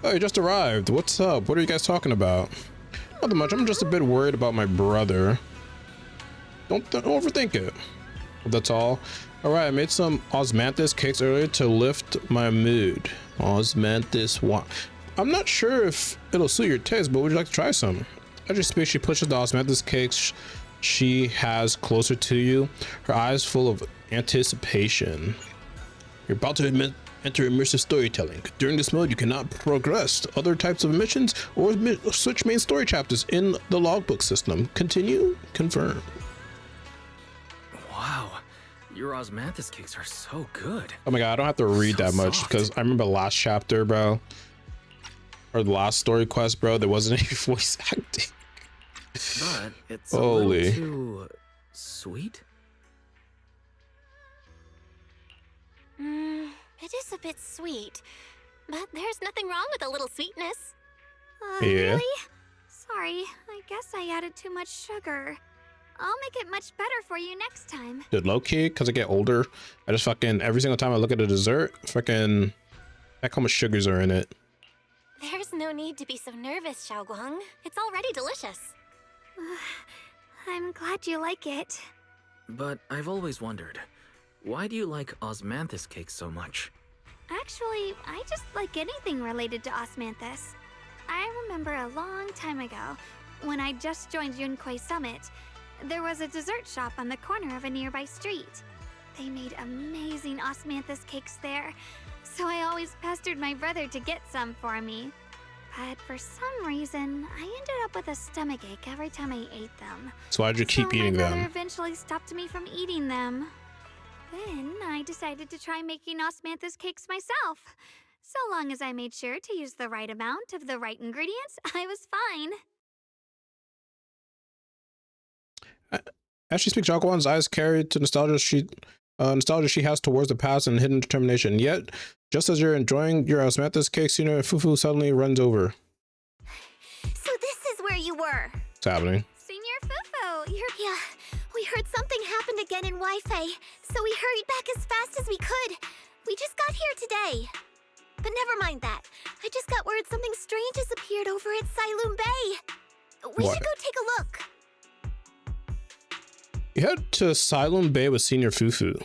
Oh, you just arrived. What's up? What are you guys talking about? Nothing much. I'm just a bit worried about my brother. Don't overthink it. That's all. All right, I made some osmanthus cakes earlier to lift my mood. Osmanthus wine. I'm not sure if it'll suit your taste, but would you like to try some? As you speak, she pushes the osmanthus cakes she has closer to you, her eyes full of anticipation. You're about to enter immersive storytelling. During this mode, you cannot progress to other types of missions or switch main story chapters in the logbook system. Continue? Confirm. Wow, your osmanthus cakes are so good. Oh my god, I don't have to read that much because I remember last chapter, bro, or the last story quest, bro, there wasn't any voice acting. But it's a little too sweet. It is a bit sweet, but there's nothing wrong with a little sweetness. Yeah. Really? Sorry, I guess I added too much sugar. I'll make it much better for you next time. Dude, low key, because I get older, I just fucking, every single time I look at a dessert, fucking, heck how much sugars are in it. There's no need to be so nervous, Shunguang. It's already delicious. I'm glad you like it. But I've always wondered, why do you like osmanthus cakes so much? Actually, I just like anything related to osmanthus. I remember a long time ago, when I just joined Yunquay Summit, there was a dessert shop on the corner of a nearby street. They made amazing osmanthus cakes there, so I always pestered my brother to get some for me. But for some reason, I ended up with a stomachache every time I ate them. So why'd you keep eating my brother them? eventually stopped me from eating them. Then I decided to try making osmanthus cakes myself. So long as I made sure to use the right amount of the right ingredients, I was fine. As she speaks, Shunguang's eyes carry to nostalgia she has towards the past and hidden determination. Yet, just as you're enjoying your osmanthus cake, Senior Fufu suddenly runs over. So this is where you were. What's happening? Senior Fufu, you're... Yeah, we heard something happened again in Wi-Fi, so we hurried back as fast as we could. We just got here today. But never mind that. I just got word something strange has appeared over at Silum Bay. We should go take a look. You head to Silum Bay with Senior Fufu.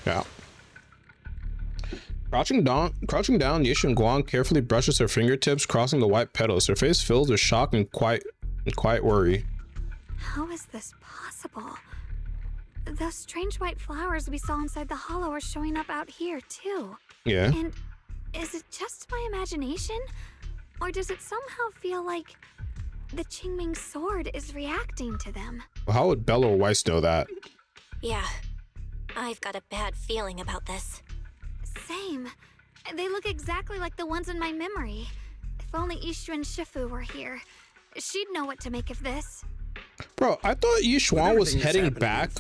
Yeah. Crouching down, Shunguang carefully brushes her fingertips, crossing the white petals. Her face fills with shock and quiet worry. How is this possible? Those strange white flowers we saw inside the hollow are showing up out here, too. Yeah. And is it just my imagination? Or does it somehow feel like the Qingming sword is reacting to them? Well, how would Bella or Weiss know that? Yeah, I've got a bad feeling about this. Same. They look exactly like the ones in my memory. If only Yishu and Shifu were here, she'd know what to make of this. Bro, I thought Yishuan was heading back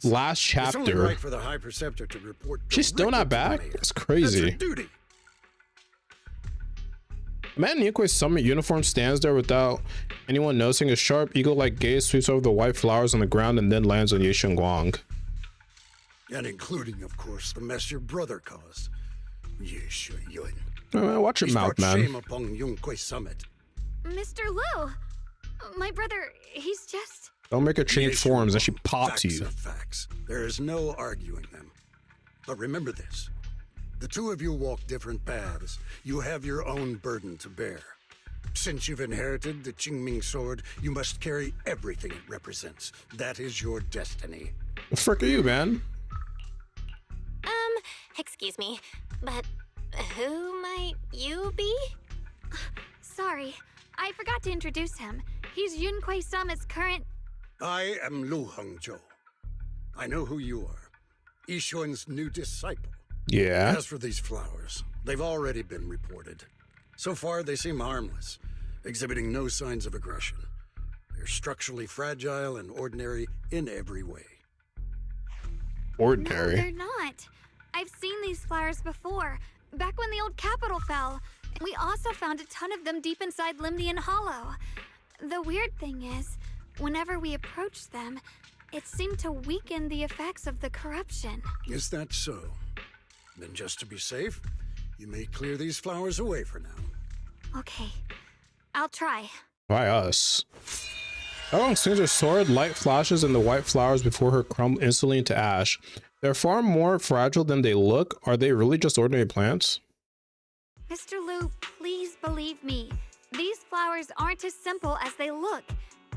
last chapter. It's only right for the High Preceptor to report. She's still not back? That's crazy. That's her duty. A man in Yunquay's summit uniform stands there without anyone noticing. A sharp eagle-like gaze sweeps over the white flowers on the ground and then lands on Shunguang. And including, of course, the mess your brother caused. Yishu Yun. Watch your mouth, man. Shame upon Yunquay Summit. Mr. Liu! My brother, he's just... Don't make her change forms and she pops you. Facts are facts. There is no arguing them. But remember this. The two of you walk different paths. You have your own burden to bear. Since you've inherited the Qingming sword, you must carry everything it represents. That is your destiny. The frick are you, man? Excuse me, but who might you be? Sorry, I forgot to introduce him. He's Yunquay Summit's current... I am Lu Hongzhou. I know who you are. Yishuan's new disciple. Yeah. As for these flowers, they've already been reported. So far, they seem harmless, exhibiting no signs of aggression. They're structurally fragile and ordinary in every way. Ordinary? No, they're not. I've seen these flowers before, back when the old capital fell. We also found a ton of them deep inside Limnian Hollow. The weird thing is, whenever we approached them, it seemed to weaken the effects of the corruption. Is that so? Then just to be safe, you may clear these flowers away for now. Okay, I'll try. Why us? Shunguang swings her sword, light flashes, and the white flowers before her crumble instantly into ash. They're far more fragile than they look. Are they really just ordinary plants? Mr. Liu, please believe me. These flowers aren't as simple as they look.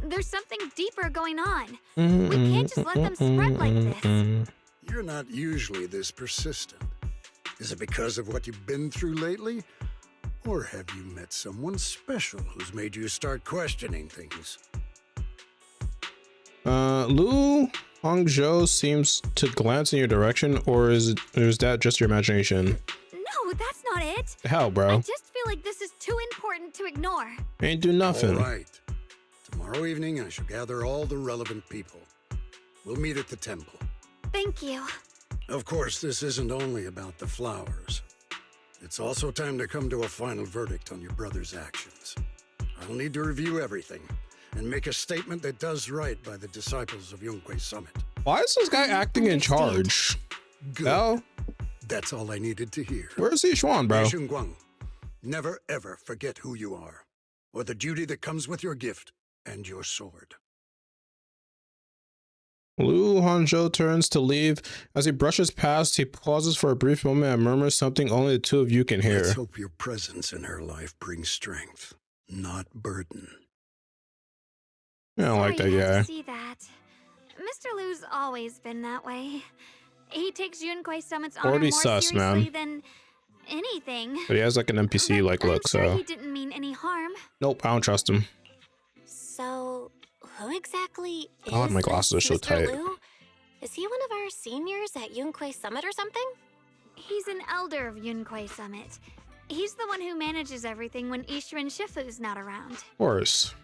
There's something deeper going on. We can't just let them spread like this. You're not usually this persistent. Is it because of what you've been through lately? Or have you met someone special who's made you start questioning things? Lu Hongzhou seems to glance in your direction, or is that just your imagination? No, that's not it. Hell, I bro. just feel like this is too important to ignore. Ain't do nothing. All right. Tomorrow evening, I shall gather all the relevant people. We'll meet at the temple. Thank you. Of course, this isn't only about the flowers. It's also time to come to a final verdict on your brother's actions. I'll need to review everything and make a statement that does right by the disciples of Yunquay Summit. Why is this guy acting in charge? Good. Hell, That's all I needed to hear. where's Sichuan, bro? Shunguang, never ever forget who you are, or the duty that comes with your gift and your sword. Lu Hongzhou turns to leave. As he brushes past, he pauses for a brief moment and murmurs something only the two of you can hear. Let's hope your presence in her life brings strength, not burden. I don't like that Sorry you had guy. to see that. Mr. Liu's always been that way. He takes Yunquay Summit's honor Already more sus, seriously man. than anything. But he has like an NPC like But I'm look, sure so he didn't mean any harm. nope, I don't trust him. So, who exactly is God, my glasses are so Mr. tight. Liu? Is he one of our seniors at Yunquay Summit or something? He's an elder of Yunquay Summit. He's the one who manages everything when Ishu and Shifu's not around. Of course.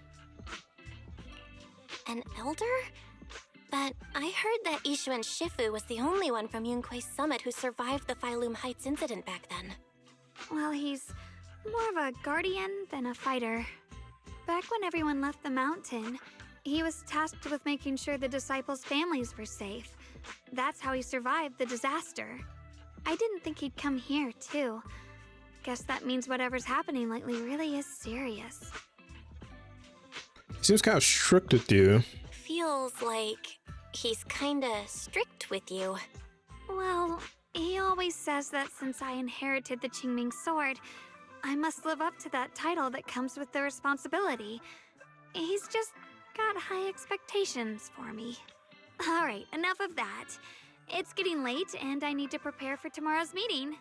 An elder? But I heard that Ishu and Shifu was the only one from Yunquay Summit who survived the Phylum Heights incident back then. Well, he's more of a guardian than a fighter. Back when everyone left the mountain, he was tasked with making sure the disciples' families were safe. That's how he survived the disaster. I didn't think he'd come here, too. Guess that means whatever's happening lately really is serious. He seems kind of strict with you. Feels like he's kinda strict with you. Well, he always says that since I inherited the Qingming sword, I must live up to that title that comes with the responsibility. He's just got high expectations for me. Alright, enough of that. It's getting late and I need to prepare for tomorrow's meeting.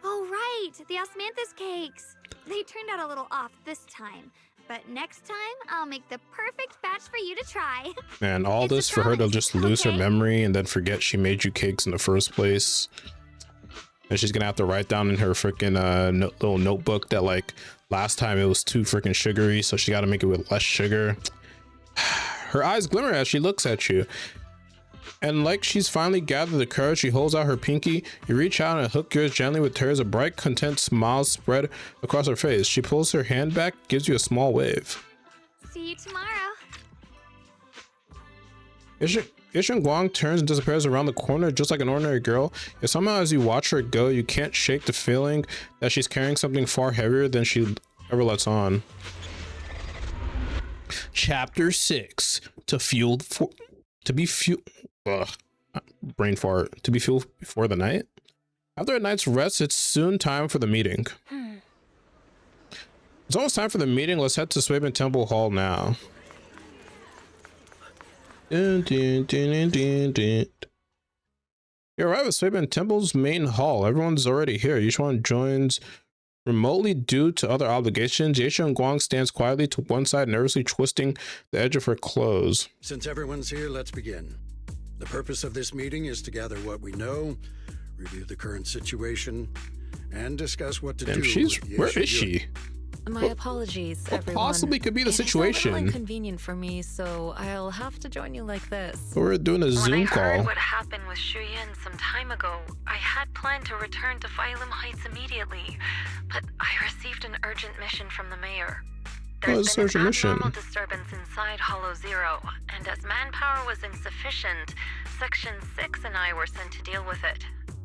Oh right, the osmanthus cakes! They turned out a little off this time, but next time I'll make the perfect batch for you to try. Man, all It's a this for her to promise, just lose her okay? memory and then forget she made you cakes in the first place. And she's gonna have to write down in her freaking little notebook that like last time it was too freaking sugary, so she got to make it with less sugar. Her eyes glimmer as she looks at you. And like she's finally gathered the courage, she holds out her pinky. You reach out and hook yours gently with hers. A bright, content smile spread across her face. She pulls her hand back, gives you a small wave. See you tomorrow. Shunguang turns and disappears around the corner just like an ordinary girl. Yet somehow as you watch her go, you can't shake the feeling that she's carrying something far heavier than she ever lets on. Chapter 6. Brain fart. To be fueled before the night. After a night's rest, it's soon time for the meeting. It's almost time for the meeting. Let's head to Swaben Temple Hall now. Dun, dun, dun, dun, dun. You arrive at Swaben Temple's main hall. Everyone's already here. Each one joins remotely due to other obligations. Shunguang stands quietly to one side, nervously twisting the edge of her clothes. Since everyone's here, let's begin. The purpose of this meeting is to gather what we know, review the current situation, and discuss what to Damn, do. where is she? My apologies, What everyone. possibly could be the It is a situation? little inconvenient for me, so I'll have to join you like this. We're doing a When Zoom I call. heard what happened with Shuyin some time ago, I had planned to return to Phylum Heights immediately, but I received an urgent mission from the mayor. There's Well, been an mission. abnormal disturbance inside Hollow Zero, and as manpower was insufficient, Section 6 and I were sent to deal with it.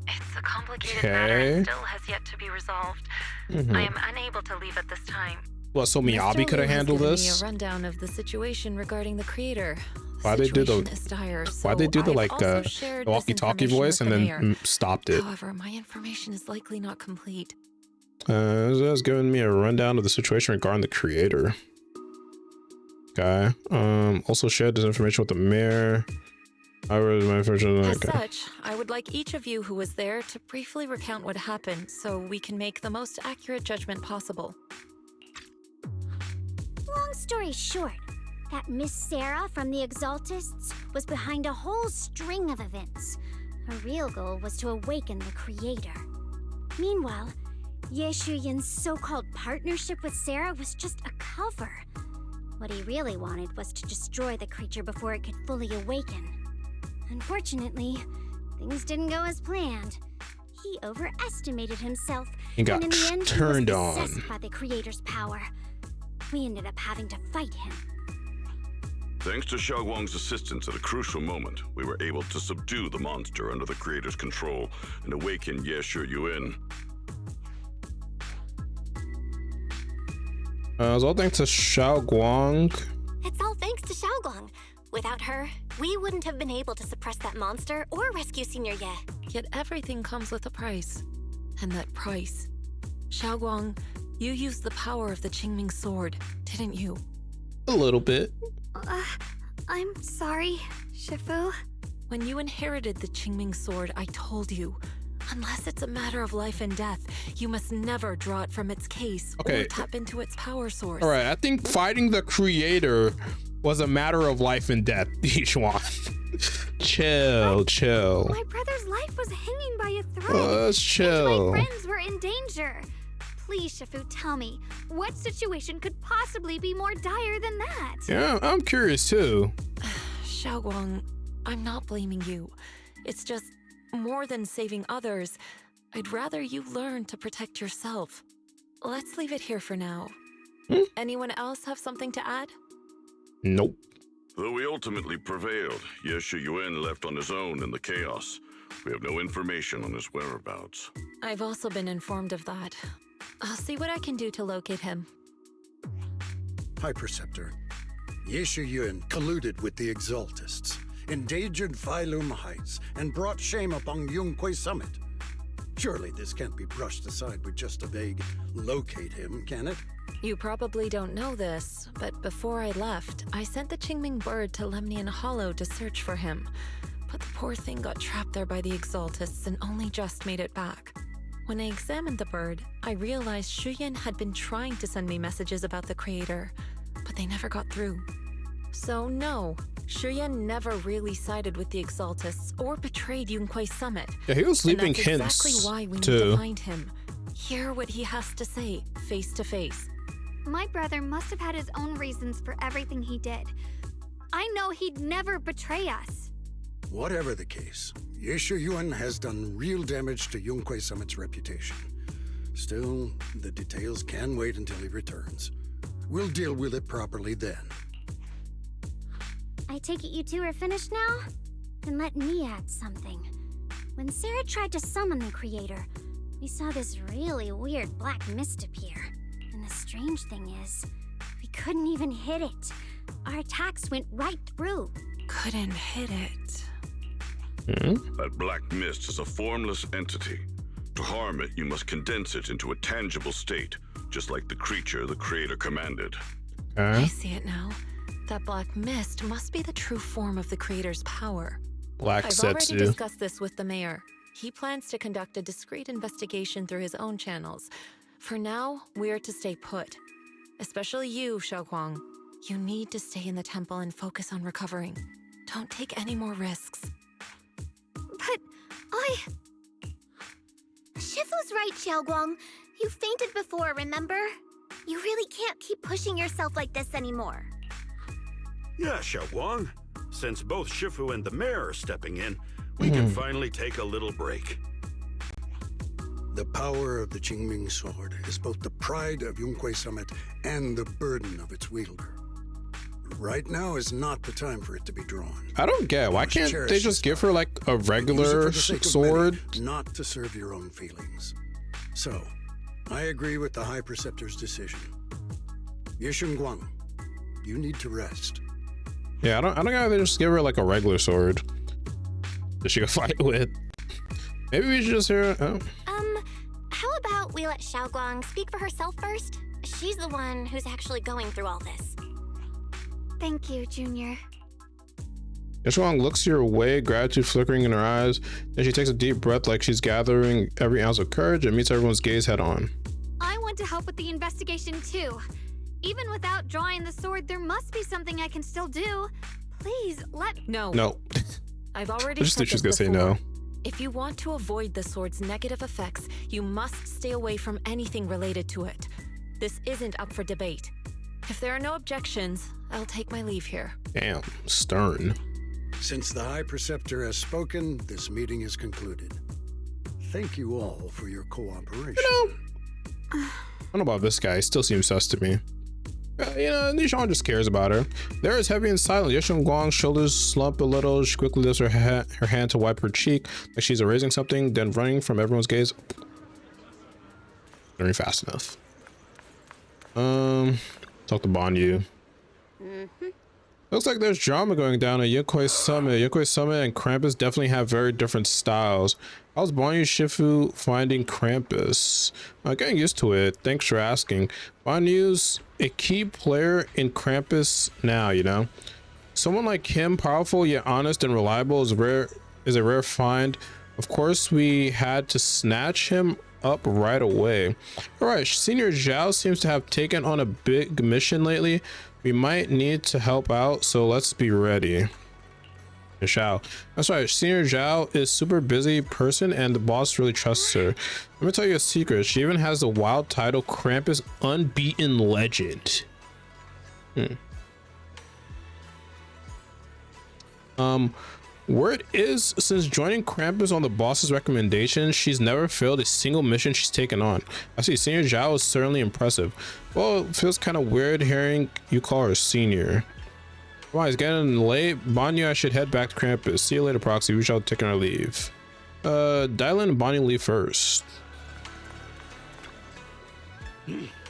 It's a complicated matter and still has yet to be resolved. I am unable to leave at this time. Well, so Miyabi Mr. could have Liu has handled given this. me a rundown of the situation regarding the creator. Why they do the Situation is dire, why they do the so like I've also shared this walkie-talkie information voice with and the then mayor. stopped it. However, my information is likely not complete. It's giving me a rundown of the situation regarding the creator. Okay. Also shared this information with the mayor. I read my version. As such, I would like each of you who was there to briefly recount what happened so we can make the most accurate judgment possible. Long story short, that Miss Sarah from the Exaltists was behind a whole string of events. Her real goal was to awaken the creator. Meanwhile, Ye Shuyin's so-called partnership with Sarah was just a cover. What he really wanted was to destroy the creature before it could fully awaken. Unfortunately, things didn't go as planned. He overestimated himself, He got and in the end, turned he was on. possessed by the creator's power. We ended up having to fight him. Thanks to Shunguang's assistance at a crucial moment, we were able to subdue the monster under the creator's control and awaken Ye Shuyuan. It's all thanks to Shunguang. It's all thanks to Shunguang. Without her, we wouldn't have been able to suppress that monster or rescue Senior Ye. Yet everything comes with a price. And that price. Shunguang, you used the power of the Qingming sword, didn't you? A little bit. I'm sorry, Shifu. When you inherited the Qingming sword, I told you, unless it's a matter of life and death, you must never draw it from its case Okay. or tap into its power source. All right, I think fighting the creator was a matter of life and death, Yishuan. Chill. My brother's life was hanging by a thread. Let's chill. My friends were in danger. Please, Shifu, tell me, what situation could possibly be more dire than that? Yeah, I'm curious too. Shunguang, I'm not blaming you. It's just, more than saving others, I'd rather you learn to protect yourself. Let's leave it here for now. Anyone else have something to add? Nope. Though we ultimately prevailed, Ye Shuyuan left on his own in the chaos. We have no information on his whereabouts. I've also been informed of that. I'll see what I can do to locate him. High Preceptor, Ye Shuyuan colluded with the Exaltists, endangered Phylum Heights, and brought shame upon Yunquay Summit. Surely this can't be brushed aside with just a vague locate him, can it? You probably don't know this, but before I left, I sent the Qingming bird to Lemnian Hollow to search for him. But the poor thing got trapped there by the Exaltists and only just made it back. When I examined the bird, I realized Shuyan had been trying to send me messages about the creator, but they never got through. So no, Shuyan never really sided with the Exaltists or betrayed Yunquay Summit. Yeah, he was And leaving that's hints exactly why we need too. to find him. Hear what he has to say, face to face. My brother must have had his own reasons for everything he did. I know he'd never betray us. Whatever the case, Ye Shuyuan has done real damage to Yunquay Summit's reputation. Still, the details can wait until he returns. We'll deal with it properly then. I take it you two are finished now? Then let me add something. When Sarah tried to summon the creator, we saw this really weird black mist appear. And the strange thing is, we couldn't even hit it. Our attacks went right through. Couldn't hit it. That black mist is a formless entity. To harm it, you must condense it into a tangible state, just like the creature the creator commanded. I see it now. That black mist must be the true form of the creator's power. Black I've already Setsu. discussed this with the mayor. He plans to conduct a discreet investigation through his own channels. For now, we're to stay put. Especially you, Shunguang. You need to stay in the temple and focus on recovering. Don't take any more risks. But Shifu's right, Xiaoguang. You fainted before, remember? You really can't keep pushing yourself like this anymore. Yeah, Shunguang. Since both Shifu and the mayor are stepping in, we can finally take a little break. The power of the Qingming sword is both the pride of Yunhui Summit and the burden of its wielder. Right now is not the time for it to be drawn. I don't get why can't they just give her like a regular sword? Many, not to serve your own feelings. So, I agree with the High Preceptor's decision. Shunguang, you need to rest. Yeah, I don't know how they just give her like a regular sword that she can fight with. Maybe we should just hear. Oh. How about we let Shunguang speak for herself first? She's the one who's actually going through all this. Thank you, Junior. Shunguang looks your way, gratitude flickering in her eyes. Then she takes a deep breath like she's gathering every ounce of courage and meets everyone's gaze head on. I want to help with the investigation too. Even without drawing the sword, there must be something I can still do. Please, No. No. I've already I just said knew she was this gonna say before. no. If you want to avoid the sword's negative effects, you must stay away from anything related to it. This isn't up for debate. If there are no objections, I'll take my leave here. Damn, stern. Since the High Preceptor has spoken, this meeting is concluded. Thank you all for your cooperation. I don't know about this guy. He still seems sus to me. Nishan just cares about her. There is heavy and silent. Shunguang's shoulders slump a little. She quickly lifts her hand to wipe her cheek like she's erasing something, then running from everyone's gaze. Very fast enough. Talk to Banyu. Looks like there's drama going down at Yunhui Summit. Yunhui Summit and Krampus definitely have very different styles. How's Banyu Shifu finding Krampus? Getting used to it. Thanks for asking. Banyu's a key player in Krampus now, you know. Someone like him, powerful yet honest and reliable, is a rare find. Of course, we had to snatch him up right away. All right, Senior Zhao seems to have taken on a big mission lately. We might need to help out, so let's be ready. Zhao. That's right, Senior Zhao is super busy person and the boss really trusts her. Let me tell you a secret. She even has the wild title Krampus Unbeaten Legend. Word is, since joining Krampus on the boss's recommendation, she's never failed a single mission she's taken on. I see, Senior Zhao is certainly impressive. Well, it feels kind of weird hearing you call her Senior. Come on, it's getting late. Banyu, I should head back to Krampus. See you later, Proxy. We shall take our leave. Dylan and Banyu leave first.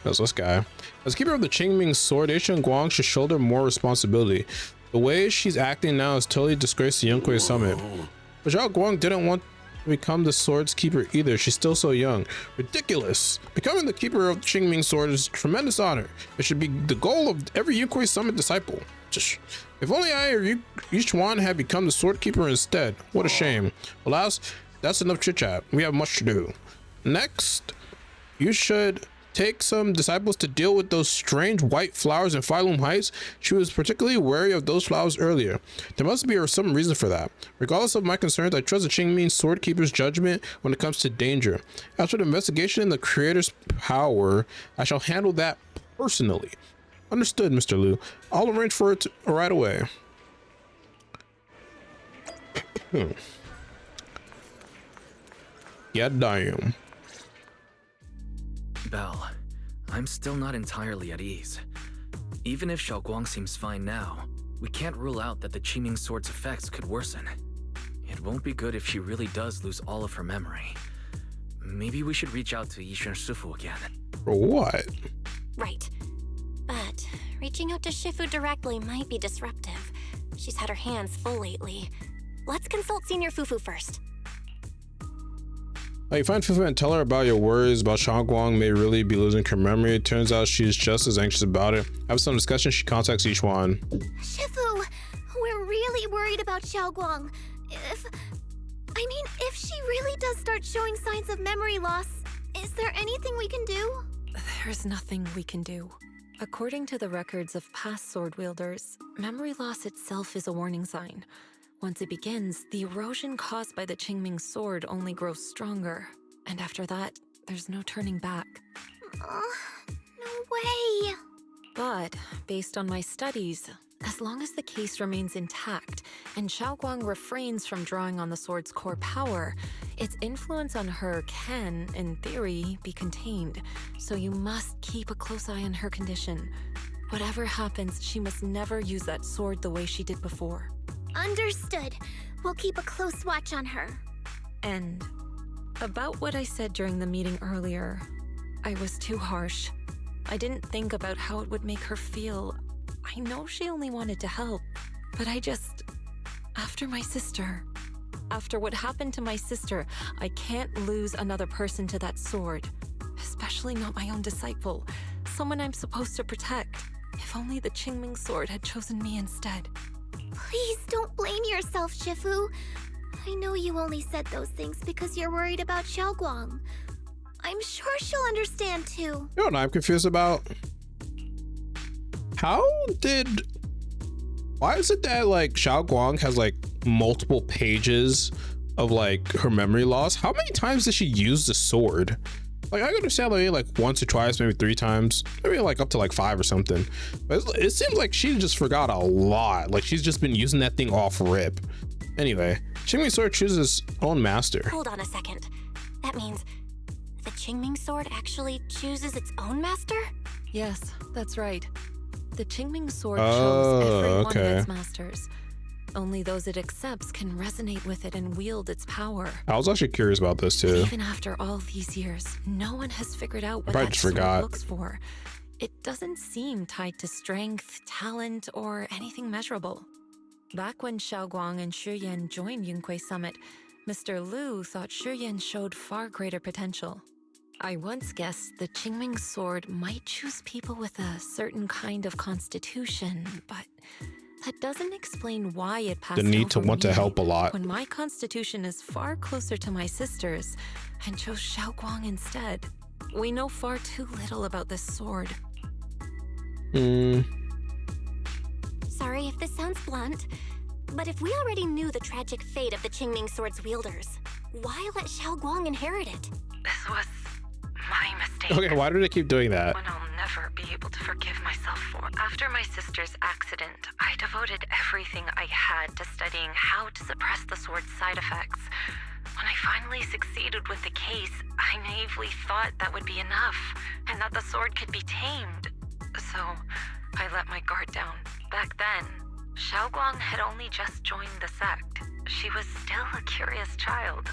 That's this guy. As keeper of the Qingming sword, Shunguang should shoulder more responsibility. The way she's acting now is totally disgraced to Yunhui Summit. But Zhao Guang didn't want to become the sword's keeper either. She's still so young. Ridiculous. Becoming the keeper of the Qingming sword is a tremendous honor. It should be the goal of every Yunhui Summit disciple. If only I or Yuchuan had become the sword keeper instead. What a shame. Alas, that's enough chit chat. We have much to do. Next, you should take some disciples to deal with those strange white flowers in Phylum Heights. She was particularly wary of those flowers earlier. There must be some reason for that. Regardless of my concerns, I trust the Qingming sword keeper's judgment when it comes to danger. As for the investigation and the creator's power, I shall handle that personally. Understood, Mr. Liu. I'll arrange for it right away. Yeah, damn. Belle, I'm still not entirely at ease. Even if Shunguang seems fine now, we can't rule out that the Qingming sword's effects could worsen. It won't be good if she really does lose all of her memory. Maybe we should reach out to Yishan Shifu again. For what? Right. But reaching out to Shifu directly might be disruptive. She's had her hands full lately. Let's consult Senior Fufu first. You find Fufu and tell her about your worries about Shunguang may really be losing her memory. It turns out she's just as anxious about it. After some discussion, she contacts Yichuan. Shifu, we're really worried about Shunguang. If she really does start showing signs of memory loss, is there anything we can do? There's nothing we can do. According to the records of past sword wielders, memory loss itself is a warning sign. Once it begins, the erosion caused by the Qingming sword only grows stronger. And after that, there's no turning back. No way. But, based on my studies, as long as the case remains intact and Shunguang refrains from drawing on the sword's core power, Its influence on her can, in theory, be contained, so you must keep a close eye on her condition. Whatever happens, she must never use that sword the way she did before. Understood. We'll keep a close watch on her. And about what I said during the meeting earlier, I was too harsh. I didn't think about how it would make her feel. I know she only wanted to help, but after my sister, after what happened to my sister, I can't lose another person to that sword. Especially not my own disciple, someone I'm supposed to protect. If only the Qingming sword had chosen me instead. Please don't blame yourself, Shifu. I know you only said those things because you're worried about Shunguang. I'm sure she'll understand too. You know what I'm confused about? Why is it that like Shunguang has like multiple pages of like her memory loss? How many times did she use the sword? Like I understand like once or twice, maybe 3 times, maybe like up to like 5 or something. But it seems like she just forgot a lot. Like she's just been using that thing off rip. Anyway, Qingming sword chooses its own master. Hold on a second. That means the Qingming sword actually chooses its own master? Yes, that's right. The Qingming sword chose every one of its masters. Only those it accepts can resonate with it and wield its power. I was actually curious about this too. Even after all these years, no one has figured out what that sword looks for. It doesn't seem tied to strength, talent, or anything measurable. Back when Shunguang and Shiyan joined Yunquei Summit, Mr. Liu thought Shiyan showed far greater potential. I once guessed the Qingming sword might choose people with a certain kind of constitution, but that doesn't explain why it passed the need to want to help a lot. When my constitution is far closer to my sister's and chose Shunguang instead. We know far too little about this sword. Sorry if this sounds blunt, but if we already knew the tragic fate of the Qingming sword's wielders, why let Shunguang inherit it? This was my mistake. Okay, why do they keep doing that? One I'll never be able to forgive myself for. After my sister's accident, I devoted everything I had to studying how to suppress the sword's side effects. When I finally succeeded with the case, I naively thought that would be enough, and that the sword could be tamed. So, I let my guard down. Back then, Shunguang had only just joined the sect. She was still a curious child.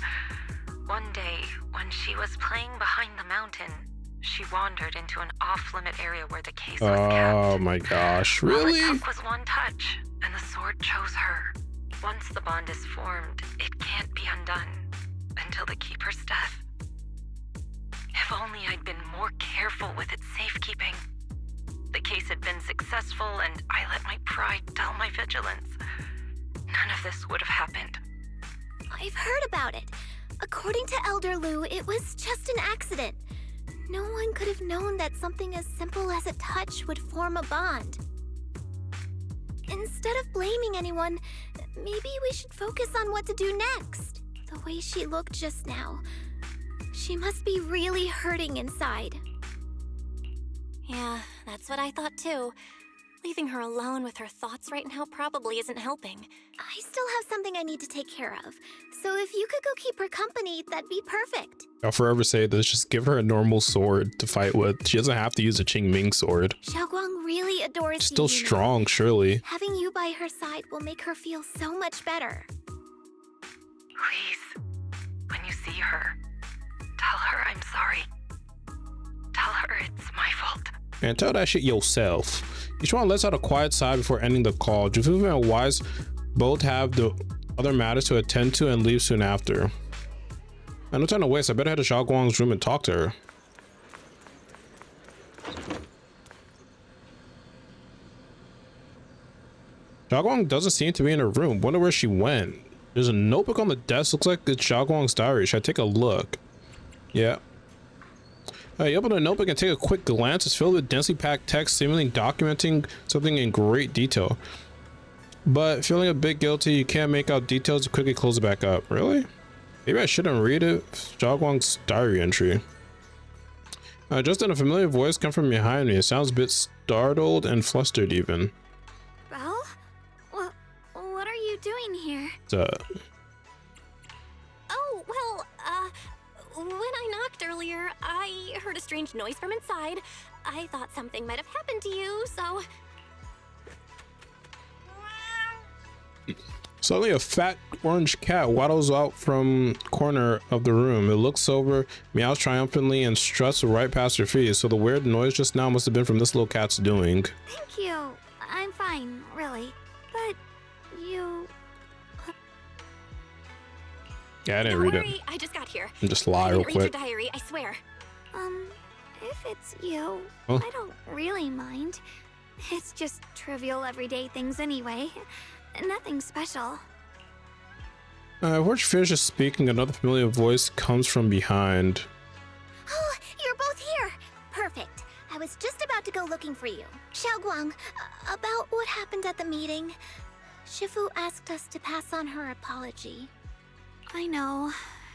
One day, when she was playing behind the mountain, she wandered into an off-limit area where the case was kept. Oh my gosh, really? All it took was one touch, and the sword chose her. Once the bond is formed, it can't be undone until the keeper's death. If only I'd been more careful with its safekeeping. The case had been successful, and I let my pride dull my vigilance. None of this would have happened. I've heard about it. According to Elder Liu, it was just an accident. No one could have known that something as simple as a touch would form a bond. Instead of blaming anyone, maybe we should focus on what to do next. The way she looked just now, she must be really hurting inside. Yeah, that's what I thought too. Leaving her alone with her thoughts right now probably isn't helping. I still have something I need to take care of, so if you could go keep her company, that'd be perfect. I'll forever say this, just give her a normal sword to fight with. She doesn't have to use a Qingming sword. Shunguang really adores you. Still strong, surely. Having you by her side will make her feel so much better. Please, when you see her, tell her I'm sorry. Tell her it's my fault. And tell that shit yourself. Each one lets out a quiet sigh before ending the call. Jufufu and Wise both have the other matters to attend to and leave soon after. And no time to waste, I better head to Shunguang's room and talk to her. Shunguang doesn't seem to be in her room. Wonder where she went. There's a notebook on the desk. Looks like it's Shunguang's diary. Should I take a look? Yeah. You open the notebook and take a quick glance. It's filled with densely packed text, seemingly documenting something in great detail. But feeling a bit guilty, you can't make out details. You quickly close it back up. Really? Maybe I shouldn't read it. Shunguang's diary entry. Just then a familiar voice comes from behind me. It sounds a bit startled and flustered even. Belle? What are you doing here? Oh, well, strange noise from inside. I thought something might have happened to you, so... Suddenly a fat orange cat waddles out from corner of the room. It looks over, meows triumphantly, and struts right past her feet. So the weird noise just now must have been from this little cat's doing. Thank you. I'm fine, really. But you... Yeah, I didn't Don't read worry, it. I just got here. And just lie I real didn't read your quick. diary, I swear. If it's you, Huh? I don't really mind. It's just trivial everyday things anyway. Nothing special. Before she finishes speaking, another familiar voice comes from behind. Oh, you're both here. Perfect. I was just about to go looking for you. Shunguang, about what happened at the meeting. Shifu asked us to pass on her apology. I know.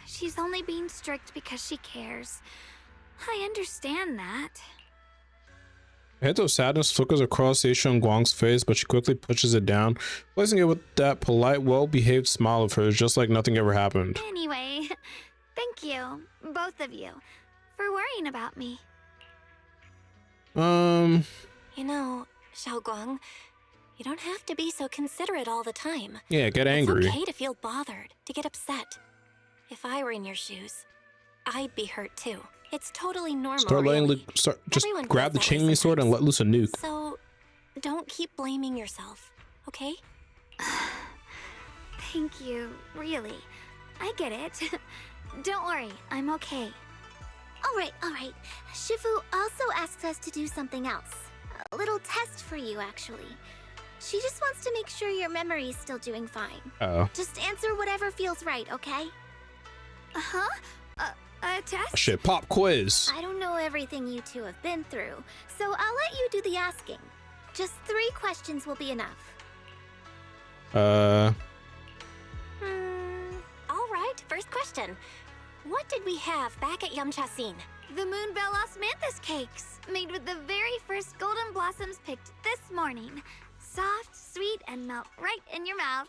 She's only being strict because she cares. I understand that. A hint of sadness flickers across Shunguang's face, but she quickly pushes it down, placing it with that polite, well-behaved smile of hers, just like nothing ever happened. Anyway, thank you, both of you, for worrying about me. You know, Shunguang, you don't have to be so considerate all the time. Yeah, get angry. It's okay to feel bothered, to get upset. If I were in your shoes, I'd be hurt too. It's totally normal, Start letting really. just Everyone grab the feels that way Qingming sword and sometimes. let loose a nuke. So, don't keep blaming yourself, okay? Thank you, really. I get it. Don't worry, I'm okay. All right. Shifu also asked us to do something else. A little test for you, actually. She just wants to make sure your memory's still doing fine. Uh-oh. Just answer whatever feels right, okay? Uh-huh? A test? Shit, pop quiz. I don't know everything you two have been through, so I'll let you do the asking. Just 3 questions will be enough. All right, first question. What did we have back at Yamchasin? The Moonbell Osmanthus cakes, made with the very first golden blossoms picked this morning. Soft, sweet, and melt right in your mouth.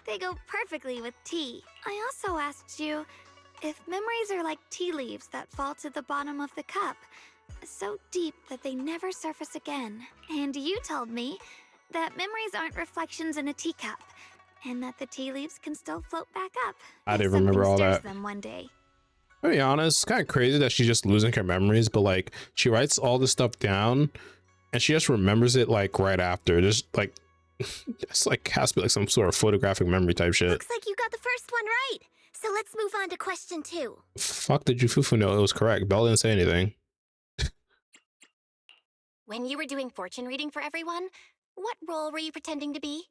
They go perfectly with tea. I also asked you if memories are like tea leaves that fall to the bottom of the cup, so deep that they never surface again. And you told me that memories aren't reflections in a teacup, and that the tea leaves can still float back up. I if didn't remember something all stirs that. them one day. To be honest, it's kind of crazy that she's just losing her memories, but like she writes all this stuff down and she just remembers it like right after. Just like it's like has to be like some sort of photographic memory type shit. Looks like you got the first one right. So let's move on to question 2. Fuck did you Fufu know it was correct? Belle didn't say anything. When you were doing fortune reading for everyone, what role were you pretending to be?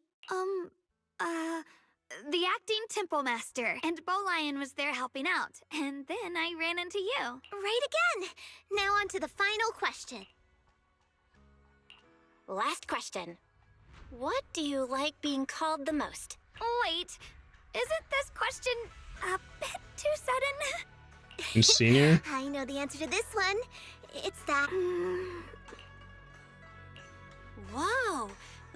The acting temple master, and Bowlion was there helping out, and then I ran into you. Right again. Now on to the final question. Last question. What do you like being called the most? Wait, isn't this question a bit too sudden? And senior? I know the answer to this one. It's that. Whoa,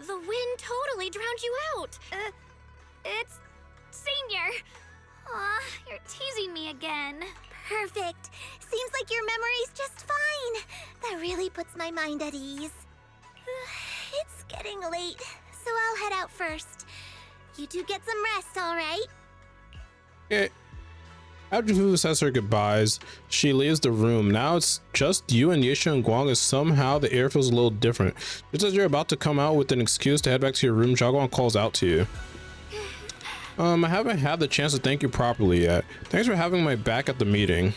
the wind totally drowned you out. It's senior. Aw, you're teasing me again. Perfect. Seems like your memory's just fine. That really puts my mind at ease. It's getting late, so I'll head out first. You two get some rest, all right? Okay. After Fufu says her goodbyes, she leaves the room. Now it's just you and Yisha and Guang, and somehow the air feels a little different. Just as you're about to come out with an excuse to head back to your room, Shunguang calls out to you. I haven't had the chance to thank you properly yet. Thanks for having my back at the meeting.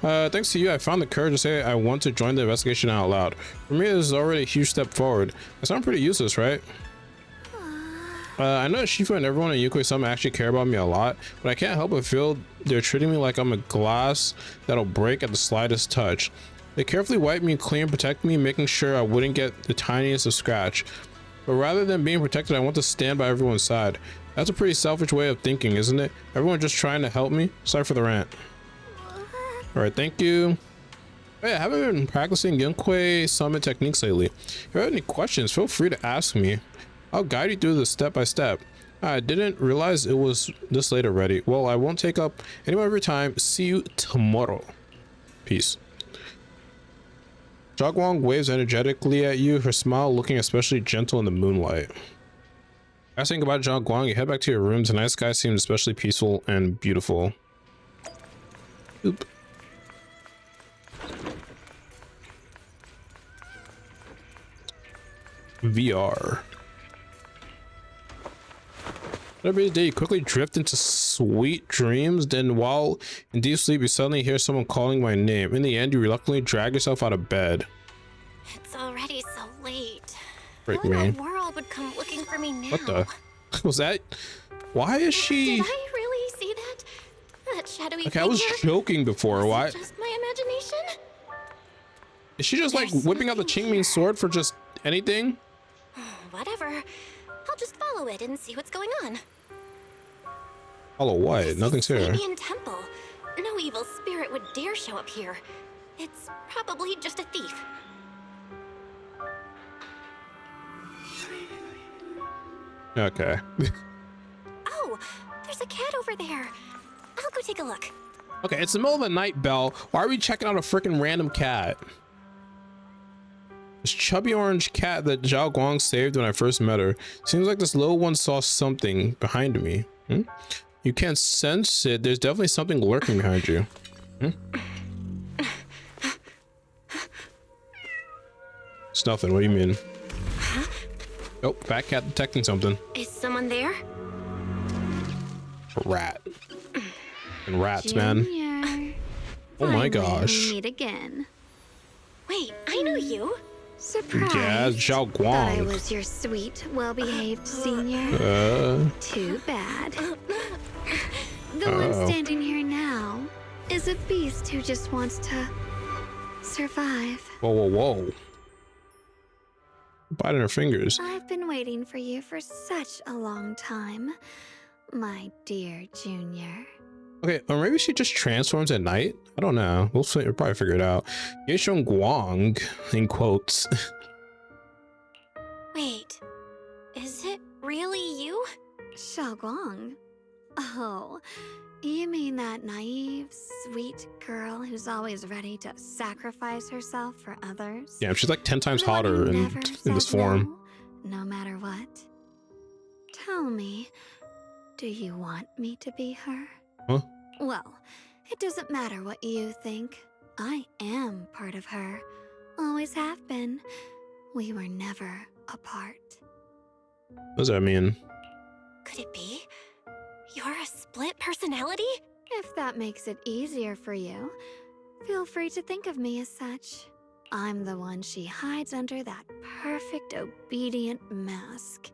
Thanks to you, I found the courage to say I want to join the investigation out loud. For me, this is already a huge step forward. I sound pretty useless, right? I know Shifu and everyone at Yukoi-sama actually care about me a lot, but I can't help but feel they're treating me like I'm a glass that'll break at the slightest touch. They carefully wipe me clean, protect me, making sure I wouldn't get the tiniest of scratch. But rather than being protected, I want to stand by everyone's side. That's a pretty selfish way of thinking, isn't it? Everyone just trying to help me? Sorry for the rant. Alright, thank you. Oh yeah, I haven't been practicing Yukoi Summit techniques lately. If you have any questions, feel free to ask me. I'll guide you through this step by step. I didn't realize it was this late already. Well, I won't take up any more of your time. See you tomorrow. Peace. Shunguang waves energetically at you, her smile looking especially gentle in the moonlight. Asking about Shunguang, you head back to your room. Tonight's sky seems especially peaceful and beautiful. Oop. VR. Every day you quickly drift into sweet dreams, then while in deep sleep you suddenly hear someone calling my name. In the end, you reluctantly drag yourself out of bed. It's already so late. Break Who in me. the world would come looking for me now? What the? Was that? Why is she? Did I really see that? That shadowy Okay, I was figure? joking before. Was it Why? just my imagination? Is she just like There's whipping out the nothing Qingming here. sword for just anything? Whatever. I'll just follow it and see what's going on. Follow what? This Nothing's is here. Sabian Temple. No evil spirit would dare show up here. It's probably just a thief. Okay. Oh, there's a cat over there. I'll go take a look. Okay, it's the middle of the night, Belle. Why are we checking out a freaking random cat? This chubby orange cat that Zhao Guang saved when I first met her. Seems like this little one saw something behind me. You can't sense it. There's definitely something lurking behind you. It's nothing. What do you mean? Oh, fat cat detecting something. Is someone there? A rat. And rats, man. Junior. Oh my Finally, gosh. we meet again. Wait, I know you. Surprise. Yeah, Zhao Thought I Guang. was your sweet, well-behaved senior. Too bad. The one standing here now is a beast who just wants to survive. Whoa, whoa, whoa. Biting her fingers. I've been waiting for you for such a long time, my dear Junior. Okay, or maybe she just transforms at night? I don't know. We'll probably figure it out. Shunguang, in quotes. Wait, is it really you? Shunguang. Oh, you mean that naive, sweet girl who's always ready to sacrifice herself for others? Yeah, she's like 10 times The one hotter who in never this said form. No matter what. Tell me, do you want me to be her? Huh? Well, it doesn't matter what you think. I am part of her. Always have been. We were never apart. What does that mean? Could it be? You're a split personality? If that makes it easier for you, feel free to think of me as such. I'm the one she hides under that perfect obedient mask.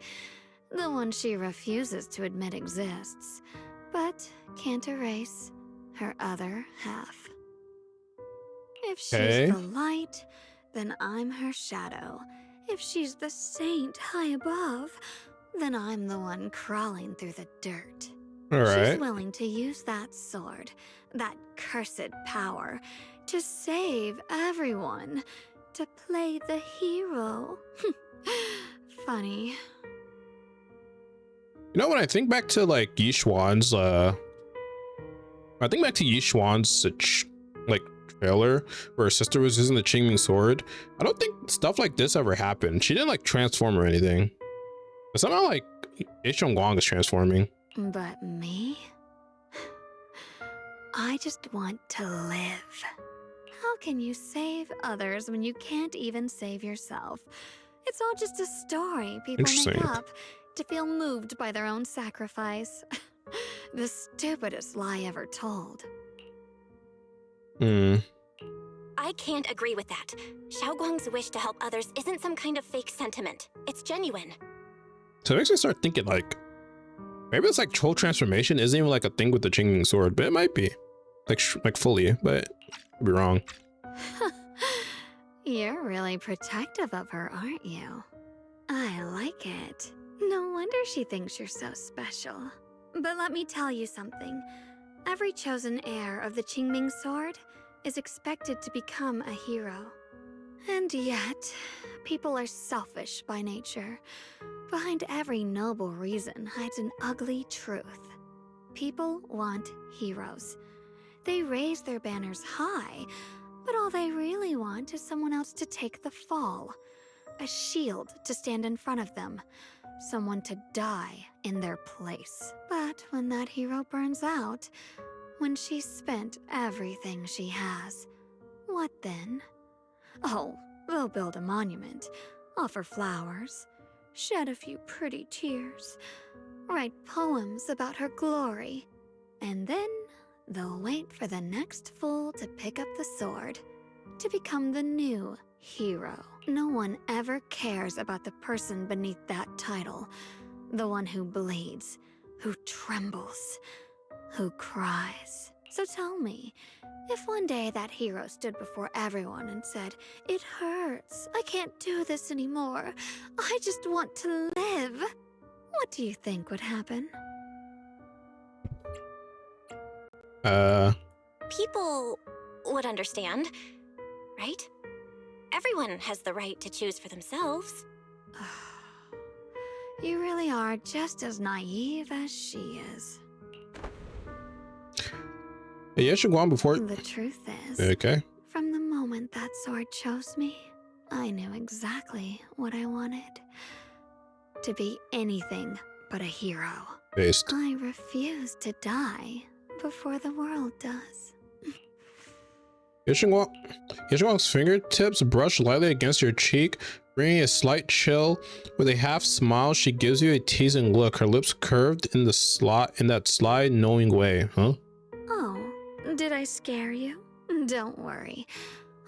The one she refuses to admit exists, but can't erase her other half. If she's Okay. the light, then I'm her shadow. If she's the saint high above, then I'm the one crawling through the dirt. All She's right. willing to use that sword, that cursed power, to save everyone, to play the hero. Funny. You know, when I think back to like Yixuan's, I think back to Yixuan's like trailer where her sister was using the Qingming sword. I don't think stuff like this ever happened. She didn't like transform or anything. But somehow like Shunguang is transforming. But me? I just want to live. How can you save others when you can't even save yourself? It's all just a story people make Interesting. up to feel moved by their own sacrifice. The stupidest lie ever told. I can't agree with that. Xiaoguang's wish to help others isn't some kind of fake sentiment. It's genuine. So it makes me start thinking like, maybe it's like troll transformation isn't even like a thing with the Qingming sword, but it might be. Like fully, but I'd be wrong. You're really protective of her, aren't you? I like it. No wonder she thinks you're so special. But let me tell you something. Every chosen heir of the Qingming sword is expected to become a hero. And yet, people are selfish by nature. Behind every noble reason hides an ugly truth. People want heroes. They raise their banners high, But all they really want is someone else to take the fall. A shield to stand in front of them. Someone to die in their place. But when that hero burns out, when she's spent everything she has, what then? Oh, they'll build a monument, offer flowers, shed a few pretty tears, write poems about her glory, and then they'll wait for the next fool to pick up the sword, to become the new hero. No one ever cares about the person beneath that title, the one who bleeds, who trembles, who cries. So tell me, if one day that hero stood before everyone and said, "It hurts, I can't do this anymore, I just want to live," what do you think would happen? People would understand, right? Everyone has the right to choose for themselves. You really are just as naive as she is. Yeah, Shunguang before. The truth is, Okay. from the moment that sword chose me, I knew exactly what I wanted. To be anything but a hero. Based. I refuse to die before the world does. Shunguang's fingertips brush lightly against your cheek, bringing a slight chill. With a half smile, she gives you a teasing look, her lips curved in that sly, knowing way. Huh? Oh, did I scare you? Don't worry.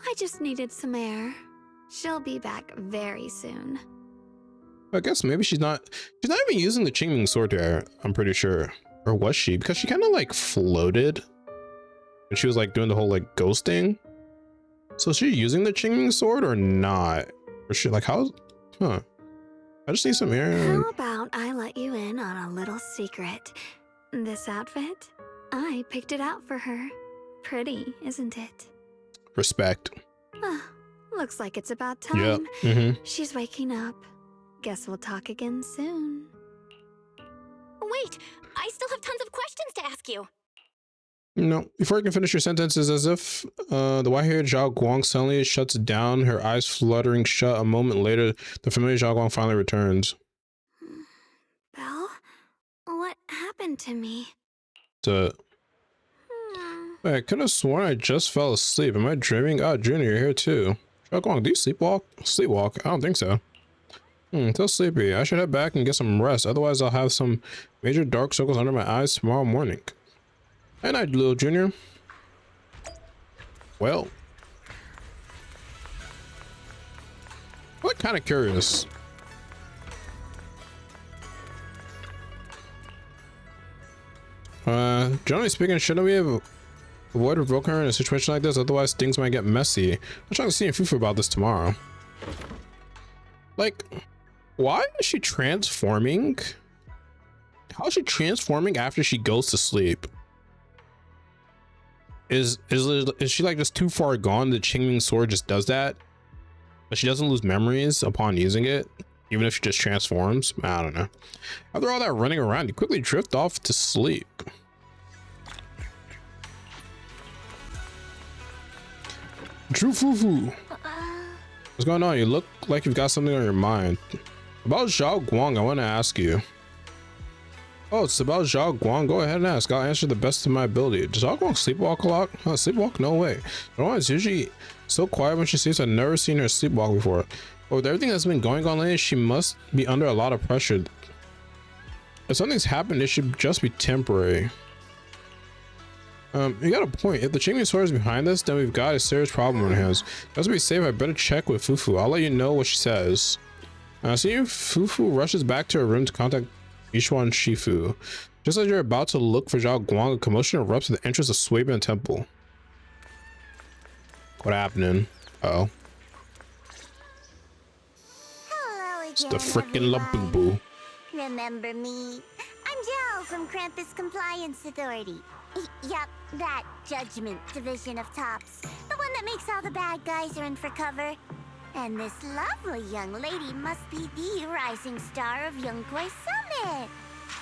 I just needed some air. She'll be back very soon. I guess maybe she's not even using the Qingming sword there, I'm pretty sure. Or was she? Because she kind of like floated. And she was like doing the whole like ghosting. So is she using the Qingming sword or not? Or she like how? Huh. I just need some air. How about I let you in on a little secret? This outfit? I picked it out for her. Pretty, isn't it? Respect. Looks like it's about time. Yep. She's waking up. Guess we'll talk again soon. Wait, I still have tons of questions to ask you. No, before you can finish your sentences, as if the white-haired Zhao Guang suddenly shuts down, her eyes fluttering shut. A moment later, the familiar Zhao Guang finally returns. Belle? What happened to me? Wait, I could have sworn I just fell asleep. Am I dreaming? Oh, Junior, you're here too. Zhao Guang, do you sleepwalk? Sleepwalk? I don't think so. Still sleepy. I should head back and get some rest. Otherwise, I'll have some major dark circles under my eyes tomorrow morning. Good night, little Junior. Well, I'm kind of curious. Generally speaking, shouldn't we avoid revoking her in a situation like this? Otherwise, things might get messy. I'm trying to see Fufu about this tomorrow. Like, why is she transforming? How is she transforming after she goes to sleep? Is she like just too far gone? The Qingming sword just does that, but she doesn't lose memories upon using it, even if she just transforms. I don't know. After all that running around, you quickly drift off to sleep. True Fufu. What's going on? You look like you've got something on your mind. About Zhao Guang, I want to ask you. Oh, it's about Zhao Guang. Go ahead and ask. I'll answer the best of my ability. Does Zhao Guang sleepwalk a lot? Sleepwalk? No way. Zhao is usually so quiet when she sleeps. I've never seen her sleepwalk before. But with everything that's been going on lately, she must be under a lot of pressure. If something's happened, it should just be temporary. You got a point. If the Qingming sword is behind us, then we've got a serious problem on our hands. Just to be safe, I better check with Fufu. I'll let you know what she says. See if Fufu rushes back to her room to contact Yishuan Shifu. Just as you're about to look for Zhao Guang, a commotion erupts at the entrance of Suiban Temple. What happening? Oh. Hello again, It's the frickin' Labubu. Remember me? I'm Jill from Krampus Compliance Authority. Yup, that Judgment Division of Tops. The one that makes all the bad guys run for cover. And this lovely young lady must be the rising star of Yunkwei Summit.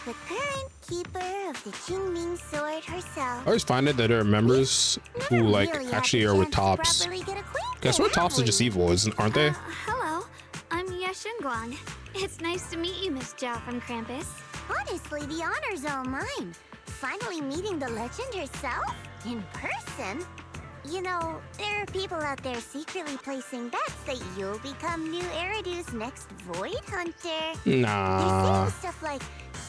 The current keeper of the Qingming sword herself. I always find it that there are members who like Really actually had the are with chance to tops. properly get acquainted, Guess what? Tops have are just we? evil, aren't they? Hello, I'm Shunguang. It's nice to meet you, Miss Zhao from Krampus. Honestly, the honor's all mine. Finally meeting the legend herself in person. You know, there are people out there secretly placing bets that you'll become new Eridu's next Void Hunter. Nah. They're saying stuff like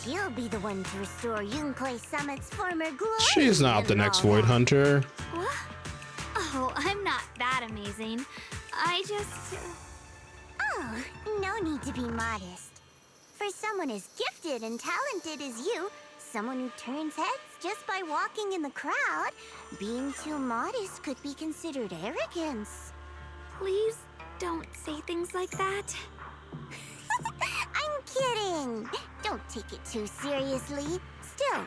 she'll be the one to restore Yunquei Summit's former glory. She's not the and next all Void that. Hunter. What? Oh, I'm not that amazing. I just... Oh, no need to be modest. For someone as gifted and talented as you, someone who turns heads just by walking in the crowd, being too modest could be considered arrogance. Please don't say things like that. I'm kidding. Don't take it too seriously. Still,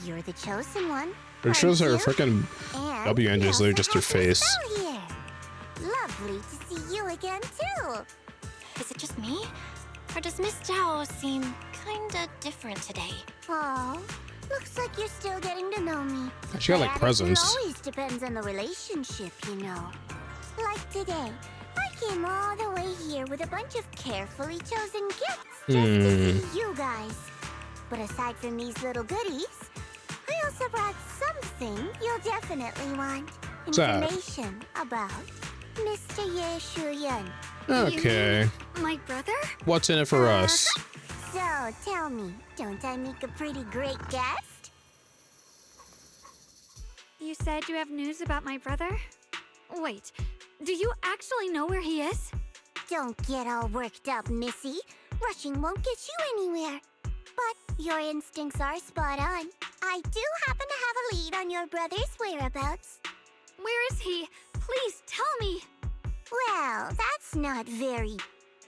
you're the chosen one. It shows her aren't you? freaking And W we engines, they're also just her have Miss face. Belle here. Lovely to see you again, too. Is it just me? Or does Miss Zhao seem kinda different today? Oh, looks like you're still getting to know me. She got My like attitude presents. always depends on the relationship, you know. Like today, I came all the way here with a bunch of carefully chosen gifts just to see you guys. But aside from these little goodies, I also brought something you'll definitely want. What's that? Information about Mr. Ye Shuyan. Okay. My brother? What's in it for us? So, tell me, don't I make a pretty great guest? You said you have news about my brother? Wait, do you actually know where he is? Don't get all worked up, Missy. Rushing won't get you anywhere. But your instincts are spot on. I do happen to have a lead on your brother's whereabouts. Where is he? Please tell me. Well, that's not very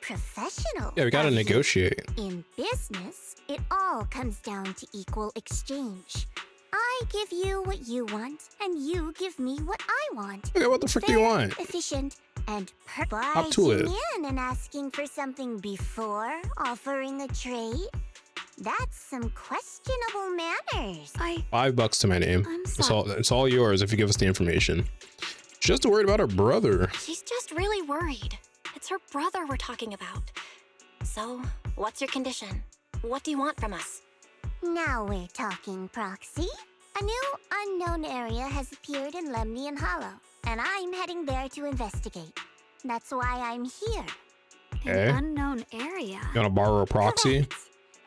professional. Yeah, we gotta of you. negotiate. In business, it all comes down to equal exchange. I give you what you want, and you give me what I want. Okay, what the frick do you Fair, want? Efficient, and Up to it. barging in and asking for something before offering a trade. That's some questionable manners. $5 to my name. I'm It's all yours if you give us the information. Just worried about her brother. She's just really worried. It's her brother we're talking about. So, what's your condition? What do you want from us? Now we're talking, Proxy. A new unknown area has appeared in Lemnian Hollow, and I'm heading there to investigate. That's why I'm here. Okay. An unknown area. You wanna borrow a proxy? Correct.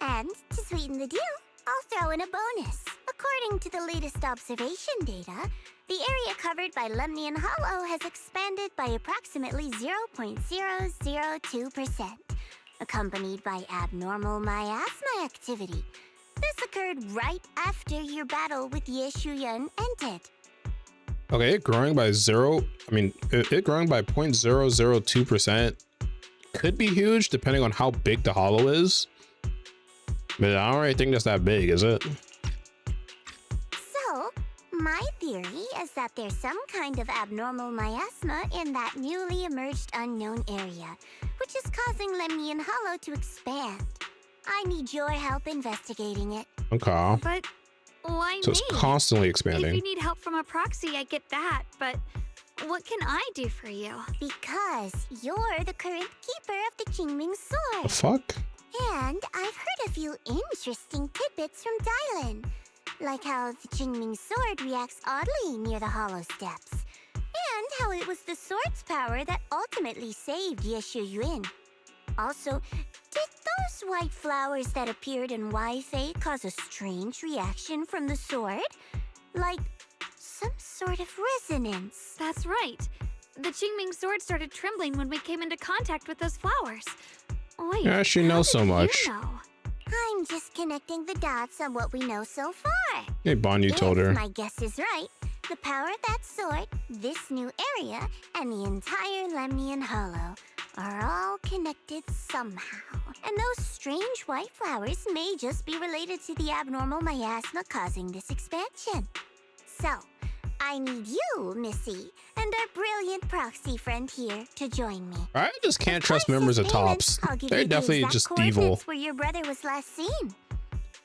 And to sweeten the deal, I'll throw in a bonus. According to the latest observation data, the area covered by Lemnian Hollow has expanded by approximately 0.002%, accompanied by abnormal miasma activity. This occurred right after your battle with Ye Shuyan ended. Okay, it growing by it growing by 0.002% could be huge depending on how big the hollow is. But I don't really think that's that big, is it? So, my theory is that there's some kind of abnormal miasma in that newly emerged unknown area, which is causing Lemnian Hollow to expand. I need your help investigating it. Okay. But why So it's me? constantly If expanding. you need help from a proxy, I get that, but what can I do for you? Because you're the current keeper of the Qingming The sword. fuck? And I've heard a few interesting tidbits from Dylan. Like how the Qingming sword reacts oddly near the hollow steps. And how it was the sword's power that ultimately saved Ye Shuyan. Also, did those white flowers that appeared in Wi-Fi cause a strange reaction from the sword? Like some sort of resonance. That's right. The Qingming sword started trembling when we came into contact with those flowers. Wait, Yeah, she how knows so did you much. know? I'm just connecting the dots on what we know so far. Hey, Bon, you told If her. my guess is right, the power of that sword, this new area, and the entire Lemnian Hollow are all connected somehow. And those strange white flowers may just be related to the abnormal miasma causing this expansion. So, I need you, Missy, and our brilliant proxy friend here to join me. I just can't Of trust course, members as of payment, Tops. I'll give They're you the definitely exact just evil. coordinates where your brother was last seen.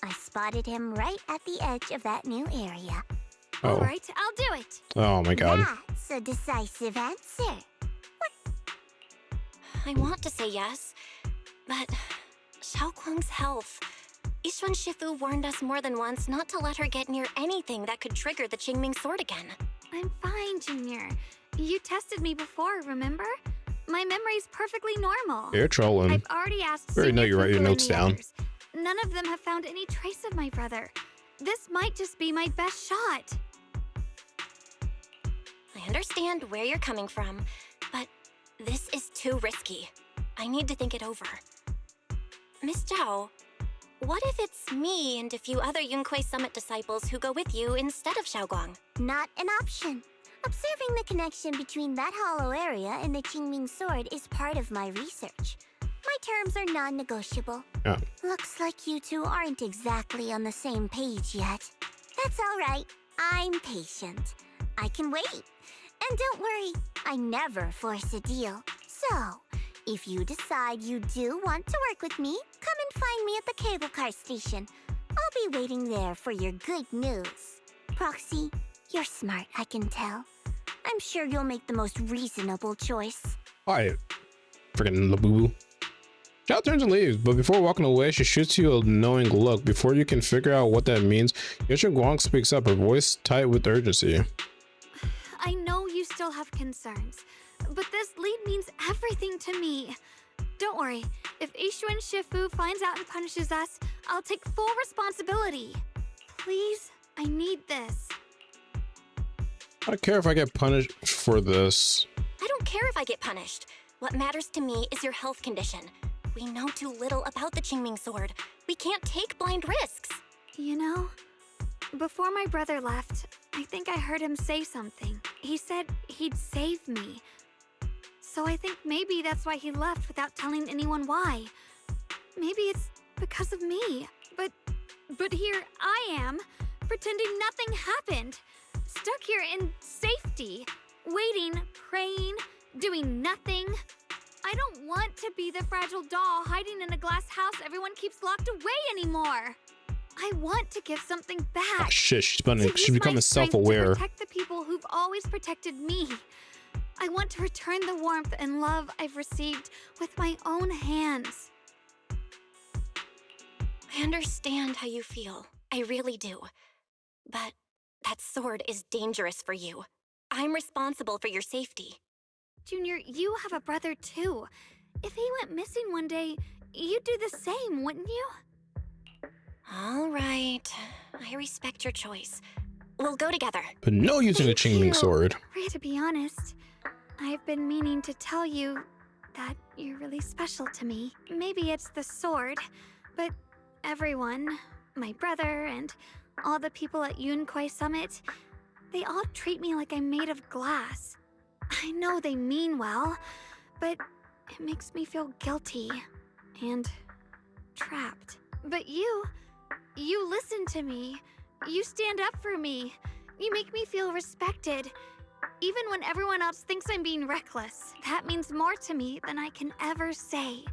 I spotted him right at the edge of that new area. Oh. All right, I'll do it. Oh my god. That's a decisive answer. I want to say yes, but Xiaoguang's health. Yixuan Shifu warned us more than once not to let her get near anything that could trigger the Qingming sword again. I'm fine, Junior. You tested me before, remember? My memory's perfectly normal. You're trolling. I've already asked. I already know you write your Fufu and notes the down. others. None of them have found any trace of my brother. This might just be my best shot. I understand where you're coming from, but this is too risky. I need to think it over. Miss Zhao, what if it's me and a few other Yunkuei Summit disciples who go with you instead of Xiaoguang? Not an option. Observing the connection between that hollow area and the Qingming sword is part of my research. My terms are non-negotiable. Yeah. Looks like you two aren't exactly on the same page yet. That's all right. I'm patient. I can wait. And don't worry, I never force a deal. So, if you decide you do want to work with me, come and find me at the cable car station. I'll be waiting there for your good news. Proxy, you're smart, I can tell. I'm sure you'll make the most reasonable choice. Alright. Freaking Labubu. Zhao turns and leaves, but before walking away, she shoots you a knowing look. Before you can figure out what that means, Shunguang speaks up, her voice tight with urgency. I know you still have concerns, but this lead means everything to me. Don't worry, if Yixuan Shifu finds out and punishes us, I'll take full responsibility. Please, I need this. I don't care if I get punished for this. I don't care if I get punished. What matters to me is your health condition. We know too little about the Qingming sword. We can't take blind risks. You know, before my brother left, I think I heard him say something. He said he'd save me. So I think maybe that's why he left without telling anyone why. Maybe it's because of me. But here I am, pretending nothing happened. Stuck here in safety, waiting, praying, doing nothing. I don't want to be the fragile doll hiding in a glass house everyone keeps locked away anymore. I want to give something back. Oh shit, she's becoming To self-aware. protect the people who've always protected me. I want to return the warmth and love I've received with my own hands. I understand how you feel. I really do. But that sword is dangerous for you. I'm responsible for your safety. Junior, you have a brother too. If he went missing one day, you'd do the same, wouldn't you? All right. I respect your choice. We'll go together. But no using a Thank Qingming you. sword. To be honest, I've been meaning to tell you that you're really special to me. Maybe it's the sword, but everyone, my brother and all the people at Yunkuei Summit, they all treat me like I'm made of glass. I know they mean well, but it makes me feel guilty and trapped. But you listen to me. You stand up for me. You make me feel respected. Even when everyone else thinks I'm being reckless, that means more to me than I can ever say.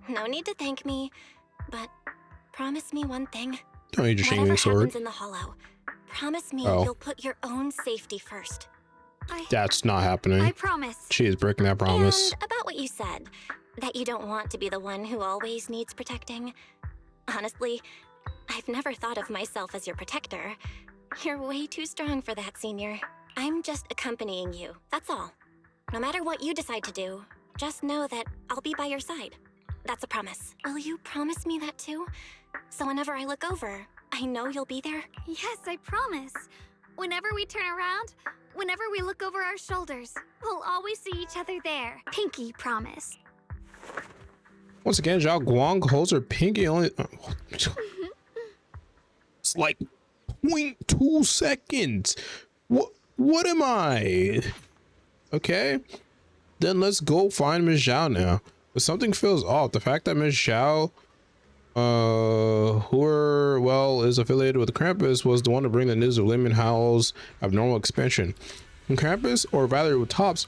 No need to thank me, but promise me one thing. Don't need your Whatever Qingming sword. happens in the hollow, promise me Oh. you'll put your own safety first. That's not I happening. promise. She is breaking that promise. And about what you said, that you don't want to be the one who always needs protecting. Honestly, I've never thought of myself as your protector. You're way too strong for that, Senior. I'm just accompanying you, that's all. No matter what you decide to do, just know that I'll be by your side. That's a promise. Will you promise me that too? So whenever I look over, I know you'll be there? Yes, I promise. Whenever we turn around, whenever we look over our shoulders, we'll always see each other there. Pinky promise. Once again, Zhao Guang holds her pinky only. It's like 0.2 seconds. What am I? Okay. Then let's go find Miss Zhao now. But something feels off. The fact that Miss Zhao, who is affiliated with Krampus, was the one to bring the news of Lemon Howl's abnormal expansion. And Krampus, or rather with Tops,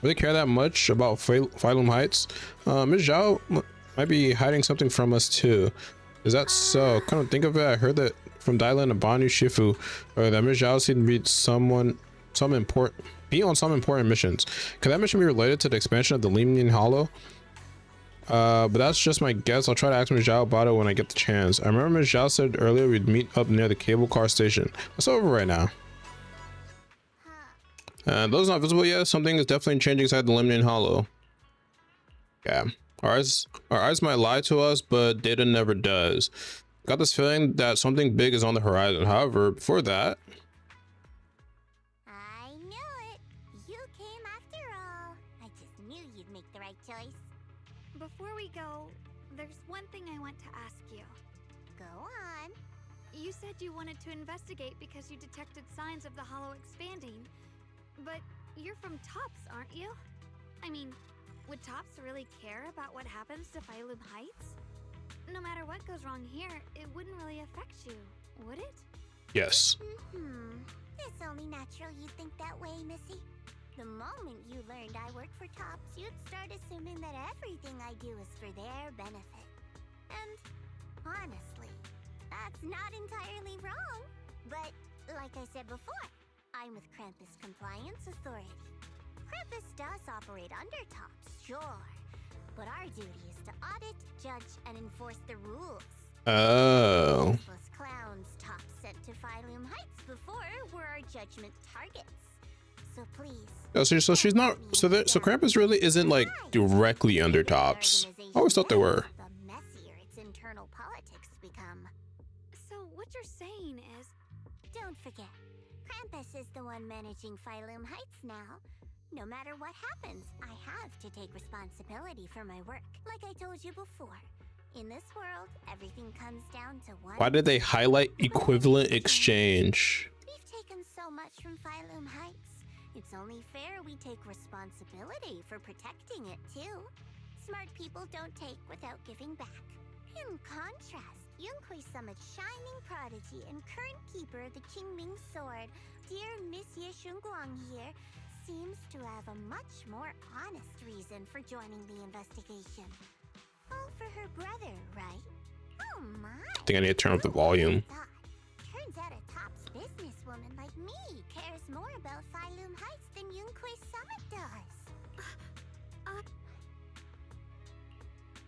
really care that much about Phylum Heights? Miss Zhao Might be hiding something from us too. Is that so? Come to think of it, I heard that from Dylan and Bonnie Shifu, that Miss Zhao seemed to be on some important missions. Could that mission be related to the expansion of the Limnian Hollow? But that's just my guess. I'll try to ask Miss Zhao about it when I get the chance. I remember Miss Zhao said earlier we'd meet up near the cable car station. That's over right now. Those not visible yet. Something is definitely changing inside the Limnian Hollow. Yeah. Our eyes might lie to us, but data never does. Got this feeling that something big is on the horizon. However, before that... I knew it. You came after all. I just knew you'd make the right choice. Before we go, there's one thing I want to ask you. Go on. You said you wanted to investigate because you detected signs of the Hollow expanding. But you're from Tops, aren't you? I mean, would Tops really care about what happens to Phylum Heights? No matter what goes wrong here, it wouldn't really affect you, would it? Yes. It's only natural you think that way, Missy. The moment you learned I work for Tops, you'd start assuming that everything I do is for their benefit. And honestly, that's not entirely wrong. But like I said before, I'm with Krampus Compliance Authority. Krampus does operate under Tops, sure. But our duty is to audit, judge, and enforce the rules. Oh. Those clowns Tops sent to Phylum Heights before were our judgment targets. So please. Oh, so she's not. So Krampus really isn't like directly under Tops. I always thought they were. The messier its internal politics become. So what you're saying is, Don't forget, Krampus is the one managing Phylum Heights now. No matter what happens, I have to take responsibility for my work. Like I told you before, in this world, everything comes down to one. Why did they highlight equivalent exchange? We've taken so much from Phylum Heights. It's only fair we take responsibility for protecting it too. Smart people don't take without giving back. In contrast, Yunhui Summit's shining prodigy and current keeper of the Qingming Sword, dear Monsieur Shunguang here, seems to have a much more honest reason for joining the investigation. All for her brother, right? Oh my! I think I need to turn up the volume. Turns out a Tops businesswoman like me cares more about Phylum Heights than Yunhui Summit does.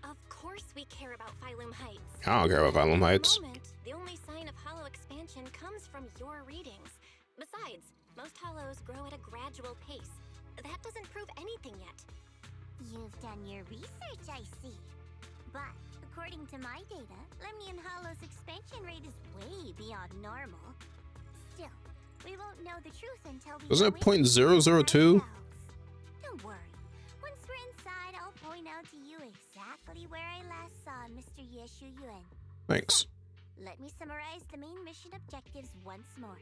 Of course we care about Phylum Heights. I don't care about Phylum Heights. At the moment, the only sign of hollow expansion comes from your readings. Besides, most hollows grow at a gradual pace. That doesn't prove anything yet. You've done your research, I see. But according to my data, Lemnian Hollow's expansion rate is way beyond normal. Still, we won't know the truth until we. Wasn't it .002? Don't worry. Once we're inside, I'll point out to you exactly where I last saw Mr. Yeshu Yuan. Thanks. Let me summarize the main mission objectives once more.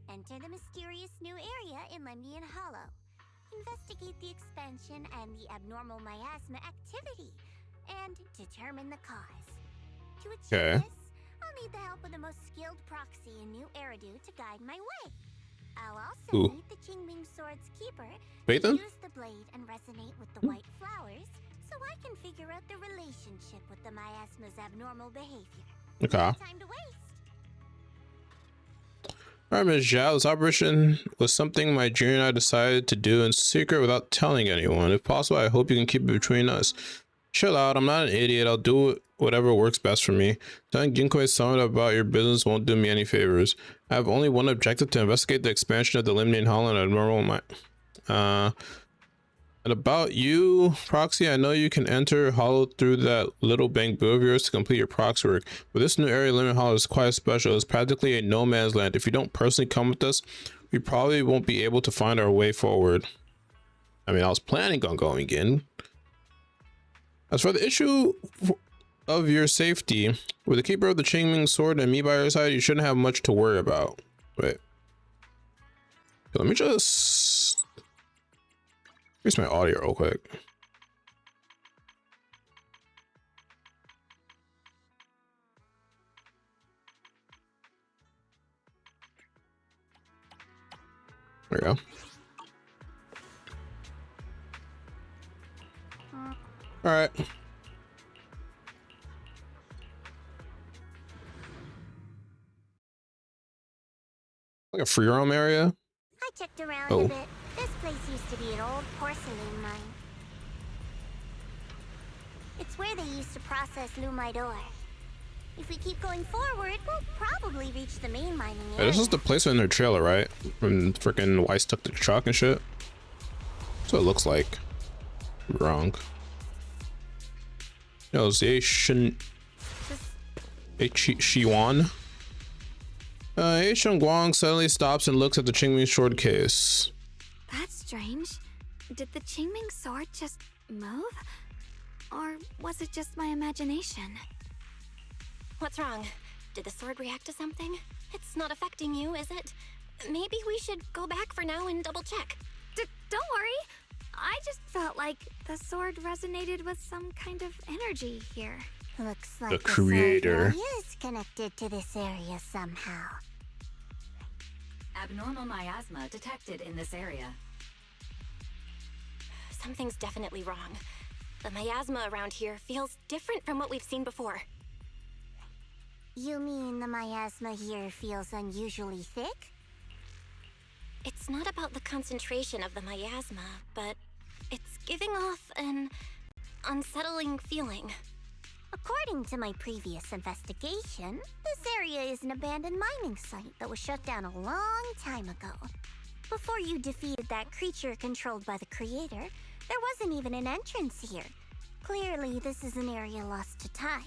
Enter the mysterious new area in Lemnian Hollow. Investigate the expansion and the abnormal miasma activity, and determine the cause. To achieve this, I'll need the help of the most skilled proxy in New Eridu to guide my way. I'll also meet the Qingming Sword's keeper to use the blade and resonate with the white flowers, so I can figure out the relationship with the miasma's abnormal behavior. Okay. No time to waste. Alright, Ms. Zhao, this operation was something my junior and I decided to do in secret without telling anyone. If possible, I hope you can keep it between us. Chill out, I'm not an idiot. I'll do whatever works best for me. Telling Yunhui Summit about your business won't do me any favors. I have only one objective: to investigate the expansion of the Limnian Hollow and abnormal and about you, Proxy, I know you can enter Hollow through that little bamboo of yours to complete your prox work, but this new area, Limnian Hollow, is quite special. It's practically a no man's land. If you don't personally come with us, we probably won't be able to find our way forward. I mean, I was planning on going in. As for the issue of your safety, with the keeper of the Qingming Sword and me by your side, you shouldn't have much to worry about. Wait. Let me just increase my audio real quick. There we go. All right. Like a free roam area. I checked around a bit. This place used to be an old porcelain mine. It's where they used to process lumite ore. If we keep going forward, we'll probably reach the main mining area. Yeah, this is the place in their trailer, right? When freaking Weiss took the truck and shit. That's what it looks like. Wrong. No, it's Shunguang. Shunguang suddenly stops and looks at the Qingming sword case. That's strange. Did the Qingming sword just move? Or was it just my imagination? What's wrong? Did the sword react to something? It's not affecting you, is it? Maybe we should go back for now and double check. Don't worry. I just felt like the sword resonated with some kind of energy here. Looks like The creator sword is connected to this area somehow. Abnormal miasma detected in this area. Something's definitely wrong. The miasma around here feels different from what we've seen before. You mean the miasma here feels unusually thick? It's not about the concentration of the miasma, but it's giving off an unsettling feeling. According to my previous investigation, this area is an abandoned mining site that was shut down a long time ago. Before you defeated that creature controlled by the creator, there wasn't even an entrance here. Clearly, this is an area lost to time.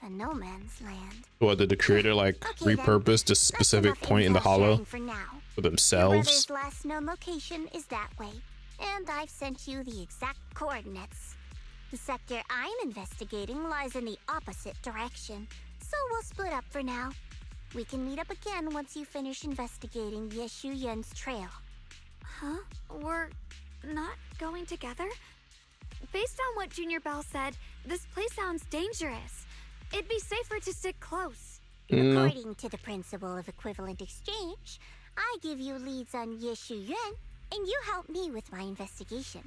A no man's land. What, did the creator like repurpose this specific point in the hollow for now. for Your themselves? brother's last known location is that way, and I've sent you the exact coordinates. The sector I'm investigating lies in the opposite direction, so we'll split up for now. We can meet up again once you finish investigating Yeshu Yen's trail. Huh? We're not going together? Based on what Junior Bell said, this place sounds dangerous. It'd be safer to stick close. No. According to the principle of equivalent exchange, I give you leads on Yeshu Yuan, and you help me with my investigation.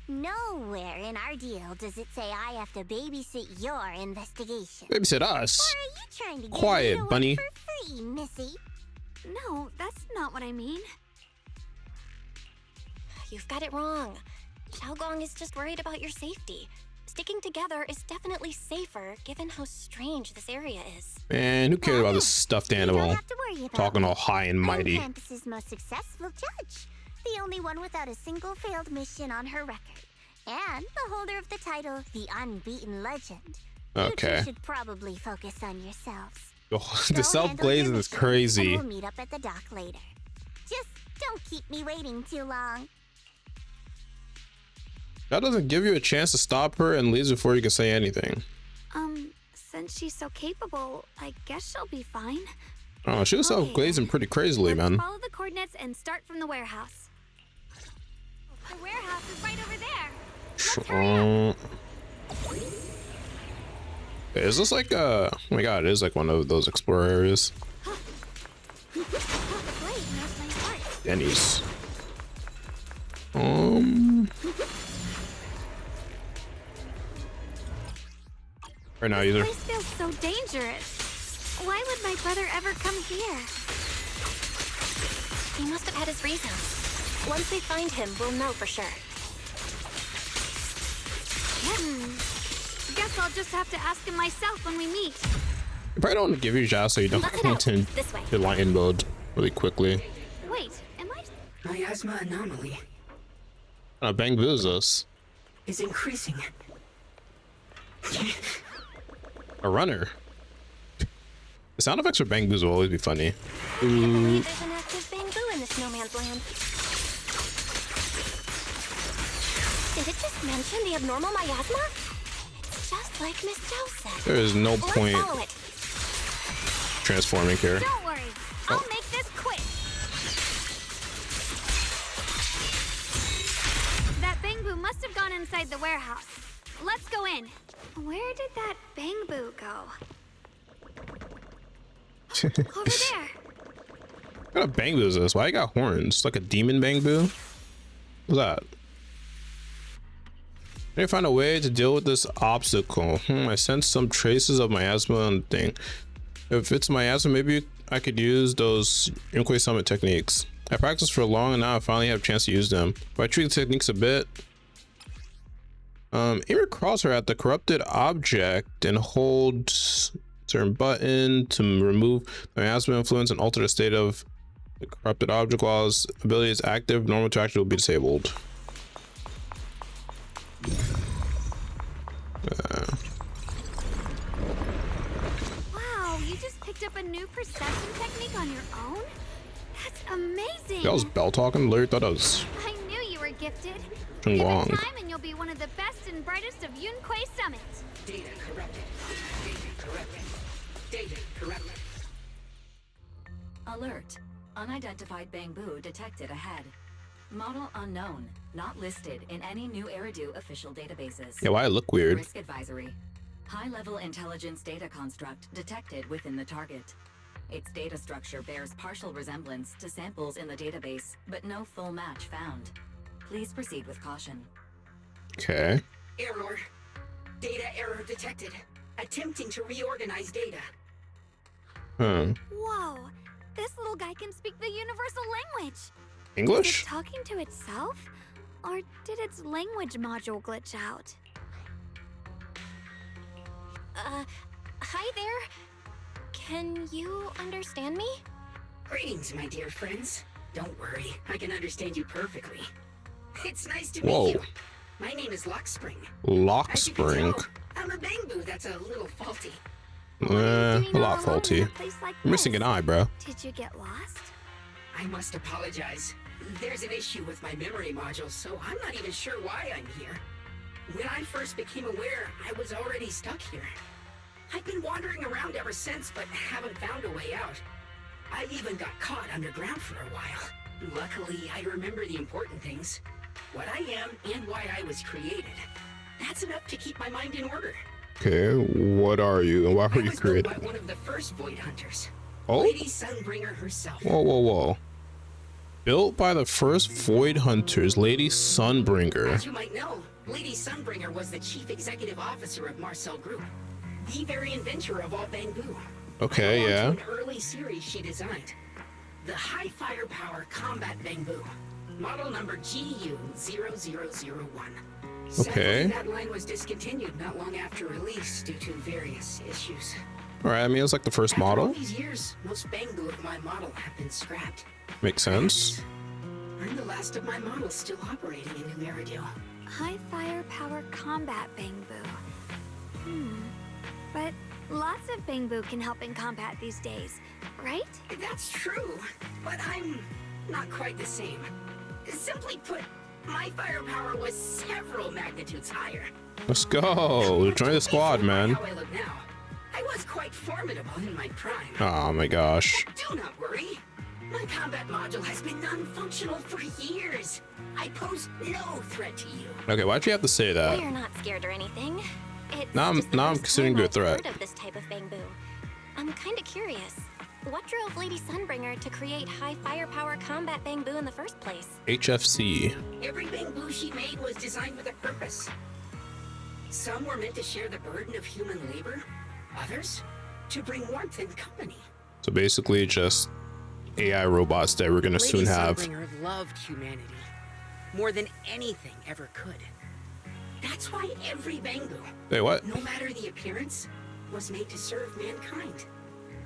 Nowhere in our deal does it say I have to babysit your investigation. Babysit Or us. are you trying to get Quiet, me to work bunny. for free, Missy? No, that's not what I mean. You've got it wrong. Shunguang is just worried about your safety. Sticking together is definitely safer given how strange this area is. Man, who cares about this stuffed You don't animal? have to worry about Talking me. all high and mighty. I'm campus's most successful judge. The only one without a single failed mission on her record. And the holder of the title, the Unbeaten Legend. You Okay. two should probably focus on yourselves. Oh, the Go self-glazing handle is your mission, crazy. And we'll meet up at the dock later. Just don't keep me waiting too long. That doesn't give you a chance to stop her and leaves before you can say anything. Since she's so capable, I guess she'll be fine. Oh, she was Okay, self-glazing pretty crazily, Let's man. follow the coordinates and start from the warehouse. The warehouse is right over there. Let's hurry up. Is this like oh my god, it is like one of those explorer areas. The blade knows my heart. Denny's. Right now either. This place feels so dangerous. Why would my brother ever come here? He must have had his reasons. Once we find him, we'll know for sure. Guess I'll just have to ask him myself when we meet. I probably don't want to give you shots so you don't Look it go out. into This way. your lion mode really quickly. Wait, am I? Miasma anomaly Bang Boo's us. is increasing. A runner. The sound effects for Bang Boos will always be funny. I can't believe there's an active bamboo in this no man's land. Did it just mention the abnormal miasma? It's just like Miss Zhao said. There is no Let's point follow it. transforming here. Don't worry, I'll make this quick. That bamboo must have gone inside the warehouse. Let's go in. Where did that bamboo go? Over there. What kind of Bang Boo is this? Why you got horns? Like a demon Bang Boo? What's that? I need to find a way to deal with this obstacle. I sense some traces of miasma on the thing. If it's miasma, maybe I could use those Yunquei Summit techniques. I practiced for long and now I finally have a chance to use them. If I tweak the techniques a bit, aim your crosshair at the corrupted object and hold certain button to remove the miasma influence and alter the state of the corrupted object while its ability is active. Normal interaction will be disabled. Wow, you just picked up a new perception technique on your own? That's amazing. That was bell talking. Literally thought I was I knew you were gifted. Shunguang. Give it time and you'll be one of the best and brightest of Yunquei Summit. Data corrupted. Data corrupted. Data corrupted. Alert. Unidentified Bangbu detected ahead. Model unknown. Not listed in any new Eridu official databases. Yeah, why I look weird? Risk advisory. High-level intelligence data construct detected within the target. Its data structure bears partial resemblance to samples in the database, but no full match found. Please proceed with caution. Okay. Error. Data error detected. Attempting to reorganize data. Whoa, this little guy can speak the universal language. Is English? it talking to itself? Or did its language module glitch out? Hi there. Can you understand me? Greetings, my dear friends. Don't worry, I can understand you perfectly. It's nice to Whoa. meet you. My name is Lockspring. As you can Lockspring. tell, I'm a Bangbu that's a little faulty. A lot faulty. In a place like You're missing this? an eye, bro. Did you get lost? I must apologize. There's an issue with my memory module, so I'm not even sure why I'm here. When I first became aware, I was already stuck here. I've been wandering around ever since, but haven't found a way out. I even got caught underground for a while. Luckily, I remember the important things. What I am and why I was created. That's enough to keep my mind in order. Okay, what are you and why were I you was built by created? one of the first Void Hunters. Oh? Lady Sunbringer herself. Whoa, whoa, whoa. Built by the first Void Hunters, Lady Sunbringer. As you might know, Lady Sunbringer was the chief executive officer of Marcel Group, the very inventor of all Bangbu. Okay, I yeah. belong to an early series she designed, the High Firepower Combat Bangbu, model number GU0001. Okay. Sadly, that line was discontinued not long after release due to various issues. Alright, I mean, it was like the first After all model. these years, most Bangbu of my model have been scrapped. Makes sense. I'm the last of my models still operating in New Eridu. High firepower combat Bangbu. But lots of Bangbu can help in combat these days, right? That's true, but I'm not quite the same. Simply put, my firepower was several magnitudes higher. Let's go. Join the squad, man. How I look now, I was quite formidable in my prime. Oh my gosh. Do not worry. My combat module has been non-functional for years. I pose no threat to you. Okay, why'd you have to say that? We're not scared or anything. It's Now I'm- just the now I'm first considering time you a I've threat. heard of this type of Bangbu. I'm kind of curious. What drove Lady Sunbringer to create high firepower combat Bangbu in the first place? HFC. Every Bangbu she made was designed with a purpose. Some were meant to share the burden of human labor. Others, to bring warmth and company. So basically just AI robots that we're gonna soon have. Lady Sunbringer loved humanity more than anything ever could. That's why every Bangbu, Wait, what? no matter the appearance, was made to serve mankind.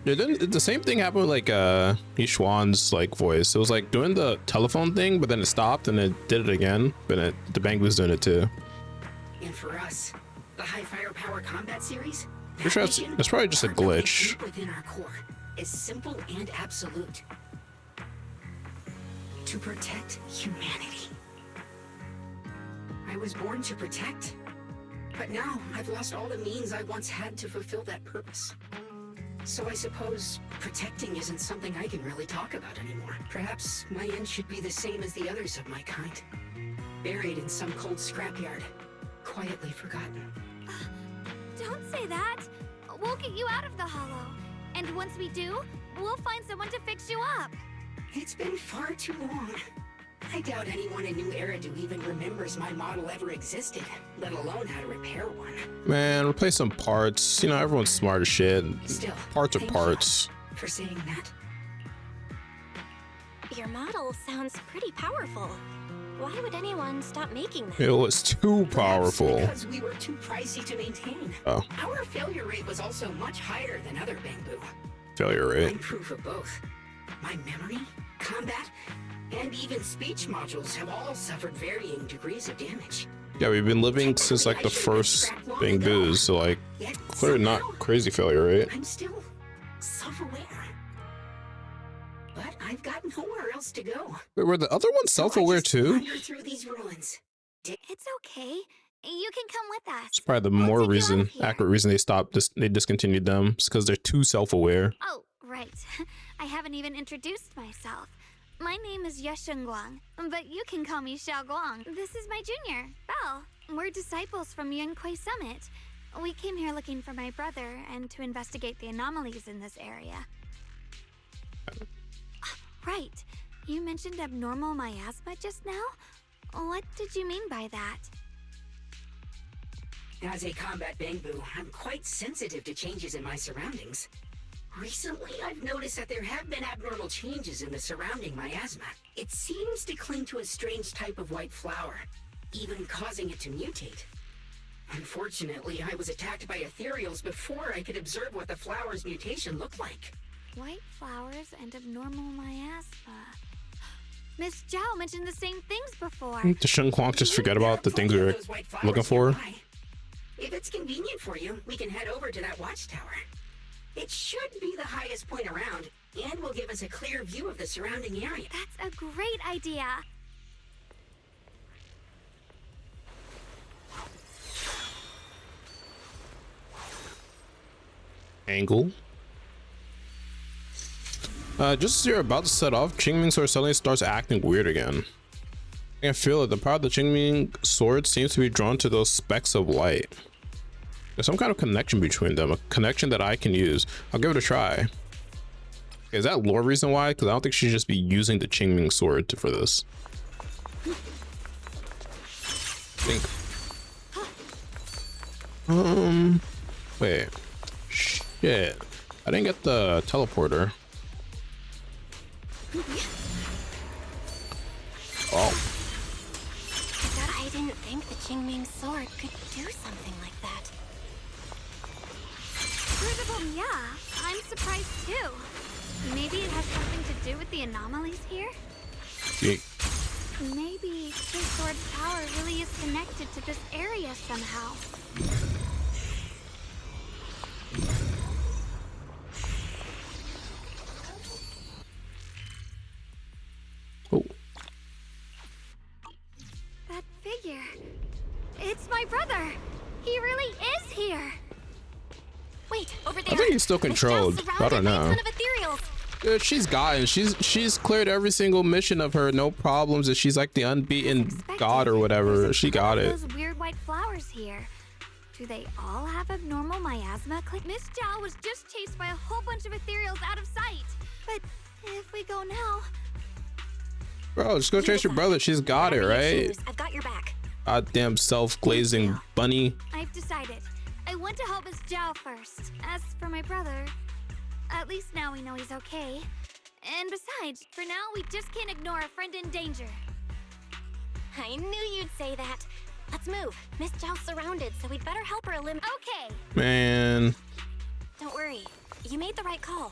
Yeah, then the same thing happened with like Yishuan's like voice. It was like doing the telephone thing, but then it stopped and it did it again. But the Bangbu's doing it too. And for us, the high firepower combat series, Pretty sure that's probably just a glitch. deep within our core is simple and absolute. To protect humanity. I was born to protect, but now I've lost all the means I once had to fulfill that purpose. So I suppose protecting isn't something I can really talk about anymore. Perhaps my end should be the same as the others of my kind. Buried in some cold scrapyard, quietly forgotten. Don't say that. We'll get you out of the hollow. And once we do, we'll find someone to fix you up. It's been far too long. I doubt anyone in New Eridu even remembers my model ever existed, let alone how to repair one. Man, replace some parts. You know, everyone's smart as shit. Still, Parts are thank parts. you for saying that. Your model sounds pretty powerful. Why would anyone stop making them? It was too powerful. Perhaps because we were too pricey to maintain. Oh. Our failure rate was also much higher than other bamboo. Failure rate. I'm proof of both. My memory, combat, and even speech modules have all suffered varying degrees of damage. Yeah, we've been living since like the first bamboos, so like clearly not crazy failure rate. I'm still self-aware. But I've got nowhere else to go. Wait, were the other ones self-aware too? Wander through these ruins. It's okay. You can come with us. It's probably the more accurate reason they discontinued them. It's because they're too self-aware. Oh, right. I haven't even introduced myself. My name is Shunguang, but you can call me Xiaoguang. This is my junior, Belle. We're disciples from Yunquei Summit. We came here looking for my brother and to investigate the anomalies in this area. Right. You mentioned abnormal miasma just now? What did you mean by that? As a combat bamboo, I'm quite sensitive to changes in my surroundings. Recently, I've noticed that there have been abnormal changes in the surrounding miasma. It seems to cling to a strange type of white flower, even causing it to mutate. Unfortunately, I was attacked by ethereals before I could observe what the flower's mutation looked like. White flowers and abnormal miasma. Miss Zhao mentioned the same things before. Does Shunguang just forget about the things we were looking for? If it's convenient for you, we can head over to that watchtower. It should be the highest point around, and will give us a clear view of the surrounding area. That's a great idea. Angle. Just as you're about to set off, Qingming sword suddenly starts acting weird again. I can feel it. The power of the Qingming sword seems to be drawn to those specks of light. There's some kind of connection between them, a connection that I can use. I'll give it a try. Okay, is that lore reason why? Because I don't think she should just be using the Qingming sword for this. Wait. Shit. I didn't get the teleporter. Oh. I didn't think the Qingming sword could do something like that. Yeah, I'm surprised too. Maybe it has something to do with the anomalies here? Yeah. Maybe this sword's power really is connected to this area somehow. Oh. That figure. It's my brother. He really is here. Wait, over there. I think he's still controlled. I don't know. Dude, she's cleared every single mission of her, no problems. And she's like the unbeaten god or whatever. She got it. Those weird white flowers here. Do they all have abnormal miasma? Miss Zhao was just chased by a whole bunch of ethereals out of sight. But if we go now, bro, just go chase your brother. She's got it, right? I've got your back. Goddamn self-glazing bunny. I've decided. I want to help Miss Zhao first. As for my brother, at least now we know he's okay. And besides, for now, we just can't ignore a friend in danger. I knew you'd say that. Let's move. Miss Zhao's surrounded, so we'd better help her eliminate. Okay. Man. Don't worry. You made the right call.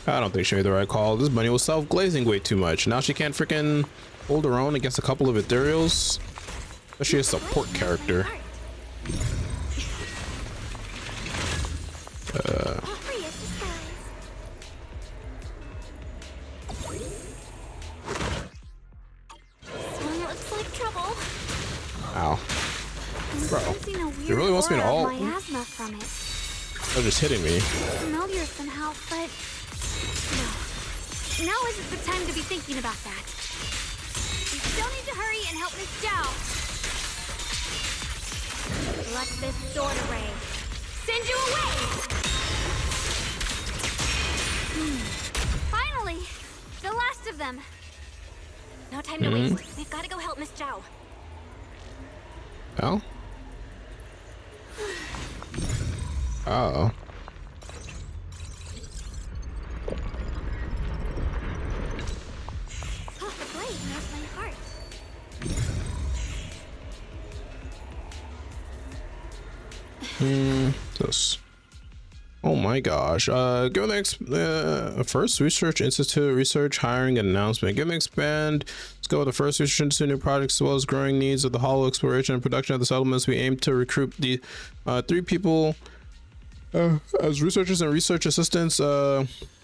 I don't think she made the right call. This bunny was self-glazing way too much. Now she can't freaking hold her own against a couple of ethereals. Especially a support character. Ow. Bro, it really wants me to all. They're just hitting me. Familiar somehow, but no. Now isn't the time to be thinking about that. We still need to hurry and help Miss Zhao. Let this sword array send you away. Finally, the last of them. No time to waste. We've got to go help Miss Zhao. Oh. Oh. This. Oh my gosh. Given the first research institute research hiring and announcement. Given the expand scope of the first research institute new projects as well as growing needs of the hollow exploration and production of the settlements, we aim to recruit the 3 people as researchers and research assistants.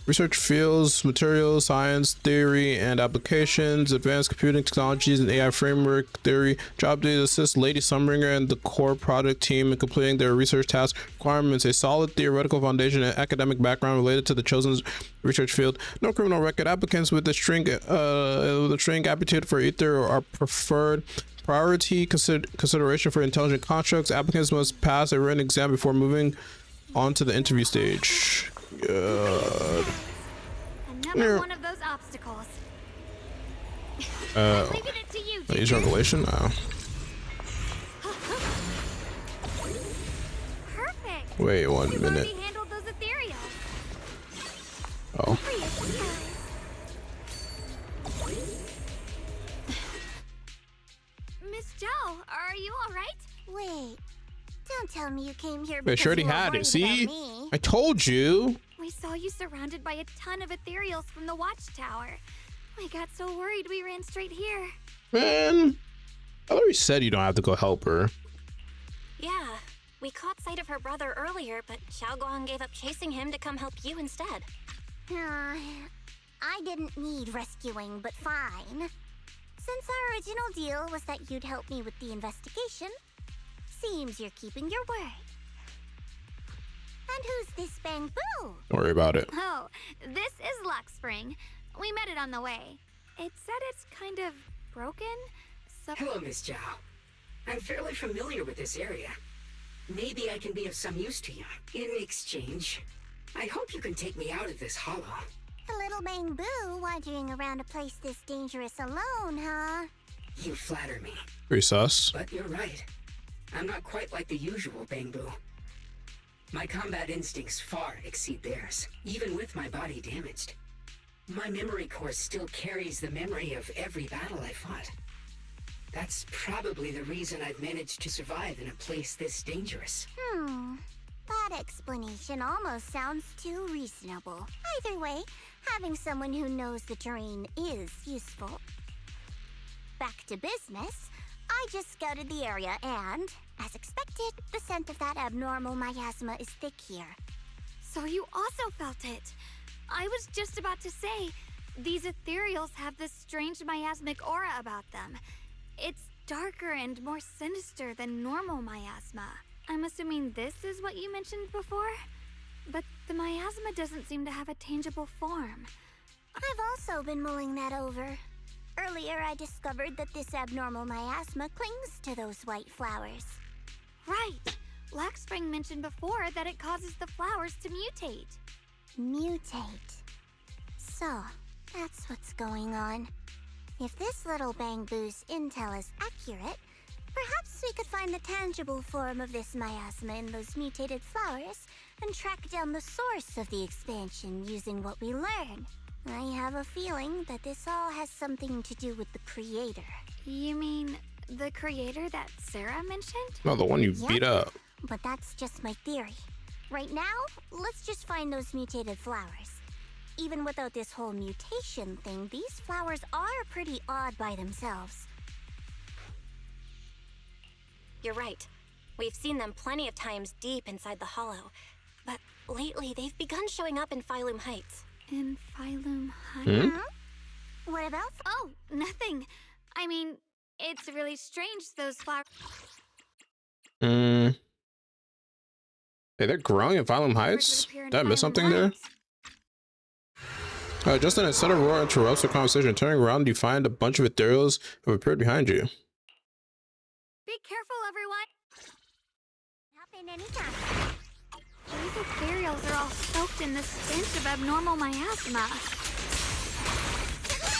Research fields, materials, science, theory, and applications, advanced computing technologies, and AI framework theory. Job duties assist Lady Sunbringer and the core project team in completing their research tasks. Requirements: a solid theoretical foundation and academic background related to the chosen research field. No criminal record. Applicants with a string aptitude for either are preferred. Priority consideration for intelligent constructs. Applicants must pass a written exam before moving on to the interview stage. Another one of those obstacles. Leaving it to you, use regulation? No. Perfect. Wait 1 You've minute. already handled those ethereals. Oh. Miss Zhao, are you all right? Wait, don't tell me you came here Wait, because she already you were had it. worried See? about me. I told you. We saw you surrounded by a ton of ethereals from the watchtower. We got so worried we ran straight here. Man, I already said you don't have to go help her. Yeah, we caught sight of her brother earlier, but Shunguang gave up chasing him to come help you instead. I didn't need rescuing, but fine. Since our original deal was that you'd help me with the investigation, seems you're keeping your word. And who's this Bang Boo? Don't worry about it. Oh, this is Luck Spring. We met it on the way. It said it's kind of broken, so... Hello, Miss Zhao. I'm fairly familiar with this area. Maybe I can be of some use to you. In exchange, I hope you can take me out of this hollow. A little Bang Boo wandering around a place this dangerous alone, huh? You flatter me. Pretty sus. But you're right. I'm not quite like the usual Bang Boo. My combat instincts far exceed theirs, even with my body damaged. My memory core still carries the memory of every battle I fought. That's probably the reason I've managed to survive in a place this dangerous. That explanation almost sounds too reasonable. Either way, having someone who knows the terrain is useful. Back to business. I just scouted the area and, as expected, the scent of that abnormal miasma is thick here. So you also felt it. I was just about to say, these ethereals have this strange miasmic aura about them. It's darker and more sinister than normal miasma. I'm assuming this is what you mentioned before? But the miasma doesn't seem to have a tangible form. I've also been mulling that over. Earlier, I discovered that this abnormal miasma clings to those white flowers. Right. Laxspring mentioned before that it causes the flowers to mutate. Mutate. So, that's what's going on. If this little Bang Boo's intel is accurate, perhaps we could find the tangible form of this miasma in those mutated flowers and track down the source of the expansion using what we learn. I have a feeling that this all has something to do with the creator. You mean the creator that Sarah mentioned? No, the one you beat up. But that's just my theory. Right now, let's just find those mutated flowers. Even without this whole mutation thing, these flowers are pretty odd by themselves. You're right. We've seen them plenty of times deep inside the hollow. But lately, they've begun showing up in Phylum Heights. In Phylum Heights? What about? Oh, nothing. I mean, it's really strange, those flowers. Hey, they're growing in Phylum Heights? Did I miss something there? Just then, instead of roar interrupts the conversation, turning around, you find a bunch of ethereals have appeared behind you. Be careful, everyone. Happen anytime. These ethereals are all soaked in this stench of abnormal miasma.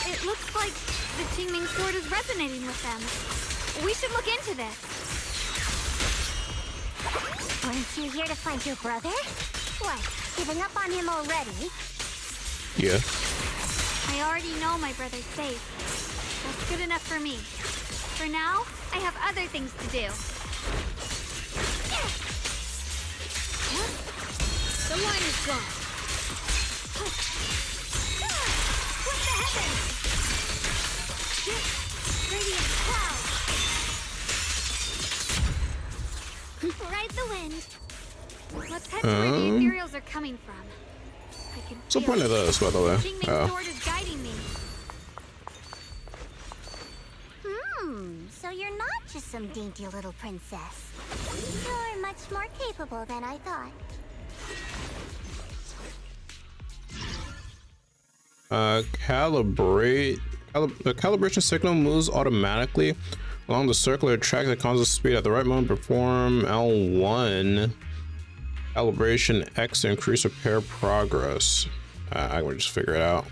It looks like the Qingming sword is resonating with them. We should look into this. Weren't you here to find your brother? What, giving up on him already? Yeah. I already know my brother's safe. That's good enough for me. For now, I have other things to do. Mine is gone. Split the heavens. Radiant cloud. Ride the wind. Let's head to where the ethereals are coming from. I can What's the feel point of this, by the way? Jingming's sword is guiding me. So you're not just some dainty little princess. You're much more capable than I thought. The calibration signal moves automatically along the circular track that causes speed at the right moment. Perform L1 calibration X to increase repair progress. I will just figure it out.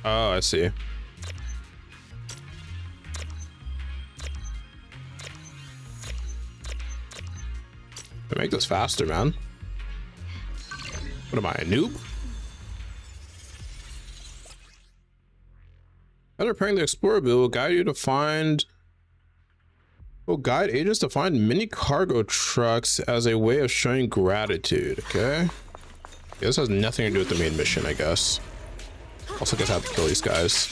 Oh, I see. To make this faster, man. What am I, a noob? After repairing the Explorer bill will guide you to find... will guide agents to find mini cargo trucks as a way of showing gratitude, okay? Yeah, this has nothing to do with the main mission, I guess. Also, guess I have to kill these guys.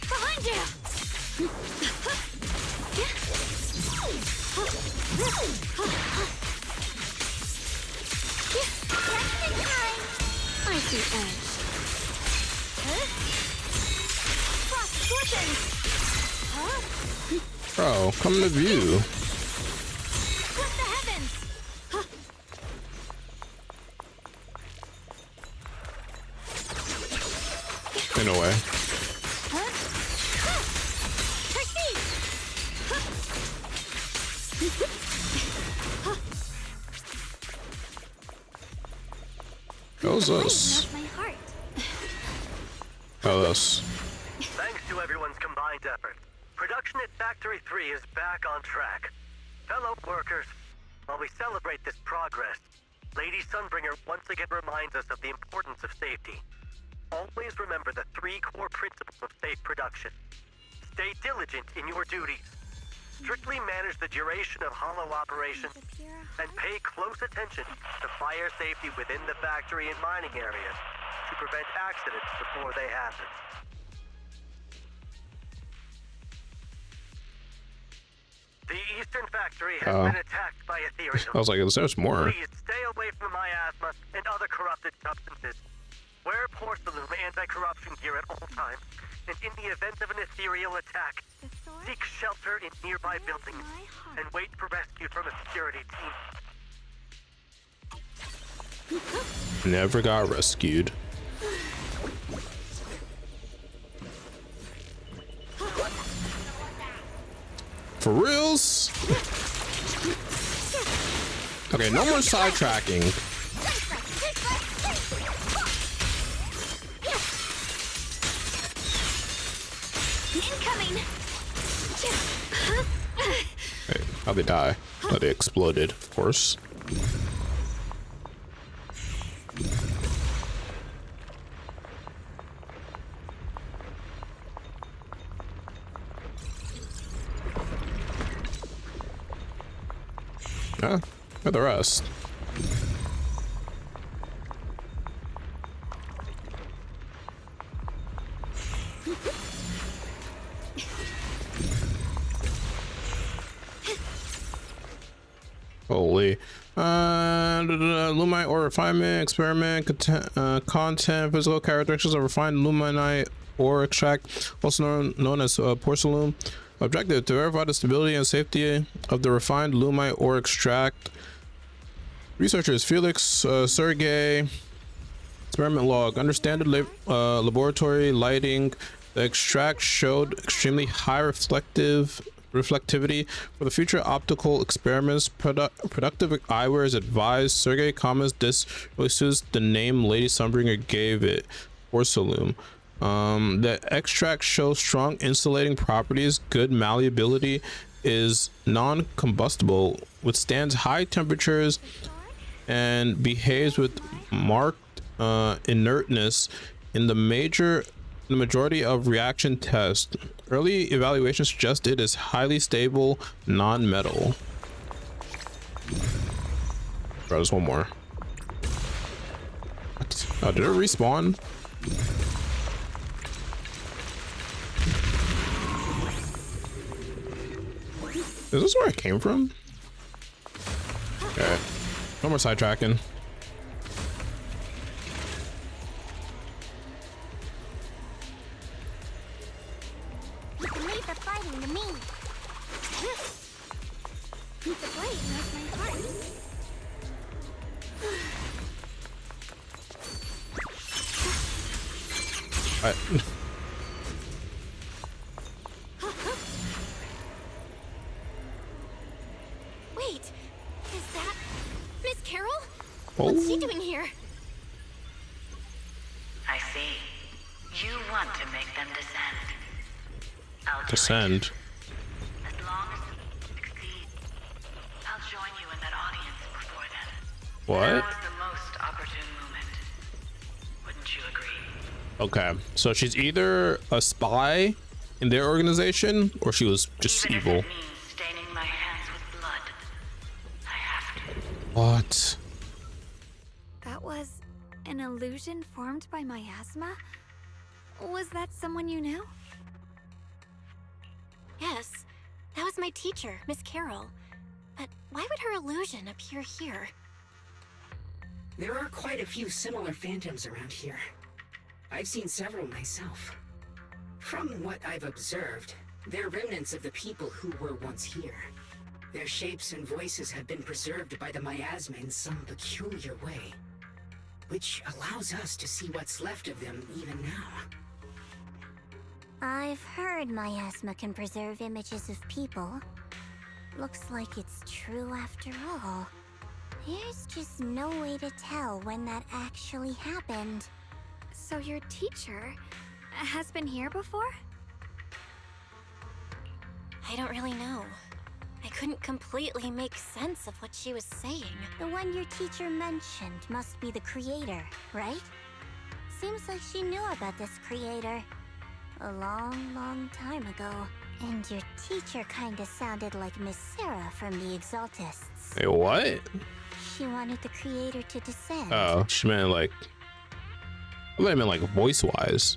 Behind you! I see edge. Frost scorching! Bro, come to view. Split the heavens! In a way. Proceed! What was this? My heart. Oh, this. Thanks to everyone's combined effort, production at Factory 3 is back on track. Fellow workers, while we celebrate this progress, Lady Sunbringer once again reminds us of the importance of safety. Always remember the 3 core principles of safe production. Stay diligent in your duties. Strictly manage the duration of hollow operations, and pay close attention to fire safety within the factory and mining areas to prevent accidents before they happen. The Eastern Factory has been attacked by ethereals. I was like, there's more. Please stay away from miasma and other corrupted substances. Wear porcelain anti-corruption gear at all times, and in the event of an ethereal attack, seek shelter in nearby buildings and wait for rescue from a security team. Never got rescued. For reals? Okay, no more sidetracking. Incoming! Wait, how'd they die? Oh, they exploded, of course. Yeah, where the rest? Holy. Lumite ore refinement, experiment, content, physical characteristics of refined luminite ore extract, also known as porcelain. Objective: to verify the stability and safety of the refined lumite ore extract. Researchers Felix, Sergey. Experiment log. Under standard laboratory lighting, the extract showed extremely high reflectivity for the future optical experiments. Productive eyewear is advised. Sergey comments this really suits the name Lady Sunbringer gave it, porcelain. The extract shows strong insulating properties, good malleability, is non-combustible, withstands high temperatures, and behaves with marked inertness in the majority of reaction tests. Early evaluation suggests it is highly stable, non-metal. Bro, there's one more. What? Oh, did it respawn? Is this where I came from? Okay. No more sidetracking. You can leave the fighting to me. The blade knows my heart. Wait, is that Miss Carol? Oh. What's she doing here? I see. You want to make them descend. I'll do Descend. it. As long as you succeed, I'll join you in that audience before then. What? Now is the most opportune moment. Wouldn't you agree? Okay, so she's either a spy in their organization or she was just Even evil. if it means staining my hands with blood, I have to. What? That was an illusion formed by miasma? Was that someone you knew? Yes, that was my teacher, Miss Carol. But why would her illusion appear here? There are quite a few similar phantoms around here. I've seen several myself. From what I've observed, they're remnants of the people who were once here. Their shapes and voices have been preserved by the miasma in some peculiar way, which allows us to see what's left of them even now. I've heard miasma can preserve images of people. Looks like it's true after all. There's just no way to tell when that actually happened. So your teacher has been here before? I don't really know. I couldn't completely make sense of what she was saying. The one your teacher mentioned must be the creator, right? Seems like she knew about this creator a long, long time ago. And your teacher kinda sounded like Miss Sarah from the Exaltists. Hey, what? She wanted the creator to descend. Oh, she meant like... I thought I meant like voice-wise.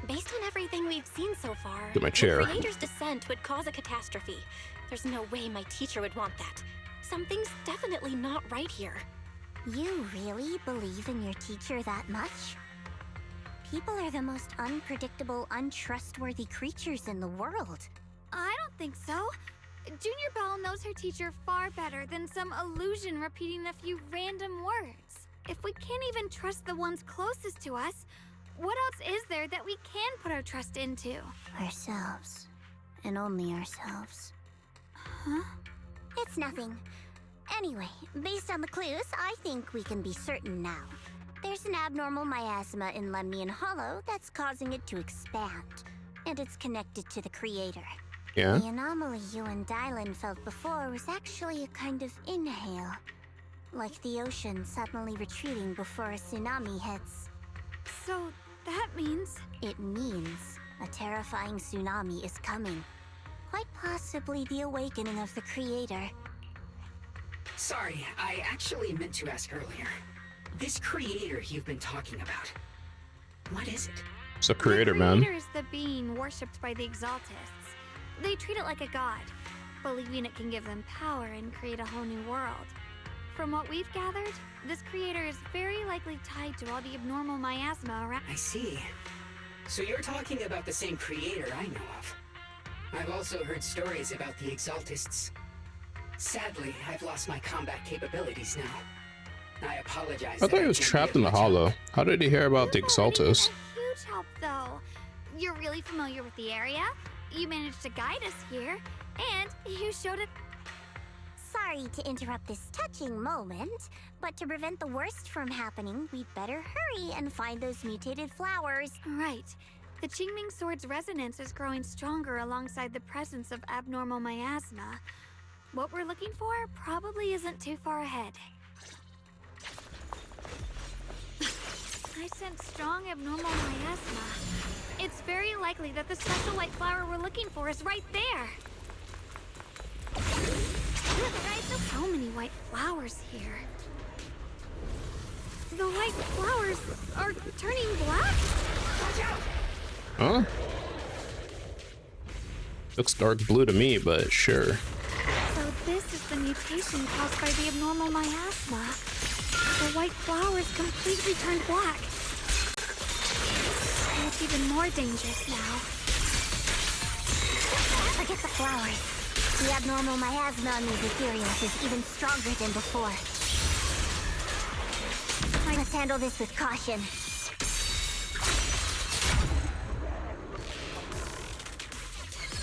Based on everything we've seen so far, Get my chair. the creator's descent would cause a catastrophe. There's no way my teacher would want that. Something's definitely not right here. You really believe in your teacher that much? People are the most unpredictable, untrustworthy creatures in the world. I don't think so. Junior Belle knows her teacher far better than some illusion repeating a few random words. If we can't even trust the ones closest to us, what else is there that we can put our trust into? Ourselves. And only ourselves. Huh? It's nothing. Anyway, based on the clues, I think we can be certain now. There's an abnormal miasma in Lemnian Hollow that's causing it to expand. And it's connected to the creator. Yeah? The anomaly you and Dylan felt before was actually a kind of inhale. Like the ocean suddenly retreating before a tsunami hits. So that means... It means a terrifying tsunami is coming. Quite possibly the awakening of the creator. Sorry, I actually meant to ask earlier. This creator you've been talking about, what is it? It's a creator, the man. creator is the being worshipped by the Exaltists. They treat it like a god, believing it can give them power and create a whole new world. From what we've gathered, this creator is very likely tied to all the abnormal miasma around. I see. So you're talking about the same creator I know of. I've also heard stories about the Exaltists. Sadly, I've lost my combat capabilities now. I apologize. I thought he was trapped in the hollow. How did he hear about the Exaltists? A huge help, though. You're really familiar with the area. You managed to guide us here, and you showed it. Sorry to interrupt this touching moment, but to prevent the worst from happening, we'd better hurry and find those mutated flowers. Right. The Qingming Sword's resonance is growing stronger alongside the presence of abnormal miasma. What we're looking for probably isn't too far ahead. I sense strong abnormal miasma. It's very likely likely that the special white flower we're looking for is right there. So many white flowers here. The white flowers are turning black? Watch out! Huh? Looks dark blue to me, but sure. So this is the mutation caused by the abnormal miasma. The white flowers completely turned black. And it's even more dangerous now. Forget the flowers. The abnormal miasma on these ethereals is even stronger than before. Let's handle this with caution.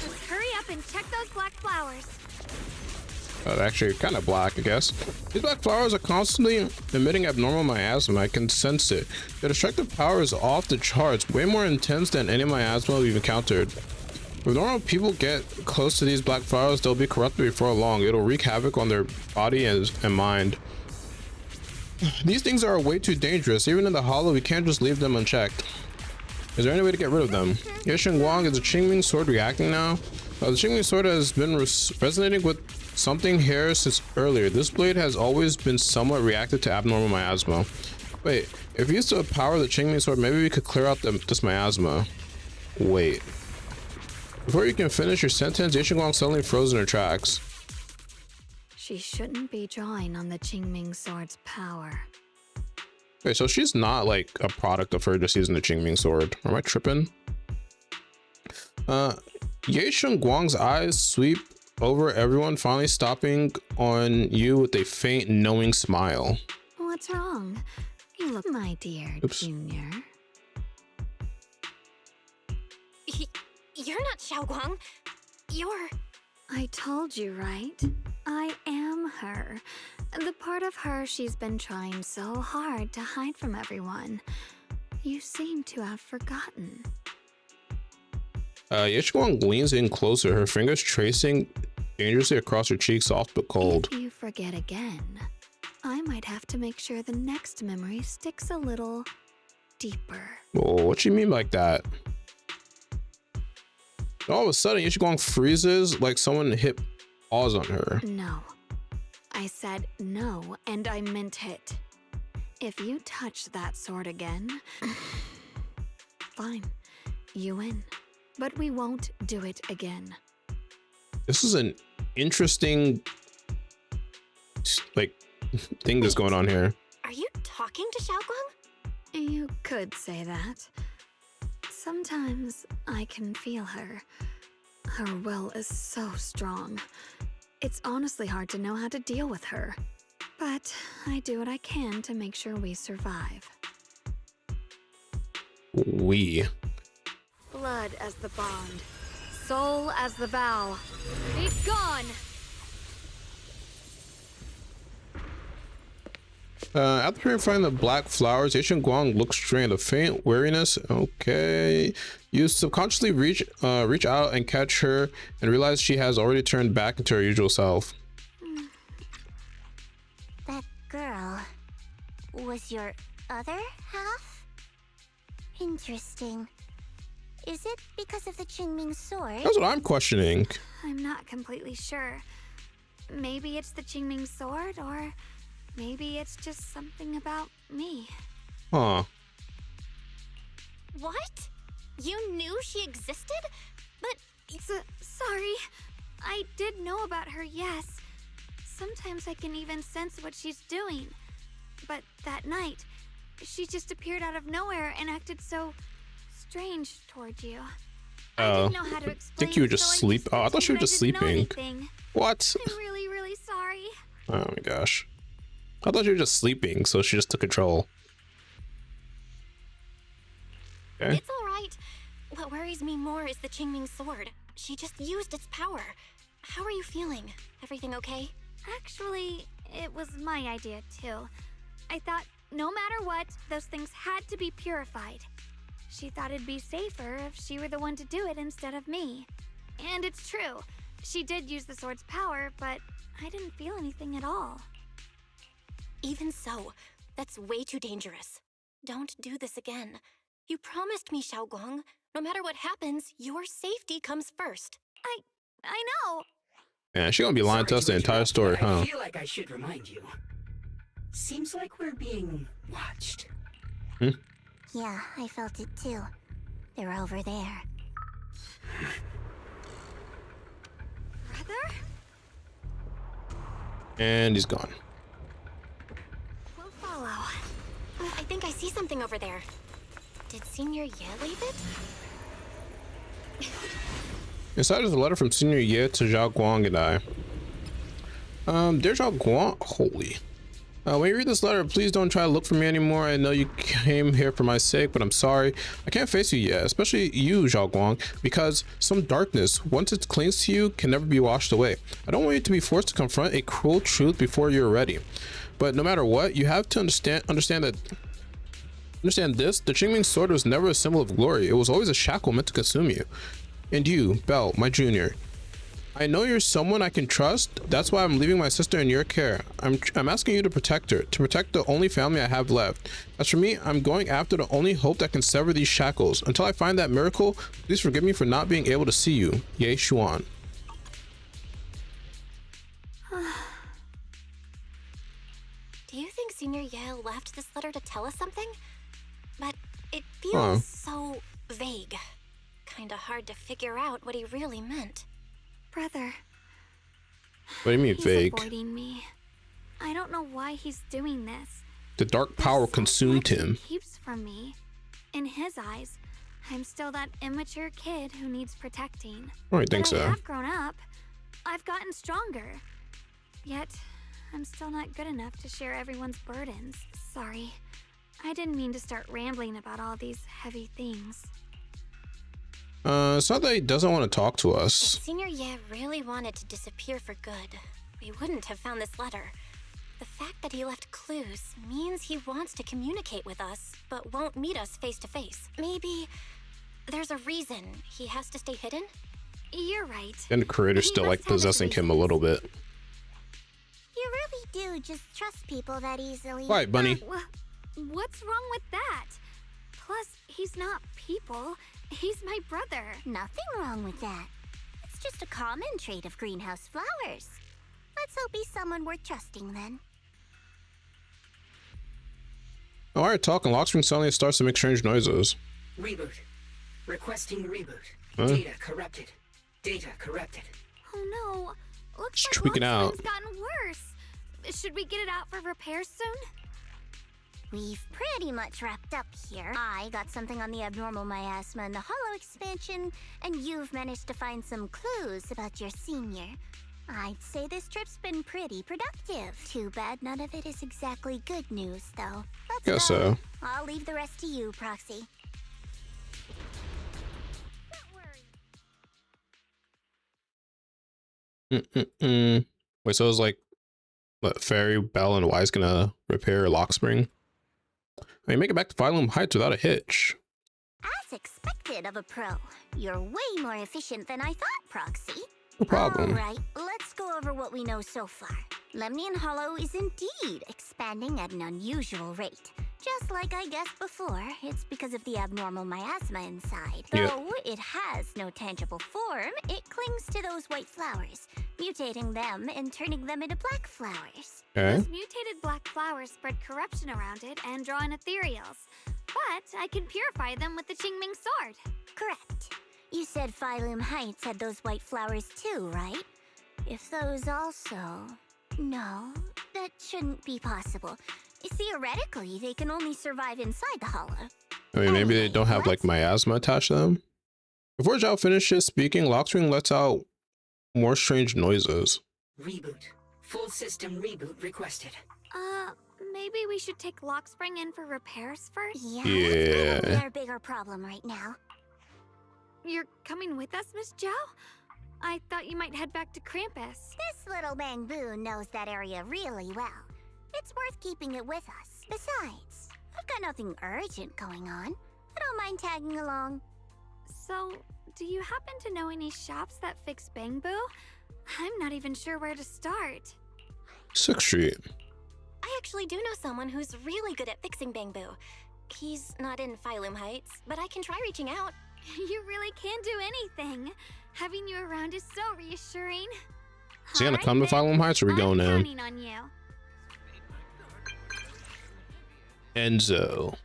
Just hurry up and check those black flowers. Actually, kind of black, I guess. These black flowers are constantly emitting abnormal miasma. I can sense it. The destructive power is off the charts, way more intense than any miasma we've encountered. If normal people get close to these black flowers, they'll be corrupted before long. It'll wreak havoc on their body and mind. These things are way too dangerous. Even in the hollow, we can't just leave them unchecked. Is there any way to get rid of them? Shunguang, is the Qingming sword reacting now? The Qingming sword has been resonating with something here since earlier. This blade has always been somewhat reactive to abnormal miasma. Wait, if we used to power the Qingming sword, maybe we could clear out this miasma. Wait. Before you can finish your sentence, Shunguang suddenly froze in her tracks. She shouldn't be drawing on the Qingming sword's power. Wait, so she's not like a product of her just using the Qingming sword. Am I tripping? Shunguang's eyes sweep over everyone, finally stopping on you with a faint, knowing smile. What's wrong? You look, my dear Junior. You're not Shunguang. You're... I told you, right? I am her. The part of her she's been trying so hard to hide from everyone. You seem to have forgotten. Shunguang leans in closer, her fingers tracing dangerously across her cheeks, soft but cold. If you forget again, I might have to make sure the next memory sticks a little deeper. Oh, what you mean like that? All of a sudden, Shunguang freezes like someone hit pause on her. No. I said no, and I meant it. If you touch that sword again, fine, you win. But we won't do it again. This is an interesting, like, thing that's going on here. Are you talking to Shunguang? You could say that. Sometimes I can feel her. Her will is so strong. It's honestly hard to know how to deal with her. But I do what I can to make sure we survive. We. Blood as the bond. Soul as the vow. Be gone! After purifying the black flowers, Shunguang looks strained, a faint weariness. Okay. You subconsciously reach out and catch her and realize she has already turned back into her usual self. That girl was your other half? Interesting. Is it because of the Qingming sword? That's what I'm questioning. I'm not completely sure. Maybe it's the Qingming sword, or maybe it's just something about me. Huh. What? You knew she existed? But... Sorry. I did know about her, yes. Sometimes I can even sense what she's doing. But that night, she just appeared out of nowhere and acted so strange towards you. I didn't know how to explain. I think you were just sleep. Oh, I thought she was just sleeping. What? I'm really, really sorry. Oh my gosh. I thought you were just sleeping, so she just took control. Okay. It's all right. What worries me more is the Qingming sword. She just used its power. How are you feeling? Everything okay? Actually, it was my idea too. I thought no matter what, those things had to be purified. She thought it'd be safer if she were the one to do it instead of me. And it's true. She did use the sword's power, but I didn't feel anything at all. Even so, that's way too dangerous. Don't do this again. You promised me, Shunguang. No matter what happens, your safety comes first. I know. Man, she gonna be lying to us the entire story, huh? I feel like I should remind you. Seems like we're being watched. Yeah, I felt it too. They're over there. Brother? And he's gone. We'll follow. I think I see something over there. Did Senior Ye leave it? Inside is a letter from Senior Ye to Zhao Guang and I. Dear Zhao Guang, holy. When you read this letter, please don't try to look for me anymore. I know you came here for my sake, but I'm sorry. I can't face you yet, especially you, Zhao Guang, because some darkness, once it clings to you, can never be washed away. I don't want you to be forced to confront a cruel truth before you're ready. But no matter what, you have to understand this, the Qingming sword was never a symbol of glory. It was always a shackle meant to consume you. And you, Belle, my junior, I know you're someone I can trust. That's why I'm leaving my sister in your care. I'm asking you to protect her, to protect the only family I have left. As for me, I'm going after the only hope that can sever these shackles. Until I find that miracle, please forgive me for not being able to see you. Ye Xuan. Do you think Senior Ye left this letter to tell us something? But it feels so vague. Kinda hard to figure out what he really meant. Brother. What do you mean He's vague? avoiding me. I don't know why he's doing this. The dark power consumed him. He keeps from me. In his eyes, I'm still that immature kid who needs protecting. Oh, I think so. I have grown up. I've gotten stronger. Yet, I'm still not good enough to share everyone's burdens. Sorry. I didn't mean to start rambling about all these heavy things. It's not that he doesn't want to talk to us. If Senior Ye really wanted to disappear for good, we wouldn't have found this letter. The fact that he left clues means he wants to communicate with us, but won't meet us face to face. Maybe there's a reason he has to stay hidden? You're right. And the creator's still like possessing him a little bit. You really do just trust people that easily. Right, Bunny. What's wrong with that? Plus, he's not people. He's my brother. Nothing wrong with that. It's just a common trait of greenhouse flowers. Let's hope he's someone worth trusting then. Alright, talking. Lock screen suddenly starts to make strange noises. Reboot. Requesting reboot. Huh? Data corrupted. Data corrupted. Oh no. Looks It's like tweaking out. Lock's gotten worse. Should we get it out for repairs soon? We've pretty much wrapped up here. I got something on the abnormal miasma and the hollow expansion, and you've managed to find some clues about your senior. I'd say this trip's been pretty productive. Too bad none of it is exactly good news, though. Let's Guess go. so. I'll leave the rest to you, Proxy. Wait, so it was like, what, Fairy, Belle, and Wise gonna repair lock spring? I mean, make it back to Phylum Heights without a hitch. As expected of a pro, you're way more efficient than I thought, Proxy. No problem. Alright, let's go over what we know so far. Lemnian Hollow is indeed expanding at an unusual rate. Just like I guessed before, it's because of the abnormal miasma inside. Yeah. Though it has no tangible form, it clings to those white flowers, mutating them and turning them into black flowers. Okay. Those mutated black flowers spread corruption around it and draw in ethereals. But I can purify them with the Qingming sword. Correct. You said Phylum Heights had those white flowers too, right? If those also... No, that shouldn't be possible. Theoretically, they can only survive inside the hollow. I mean, maybe they don't have like miasma attached to them. Before Zhao finishes speaking, Lockstring lets out more strange noises. Reboot. Full system reboot requested. Maybe we should take Lockspring in for repairs first? Yeah. That's our bigger problem right now. You're coming with us, Miss Zhao? I thought you might head back to Krampus. This little Bangbu knows that area really well. It's worth keeping it with us. Besides, I've got nothing urgent going on. I don't mind tagging along. So, do you happen to know any shops that fix Bangbu? I'm not even sure where to start. 6th Street. I actually do know someone who's really good at fixing Bangbu. He's not in Phylum Heights, but I can try reaching out. You really can do anything. Having you around is so reassuring. Is he gonna come to Phylum Heights, or are we going in? Counting on you. Enzo.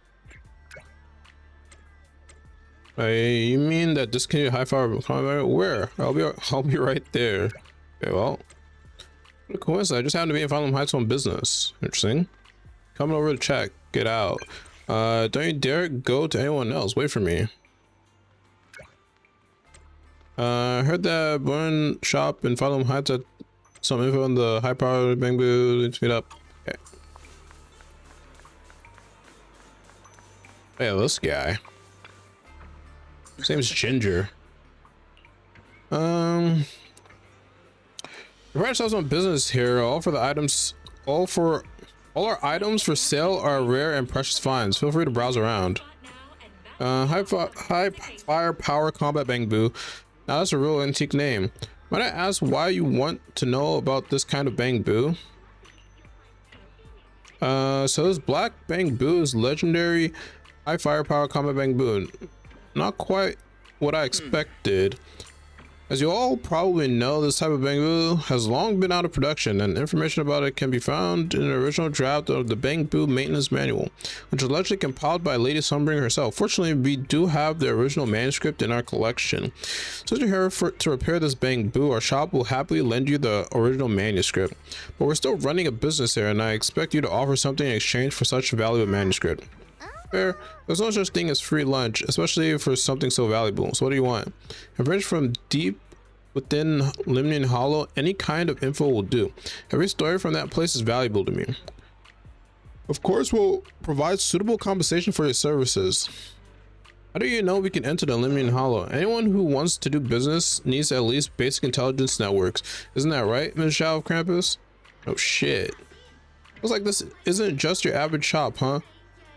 You mean that discontinued high power combat? Where? I'll be right there. Okay, well, what a coincidence. I just happened to be in Phylum Heights on business. Interesting. Coming over to check. Get out. Don't you dare go to anyone else. Wait for me. Heard that one shop in Phylum Heights had some info on the high power bamboo. Let's meet up. Okay. Hey, this guy. His name's Ginger. We pride ourselves on business here. All our items for sale are rare and precious finds. Feel free to browse around. High firepower combat bamboo. Now that's a real antique name. Might I ask why you want to know about this kind of bamboo? So this black bamboo is legendary high firepower combat bamboo. Not quite what I expected. As you all probably know, this type of bamboo has long been out of production, and information about it can be found in the original draft of the Bamboo Maintenance Manual, which was allegedly compiled by Lady Sunbringer herself. Fortunately, we do have the original manuscript in our collection. So if you're here to repair this bamboo, our shop will happily lend you the original manuscript. But we're still running a business here, and I expect you to offer something in exchange for such a valuable manuscript. Fair. There's no such thing as free lunch, especially for something so valuable. So what do you want? Information from deep within Limnian Hollow, any kind of info will do. Every story from that place is valuable to me. Of course, we'll provide suitable compensation for your services. How do you know we can enter the Limnian Hollow? Anyone who wants to do business needs at least basic intelligence networks. Isn't that right, Ms. Zhao of Krampus? Oh shit. Looks like this isn't just your average shop, huh?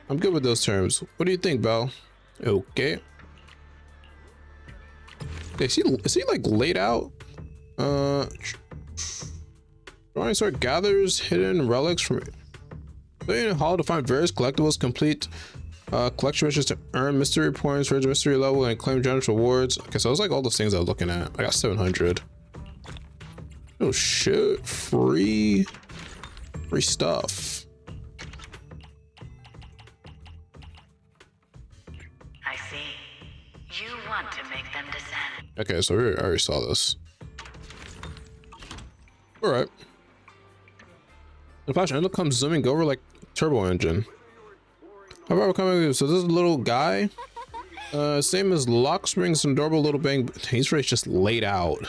I'm good with those terms. What do you think, Belle? Okay. Is he like laid out? Drawing sword gathers hidden relics from Limnian Hollow to find various collectibles. Complete collection missions to earn mystery points, raise mystery level, and claim generous rewards. Okay, so it's like all those things I was looking at. I got 700. Oh shit! Free stuff. Okay, so I already saw this. All right. The flash end comes zooming over like turbo engine. How about coming? So this little guy, same as Lockspring's adorable little bang. He's really just laid out.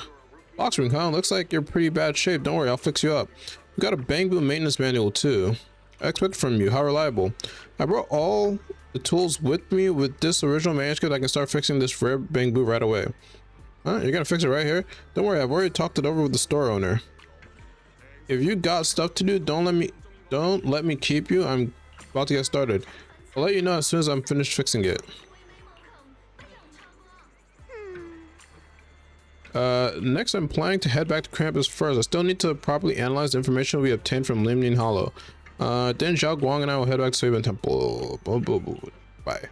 Lockspring, huh? Looks like you're in pretty bad shape. Don't worry, I'll fix you up. We got a bamboo maintenance manual too. I expect from you. How reliable? I brought all the tools with me. With this original manuscript, I can start fixing this rare bamboo right away. Huh? You're gonna fix it right here? Don't worry, I've already talked it over with the store owner. If you got stuff to do, don't let me keep you. I'm about to get started. I'll let you know as soon as I'm finished fixing it. Next I'm planning to head back to Krampus first. I still need to properly analyze the information we obtained from Limnian Hollow. Then Shunguang and I will head back to Saban Temple. Bye.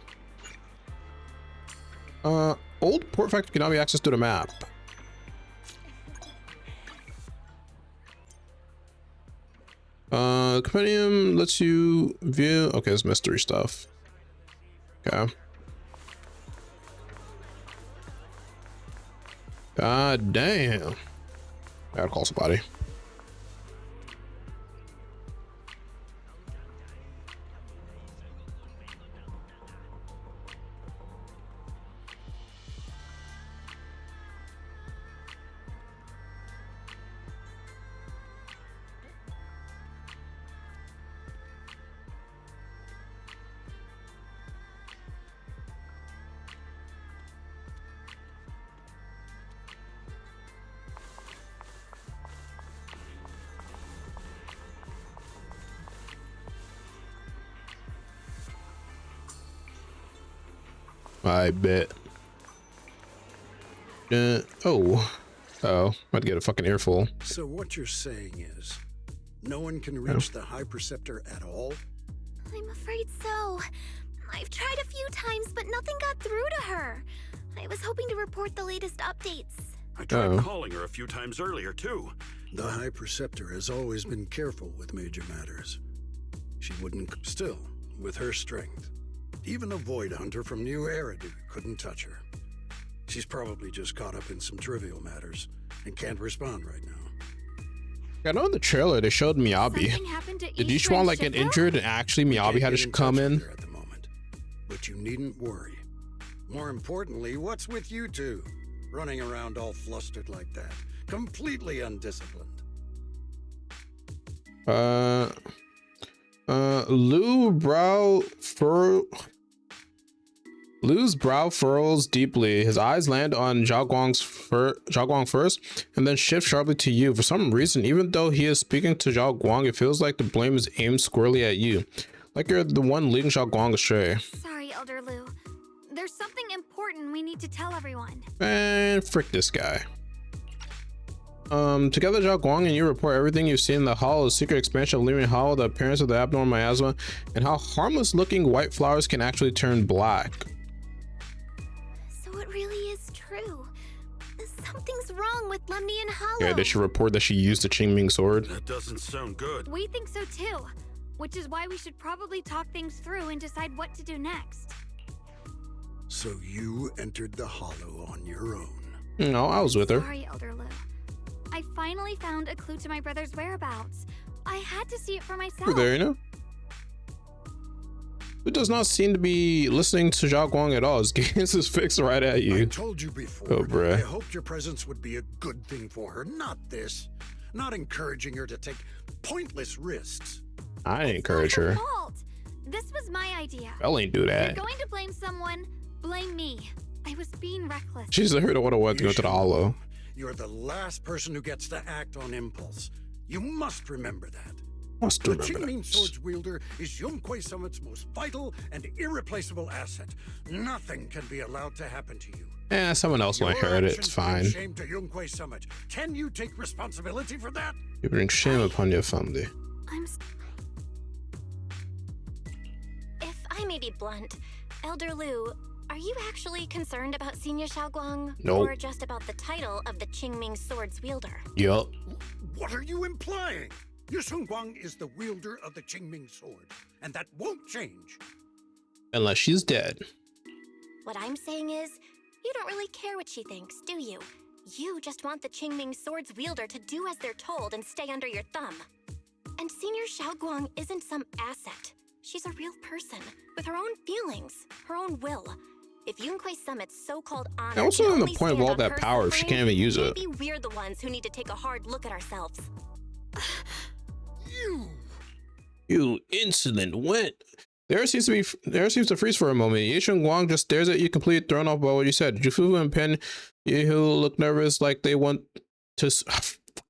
Old port factory can now be accessed through the map. Compendium lets you view. Okay, it's mystery stuff. Okay. God damn. I gotta call somebody. I bet. Oh, might get a fucking earful. So what you're saying is, no one can reach the High Preceptor at all? I'm afraid so. I've tried a few times, but nothing got through to her. I was hoping to report the latest updates. I tried calling her a few times earlier, too. The High Preceptor has always been careful with major matters. She wouldn't... Still, with her strength, even a Void Hunter from New Eridu couldn't touch her. She's probably just caught up in some trivial matters and can't respond right now. I know in the trailer they showed Miyabi. Did each one like get injured and actually Miyabi had to come in? At the moment, but you needn't worry. More importantly, what's with you two? Running around all flustered like that. Completely undisciplined. Lu's brow furrows deeply. His eyes land on Shunguang first, and then shift sharply to you. For some reason, even though he is speaking to Shunguang, it feels like the blame is aimed squarely at you. Like you're the one leading Shunguang astray. Sorry, Elder Lu. There's something important we need to tell everyone. Man, frick this guy. Together, Shunguang and you report everything you've seen in the Hollow, the secret expansion of Living Hollow, the appearance of the abnormal miasma, and how harmless-looking white flowers can actually turn black. So it really is true. Something's wrong with Lemnian Hollow. Yeah, they should report that she used the Qingming sword. That doesn't sound good. We think so too, which is why we should probably talk things through and decide what to do next. So you entered the Hollow on your own? No, I was with her. Sorry, Elder Lu. I finally found a clue to my brother's whereabouts. I had to see it for myself. You're there, you know? Who does not seem to be listening to Shunguang at all. His gaze is fixed right at you. I told you before. Oh, bruh. I hoped your presence would be a good thing for her, not this. Not encouraging her to take pointless risks. I encourage her. Fault. This was my idea. Belle ain't do that. If you're going to blame someone, blame me. I was being reckless. She's the hero to what to go to the Hollow. You're the last person who gets to act on impulse. You must remember that. Must The remember Qingming that. Sword's wielder is Yunquei Summit's most vital and irreplaceable asset. Nothing can be allowed to happen to you. Eh, someone else will inherit it. It's fine. Shame to Yunquei Summit. Can you take responsibility for that? You bring shame upon your family. If I may be blunt, Elder Lu, are you actually concerned about Senior Shunguang? Nope. Or just about the title of the Qingming Sword's wielder? Yup. What are you implying? Your Shunguang is the wielder of the Qingming Sword, and that won't change. Unless she's dead. What I'm saying is, you don't really care what she thinks, do you? You just want the Qingming Sword's wielder to do as they're told and stay under your thumb. And Senior Shunguang isn't some asset. She's a real person, with her own feelings, her own will. If Yunquei Summit's so-called honor And also can in the only point of stand all on that her power if she suffering, can't even use it. maybe we're the ones who need to take a hard look at ourselves. You insolent went. There seems to freeze for a moment. Yi Shunguang just stares at you, completely thrown off by what you said. Jufu and Pen Yehu look nervous, like they want to.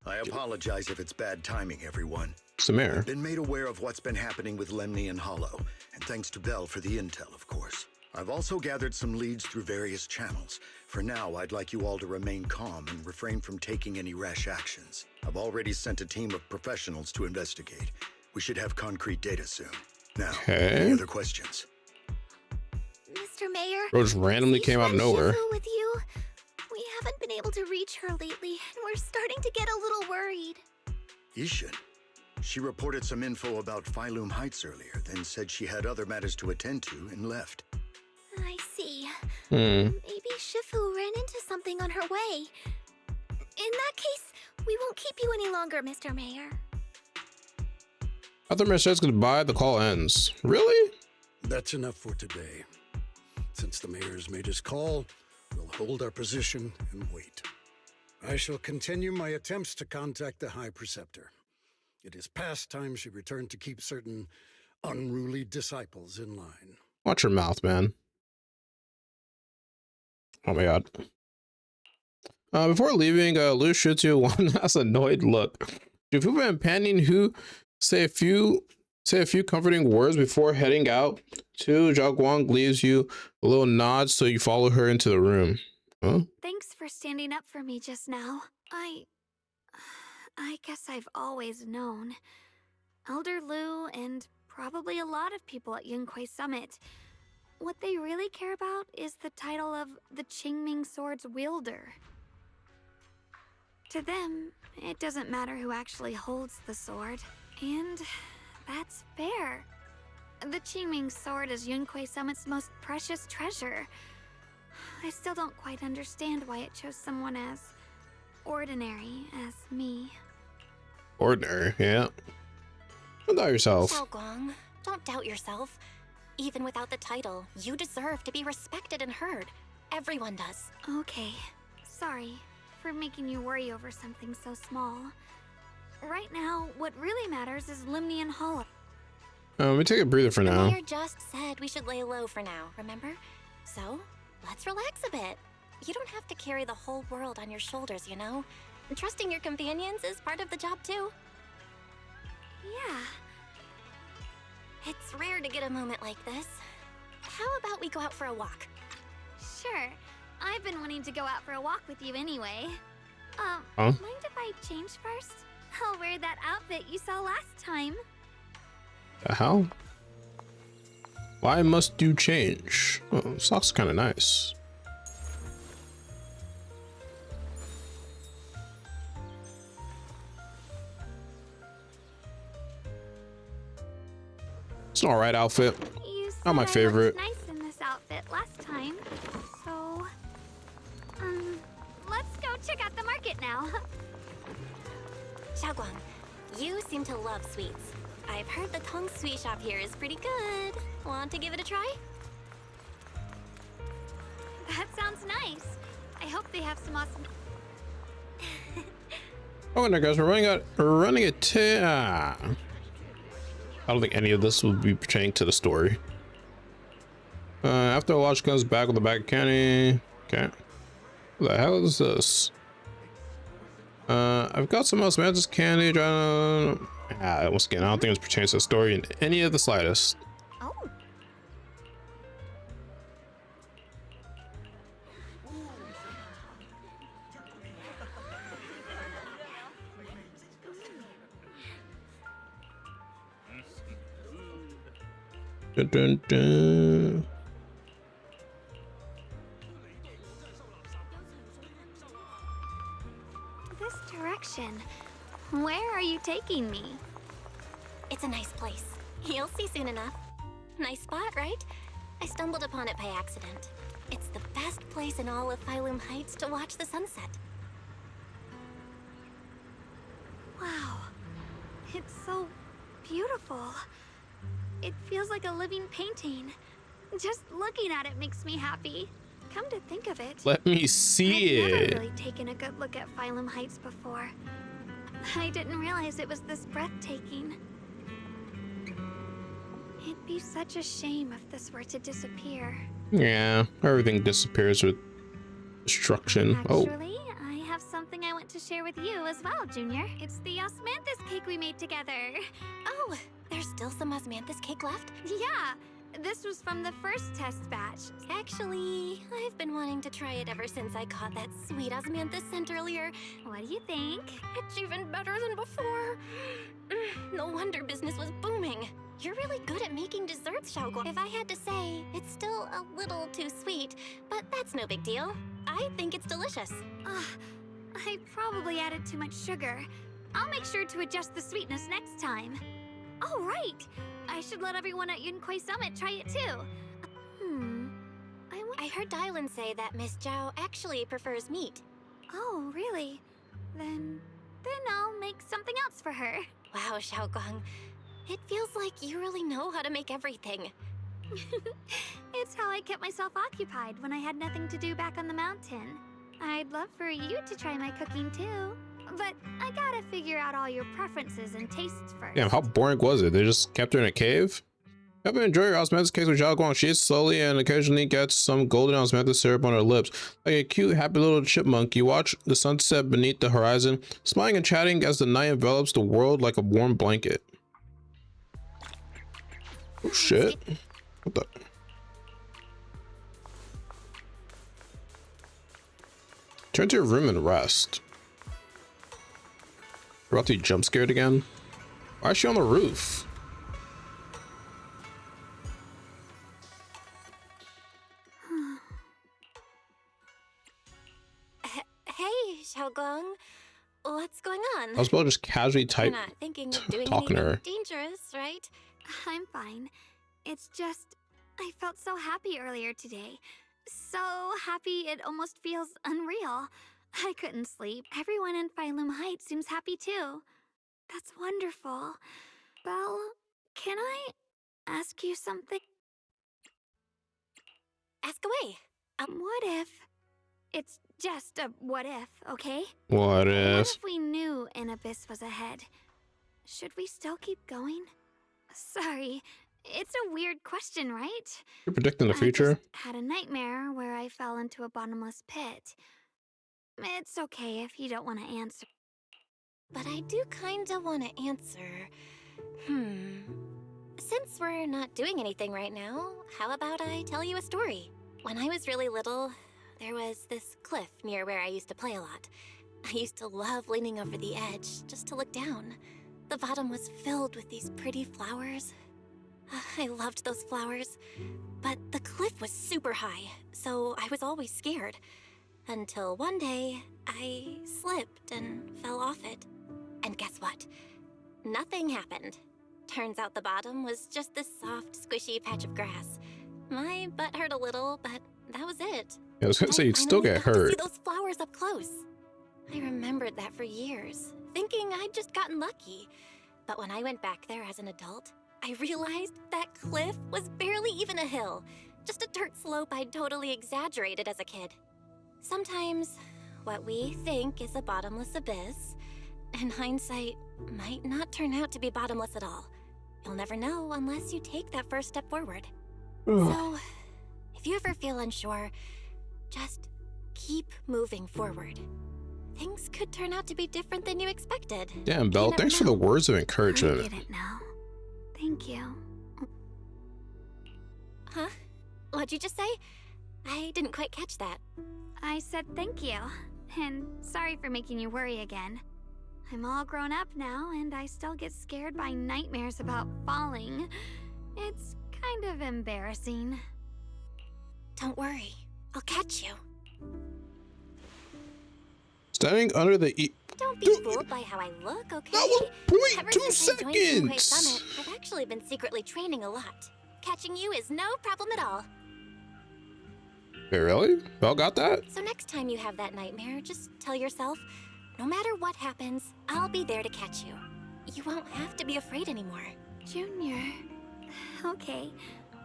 I apologize if it's bad timing, everyone. Samir. I've been made aware of what's been happening with Lemnian Hollow, and thanks to Belle for the intel, of course. I've also gathered some leads through various channels. For now, I'd like you all to remain calm and refrain from taking any rash actions. I've already sent a team of professionals to investigate. We should have concrete data soon. Now, any other questions? Mr. Mayor, Bro just randomly came out of nowhere. Shifu with you? We haven't been able to reach her lately, and we're starting to get a little worried. Ishin. She reported some info about Phylum Heights earlier, then said she had other matters to attend to and left. I see. Hmm. Maybe Shifu ran into something on her way. In that case, we won't keep you any longer, Mr. Mayor. After Mayor says goodbye, the call ends. Really? That's enough for today. Since the mayor's made his call, we'll hold our position and wait. I shall continue my attempts to contact the High Preceptor. It is past time she returned to keep certain unruly disciples in line. Watch your mouth, man. Oh my god. Before leaving, Lu shoots you one last annoyed look. Jufu and Panning, who say a few comforting words before heading out. Shunguang leaves you a little nod, so you follow her into the room. Huh? Thanks for standing up for me just now. I guess I've always known. Elder Lu and probably a lot of people at Yunquei Summit. what they really care about is the title of the Qingming Sword's wielder. To them, it doesn't matter who actually holds the sword, and that's fair. The Qingming Sword is Yunque Summit's most precious treasure. I still don't quite understand why it chose someone as ordinary as me. Ordinary, yeah. Don't doubt yourself. Shunguang, don't doubt yourself. Even without the title, you deserve to be respected and heard. Everyone does. Okay, sorry for making you worry over something so small. Right now, what really matters is Limnian Hollow. Let me take a breather for The now. mayor just said we should lay low for now, remember? So, let's relax a bit. You don't have to carry the whole world on your shoulders, you know? Trusting your companions is part of the job too. Yeah. It's rare to get a moment like this. How about we go out for a walk? Sure. I've been wanting to go out for a walk with you anyway. Huh? Mind if I change first? I'll wear that outfit you saw last time. The hell? Why must you change? Oh, socks kind of nice. It's an alright outfit. You Not my said I favorite. looked nice in this outfit last time. So, let's go check out the market now. Shunguang, you seem to love sweets. I've heard the Tong Sweet shop here is pretty good. Want to give it a try? That sounds nice. I hope they have some awesome... Oh no, guys, we're running I don't think any of this will be pertaining to the story. After Watch comes back with a bag of candy. Okay. What the hell is this? I've got some osmosis candy. Once again, I don't think this pertains to the story in any of the slightest. Oh. Dun, dun, dun. This direction. Where are you taking me? It's a nice place. You'll see soon enough. Nice spot, right? I stumbled upon it by accident. It's the best place in all of Phylum Heights to watch the sunset. Wow. It's so beautiful. It feels like a living painting. Just looking at it makes me happy. Come to think of it, Let me see I've it. never really taken a good look at Phylum Heights before. I didn't realize it was this breathtaking. It'd be such a shame if this were to disappear. Yeah, everything disappears with destruction. Actually, I have something I want to share with you as well, Junior. It's the osmanthus cake we made together. Oh, there's still some osmanthus cake left? Yeah, this was from the first test batch. Actually, I've been wanting to try it ever since I caught that sweet osmanthus scent earlier. What do you think? It's even better than before. No wonder business was booming. You're really good at making desserts, Shunguang. If I had to say, it's still a little too sweet, but that's no big deal. I think it's delicious. I probably added too much sugar. I'll make sure to adjust the sweetness next time. Oh, right! I should let everyone at Yunque Summit try it too. I heard Dylan say that Miss Zhao actually prefers meat. Oh, really? Then I'll make something else for her. Wow, Shunguang. It feels like you really know how to make everything. It's how I kept myself occupied when I had nothing to do back on the mountain. I'd love for you to try my cooking too. But I gotta figure out all your preferences and tastes first. Damn, how boring was it? They just kept her in a cave? Have enjoy your osmanthus cakes with Shunguang. She eats slowly and occasionally gets some golden osmanthus syrup on her lips. Like a cute, happy little chipmunk, you watch the sunset beneath the horizon, smiling and chatting as the night envelops the world like a warm blanket. Oh shit. What the? Turn to your room and rest. We're about to be jump scared again. Why is she on the roof? Hey, Shunguang. What's going on? I was about to just casually type You're not thinking of doing talking to her. anything dangerous, right? I'm fine. It's just, I felt so happy earlier today. So happy it almost feels unreal. I couldn't sleep. Everyone in Phylum Heights seems happy too. That's wonderful. Belle, can I ask you something? Ask away. What if... It's just a what if, okay? What What if? if we knew an abyss was ahead? Should we still keep going? Sorry, it's a weird question, right? You're predicting the future? I just had a nightmare where I fell into a bottomless pit. It's okay if you don't want to answer. But I do kinda want to answer. Since we're not doing anything right now, how about I tell you a story? When I was really little, there was this cliff near where I used to play a lot. I used to love leaning over the edge just to look down. The bottom was filled with these pretty flowers. I loved those flowers. But the cliff was super high, so I was always scared. Until one day, I slipped and fell off it. And guess what? Nothing happened. Turns out the bottom was just this soft, squishy patch of grass. My butt hurt a little, but that was it. I was gonna say you'd still get To hurt. see those flowers up close. I remembered that for years, thinking I'd just gotten lucky. But when I went back there as an adult, I realized that cliff was barely even a hill, just a dirt slope I'd totally exaggerated as a kid. Sometimes, what we think is a bottomless abyss, in hindsight, might not turn out to be bottomless at all. You'll never know unless you take that first step forward. So, if you ever feel unsure, just keep moving forward. Things could turn out to be different than you expected. Damn, Belle, thanks for the words of I encouragement. get it now. Thank you. Huh? What'd you just say? I didn't quite catch that. I said thank you. And sorry for making you worry again. I'm all grown up now, and I still get scared by nightmares about falling. It's kind of embarrassing. Don't worry. I'll catch you. Standing under the Don't be fooled by how I look, okay? That was 0.2 Ever since I joined Shunguang seconds. Summit, I've actually been secretly training a lot. Catching you is no problem at all. Wait, really? Belle got that? So next time you have that nightmare, just tell yourself, no matter what happens, I'll be there to catch you. You won't have to be afraid anymore. Junior. Okay,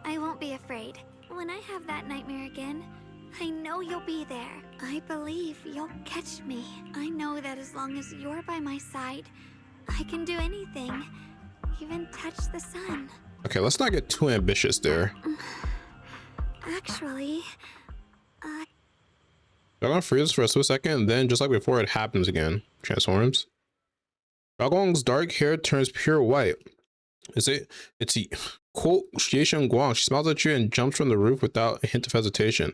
I won't be afraid. When I have that nightmare again, I know you'll be there. I believe you'll catch me. I know that as long as you're by my side, I can do anything. Even touch the sun. Okay, let's not get too ambitious there. Actually, I'm gonna freeze for a split second, then just like before, it happens again. Transforms. Shunguang's dark hair turns pure white. It's a quote Shunguang. She smiles at you and jumps from the roof without a hint of hesitation.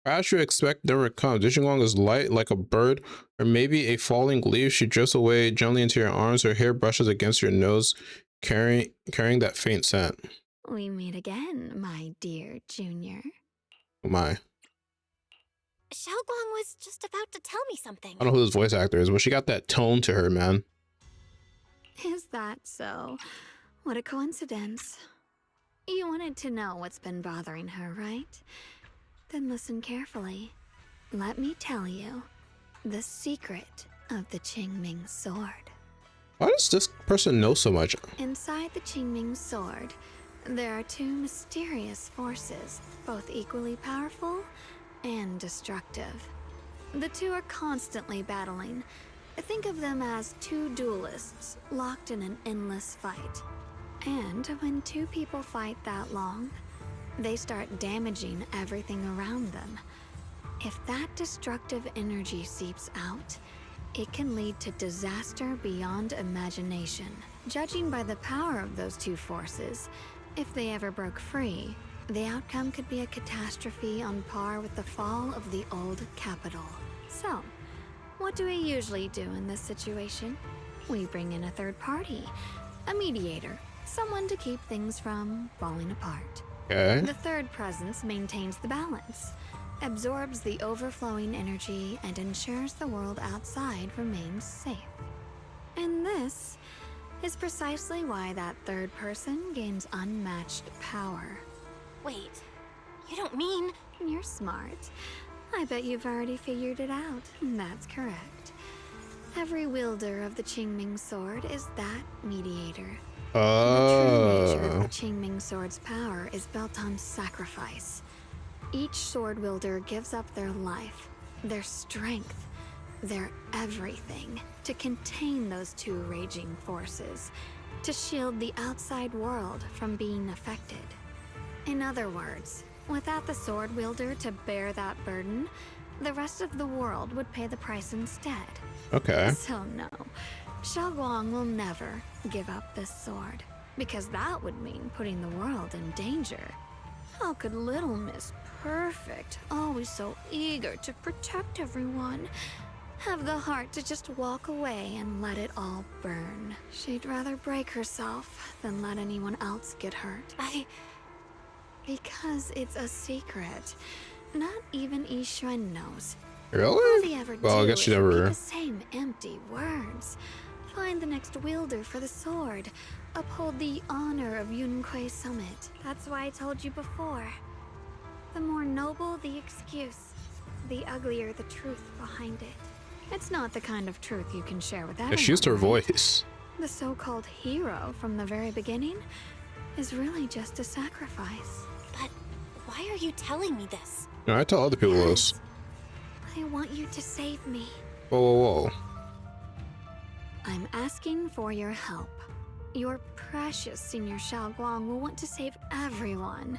As you expect, never comes. Shunguang is light like a bird, or maybe a falling leaf. She drifts away gently into your arms. Her hair brushes against your nose, carrying that faint scent. we meet again, my dear Junior. Oh my. Shunguang was just about to tell me something. I don't know who this voice actor is, but she got that tone to her, man. Is that so? What a coincidence. You wanted to know what's been bothering her, right? Then listen carefully. Let me tell you the secret of the Qingming sword. Why does this person know so much? Inside the Qingming sword, there are two mysterious forces, both equally powerful and destructive. The two are constantly battling. Think of them as two duelists locked in an endless fight. And when two people fight that long, they start damaging everything around them. If that destructive energy seeps out, it can lead to disaster beyond imagination. Judging by the power of those two forces, if they ever broke free, the outcome could be a catastrophe on par with the fall of the old capital. So, what do we usually do in this situation? We bring in a third party, a mediator, someone to keep things from falling apart. Okay. The third presence maintains the balance. absorbs the overflowing energy and ensures the world outside remains safe. And this is precisely why that third person gains unmatched power. Wait, you don't mean... You're smart. I bet you've already figured it out. That's correct. Every wielder of the Qingming sword is that mediator. The true nature of the Qingming sword's power is built on sacrifice. Each sword wielder gives up their life, their strength, their everything to contain those two raging forces, to shield the outside world from being affected. In other words, without the sword wielder to bear that burden, the rest of the world would pay the price instead. Okay. So no, Shunguang will never give up this sword, because that would mean putting the world in danger. How could little Miss Perfect, always so eager to protect everyone, have the heart to just walk away and let it all burn? She'd rather break herself than let anyone else get hurt. Because it's a secret. Not even Yixuan knows. Really? All they ever Well, I do guess she is never... repeat the same empty words. Find the next wielder for the sword. Uphold the honor of Yunquei Summit. That's why I told you before. The more noble the excuse, the uglier the truth behind it. It's not the kind of truth you can share with everyone. Yeah, she used her right? voice. The so-called hero from the very beginning is really just a sacrifice. But why are you telling me this? No, I tell other people this. I want you to save me. Whoa, whoa, whoa. I'm asking for your help. Your precious Senior Shunguang will want to save everyone.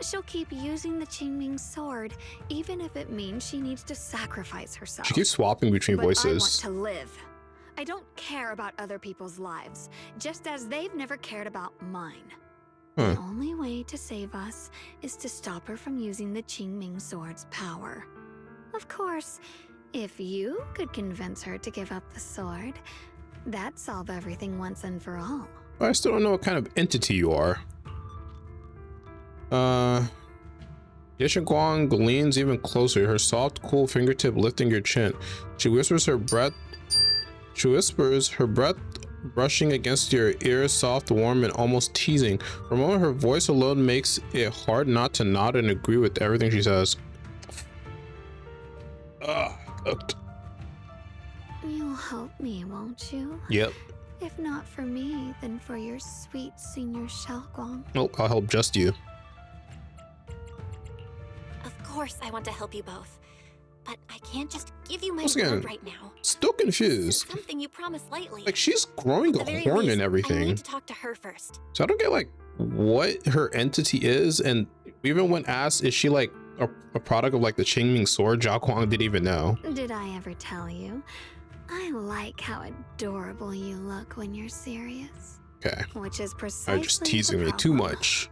She'll keep using the Qingming sword, even if it means she needs to sacrifice herself. She keeps swapping between voices. I want to live. I don't care about other people's lives, just as they've never cared about mine. The only way to save us is to stop her from using the Qingming sword's power. Of course, if you could convince her to give up the sword, that'd solve everything once and for all. I still don't know what kind of entity you are. Shunguang leans even closer, her soft, cool fingertip lifting your chin. She whispers her breath brushing against your ear, soft, warm, and almost teasing. For a moment, her voice alone makes it hard not to nod and agree with everything she says. Cooked. You'll help me, won't you? Yep. If not for me, then for your sweet Senior Shunguang. Oh, I'll help just you. Of course I want to help you both, but I can't just give you my Once again, word right now. Still confused. Something you promised lightly. Like, she's growing a horn least, and everything. I need to talk to her first. So I don't get like what her entity is, and even when asked, is she like a product of like the Qingming sword, Zhao Guang didn't even know. Did I ever tell you? I like how adorable you look when you're serious. Okay. Which is precisely You're just teasing me too much.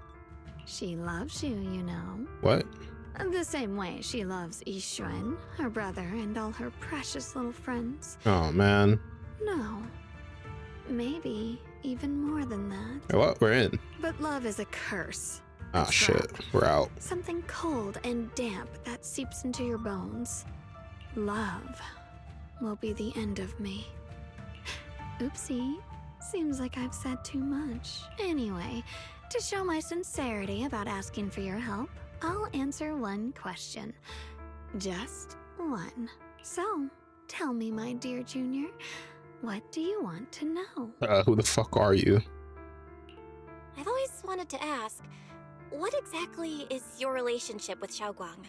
She loves you, you know. What? The same way she loves Yixuan, her brother, and all her precious little friends. Oh man. No. Maybe even more than that. Hey, what? We're in. But love is a curse. Ah, shit. We're out. Something cold and damp that seeps into your bones. Love will be the end of me. Oopsie. Seems like I've said too much. Anyway, to show my sincerity about asking for your help, I'll answer one question. Just one. So, tell me, my dear Junior, what do you want to know? Who the fuck are you? I've always wanted to ask, what exactly is your relationship with Shunguang?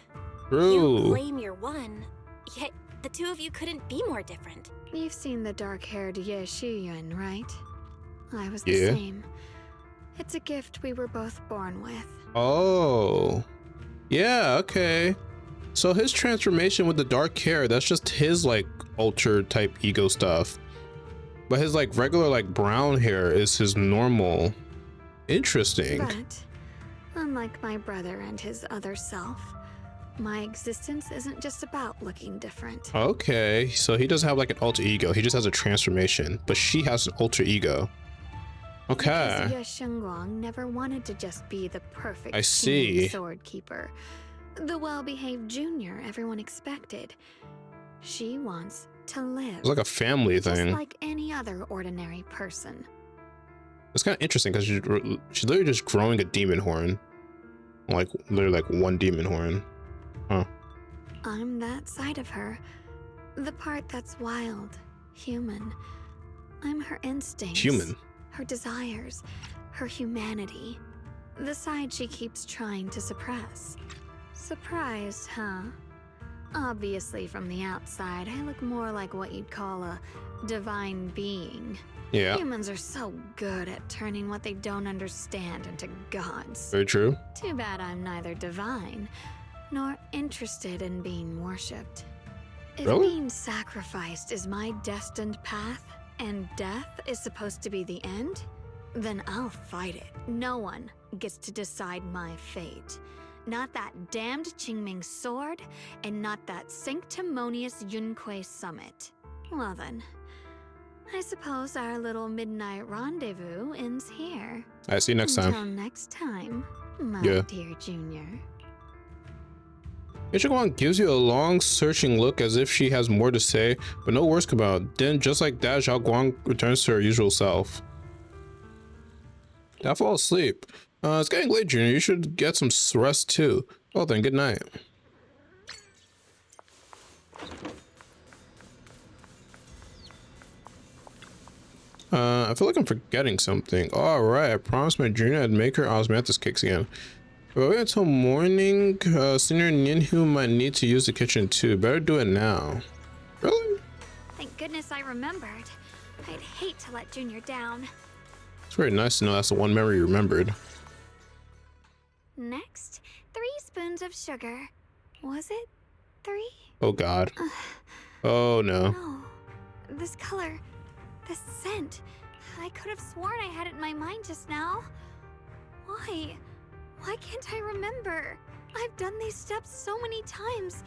True. You claim you're one, yet the two of you couldn't be more different. You've seen the dark-haired Ye Shiyuan, right? I was the Yeah. same. It's a gift we were both born with. Oh. Yeah, okay. So his transformation with the dark hair, that's just his like ultra type ego stuff. But his like regular like brown hair is his normal. Interesting. But, unlike my brother and his other self, my existence isn't just about looking different. Okay, so he doesn't have like an alter ego. He just has a transformation, but she has an alter ego. Okay. Because Ye Shunguang never wanted to just be the perfect I see. sword keeper. The well-behaved junior everyone expected. She wants to live. It's like a family thing. Just like any other ordinary person. It's kind of interesting because she's literally just growing a demon horn. Like, literally like one demon horn. Huh. I'm that side of her. The part that's wild, human. I'm her instincts. Human? Her desires, her humanity. The side she keeps trying to suppress. Surprised, huh? Obviously, from the outside, I look more like what you'd call a divine being. Yeah. Humans are so good at turning what they don't understand into gods. Very true. Too bad I'm neither divine, nor interested in being worshipped. If Really? being sacrificed is my destined path, and death is supposed to be the end, then I'll fight it. No one gets to decide my fate. Not that damned Qingming sword, and not that sanctimonious Yunquei summit. Well then, I suppose our little midnight rendezvous ends here. I see you next time. Until next time, my Yeah. dear Junior. Shunguang gives you a long, searching look as if she has more to say, but no words come out. Then, just like that, Xiao Guang returns to her usual self. I fall asleep. It's getting late, Junior. You should get some rest too. Well then, good night. I feel like I'm forgetting something. All right, I promised my junior I'd make her osmanthus cakes again. But wait until morning. Senior Ninhu might need to use the kitchen too. Better do it now. Really? Thank goodness I remembered. I'd hate to let Junior down. It's very nice to know that's the one memory you remembered. Next, 3 spoons of sugar. Was it 3? Oh God. Oh no. No. This color, this scent. I could have sworn I had it in my mind just now. Why? Why can't I remember? I've done these steps so many times,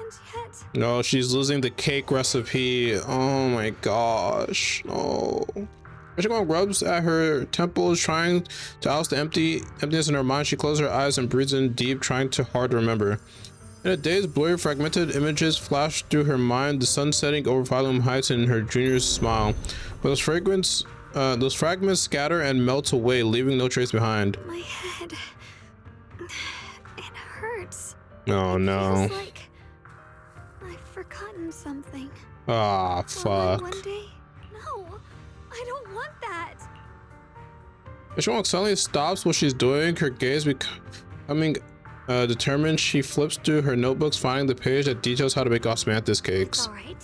and yet... No, she's losing the cake recipe. Oh my gosh. No. Shunguang rubs at her temples, trying to oust the emptiness in her mind. She closes her eyes and breathes in deep, trying to hard to remember. In a daze, blurry, fragmented images flash through her mind, the sun setting over Volume Heights and her junior's smile. But those fragments scatter and melt away, leaving no trace behind. My head... it hurts. Oh no. It feels like I've forgotten something. Ah, fuck. One day? No, I don't want that. Shunguang suddenly stops what she's doing, her gaze becoming determined. She flips through her notebooks, finding the page that details how to make osmanthus cakes. All right.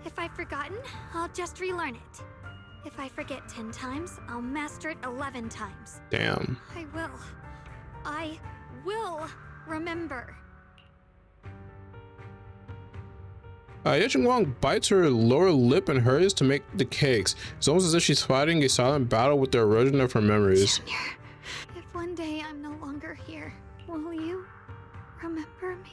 If I've forgotten, I'll just relearn it. If I forget 10 times, I'll master it 11 times. Damn. I will remember. Shunguang bites her lower lip and hurries to make the cakes. It's almost as if she's fighting a silent battle with the erosion of her memories. Junior, if one day I'm no longer here, will you remember me?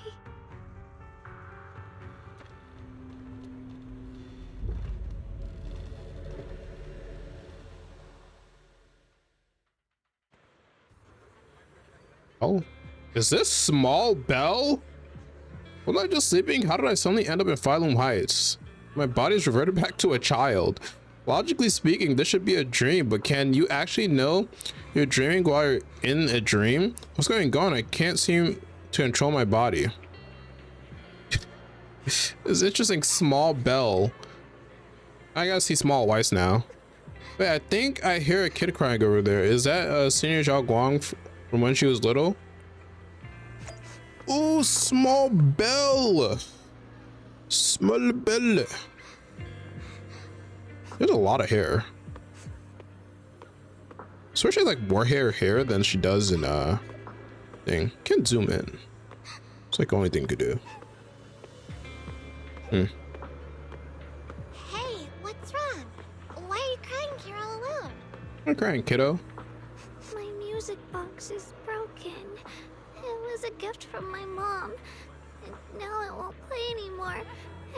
Oh, is this Small Bell? Was I just sleeping? How did I suddenly end up in Phylum Heights? My body's reverted back to a child. Logically speaking, this should be a dream, but can you actually know you're dreaming while you're in a dream? What's going on? I can't seem to control my body. It's interesting. Small Bell. I gotta see Small Weiss now. Wait, I think I hear a kid crying over there. Is that Senior Xiao Guang from when she was little? Oh, Small Bell. Small Bell. There's a lot of hair. I swear she has like more hair than she does in thing. Can't zoom in. It's like the only thing you could do. Hey, what's wrong? Why are you crying here all alone? I'm not crying, kiddo. My music box is broken. It was a gift from my mom, and now it won't play anymore.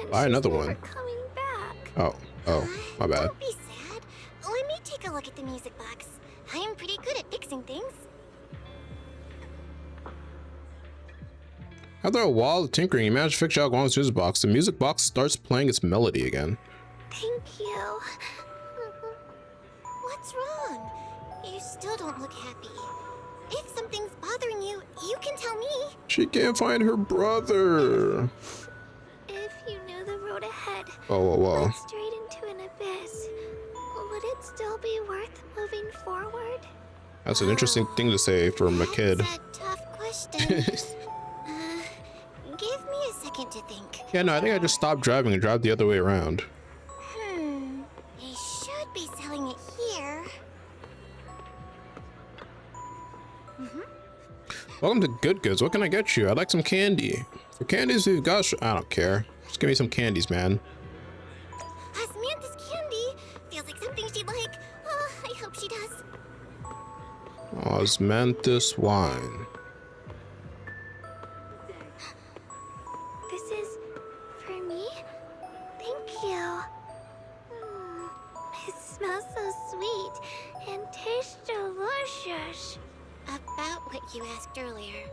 And Buy another she's one. never coming back. Oh, my bad. Don't be sad. Let me take a look at the music box. I am pretty good at fixing things. After a while of tinkering, he managed to fix Xiao Guang's music box. The music box starts playing its melody again. Thank you. What's wrong? You still don't look happy. If something's bothering you, you can tell me. She can't find her brother. If you knew the road ahead, Whoa. led straight into an abyss, would it still be worth moving forward? That's an interesting thing to say from a kid. That's a tough question. Give me a second to think. Yeah, no, I think I just stopped driving and drive the other way around. They should be selling it here. Welcome to Good Goods. What can I get you? I'd like some candy. For candies, we've got. I don't care. Just give me some candies, man. Osmanthus candy feels like something she'd like. Oh, I hope she does. Osmanthus wine. This is for me? Thank you. It smells so sweet and tastes delicious. About what you asked earlier,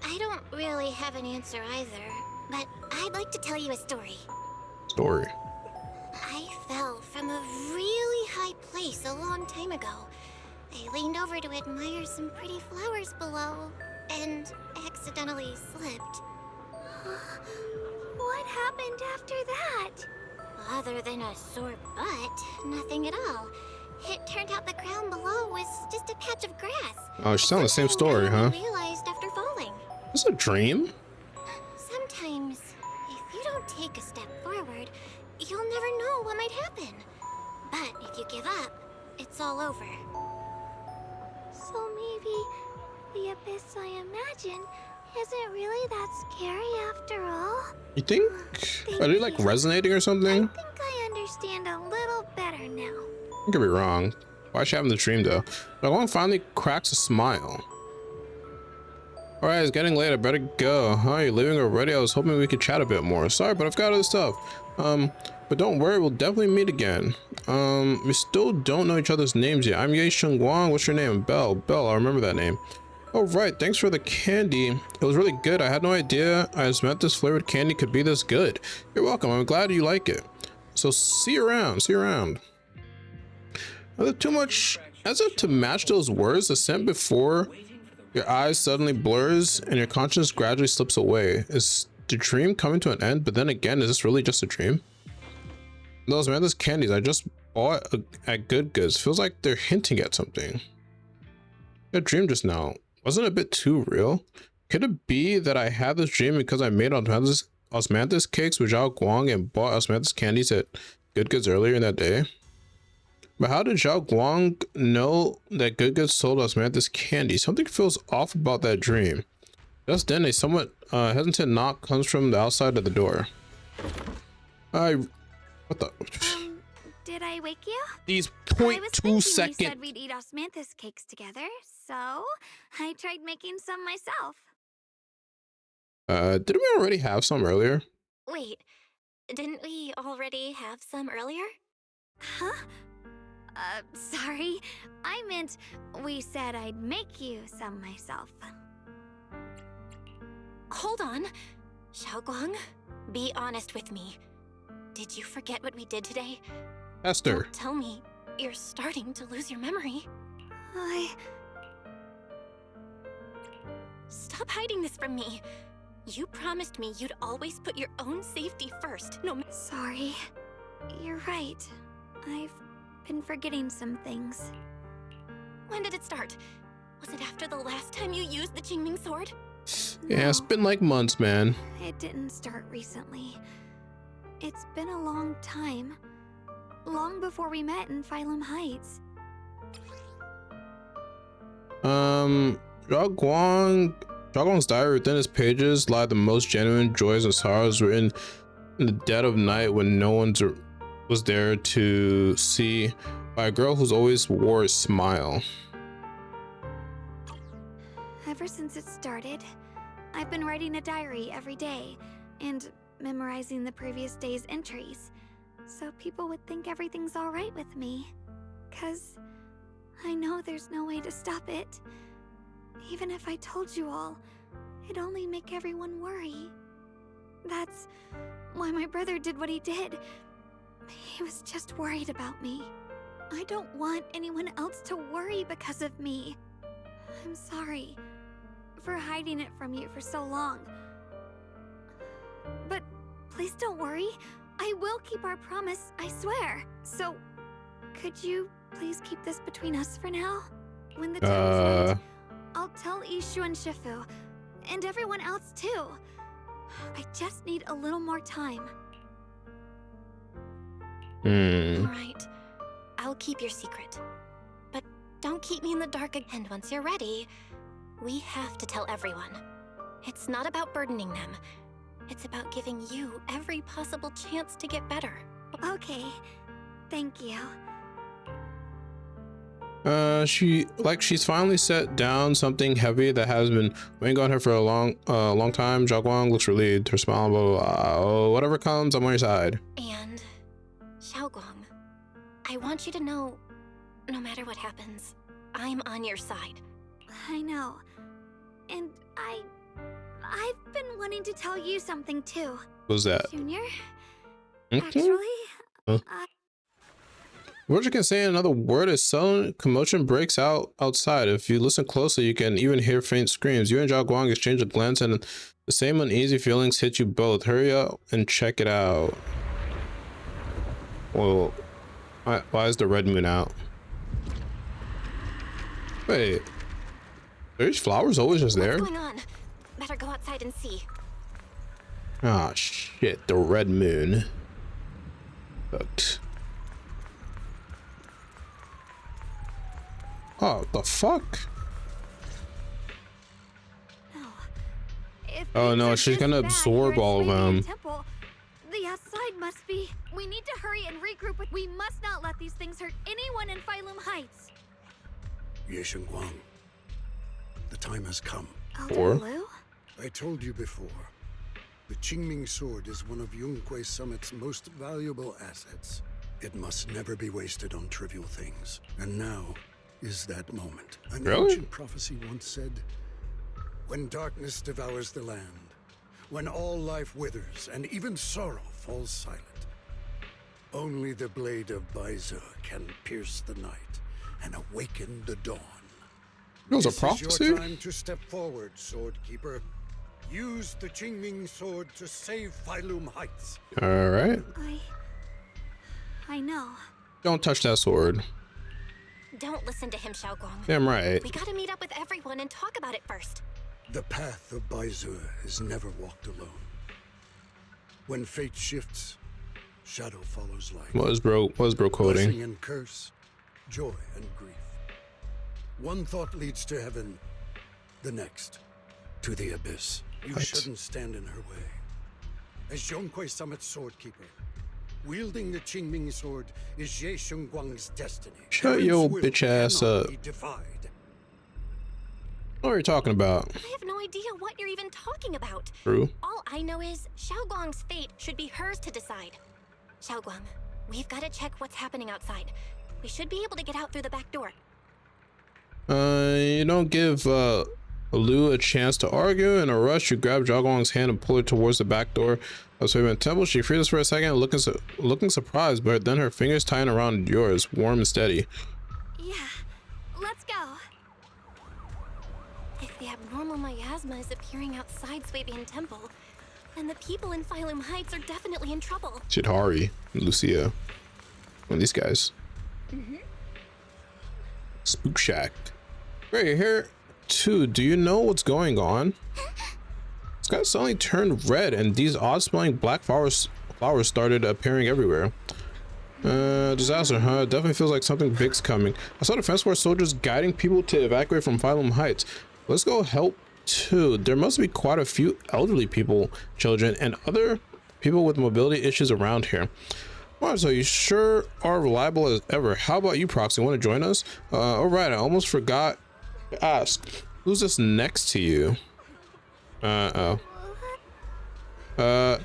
I don't really have an answer either, but I'd like to tell you a story. Story. I fell from a really high place a long time ago. I leaned over to admire some pretty flowers below, and accidentally slipped. What happened after that? Other than a sore butt, nothing at all. It turned out the ground below was just a patch of grass. Oh, she's telling the same story, huh? I realized after falling. This is a dream? Sometimes, if you don't take a step forward, you'll never know what might happen. But if you give up, it's all over. So maybe the abyss I imagine isn't really that scary after all? You think? Are they like resonating or something? I think I understand a little better now. I could be wrong. Why is she having the dream though? Xiaoguang finally cracks a smile. Alright, it's getting late. I better go. Huh? You're leaving already? I was hoping we could chat a bit more. Sorry, but I've got other stuff. But don't worry, we'll definitely meet again. We still don't know each other's names yet. I'm Shunguang. What's your name? Belle. I remember that name. Oh, right. Thanks for the candy. It was really good. I had no idea Osmanthus flavored candy could be this good. You're welcome. I'm glad you like it. So see you around. See you around. Too much as if to match those words, the scent before your eyes suddenly blurs and your conscience gradually slips away. Is the dream coming to an end? But then again, is this really just a dream? Those Osmanthus candies I just bought at Good Goods feels like they're hinting at something. That dream just now wasn't a bit too real. Could it be that I had this dream because I made Osmanthus cakes with Xiao Guang and bought Osmanthus candies at Good Goods earlier in that day? But how did Xiao Guang know that Good Goods sold Osmanthus candy? Something feels off about that dream. Just then, a somewhat hesitant knock comes from the outside of the door. What the? Did I wake you? These I was 0.2 thinking seconds. You said we'd eat Osmanthus cakes together, so I tried making some myself. Didn't we already have some earlier? Wait, didn't we already have some earlier? Huh? Sorry. I meant we said I'd make you some myself. Hold on. Xiaoguang, be honest with me. Did you forget what we did today? Esther. Don't tell me you're starting to lose your memory. Stop hiding this from me. You promised me you'd always put your own safety first, no matter. Sorry. You're right. I've been forgetting some things. When did it start? Was it after the last time you used the Qingming sword? Yeah, it's been like months, man. It didn't start recently. It's been a long time. Long before we met in Phylum Heights. Xiaoguang's diary, within its pages lie the most genuine joys and sorrows written in the dead of night when no one was there to see, by a girl who's always wore a smile. Ever since it started, I've been writing a diary every day and memorizing the previous day's entries, so people would think everything's alright with me. 'Cause I know there's no way to stop it. Even if I told you all, it'd only make everyone worry. That's why my brother did what he did. He was just worried about me. I don't want anyone else to worry because of me. I'm sorry for hiding it from you for so long. But please don't worry. I will keep our promise, I swear. So, could you please keep this between us for now? When the time's right, I'll tell Ishu and Shifu, and everyone else too. I just need a little more time. Alright. I'll keep your secret. But don't keep me in the dark again. Once you're ready, we have to tell everyone. It's not about burdening them. It's about giving you every possible chance to get better. Okay. Thank you. She's finally set down something heavy that has been weighing on her for a long time. Shunguang looks relieved. Her smile, blah, blah, blah. Whatever comes, I'm on your side. And Shunguang, I want you to know, no matter what happens, I'm on your side. I know. And I've been wanting to tell you something too. What's that? Junior? Actually? Words you can say another word is sudden commotion breaks out outside. If you listen closely, you can even hear faint screams. You and Shunguang exchange a glance and the same uneasy feelings hit you both. Hurry up and check it out. Well, why is the red moon out? Wait, are these flowers always just there? What's going on? Better go outside and see. Ah, shit, the red moon. But oh, the fuck? Oh no, she's gonna absorb all of them. The outside must be. We need to hurry and regroup. We must not let these things hurt anyone in Phylum Heights. Ye Shunguang, the time has come. Elder Lu? I told you before, the Qingming sword is one of Yunquei Summit's most valuable assets. It must never be wasted on trivial things. And now is that moment. An ancient prophecy once said, when darkness devours the land, when all life withers and even sorrow falls silent, only the blade of Baize can pierce the night and awaken the dawn. It was a This prophecy? is your time to step forward, Sword Keeper. Use the Qingming sword to save Phylum Heights. All right. I know. Don't touch that sword. Don't listen to him, Shunguang. Damn right. We gotta meet up with everyone and talk about it first. The path of Baize is never walked alone. When fate shifts, shadow follows light. Was bro quoting? Blessing and curse, joy and grief. One thought leads to heaven, the next to the abyss. You shouldn't stand in her way. As Yunquei Summit's sword keeper, wielding the Qingming sword is Ye Shunguang's destiny. Shut your Heaven's will bitch ass cannot up. be defied. What are you talking about? I have no idea what you're even talking about. True. All I know is Shunguang's fate should be hers to decide. Shunguang, we've got to check what's happening outside. We should be able to get out through the back door. You don't give Lu a chance to argue. In a rush, you grab Shunguang's hand and pull her towards the back door of Swimming Temple. She freezes for a second, looking surprised, but then her fingers tighten around yours, warm and steady. Yeah, let's go. If the abnormal miasma is appearing outside Swabian Temple, then the people in Phylum Heights are definitely in trouble. Chidhari, Lucia, one of these guys. Spook Shack. Right, you're here too. Do you know what's going on? The sky suddenly turned red and these odd smelling black flowers started appearing everywhere. Disaster, huh? It definitely feels like something big's coming. I saw the fence where soldiers guiding people to evacuate from Phylum Heights. Let's go help too. There must be quite a few elderly people, children, and other people with mobility issues around here. Wow, so you sure are reliable as ever. How about you, Proxy? Want to join us? All right, I almost forgot to ask. Who's this next to you? Oh, so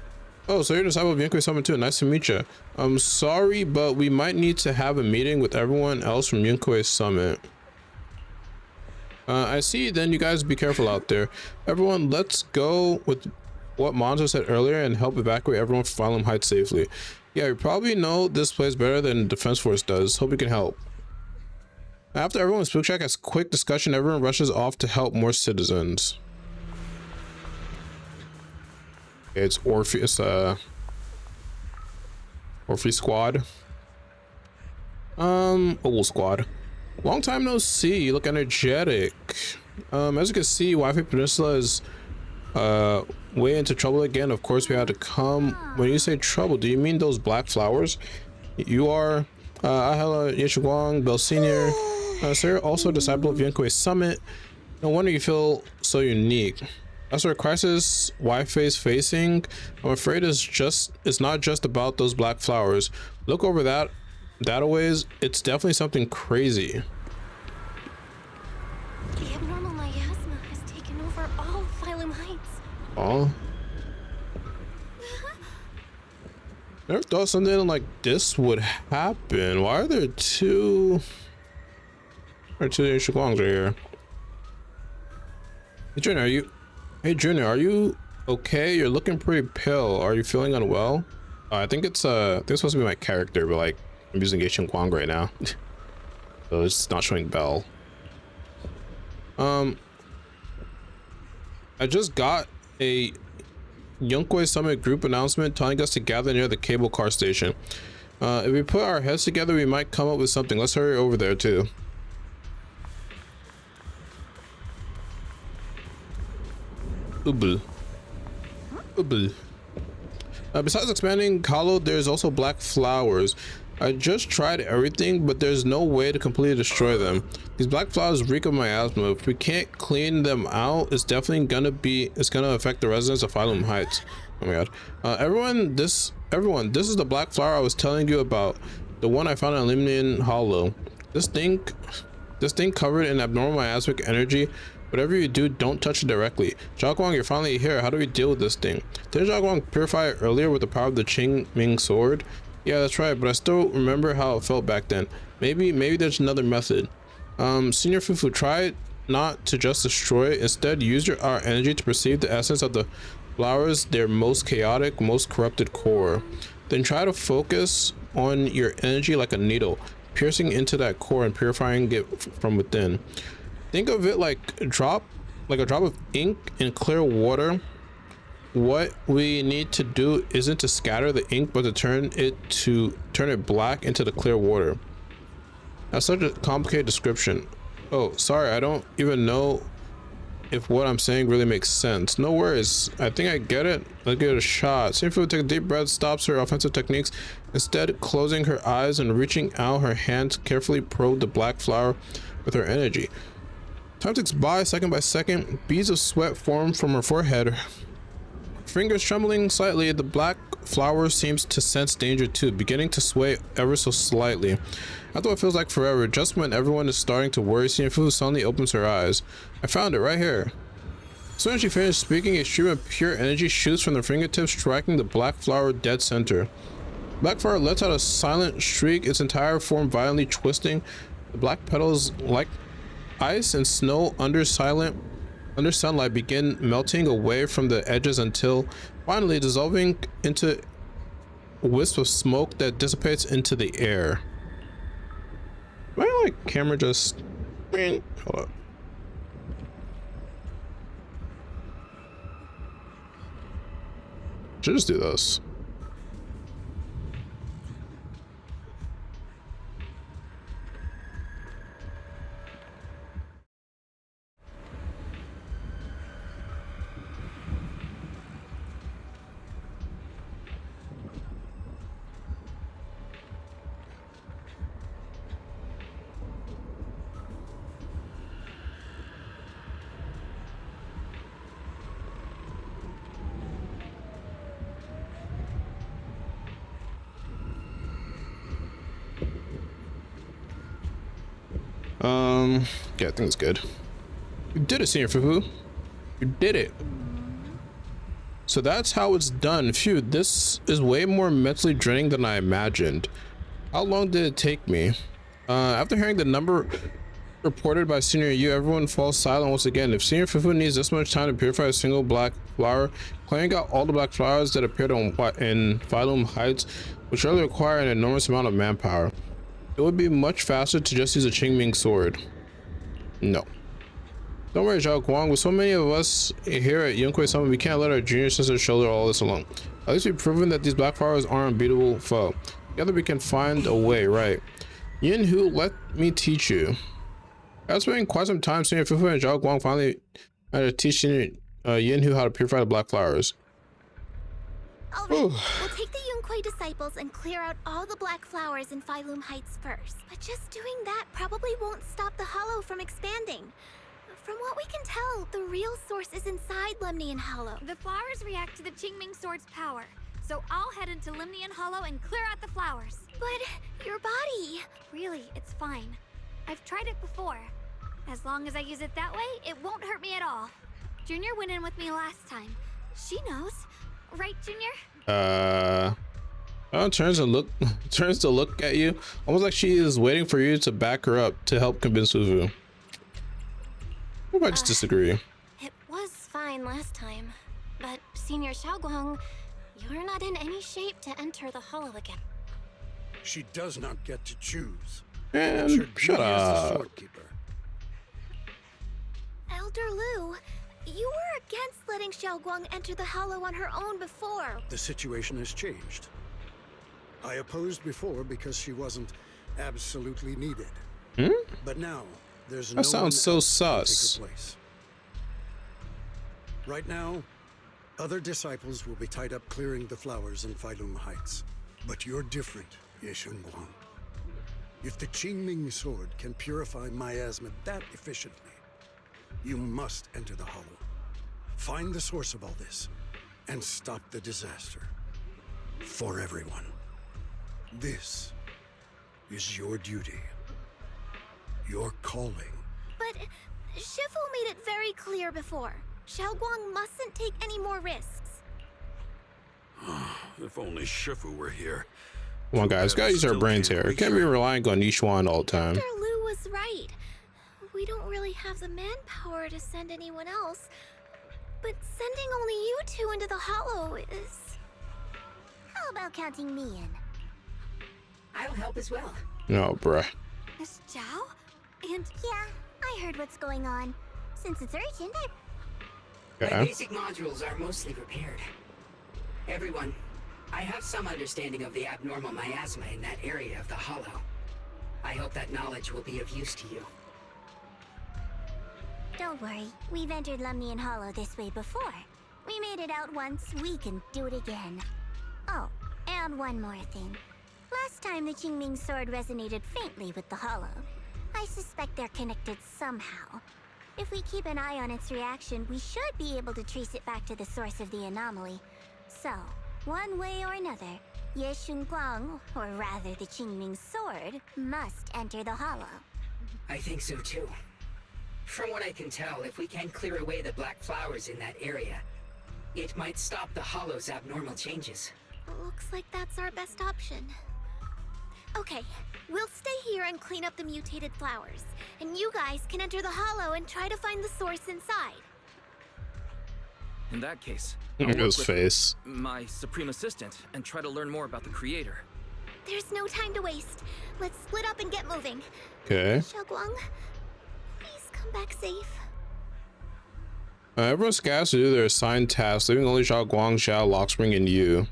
you're a disciple of Yunquei Summit too. Nice to meet you. I'm sorry, but we might need to have a meeting with everyone else from Yunquei Summit. I see. Then you guys be careful out there. Everyone, let's go with what Monzo said earlier and help evacuate everyone from Phylum Heights safely. Yeah, you probably know this place better than Defense Force does. Hope you can help. After everyone's spook check has quick discussion, everyone rushes off to help more citizens. Okay, it's Orpheus, Orpheus Squad. Old Squad. Long time no see. You look energetic. As you can see, Wi-Fi Peninsula is way into trouble again. Of course, we had to come. When you say trouble, do you mean those black flowers? You are Ahela Shunguang, Bell Senior. Sir, also a disciple of Yunkwei Summit. No wonder you feel so unique. As for a crisis Wi-Fi is facing, I'm afraid it's not just about those black flowers. Look over that ways. It's definitely something crazy. The abnormal miasma has taken over all Phylum Heights. Oh. Never thought something like this would happen. Why are there two Shunguangs right here? Hey Junior, are you okay? You're looking pretty pale. Are you feeling unwell? I think it's supposed to be my character, but like I'm using a Shunguang right now. So it's not showing Bell. I just got a Yunkwei Summit group announcement telling us to gather near the cable car station. If we put our heads together, we might come up with something. Let's hurry over there too. Ubl. Besides expanding hollow, there's also black flowers. I just tried everything, but there's no way to completely destroy them. These black flowers reek of miasma. If we can't clean them out, it's definitely gonna affect the residents of Phylum Heights. Oh my god. Everyone, this is the black flower I was telling you about. The one I found in Lemnian Hollow. This thing covered in abnormal miasmic energy. Whatever you do, don't touch it directly. Shunguang, you're finally here. How do we deal with this thing? Didn't Shunguang purify it earlier with the power of the Qingming sword? Yeah, that's right, but I still remember how it felt back then. Maybe there's another method. Senior Fufu, try not to just destroy it. Instead, use our energy to perceive the essence of the flowers, their most chaotic, most corrupted core. Then try to focus on your energy like a needle, piercing into that core and purifying it from within. Think of it like a drop of ink in clear water. What we need to do isn't to scatter the ink, but to turn it black into the clear water. That's such a complicated description. Oh, sorry, I don't even know if what I'm saying really makes sense. No worries, I think I get it. Let's give it a shot. Sinfu takes a deep breath, stops her offensive techniques. Instead, closing her eyes and reaching out her hands, carefully probe the black flower with her energy. Time ticks by second. Beads of sweat form from her forehead. Fingers trembling slightly, the black flower seems to sense danger too, beginning to sway ever so slightly. After what feels like forever, just when everyone is starting to worry, Sinfu suddenly opens her eyes. I found it right here. As soon as she finished speaking, a stream of pure energy shoots from the fingertips, striking the black flower dead center. Black flower lets out a silent shriek, its entire form violently twisting. The black petals, like ice and snow under sunlight, begin melting away from the edges until finally dissolving into a wisp of smoke that dissipates into the air. My like camera just hold up. Should just do this. Yeah, I think it's good. You did it, Senior Fufu. You did it. So that's how it's done. Phew, this is way more mentally draining than I imagined. How long did it take me? After hearing the number Reported by Senior Yu, everyone falls silent once again. If Senior Fufu needs this much time to purify a single black flower, clearing out all the black flowers that appeared in Phylum Heights would surely require an enormous amount of manpower. It would be much faster to just use a Qingming sword. No. Don't worry, Zhao Guang. With so many of us here at Yunquei Summit, we can't let our junior sister shoulder all this alone. At least we've proven that these black flowers aren't a unbeatable foe. Together we can find a way, right? Yinhu, let me teach you. After spending quite some time, Senior Fufu and Zhao Guang finally had to teach Yinhu how to purify the black flowers. Alright, we'll take the Yunquei disciples and clear out all the black flowers in Phylum Heights first. But just doing that probably won't stop the hollow from expanding. From what we can tell, the real source is inside Lemnian Hollow. The flowers react to the Qingming Sword's power, so I'll head into Lemnian Hollow and clear out the flowers. But your body... Really, it's fine. I've tried it before. As long as I use it that way, it won't hurt me at all. Junior went in with me last time. She knows. Right, Junior? Turns to look at you, almost like she is waiting for you to back her up to help convince Fufu. What if I just disagree? It was fine last time, but Senior Shunguang, you're not in any shape to enter the hollow again. She does not get to choose. And shut up. Elder Lu, you were against letting Shunguang enter the hollow on her own before. The situation has changed. I opposed before because she wasn't absolutely needed. But now, there's no that sounds so sus. Right now, other disciples will be tied up clearing the flowers in Phylum Heights. But you're different, Shunguang. If the Qingming sword can purify miasma that efficiently, you must enter the hollow. Find the source of all this, and stop the disaster. For everyone. This is your duty. Your calling. But Shifu made it very clear before. Shunguang mustn't take any more risks. If only Shifu were here. Come on, guys. Gotta use our brains here. Can't be relying on Yishuan all the time. Dr. Lu was right. We don't really have the manpower to send anyone else. But sending only you two into the hollow is... How about counting me in? I'll help as well. No, bruh. Miss Zhao? And... Yeah, I heard what's going on. Since it's urgent, My basic modules are mostly repaired. Everyone, I have some understanding of the abnormal miasma in that area of the hollow. I hope that knowledge will be of use to you. Don't worry, we've entered Lemnian Hollow this way before. We made it out once, we can do it again. Oh, and one more thing. Last time the Qingming sword resonated faintly with the hollow. I suspect they're connected somehow. If we keep an eye on its reaction, we should be able to trace it back to the source of the anomaly. So, one way or another, Ye Shunguang, or rather the Qingming sword, must enter the hollow. I think so too. From what I can tell, if we can clear away the black flowers in that area, it might stop the hollow's abnormal changes. Looks like that's our best option. Okay, we'll stay here and clean up the mutated flowers. And you guys can enter the hollow and try to find the source inside. In that case, Look at his face. My supreme assistant and try to learn more about the creator. There's no time to waste. Let's split up and get moving. Okay. Shunguang, please come back safe. Everyone scatters to do their assigned tasks, leaving only Zhao Guang, Xiao, Lockspring, and you.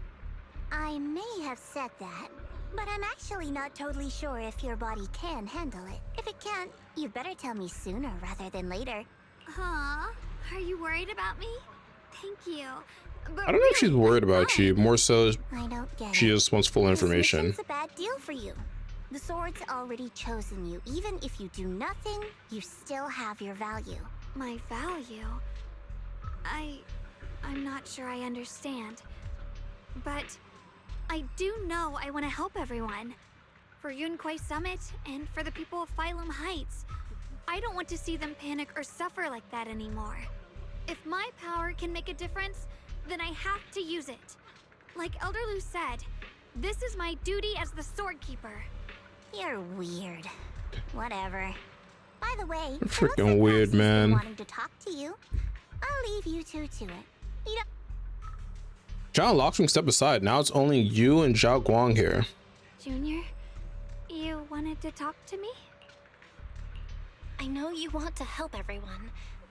I may have said that, but I'm actually not totally sure if your body can handle it. If it can't, you better tell me sooner rather than later. Huh? Are you worried about me? Thank you. But I don't know if she's worried about you. More so, I don't get she it. just wants full information. This mission's a bad deal for you. The sword's already chosen you. Even if you do nothing, you still have your value. My value? I'm not sure I understand. But I do know I want to help everyone. For Yunquei Summit and for the people of Phylum Heights. I don't want to see them panic or suffer like that anymore. If my power can make a difference, then I have to use it. Like Elder Lu said, this is my duty as the Sword Keeper. You're weird. Whatever. By the way, Freaking weird, man. Wanting to talk to you. I'll leave you two to it. You don't... John Lockstrom step aside. Now it's only you and Shunguang here. Junior, you wanted to talk to me? I know you want to help everyone,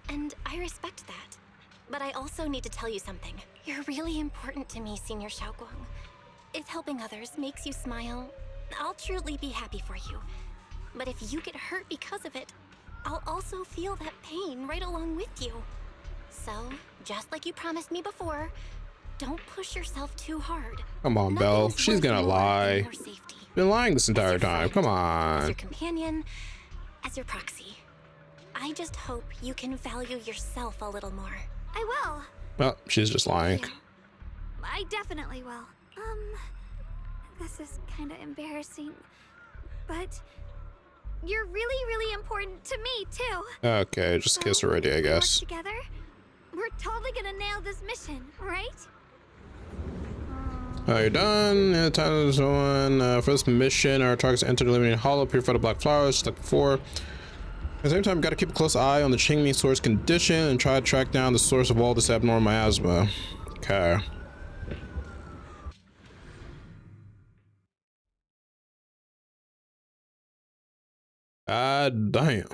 and I respect that. But I also need to tell you something. You're really important to me, Senior Shunguang. If helping others makes you smile, I'll truly be happy for you. But if you get hurt because of it, I'll also feel that pain right along with you. So, just like you promised me before, don't push yourself too hard. Come on, Belle. She's gonna lie. Been lying this entire time. Come on. As your companion, as your proxy. I just hope you can value yourself a little more. I will. Well, she's just lying. I definitely will. This is kind of embarrassing, but you're really, really important to me too. Okay, just kiss her already, I guess. Work together, we're totally gonna nail this mission, right? You're done. Yeah, time is on. For this mission, our targets enter the Limited Hollow, purify the black flowers, just like before. At the same time, gotta keep a close eye on the Qingming source condition and try to track down the source of all this abnormal miasma. Okay. God damn.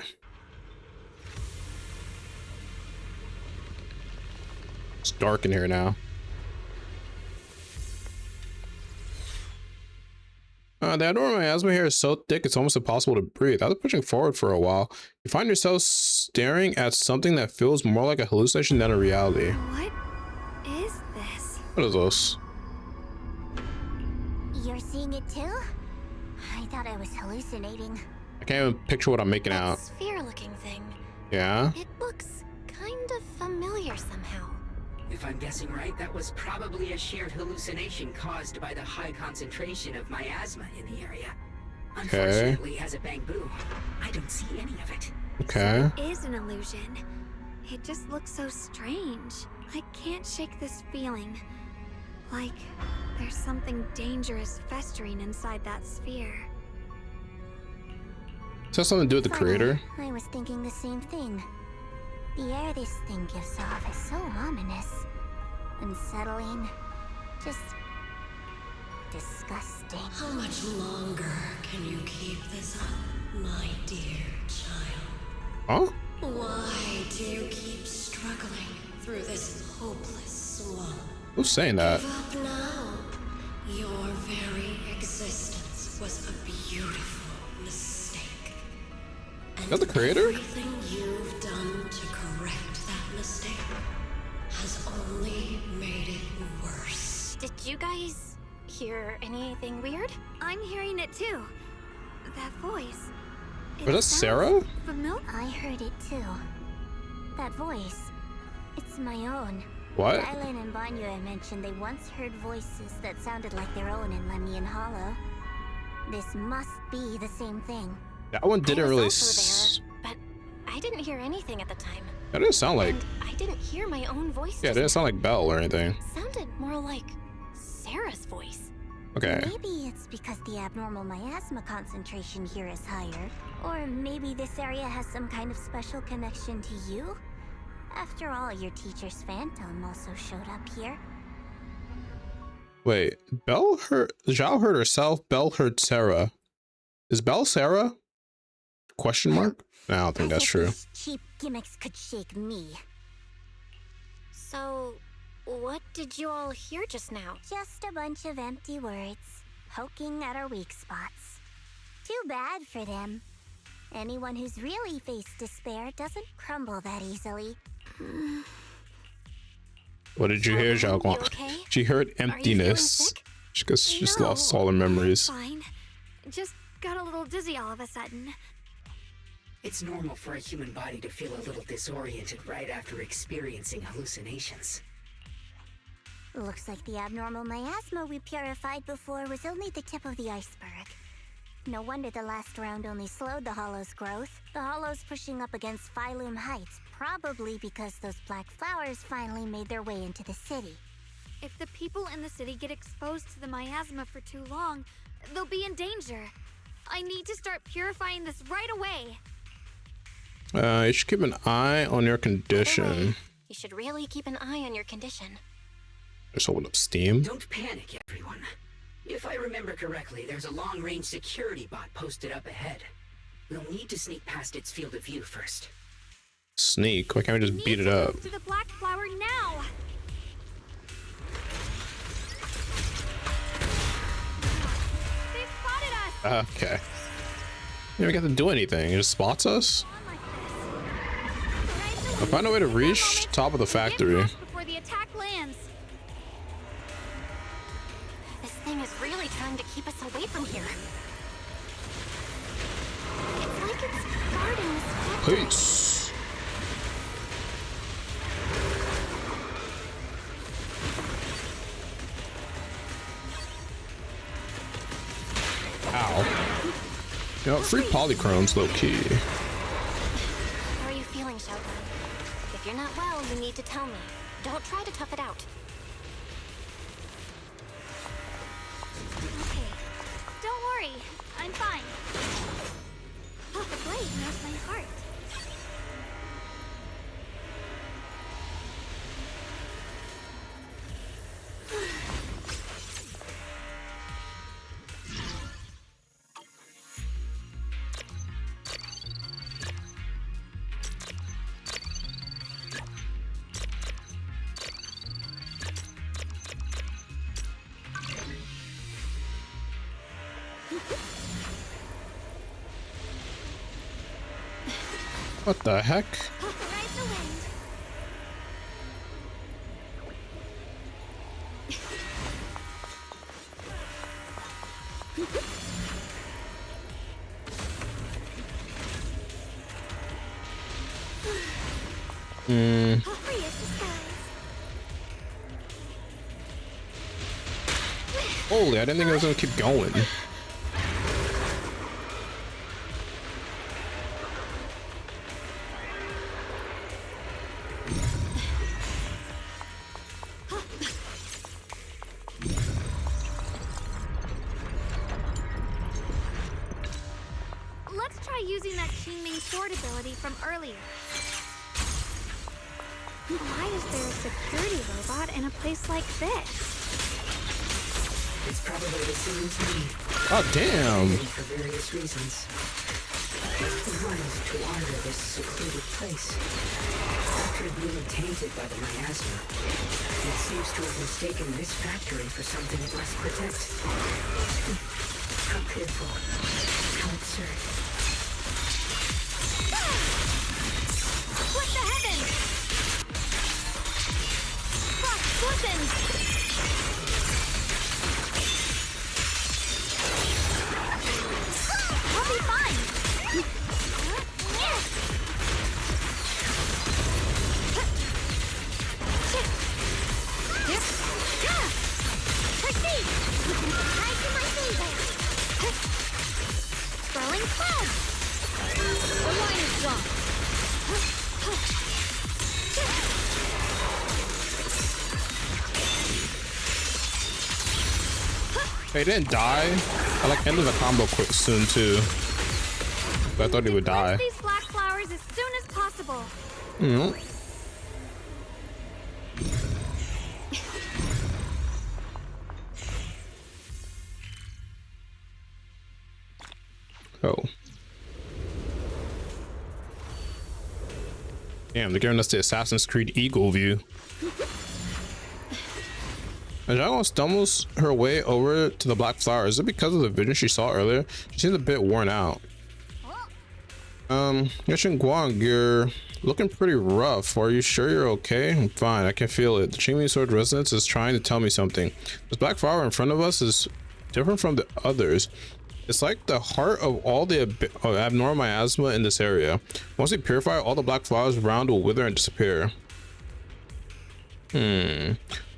It's dark in here now. The abnormal miasma here is so thick it's almost impossible to breathe. After pushing forward for a while, you find yourself staring at something that feels more like a hallucination than a reality. What is this? What is this? You're seeing it too? I thought I was hallucinating. I can't even picture what I'm making out. Sphere-looking thing. Yeah? It looks kind of familiar somehow. If I'm guessing right, that was probably a shared hallucination caused by the high concentration of miasma in the area. Unfortunately, as a bamboo, I don't see any of it. Okay. So it is an illusion. It just looks so strange. I can't shake this feeling. Like there's something dangerous festering inside that sphere. Does that have something to do with the creator? I was thinking the same thing. The air this thing gives off is so ominous, unsettling, just disgusting. How much longer can you keep this up, my dear child? Huh? Why do you keep struggling through this hopeless swamp? Who's saying that? Give up now. Your very existence was a beautiful mistake. Is that the creator? Everything you've done to correct that mistake has only made it worse. Did you guys hear anything weird? I'm hearing it too. That voice. Was that Sarah? Familiar? I heard it too. That voice. It's my own. What? Dylan and Banya mentioned they once heard voices that sounded like their own in Lemnian Hollow. This must be the same thing. That one didn't really. But I didn't hear anything at the time. That didn't sound like. And I didn't hear my own voice. Yeah, it didn't sound like Belle or anything. Sounded more like Sarah's voice. Okay. Maybe it's because the abnormal miasma concentration here is higher. Or maybe this area has some kind of special connection to you? After all, your teacher's phantom also showed up here. Wait, Belle heard. Zhao heard herself. Belle heard Sarah. Is Belle Sarah? Question mark? No, I don't think that's true. These cheap gimmicks could shake me. So, what did you all hear just now? Just a bunch of empty words, poking at our weak spots. Too bad for them. Anyone who's really faced despair doesn't crumble that easily. What did you hear, Shunguang? Okay? She heard emptiness. She just lost all her memories. Fine. Just got a little dizzy all of a sudden. It's normal for a human body to feel a little disoriented right after experiencing hallucinations. Looks like the abnormal miasma we purified before was only the tip of the iceberg. No wonder the last round only slowed the Hollow's growth. The Hollow's pushing up against Phylum Heights, probably because those black flowers finally made their way into the city. If the people in the city get exposed to the miasma for too long, they'll be in danger. I need to start purifying this right away. You should keep an eye on your condition. You should really keep an eye on your condition. Just open up Steam. Don't panic, everyone. If I remember correctly, there's a long-range security bot posted up ahead. We'll need to sneak past its field of view first. Sneak? Why can't we just beat it up? To the black flower now. They spotted us. Okay. You don't get to do anything. It just spots us. I'll find a way to reach top of the factory. Before the attack lands. This thing is really trying to keep us away from here. It's like it's guarding this factory. Peace. Ow. You know, free polychromes low key. How are you feeling, Shunguang? If you're not well, you need to tell me. Don't try to tough it out. Okay. Don't worry. I'm fine. Oh, the blade knows my heart. What the heck? Holy, I didn't think I was gonna keep going. Let's try using that Qingming sword ability from earlier. Why is there a security robot in a place like this? It's probably the same thing. Oh, damn. For various reasons. Just the ones to wander this secluded place. After it being tainted by the miasma, it seems to have mistaken this factory for something it must protect. How pitiful. How absurd. What the heavens? Frost glistens! I'll be fine! Proceed! Right to my finger! Throwing prob! The line is drawn! He didn't die. I like ended the combo quick soon too. But I thought he would die. These black flowers as soon as possible. Oh. Damn, they're giving us the Assassin's Creed Eagle view. Miyabi stumbles her way over to the black flower. Is it because of the vision she saw earlier? She seems a bit worn out. Shunguang, you're looking pretty rough. Are you sure you're okay? I'm fine. I can feel it. The Qingming Sword resonance is trying to tell me something. This black flower in front of us is different from the others. It's like the heart of all the abnormal miasma in this area. Once we purify, all the black flowers around will wither and disappear.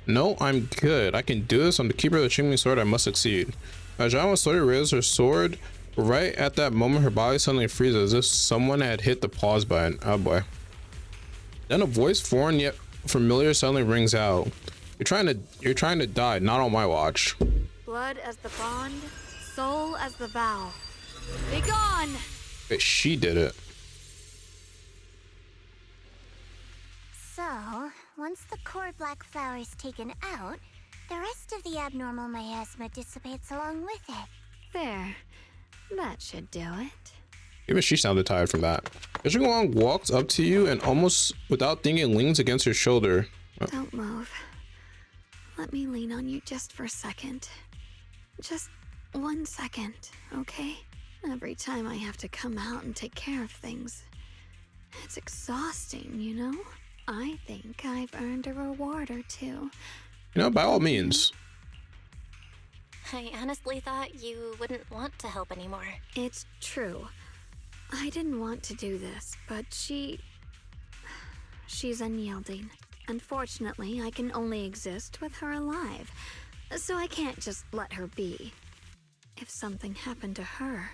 No, I'm good. I can do this. I'm the keeper of the Qingming Sword. I must succeed. Miyabi slowly raises her sword. Right at that moment, her body suddenly freezes as if someone had hit the pause button. Oh boy. Then a voice, foreign yet familiar, suddenly rings out. You're trying to die, not on my watch. Blood as the bond, soul as the vow. Be gone! Wait, she did it. So, once the core black flower is taken out, the rest of the abnormal miasma dissipates along with it. There. That should do it. Even she sounded tired from that. Shunguang walks up to you and almost without thinking leans against your shoulder. Don't move. Let me lean on you just for a second. Just 1 second, okay? Every time I have to come out and take care of things, it's exhausting, you know? I think I've earned a reward or two. You know, by all means. I honestly thought you wouldn't want to help anymore. It's true. I didn't want to do this, but she's unyielding. Unfortunately, I can only exist with her alive, so I can't just let her be. If something happened to her,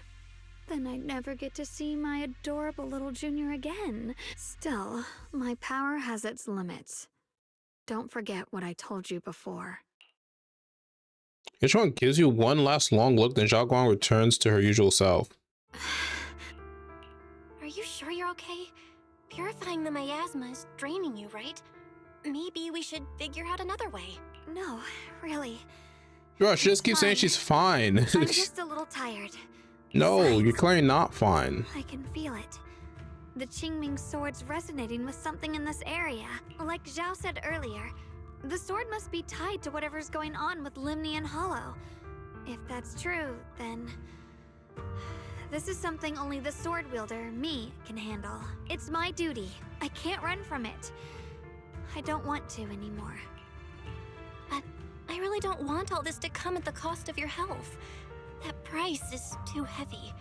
then I'd never get to see my adorable little junior again. Still, my power has its limits. Don't forget what I told you before. Shunguang gives you one last long look, then Shunguang returns to her usual self. Are you sure you're okay? Purifying the miasma is draining you, right? Maybe we should figure out another way. No, really. Bro, she just keeps saying she's fine. I'm just a little tired. No, Besides, you're clearly not fine. I can feel it. The Qingming sword's resonating with something in this area. Like Zhao said earlier, the sword must be tied to whatever's going on with Limnian Hollow. If that's true, then this is something only the sword wielder, me, can handle. It's my duty. I can't run from it. I don't want to anymore. But I really don't want all this to come at the cost of your health. That price is too heavy,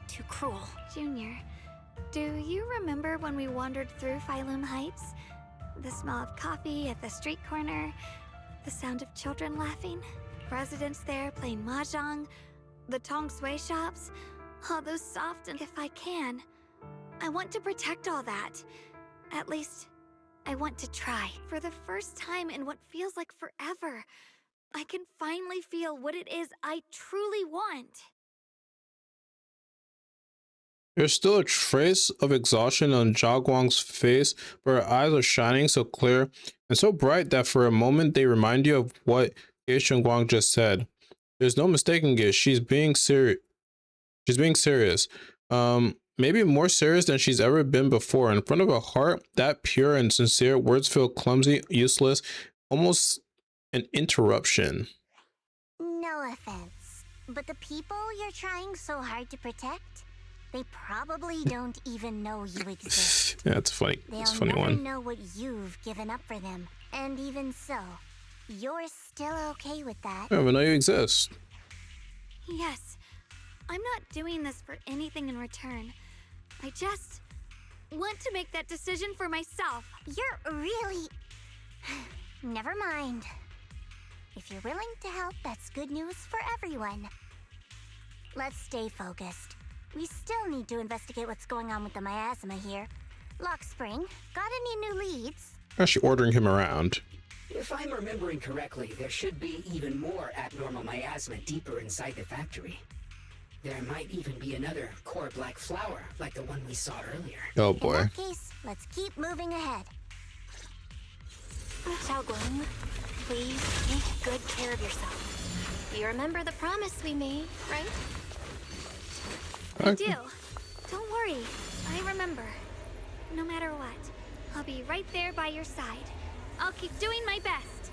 too cruel. Junior, do you remember when we wandered through Phylum Heights? The smell of coffee at the street corner, the sound of children laughing, residents there playing mahjong, the Tong Sui shops, all those soft and if I can. I want to protect all that. At least, I want to try. For the first time in what feels like forever, I can finally feel what it is I truly want. There's still a trace of exhaustion on Shunguang's face, but her eyes are shining so clear and so bright that for a moment they remind you of what Shunguang just said. There's no mistaking it. She's being serious. She's being serious. Maybe more serious than she's ever been before. In front of a heart that pure and sincere, words feel clumsy, useless, almost an interruption. No offense, but the people you're trying so hard to protect, they probably don't even know you exist. Yeah, it's funny. It's a funny They'll never one. know what you've given up for them. And even so, you're still okay with that. I don't even know you exist. Yes, I'm not doing this for anything in return. I just want to make that decision for myself. You're really... Never mind. If you're willing to help, that's good news for everyone. Let's stay focused. We still need to investigate what's going on with the miasma here. Lockspring, got any new leads? Actually ordering him around. If I'm remembering correctly, there should be even more abnormal miasma deeper inside the factory. There might even be another core black flower, like the one we saw earlier. Oh boy. In that case, let's keep moving ahead. Shunguang, please take good care of yourself. You remember the promise we made, right? I do. Don't worry. I remember. No matter what, I'll be right there by your side. I'll keep doing my best.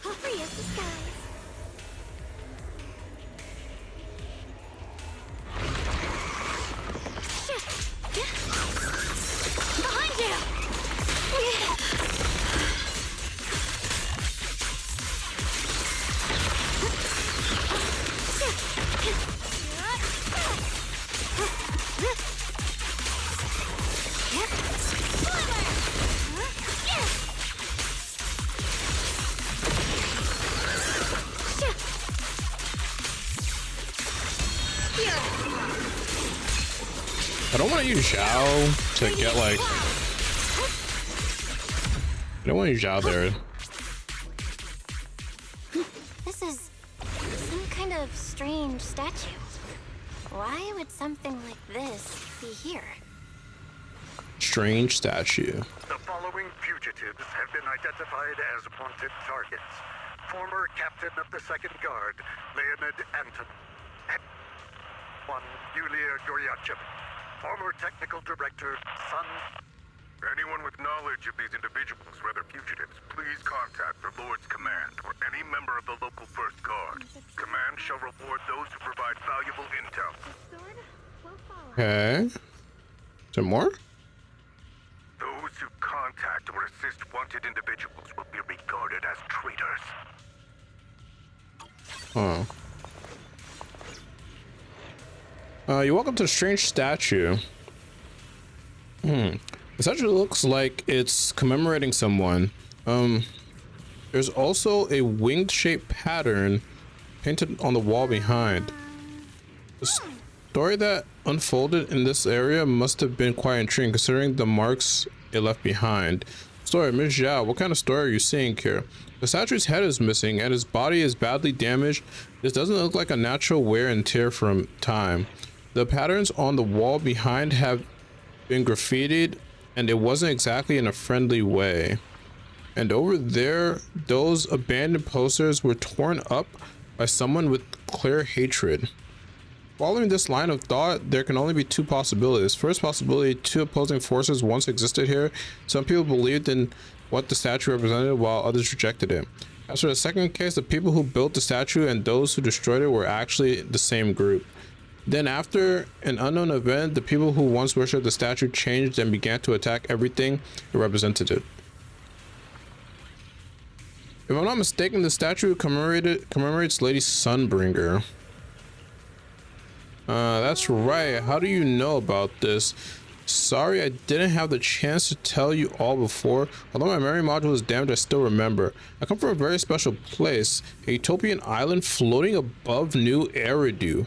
How free is the skies? Behind you! I don't want to use Zhao to get like... I don't want to use Zhao there. This is some kind of strange statue. Why would something like this be here? strange statue. The following fugitives have been identified as wanted targets. Former captain of the Second Guard, Leonid Anton. One, Yulia Goryachev. Former technical director, Sun. Anyone with knowledge of these individuals, whether fugitives, please contact the Lord's Command or any member of the local First Guard. Command shall reward those who provide valuable intel. Okay. Is there more? Those who contact or assist wanted individuals will be regarded as traitors. Oh. You walk up to a strange statue. The statue looks like it's commemorating someone. There's also a winged shaped pattern painted on the wall behind. The story that unfolded in this area must have been quite intriguing considering the marks it left behind. Story, Ms. Zhao, what kind of story are you seeing here? The statue's head is missing and his body is badly damaged. This doesn't look like a natural wear and tear from time. The patterns on the wall behind have been graffitied and it wasn't exactly in a friendly way. And over there, those abandoned posters were torn up by someone with clear hatred. Following this line of thought, there can only be two possibilities. First possibility, two opposing forces once existed here. Some people believed in what the statue represented while others rejected it. As for the second case, the people who built the statue and those who destroyed it were actually the same group. Then after an unknown event, the people who once worshipped the statue changed and began to attack everything it represented. If I'm not mistaken, the statue commemorates Lady Sunbringer. That's right. How do you know about this? Sorry, I didn't have the chance to tell you all before. Although my memory module is damaged, I still remember. I come from a very special place, a utopian island floating above New Eridu.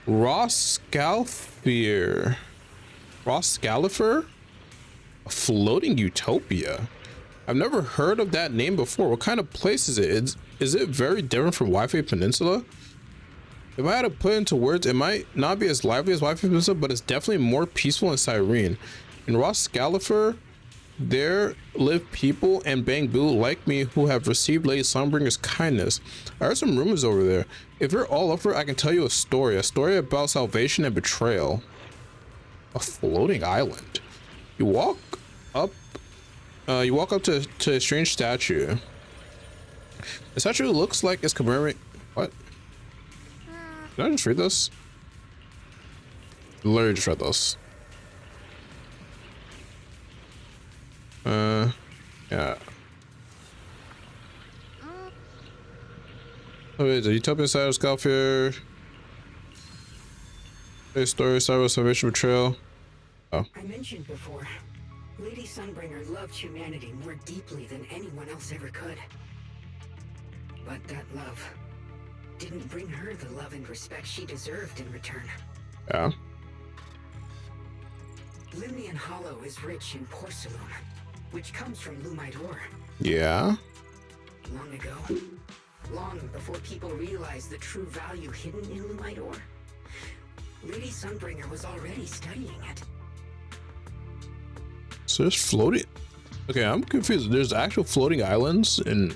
Roscalfer? A floating utopia? I've never heard of that name before. What kind of place is it? Is it very different from Wi-Fi Peninsula? If I had to put into words, it might not be as lively as Wi-Fi Peninsula, but it's definitely more peaceful and serene. In Roscalfer, there live people and Bangbu like me who have received Lady Sunbringer's kindness. I heard some rumors over there. If you're all up for it, I can tell you a story about salvation and betrayal. A floating island. You walk up to a strange statue. The statue looks like it's commemorating. What? Did I just read this? I literally just read this. Yeah. Oh, wait, the utopian side of Scalfier. A story started with salvation betrayal. Oh. I mentioned before, Lady Sunbringer loved humanity more deeply than anyone else ever could. But that love didn't bring her the love and respect she deserved in return. Yeah. Limnian Hollow is rich in porcelain, which comes from Lumite ore. Yeah. Long ago, long before people realized the true value hidden in Lumite ore, Lady Sunbringer was already studying it. So there's floating. Okay, I'm confused. There's actual floating islands in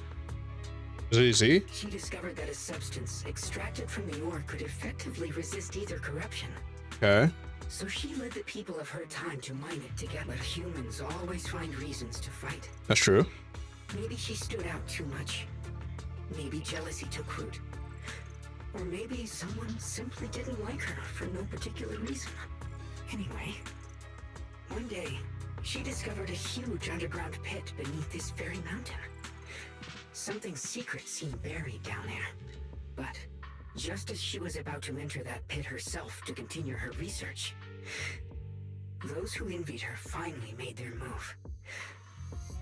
ZZ? She discovered that a substance extracted from the ore could effectively resist either corruption. Okay. So she led the people of her time to mine it together. But humans always find reasons to fight. That's true. Maybe she stood out too much. Maybe jealousy took root. Or maybe someone simply didn't like her for no particular reason. Anyway, one day, she discovered a huge underground pit beneath this very mountain. Something secret seemed buried down there. But just as she was about to enter that pit herself to continue her research, those who envied her finally made their move.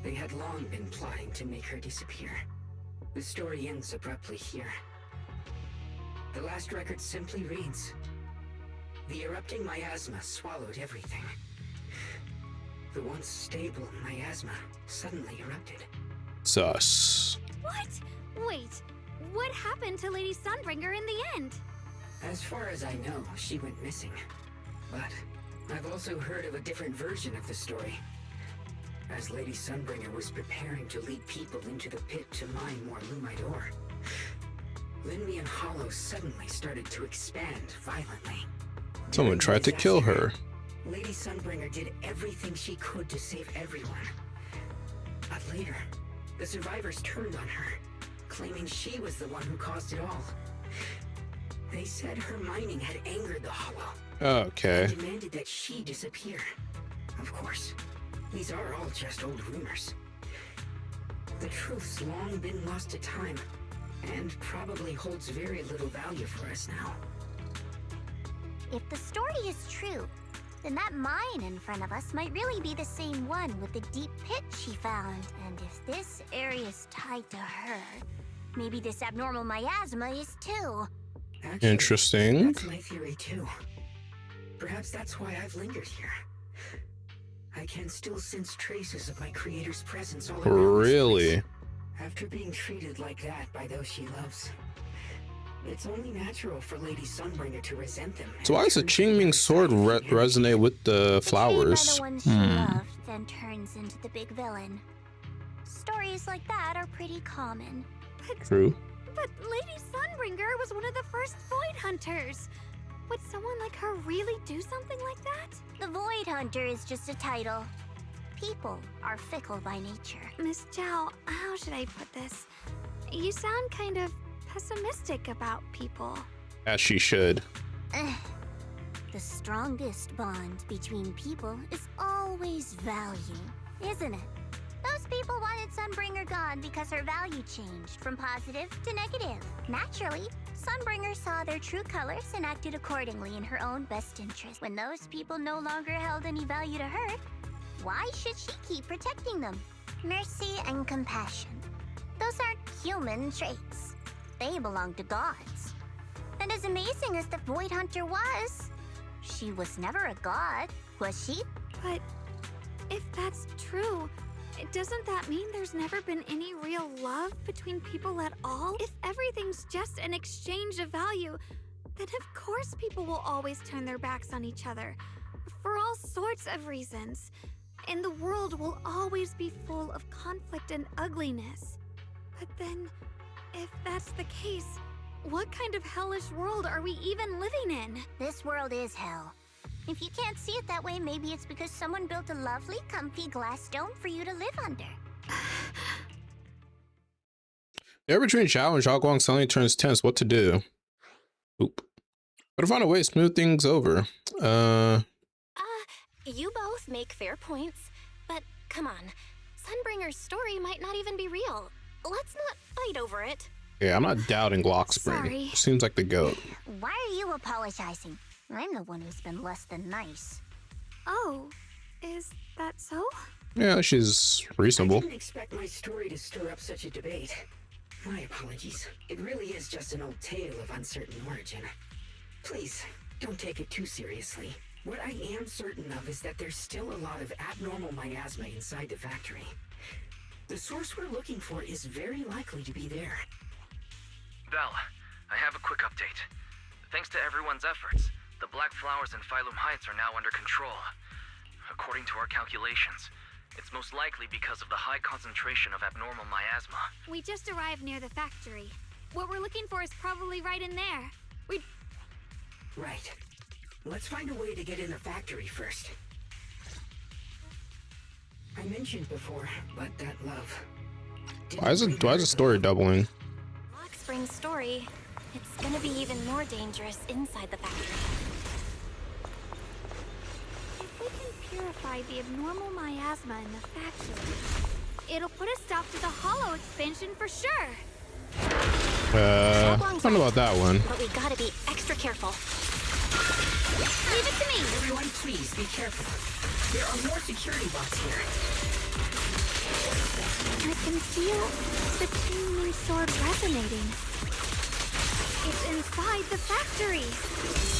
They had long been plotting to make her disappear. The story ends abruptly here. The last record simply reads, "The erupting miasma swallowed everything. The once stable miasma suddenly erupted." Sus. What? Wait, what happened to Lady Sunbringer in the end? As far as I know, she went missing. But I've also heard of a different version of the story. As Lady Sunbringer was preparing to lead people into the pit to mine more Lumite ore, Limnian Hollow suddenly started to expand violently. Someone tried to kill her. Lady Sunbringer did everything she could to save everyone. But later, the survivors turned on her, claiming she was the one who caused it all. They said her mining had angered the Hollow. Okay. And demanded that she disappear. Of course, these are all just old rumors. The truth's long been lost to time, and probably holds very little value for us now. If the story is true, then that mine in front of us might really be the same one with the deep pit she found. And if this area is tied to her, maybe this abnormal miasma is too. Actually, interesting. That's my theory too. Perhaps that's why I've lingered here. I can still sense traces of my creator's presence all around. Really? After being treated like that by those she loves, it's only natural for Lady Sunbringer to resent them. So why does the Qingming sword resonate with the flowers? By the one she loved, then turns into the big villain. Stories like that are pretty common. True. But Lady Sunbringer was one of the first Void Hunters. Would someone like her really do something like that? The Void Hunter is just a title. People are fickle by nature. Miss Zhao, how should I put this? You sound kind of pessimistic about people. As she should. The strongest bond between people is always value, isn't it? Those people wanted Sunbringer gone because her value changed from positive to negative. Naturally, Sunbringer saw their true colors and acted accordingly in her own best interest. When those people no longer held any value to her, why should she keep protecting them? Mercy and compassion. Those aren't human traits. They belong to gods. And as amazing as the Void Hunter was, she was never a god, was she? But if that's true, doesn't that mean there's never been any real love between people at all? If everything's just an exchange of value, then of course people will always turn their backs on each other, for all sorts of reasons. And the world will always be full of conflict and ugliness. But then, if that's the case, what kind of hellish world are we even living in? This world is hell. If you can't see it that way, maybe it's because someone built a lovely, comfy glass dome for you to live under. The air between Zhao and Shunguang suddenly turns tense. What to do? Oop. Better find a way to smooth things over. You both make fair points, but come on. Sunbringer's story might not even be real. Let's not fight over it. Yeah, I'm not doubting Glockspring. Sorry. Seems like the goat. Why are you apologizing? I'm the one who's been less than nice. Oh, is that so? Yeah, she's reasonable. I didn't expect my story to stir up such a debate. My apologies. It really is just an old tale of uncertain origin. Please, don't take it too seriously. What I am certain of is that there's still a lot of abnormal miasma inside the factory. The source we're looking for is very likely to be there. Belle, I have a quick update. Thanks to everyone's efforts, the Black Flowers in Phylum Heights are now under control. According to our calculations, it's most likely because of the high concentration of abnormal miasma. We just arrived near the factory. What we're looking for is probably right in there. Right. Let's find a way to get in the factory first. I mentioned before, but that love... Why is the story doubling? Glockspring's story. It's gonna be even more dangerous inside the factory. If we can purify the abnormal miasma in the factory, it'll put a stop to the Hollow expansion for sure. I don't know about that one. But we gotta be extra careful. Leave it to me! Everyone, please be careful. There are more security bots here. I can feel the Qingming sword resonating. It's inside the factory.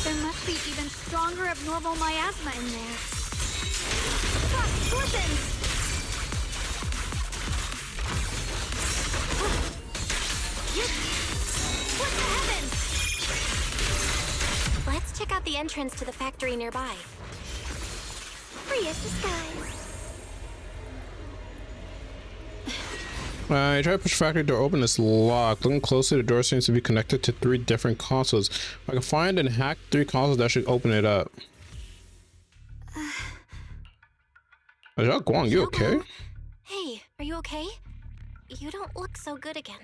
There must be even stronger abnormal miasma in there. Stop, listen! What the heavens? Let's check out the entrance to the factory nearby. glorious disguise. I try to push factory door open. It's locked. Looking closely, the door seems to be connected to 3 different consoles. If I can find and hack 3 consoles, that should open it up. Shunguang, you okay? Hey, are you okay? You don't look so good again.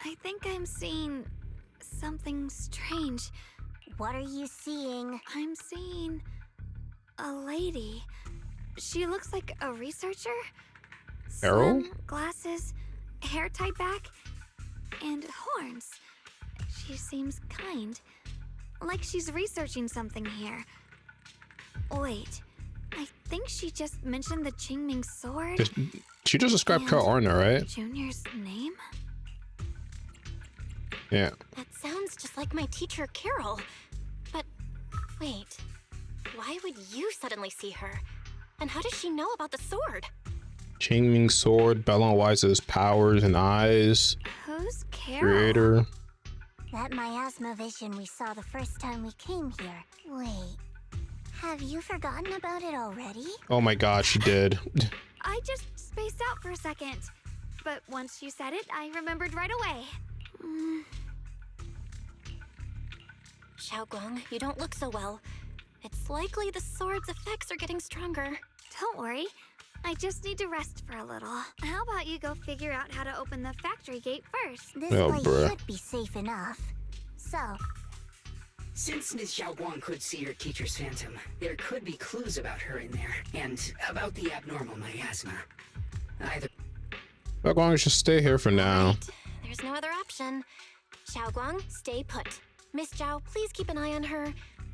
I think I'm seeing something strange. What are you seeing? I'm seeing a lady. She looks like a researcher. Arrow? Slim glasses, hair tied back, and horns. She seems kind, like she's researching something here. Wait, I think she just mentioned the Qingming sword. She just described Carl Arner, right? Junior's name? Yeah. That sounds just like my teacher, Carol. But wait, why would you suddenly see her? And how does she know about the sword? Qingming sword, Bellon Wise's powers and eyes. Who's Carol? Creator. That miasma vision we saw the first time we came here. Wait, have you forgotten about it already? Oh my god, she did. I just spaced out for a second. But once you said it, I remembered right away. Shunguang, you don't look so well. It's likely the sword's effects are getting stronger. Don't worry. I just need to rest for a little. How about you go figure out how to open the factory gate first? This place should be safe enough. So, since Ms. Shunguang could see her teacher's phantom, there could be clues about her in there, and about the abnormal miasma. Either Shunguang should stay here for now. Right. There's no other option. Shunguang, stay put. Miss Zhao, please keep an eye on her.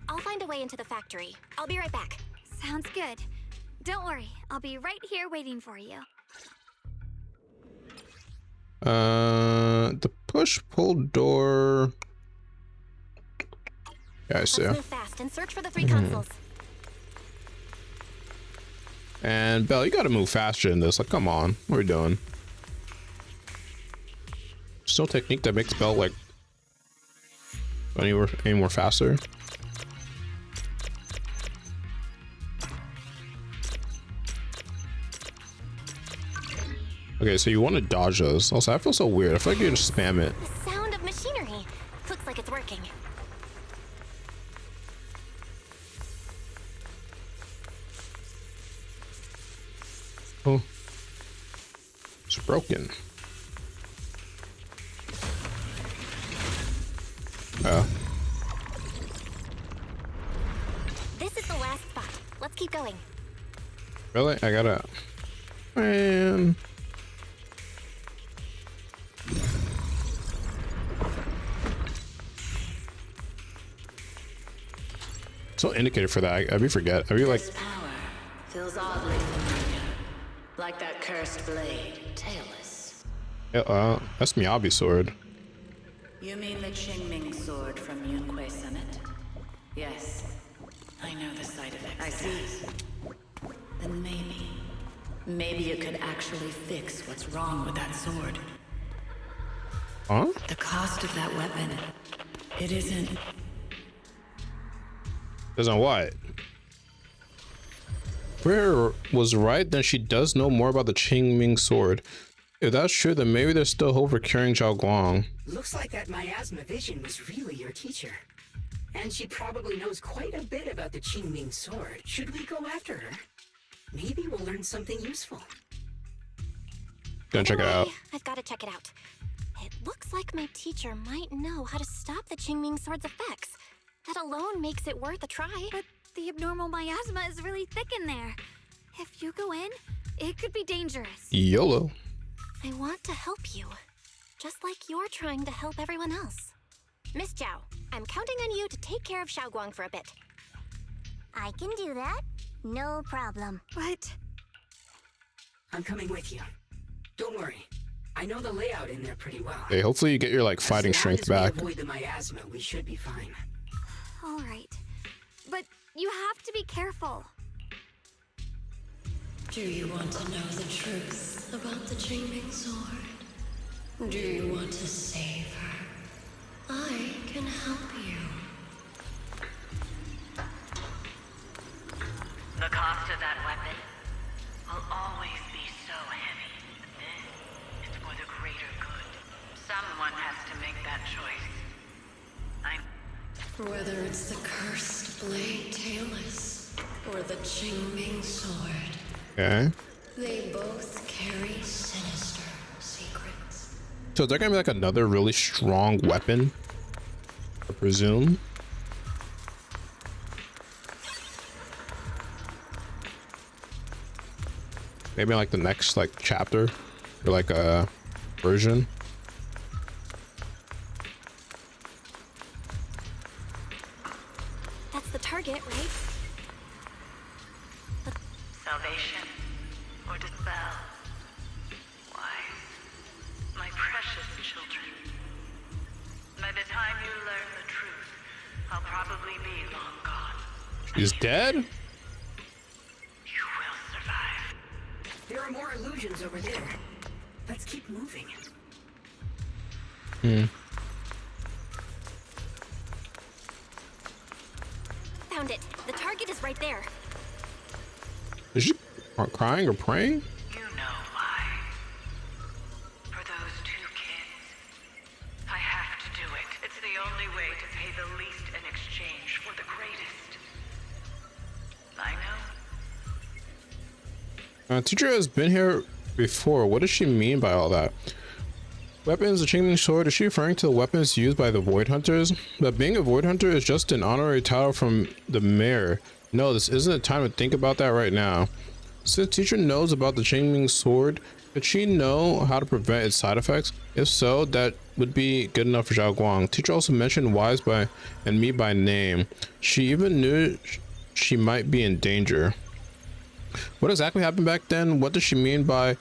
I'll find a way into the factory. I'll be right back. Sounds good. Don't worry, I'll be right here waiting for you. The push-pull door. Yeah, I see. Let's move fast and search for the 3 consoles. And Belle, you gotta move faster in this. Like, come on. What are we doing? There's no technique that makes Belle, like, any more faster. Okay, so you want to dodge those. Also, I feel so weird. I feel like you just spam it. The sound of machinery. Looks like it's working. Oh. It's broken. Oh. This is the last spot. Let's keep going. Really? I gotta... Man... It's no indicator for that. I be forget. I be like... Power feels oddly familiar. Like that cursed blade, tailless. Yeah, that's Miyabi sword. You mean the Qingming sword from Yunquei Summit? Yes. I know the side effects. I see. Then maybe you could actually fix what's wrong with that sword. Huh? The cost of that weapon, it isn't... Isn't what? Rare was right, then she does know more about the Qingming sword. If that's true, then maybe there's still hope for curing Shunguang. looks like that miasma vision was really your teacher. And she probably knows quite a bit about the Qingming sword. Should we go after her? Maybe we'll learn something useful. Gonna check it out. I've got to check it out. It looks like my teacher might know how to stop the Qingming sword's effects. That alone makes it worth a try. But the abnormal miasma is really thick in there. If you go in, it could be dangerous. YOLO. I want to help you. Just like you're trying to help everyone else. Miss Zhao, I'm counting on you to take care of Shunguang for a bit. I can do that. No problem. But... I'm coming with you. Don't worry. I know the layout in there pretty well. Hey, hopefully you get your, like, fighting strength back. As long as we avoid the miasma, we should be fine. All right. But you have to be careful. Do you want to know the truth about the Qingming sword? Do you want to save her? I can help you. The cost of that weapon one has to make that choice. Whether it's the cursed blade tailless or the Qingming sword. Okay. They both carry sinister secrets. So is there gonna be like another really strong weapon? I presume. Maybe like the next like chapter or like a version. That's the target, right? Salvation or dispel? Why, my precious children, by the time you learn the truth, I'll probably be long gone. She's dead? There are more illusions over there. Let's keep moving. Found it. The target is right there. Is she crying or praying? You know why. For those two kids, I have to do it. It's the only way to pay the least in exchange for the greatest. I know. Teacher has been here before. What does she mean by all that? Weapons, the Qingming sword, is she referring to the weapons used by the Void Hunters? But being a Void Hunter is just an honorary title from the mayor. No, this isn't the time to think about that right now. Since teacher knows about the Qingming sword, could she know how to prevent its side effects? If so, that would be good enough for Shunguang. Teacher also mentioned Wise and me by name. She even knew she might be in danger. What exactly happened back then? What does she mean by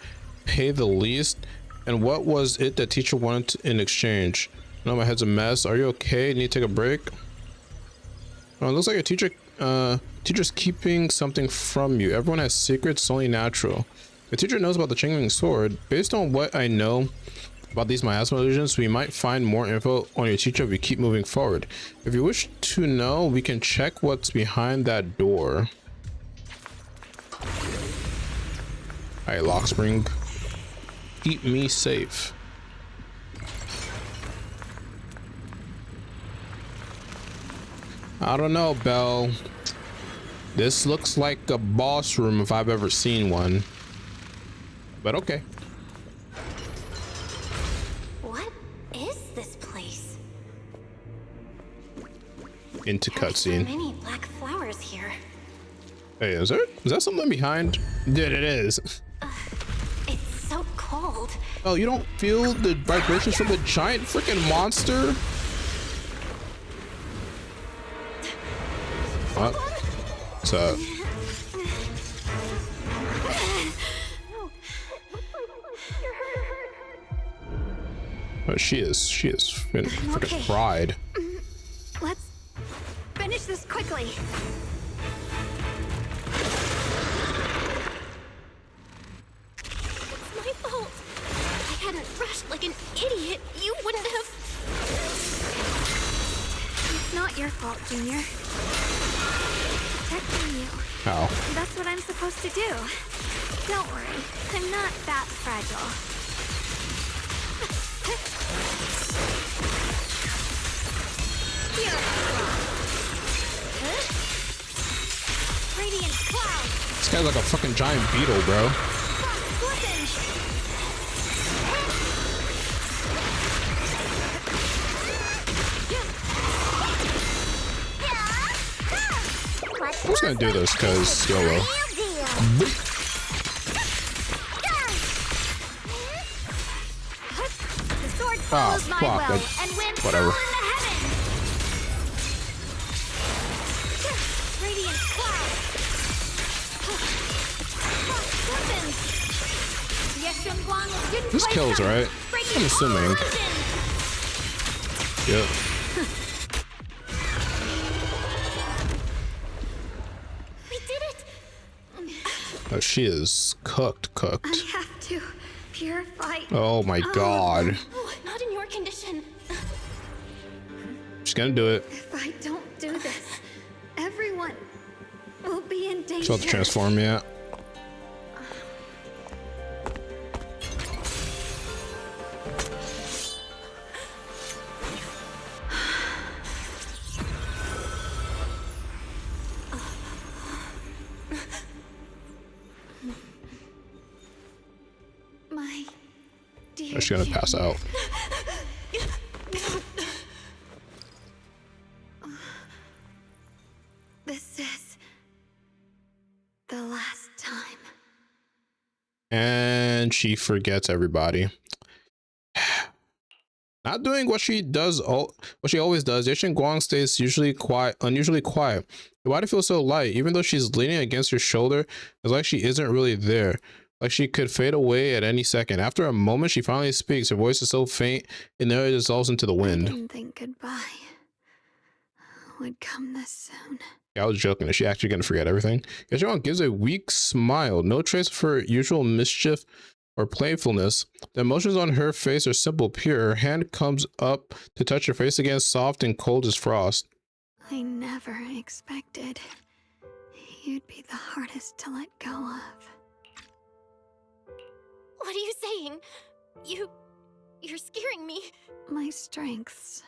pay the least? And what was it that teacher wanted in exchange? No, my head's a mess. Are you okay? Need to take a break? Oh, it looks like your teacher's keeping something from you. Everyone has secrets, it's only natural. The teacher knows about the Qingming sword. Based on what I know about these miasma illusions, we might find more info on your teacher if we keep moving forward. If you wish to know, we can check what's behind that door. Alright, lock spring. Keep me safe. I don't know, Belle. This looks like a boss room if I've ever seen one. But okay. What is this place? Into There are so cutscene. many black flowers here. Hey, is that something behind? Yeah, it is. It's so cold. Oh, you don't feel the vibrations from the giant freaking monster? What? What's up? Oh, she is freaking Okay. fried. Let's finish this quickly. It's my fault. If I hadn't rushed like an idiot, you wouldn't have... It's not your fault, Junior. Protecting you. How? That's what I'm supposed to do. Don't worry, I'm not that fragile. Radiant cloud. This guy's like a fucking giant beetle, bro. I'm just gonna do this because YOLO. The sword Ah, follows my fuck. will and wins Whatever. all in the heavens. Radiant cloud. Weapons. Yes, Shunguang, This kills, right? I'm assuming. Yep. We did it! Oh, she is cooked. I have to purify. Oh my god. Oh, not in your condition. She's gonna do it. If I don't do this, everyone will be in danger. She's about to transform yet. she's gonna pass out. This is the last time. And she forgets everybody. Not doing what she does, what she always does. Shunguang stays unusually quiet. Why do you feel so light? Even though she's leaning against your shoulder, it's like she isn't really there. Like she could fade away at any second. After a moment, she finally speaks. Her voice is so faint, it nearly dissolves into the wind. I didn't think goodbye would come this soon. Yeah, I was joking. Is she actually going to forget everything? Shunguang gives a weak smile. No trace of her usual mischief or playfulness. The emotions on her face are simple, pure. Her hand comes up to touch her face again, soft and cold as frost. I never expected you'd be the hardest to let go of. What are you saying? You're scaring me. My strength's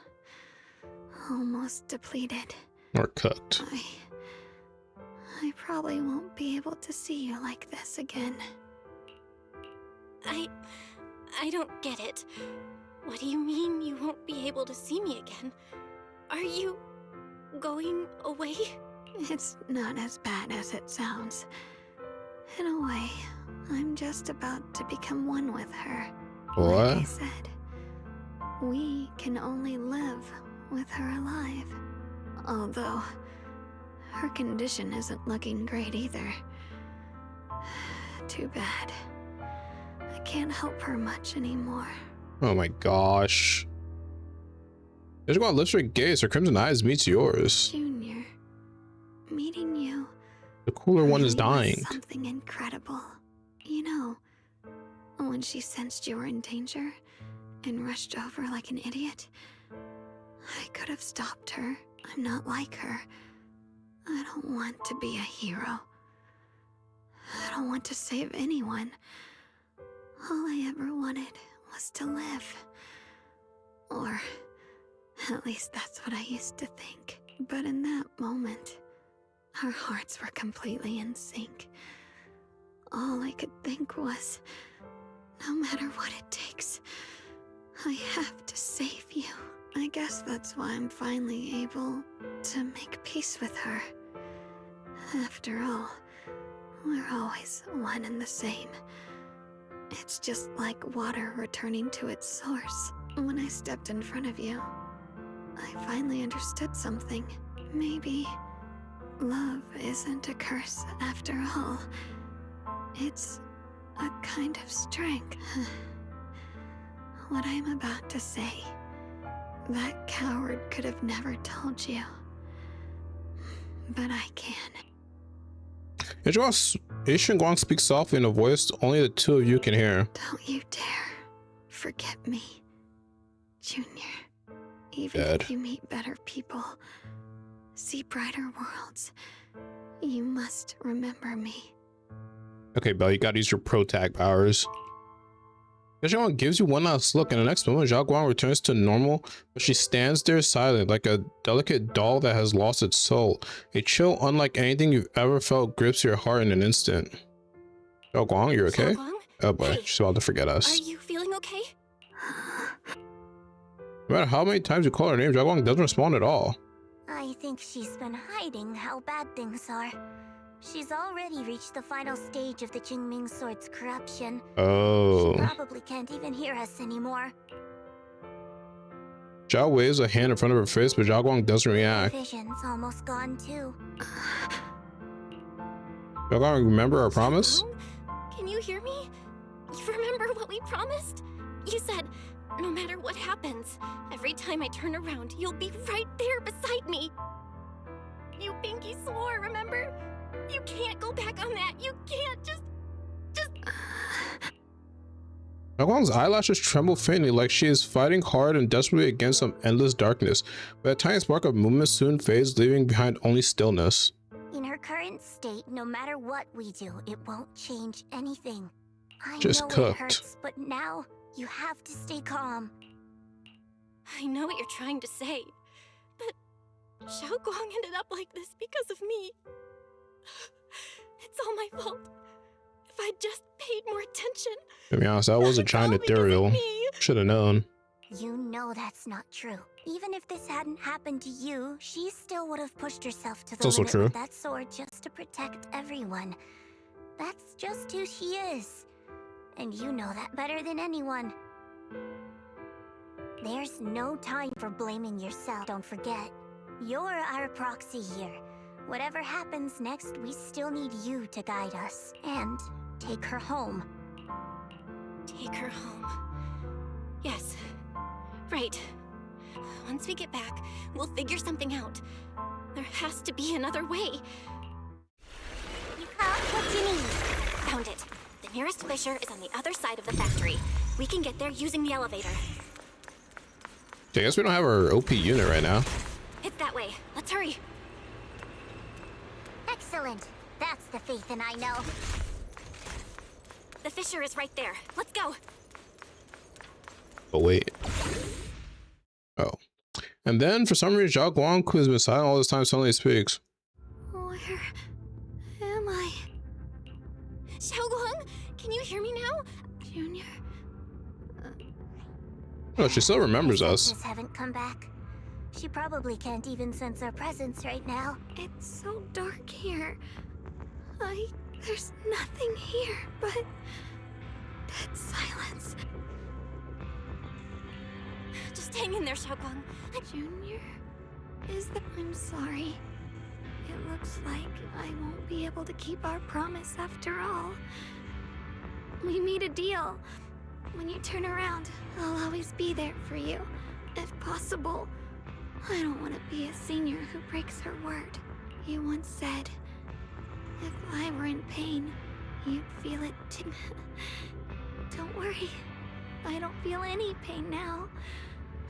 almost depleted. Or cooked. I probably won't be able to see you like this again. I don't get it. What do you mean you won't be able to see me again? Are you going away? It's not as bad as it sounds. In a way, I'm just about to become one with her. What? Like I said, we can only live with her alive. Although, her condition isn't looking great either. Too bad. I can't help her much anymore. Oh my gosh. Shunguang lifts her gaze. Her crimson eyes meets yours. Junior, meeting you. The cooler one is really was dying. Something incredible. You know, when she sensed you were in danger and rushed over like an idiot, I could have stopped her. I'm not like her. I don't want to be a hero. I don't want to save anyone. All I ever wanted was to live. Or at least that's what I used to think. But in that moment, our hearts were completely in sync. All I could think was, no matter what it takes, I have to save you. I guess that's why I'm finally able to make peace with her. After all, we're always one and the same. It's just like water returning to its source. When I stepped in front of you, I finally understood something. Maybe love isn't a curse after all. It's a kind of strength. What I'm about to say, that coward could have never told you. But I can. Shunguang speaks softly in a voice only the two of you can hear. Don't you dare forget me, Junior. Even Dead. if you meet better people, see brighter worlds, you must remember me. Okay, Belle, you gotta use your pro tag powers. Shunguang gives you one last look, and the next moment, Shunguang returns to normal, but she stands there silent, like a delicate doll that has lost its soul. A chill unlike anything you've ever felt grips your heart in an instant. Shunguang, you're okay? Shunguang? Oh boy, Hey, she's about to forget us. Are you feeling okay? No matter how many times you call her name, Shunguang doesn't respond at all. I think she's been hiding how bad things are. She's already reached the final stage of the Qingming Sword's corruption. Oh. She probably can't even hear us anymore. Zhao waves a hand in front of her face, but Shunguang doesn't react. Vision's almost gone too. Shunguang, remember our promise? Can you hear me? You remember what we promised? You said, no matter what happens, every time I turn around, you'll be right there beside me. You pinky swore, remember? You can't go back on that. You can't just... Shunguang's eyelashes tremble faintly, like she is fighting hard and desperately against some endless darkness, but a tiny spark of movement soon fades, leaving behind only stillness. In her current state, no matter what we do, it won't change anything. I Just know cooked. it hurts, but now you have to stay calm. I know what you're trying to say, but Shunguang ended up like this because of me. It's all my fault. If I'd just paid more attention. To be honest, that was a giant ethereal. Should have known. You know that's not true. Even if this hadn't happened to you, she still would have pushed herself to the also limit true. with that sword just to protect everyone. That's just who she is. And you know that better than anyone. There's no time for blaming yourself. Don't forget, you're our proxy here. Whatever happens next, we still need you to guide us. And take her home. Take her home. Yes. Right. Once we get back, we'll figure something out. There has to be another way. What do you need? Found it. The nearest fissure is on the other side of the factory. We can get there using the elevator. I guess we don't have our OP unit right now. It's that way. Let's hurry. Excellent. That's the Phaethon I know. The fissure is right there. Let's go. But wait. Oh. And then, for some reason, Shunguang, who has been silent all this time, suddenly speaks. Where am I? Shunguang, can you hear me now? Junior? Oh, she still remembers Her us. senses haven't come back. She probably can't even sense our presence right now. It's so dark here. There's nothing here but dead silence. Just hang in there, Shunguang. Junior? I'm sorry. It looks like I won't be able to keep our promise after all. We made a deal. When you turn around, I'll always be there for you, if possible. I don't want to be a senior who breaks her word. You once said, if I were in pain, you'd feel it too. Don't worry. I don't feel any pain now.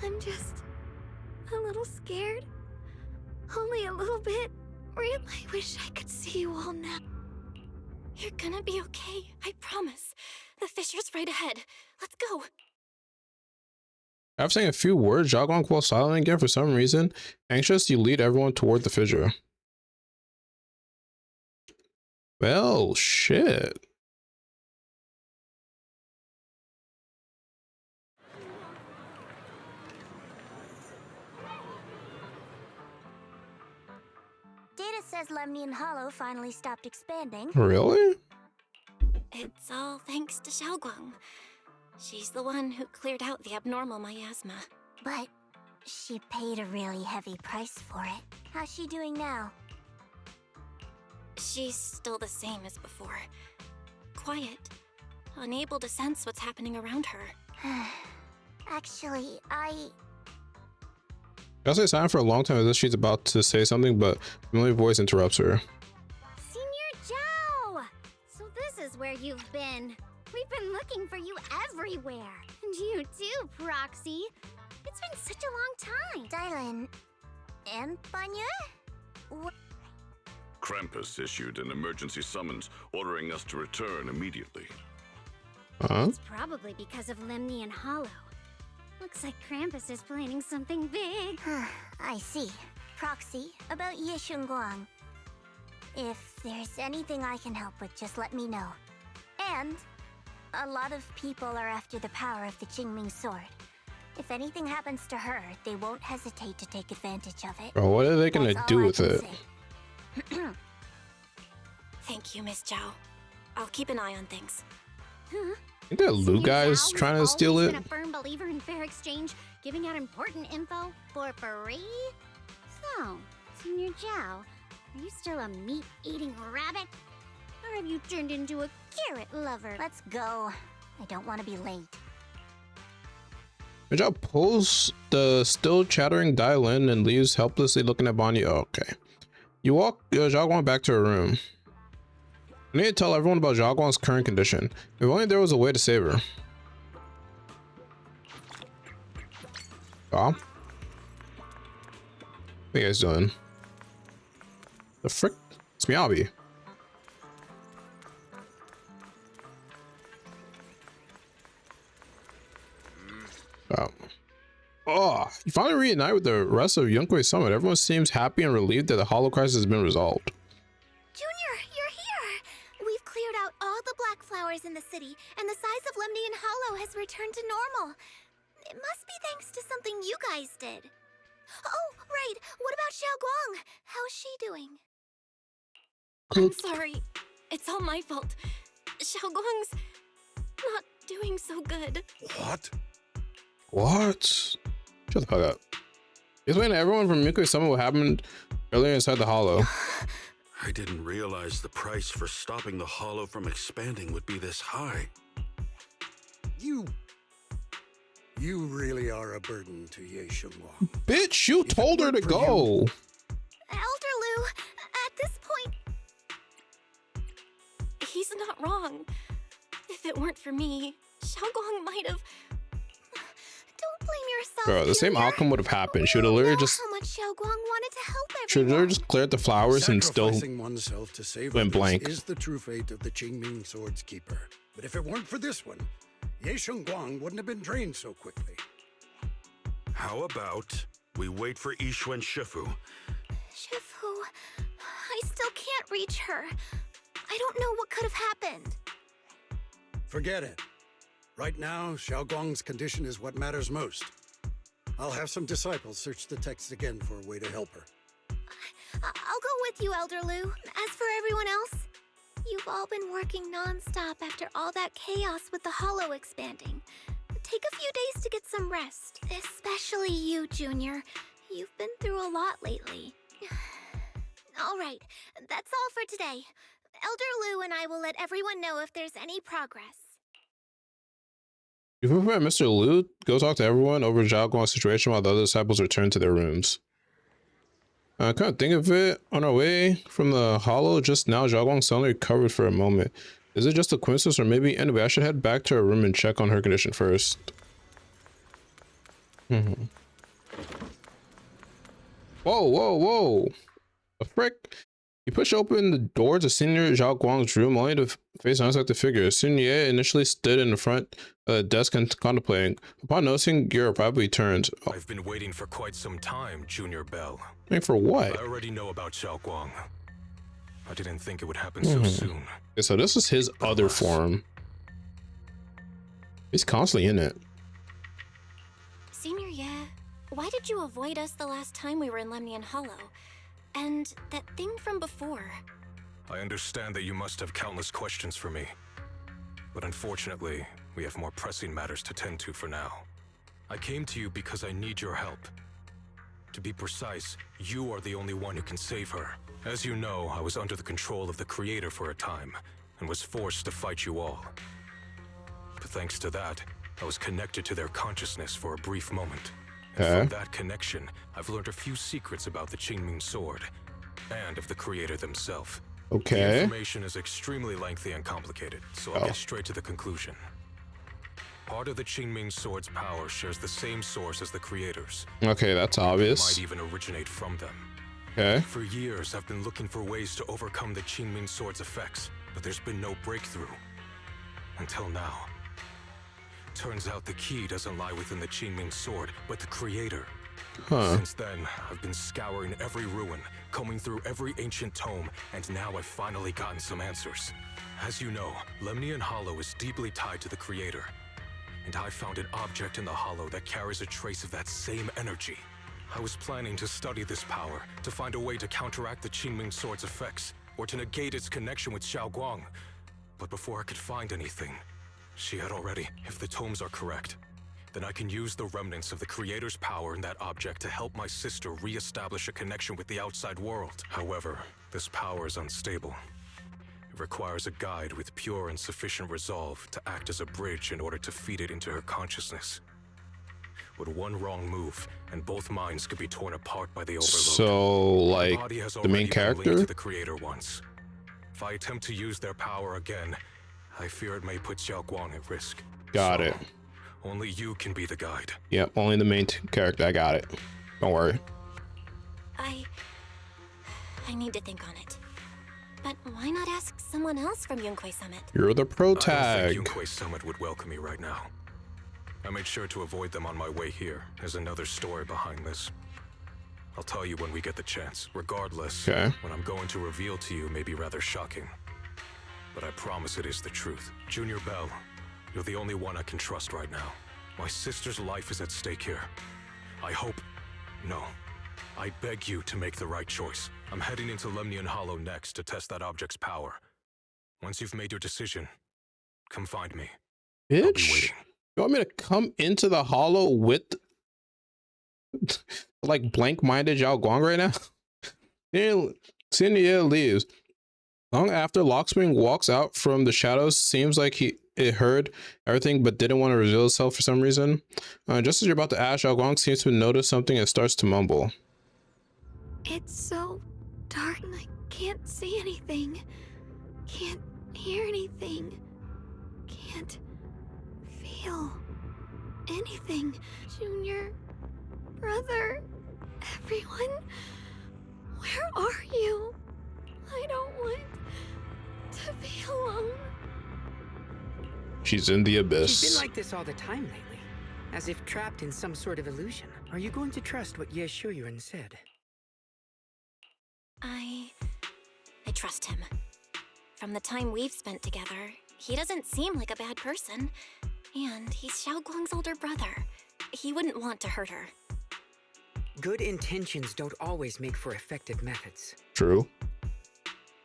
I'm just a little scared. Only a little bit. Really wish I could see you all now. You're gonna be okay, I promise. The fissure's right ahead. Let's go. After saying a few words, Shunguang falls silent again for some reason. Anxious, you lead everyone toward the fissure. Well, shit. Data says Lemnian Hollow finally stopped expanding. Really? It's all thanks to Shunguang. She's the one who cleared out the abnormal miasma. But she paid a really heavy price for it. How's she doing now? She's still the same as before. Quiet. Unable to sense what's happening around her. Actually, I'll say silent for a long time as if she's about to say something, but a familiar voice interrupts her. Senior Zhao! So this is where you've been. We've been looking for you everywhere. And you too, Proxy. It's been such a long time. Dylan and Banya? Krampus issued an emergency summons ordering us to return immediately. Huh? It's probably because of Lemnian Hollow. Looks like Krampus is planning something big. I see. Proxy, about Ye Shunguang. If there's anything I can help with, just let me know. And a lot of people are after the power of the Qingming sword. If anything happens to her, they won't hesitate to take advantage of it. Bro, what are they gonna That's do all I with can it? say. Thank you, Miss Zhao. I'll keep an eye on things. Huh? I think that Lu guy's trying to steal it. Been a firm believer in fair exchange, giving out important info for free. So, Senior Zhao, are you still a meat-eating rabbit? Or have you turned into a carrot lover? Let's go. I don't want to be late. Job pulls the still chattering Dylan and leaves helplessly looking at Bonnie. Oh, okay. You walk Shunguang back to her room. I need to tell everyone about Shunguang's current condition. If only there was a way to save her. Oh. What are you guys doing? The frick? It's Miyabi. Oh. Oh, you finally reunite with the rest of Yunkwei Summit. Everyone seems happy and relieved that the Hollow crisis has been resolved. Junior, you're here! We've cleared out all the black powers in the city, and the size of Lemnian Hollow has returned to normal. It must be thanks to something you guys did. Oh, right. What about Xiaoguang? How's she doing? I'm sorry. It's all my fault. Xiaoguang's not doing so good. What? What? Shut the fuck up. Explain to everyone from Yunkoi Summit what happened earlier inside the hollow. I didn't realize the price for stopping the hollow from expanding would be this high. You really are a burden to Ye Shunguang. Bitch, you told her to go. Elder Lu, at this point... He's not wrong. If it weren't for me, Xiaoguang might have... Don't blame yourself, Bro, the same Junior. outcome would have happened. Should have literally just... How much Xiaoguang wanted to help Should have everyone. just cleared the flowers and still Sacrificing oneself to save went others blank. is the true fate of the Qingming Sword's keeper. But if it weren't for this one, Ye Shunguang wouldn't have been drained so quickly. How about we wait for Ishu and Shifu? Shifu, I still can't reach her. I don't know what could have happened. Forget it. Right now, Xiaoguang's condition is what matters most. I'll have some disciples search the text again for a way to help her. I'll go with you, Elder Lu. As for everyone else, you've all been working non-stop after all that chaos with the hollow expanding. Take a few days to get some rest. Especially you, Junior. You've been through a lot lately. All right, that's all for today. Elder Lu and I will let everyone know if there's any progress. You prevent Mr. Liu, go talk to everyone over Xiaoguang's situation while the other disciples return to their rooms. I can't think of it. On our way from the hollow just now, Xiaoguang suddenly recovered for a moment. Is it just a coincidence, or maybe anyway? I should head back to her room and check on her condition first. Whoa, whoa! The frick! You push open the door to Senior Xiaoguang's room, only to face an unexpected figure. Senior initially stood in the front of the desk and contemplating. Upon noticing your arrival, he turned. Oh. I've been waiting for quite some time, Junior Bell. Waiting for what? I already know about Xiaoguang. I didn't think it would happen so soon. Okay, so this is his other form. He's constantly in it. Senior Ye, why did you avoid us the last time we were in Lemnian Hollow? And that thing from before? I understand that you must have countless questions for me. But unfortunately, we have more pressing matters to tend to for now. I came to you because I need your help. To be precise, you are the only one who can save her. As you know, I was under the control of the Creator for a time, and was forced to fight you all. But thanks to that, I was connected to their consciousness for a brief moment. And from that connection, I've learned a few secrets about the Qingming Sword, and of the Creator themselves. Okay. The information is extremely lengthy and complicated, so I'll get straight to the conclusion. Part of the Qingming Sword's power shares the same source as the Creator's. Okay, that's obvious. It might even originate from them. Okay. For years, I've been looking for ways to overcome the Qingming Sword's effects, but there's been no breakthrough. Until now. Turns out the key doesn't lie within the Qingming Sword, but the Creator. Since then, I've been scouring every ruin, combing through every ancient tome, and now I've finally gotten some answers. As you know, Lemnian Hollow is deeply tied to the Creator. And I found an object in the Hollow that carries a trace of that same energy. I was planning to study this power, to find a way to counteract the Qingming Sword's effects, or to negate its connection with Xiaoguang. But before I could find anything, she had already. If the tomes are correct, then I can use the remnants of the Creator's power in that object to help my sister re-establish a connection with the outside world. However, this power is unstable. It requires a guide with pure and sufficient resolve to act as a bridge in order to feed it into her consciousness. With one wrong move, and both minds could be torn apart by the overload. So, like, the main character? To the Creator once. If I attempt to use their power again, I fear it may put Xiaoguang at risk. Got it. Only you can be the guide. Yep, only the main character. I got it. Don't worry. I need to think on it. But why not ask someone else from Yunkoi Summit? You're the pro I don't tag. think Yunkoi Summit would welcome me right now. I made sure to avoid them on my way here. There's another story behind this. I'll tell you when we get the chance. Regardless, what I'm going to reveal to you may be rather shocking. but I promise it is the truth. Junior Bell, you're the only one I can trust right now. My sister's life is at stake here. I hope... No. I beg you to make the right choice. I'm heading into Lemnian Hollow next to test that object's power. Once you've made your decision, come find me. I'll be Bitch, waiting. you want me to come into the hollow with like blank-minded Zhao Guang right now? Xinye leaves. Long after, Lockspring walks out from the shadows. Seems like it heard everything but didn't want to reveal itself for some reason. Just as you're about to ask, Zhao Guang seems to notice something and starts to mumble. It's so dark, I can't see anything. Can't hear anything. Can't feel anything. Junior, brother, everyone, where are you? I don't want to be alone. She's in the abyss. She's been like this all the time lately, as if trapped in some sort of illusion. Are you going to trust what Ye Shuyuan said? I trust him. From the time we've spent together, he doesn't seem like a bad person. And he's Xiao Guang's older brother. He wouldn't want to hurt her. Good intentions don't always make for effective methods. True.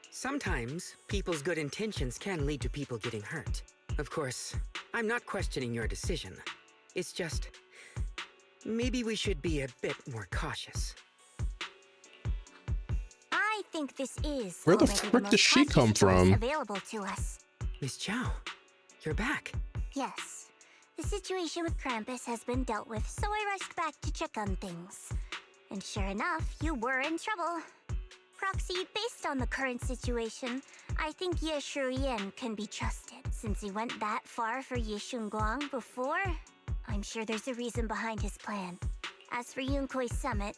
Sometimes, people's good intentions can lead to people getting hurt. Of course, I'm not questioning your decision. It's just... maybe we should be a bit more cautious. I think this is Where the already frick most does she cautious come choice from? available to us. Miss Chow, you're back. Yes. The situation with Krampus has been dealt with, so I rushed back to check on things. And sure enough, you were in trouble. Proxy, based on the current situation, I think Ye Shuyuan can be trusted. Since he went that far for Ye Shunguang before, I'm sure there's a reason behind his plan. As for Yunkui's summit,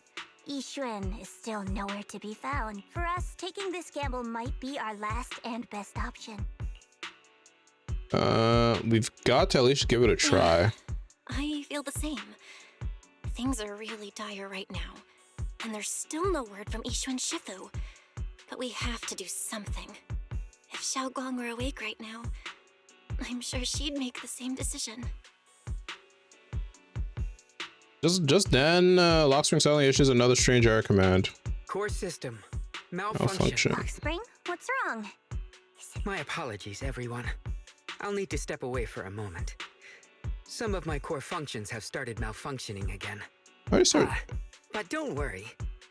Yixuan is still nowhere to be found. For us, taking this gamble might be our last and best option. We've got to at least give it a try. I feel the same. Things are really dire right now. And there's still no word from Yixuan Shifu. But we have to do something. If Xiao Guang were awake right now, I'm sure she'd make the same decision. Just then, Lockspring suddenly issues another strange error command. Core system. Malfunction. Lockspring, what's wrong? My apologies, everyone. I'll need to step away for a moment. Some of my core functions have started malfunctioning again. Alright, sir. But don't worry.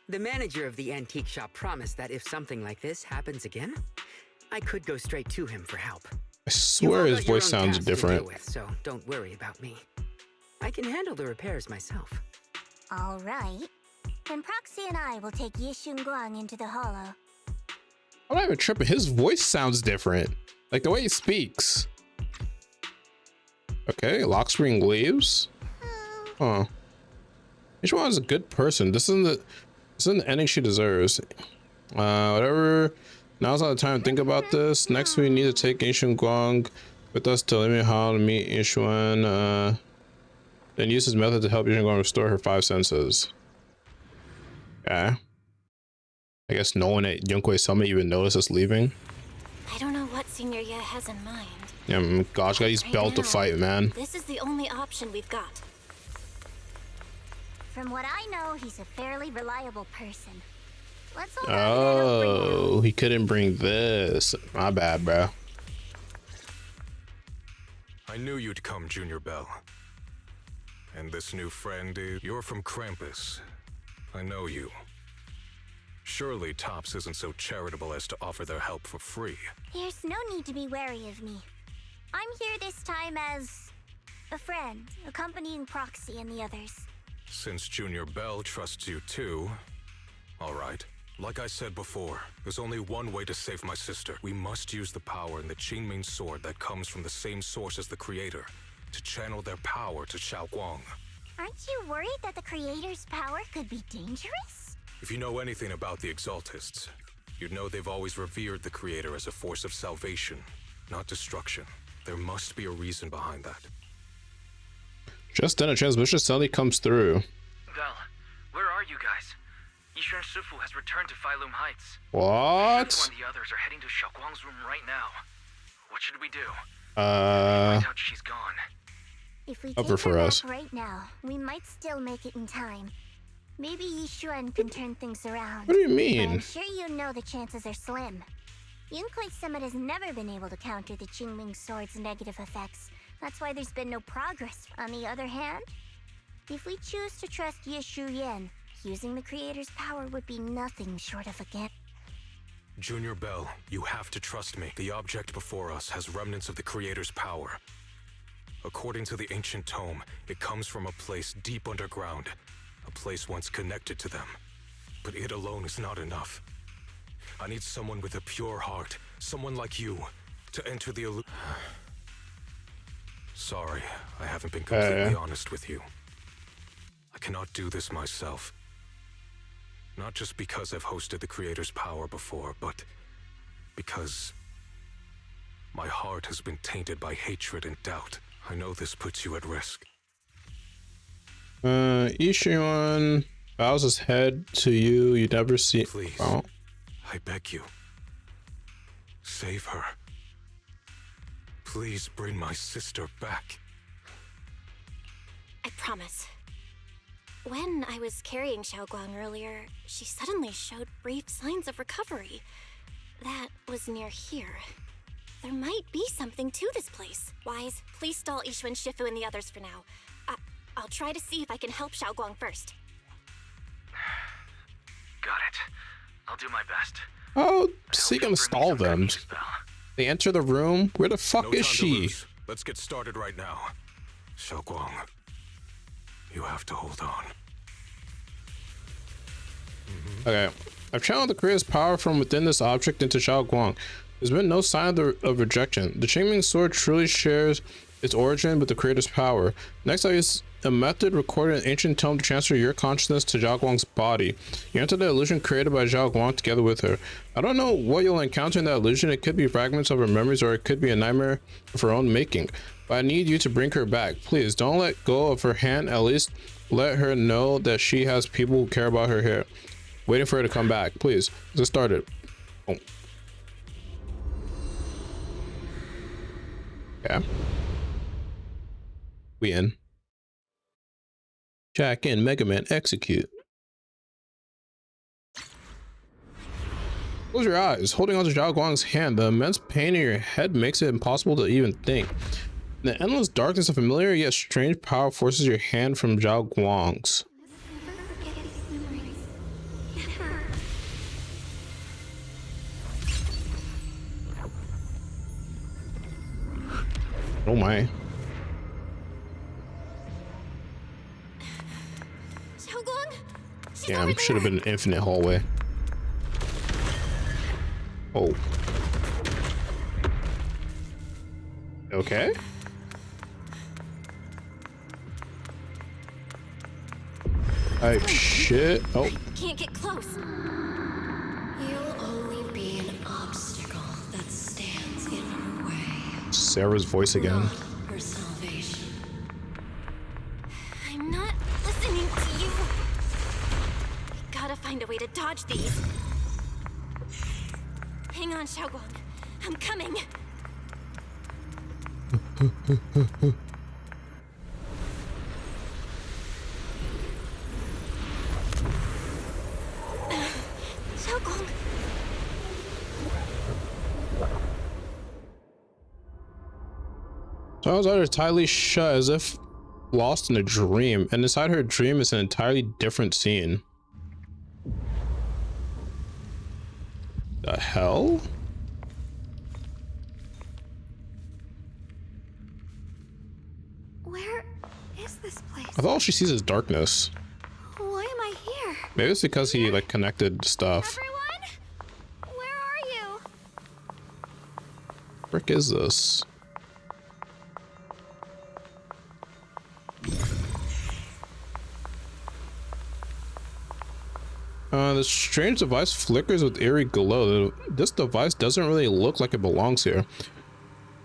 The manager of the antique shop promised that if something like this happens again, I could go straight to him for help. I swear his voice sounds different. So don't worry about me. I can handle the repairs myself. All right. Then Proxy and I will take Ye Shunguang into the hollow. I'm not even tripping. His voice sounds different. Like the way he speaks. Okay, Lockspring leaves. Huh. Yixuan is a good person. This isn't the ending she deserves. Whatever. Now's not the time to think about this. Next, we need to take Shunguang with us to let me how to meet Yixuan. Then use his method to help Shunguang restore her 5 senses. Okay. I guess no one at Yunkuei Summit even noticed us leaving. I don't know what Senior Ye has in mind. Yeah, gosh, gotta use belt to fight, man. This is the only option we've got. From what I know, he's a fairly reliable person. Let's all Oh, he couldn't bring this. My bad, bro. I knew you'd come, Junior Bell. And this new friend, you're from Krampus. I know you. Surely Tops isn't so charitable as to offer their help for free. There's no need to be wary of me. I'm here this time as a friend, accompanying Proxy and the others. Since Junior Bell trusts you too, all right. Like I said before, there's only one way to save my sister. We must use the power in the Qingming sword that comes from the same source as the Creator to channel their power to Xiao Guang. Aren't you worried that the Creator's power could be dangerous? If you know anything about the Exaltists, you'd know they've always revered the Creator as a force of salvation, not destruction. There must be a reason behind that. Just then, a transmission suddenly comes through. Val, where are you guys? Yixuan Shifu has returned to Failum Heights. What? Shifu and the others are heading to Xiao Guang's room right now. What should we do? Uh, Find out she's gone. If we Cover take for her us. back right now, we might still make it in time. Maybe Yishuan can turn things around. What do you But mean? I'm sure you know the chances are slim. Yunquai Summit has never been able to counter the Qingming Sword's negative effects. That's why there's been no progress. On the other hand, if we choose to trust Yishu Yan, using the Creator's power would be nothing short of a gift. Junior Bell, you have to trust me. The object before us has remnants of the Creator's power. According to the ancient tome, it comes from a place deep underground, a place once connected to them. But it alone is not enough. I need someone with a pure heart, someone like you, to enter the Sorry, I haven't been completely honest with you. I cannot do this myself. Not just because I've hosted the Creator's power before, but because my heart has been tainted by hatred and doubt. I know this puts you at risk. Yishuan bows his head to you. You never see. Please, oh. I beg you, save her. Please bring my sister back. I promise. When I was carrying Shunguang earlier, she suddenly showed brief signs of recovery. That was near here. There might be something to this place. Wise, please stall Ishu and Shifu and the others for now. I'll try to see if I can help Shunguang first. Got it. I'll do my best. Oh, so you gonna stall them? They enter the room. Where the fuck No is time to she? lose. Let's get started right now. Shunguang, you have to hold on. Okay, I've channeled the Creator's power from within this object into Shunguang. There's been no sign of rejection. The Qingming Sword truly shares its origin with the Creator's power. Next, I use a method recorded in ancient tome to transfer your consciousness to Zhao Guang's body. You enter the illusion created by Zhao Guang together with her. I don't know what you'll encounter in that illusion. It could be fragments of her memories, or it could be a nightmare of her own making. But I need you to bring her back. Please don't let go of her hand. At least let her know that she has people who care about her here, waiting for her to come back. Please, let's get started. Oh. Okay. We in. Jack in, Mega Man, execute. Close your eyes. Holding onto Zhao Guang's hand, the immense pain in your head makes it impossible to even think. The endless darkness of familiar yet strange power forces your hand from Zhao Guang's. Oh my. Damn, should have been an infinite hallway. Oh. Okay. Oh shit. Oh. Can't get close. You'll only be an obstacle that stands in her way. Sarah's voice again. Not her salvation. I'm not listening to you. We gotta find a way to dodge these. Hang on, Shunguang. I'm coming. Shunguang. So eyes are tightly shut as if lost in a dream, and inside her dream is an entirely different scene. The hell? Where is this place? I thought all she sees is darkness. Why am I here? Maybe it's because he like connected stuff. Everyone? Where are you? Frick is this? This strange device flickers with eerie glow. This device doesn't really look like it belongs here.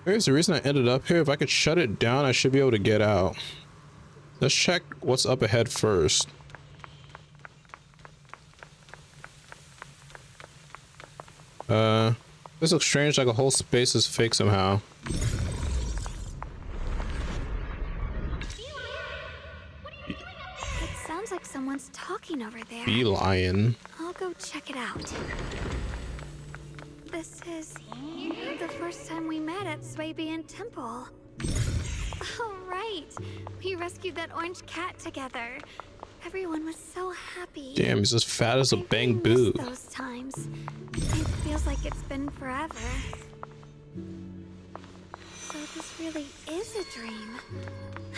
Here's the reason I ended up here. If I could shut it down, I should be able to get out. Let's check what's up ahead first. This looks strange, like a whole space is fake somehow. It sounds like someone's talking over there. Bee lion. I'll go check it out. This is the first time we met at Swabian Temple. Oh, right. We rescued that orange cat together. Everyone was so happy. Damn, he's as fat as a bang Really boo. miss those times. It feels like it's been forever. So this really is a dream.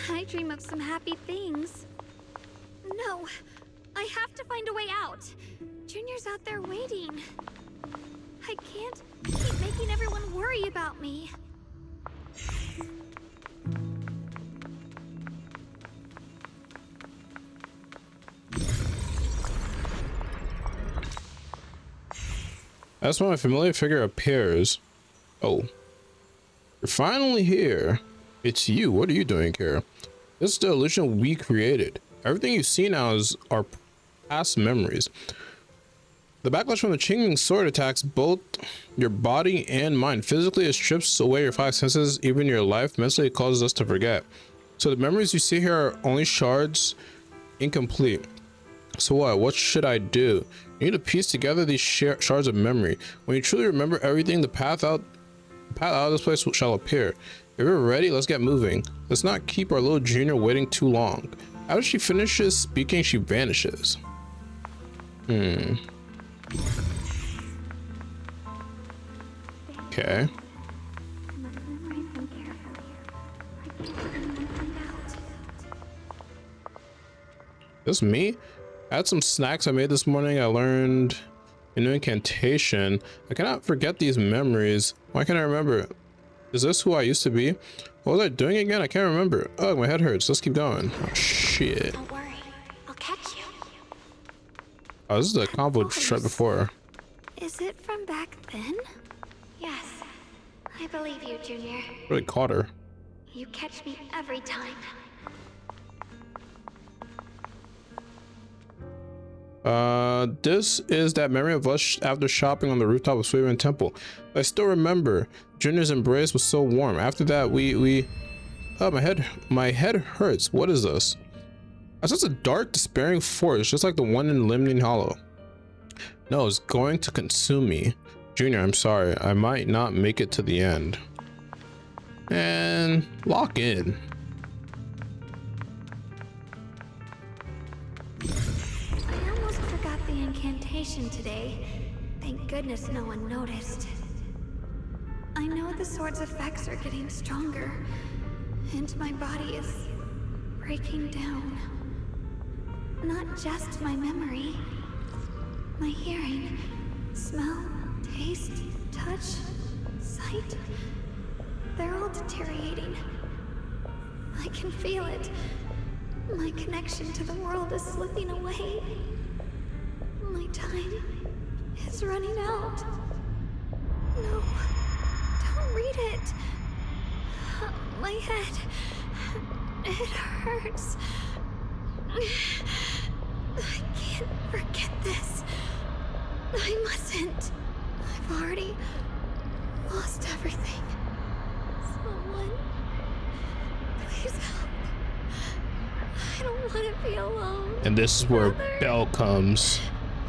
I dream of some happy things. No, I have to find a way out. Junior's out there waiting. I can't keep making everyone worry about me. That's when my familiar figure appears. Oh. You're finally here. It's you. What are you doing here? This is the illusion we created. Everything you see now is our past memories. The backlash from the Qingming sword attacks both your body and mind. Physically, it strips away your five senses, even your life. Mentally, it causes us to forget. So the memories you see here are only shards, incomplete. So what should I do? You need to piece together these shards of memory. When you truly remember everything, the path out of this place shall appear. If you're ready, let's get moving. Let's not keep our little junior waiting too long. After she finishes speaking, she vanishes. Okay. This me? I had some snacks I made this morning. I learned a new incantation. I cannot forget these memories. Why can't I remember? Is this who I used to be? What was I doing again? I can't remember. Oh, my head hurts. Let's keep going. Oh, shit. Don't worry, I'll catch you. Oh, this is the combo just right before. Is it from back then? Yes, I believe you, Junior. Really caught her. You catch me every time. This is that memory of us after shopping on the rooftop of Swabian Temple. I still remember. Junior's embrace was so warm. After that, oh, my head hurts. What is this? I sense a dark, despairing force, just like the one in Limning Hollow. No, it's going to consume me. Junior, I'm sorry. I might not make it to the end. And lock in. I almost forgot the incantation today. Thank goodness no one noticed. I know the sword's effects are getting stronger, and my body is breaking down. Not just my memory. My hearing, smell, taste, touch, sight. They're all deteriorating. I can feel it. My connection to the world is slipping away. My time is running out. No, don't read it. My head, it hurts. I can't forget this. I mustn't. I've already lost everything. Someone, please help. I don't want to be alone. And this is where Belle comes.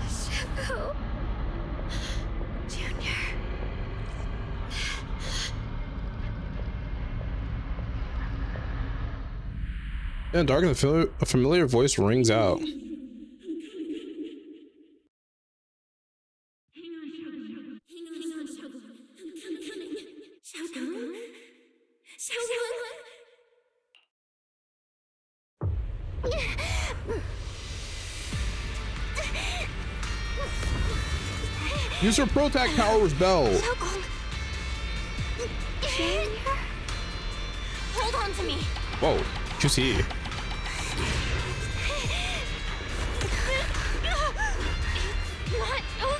Shifu. Junior. In the dark, a familiar voice rings out. Use her protect powers, Belle. Hold on to me. Whoa, juicy.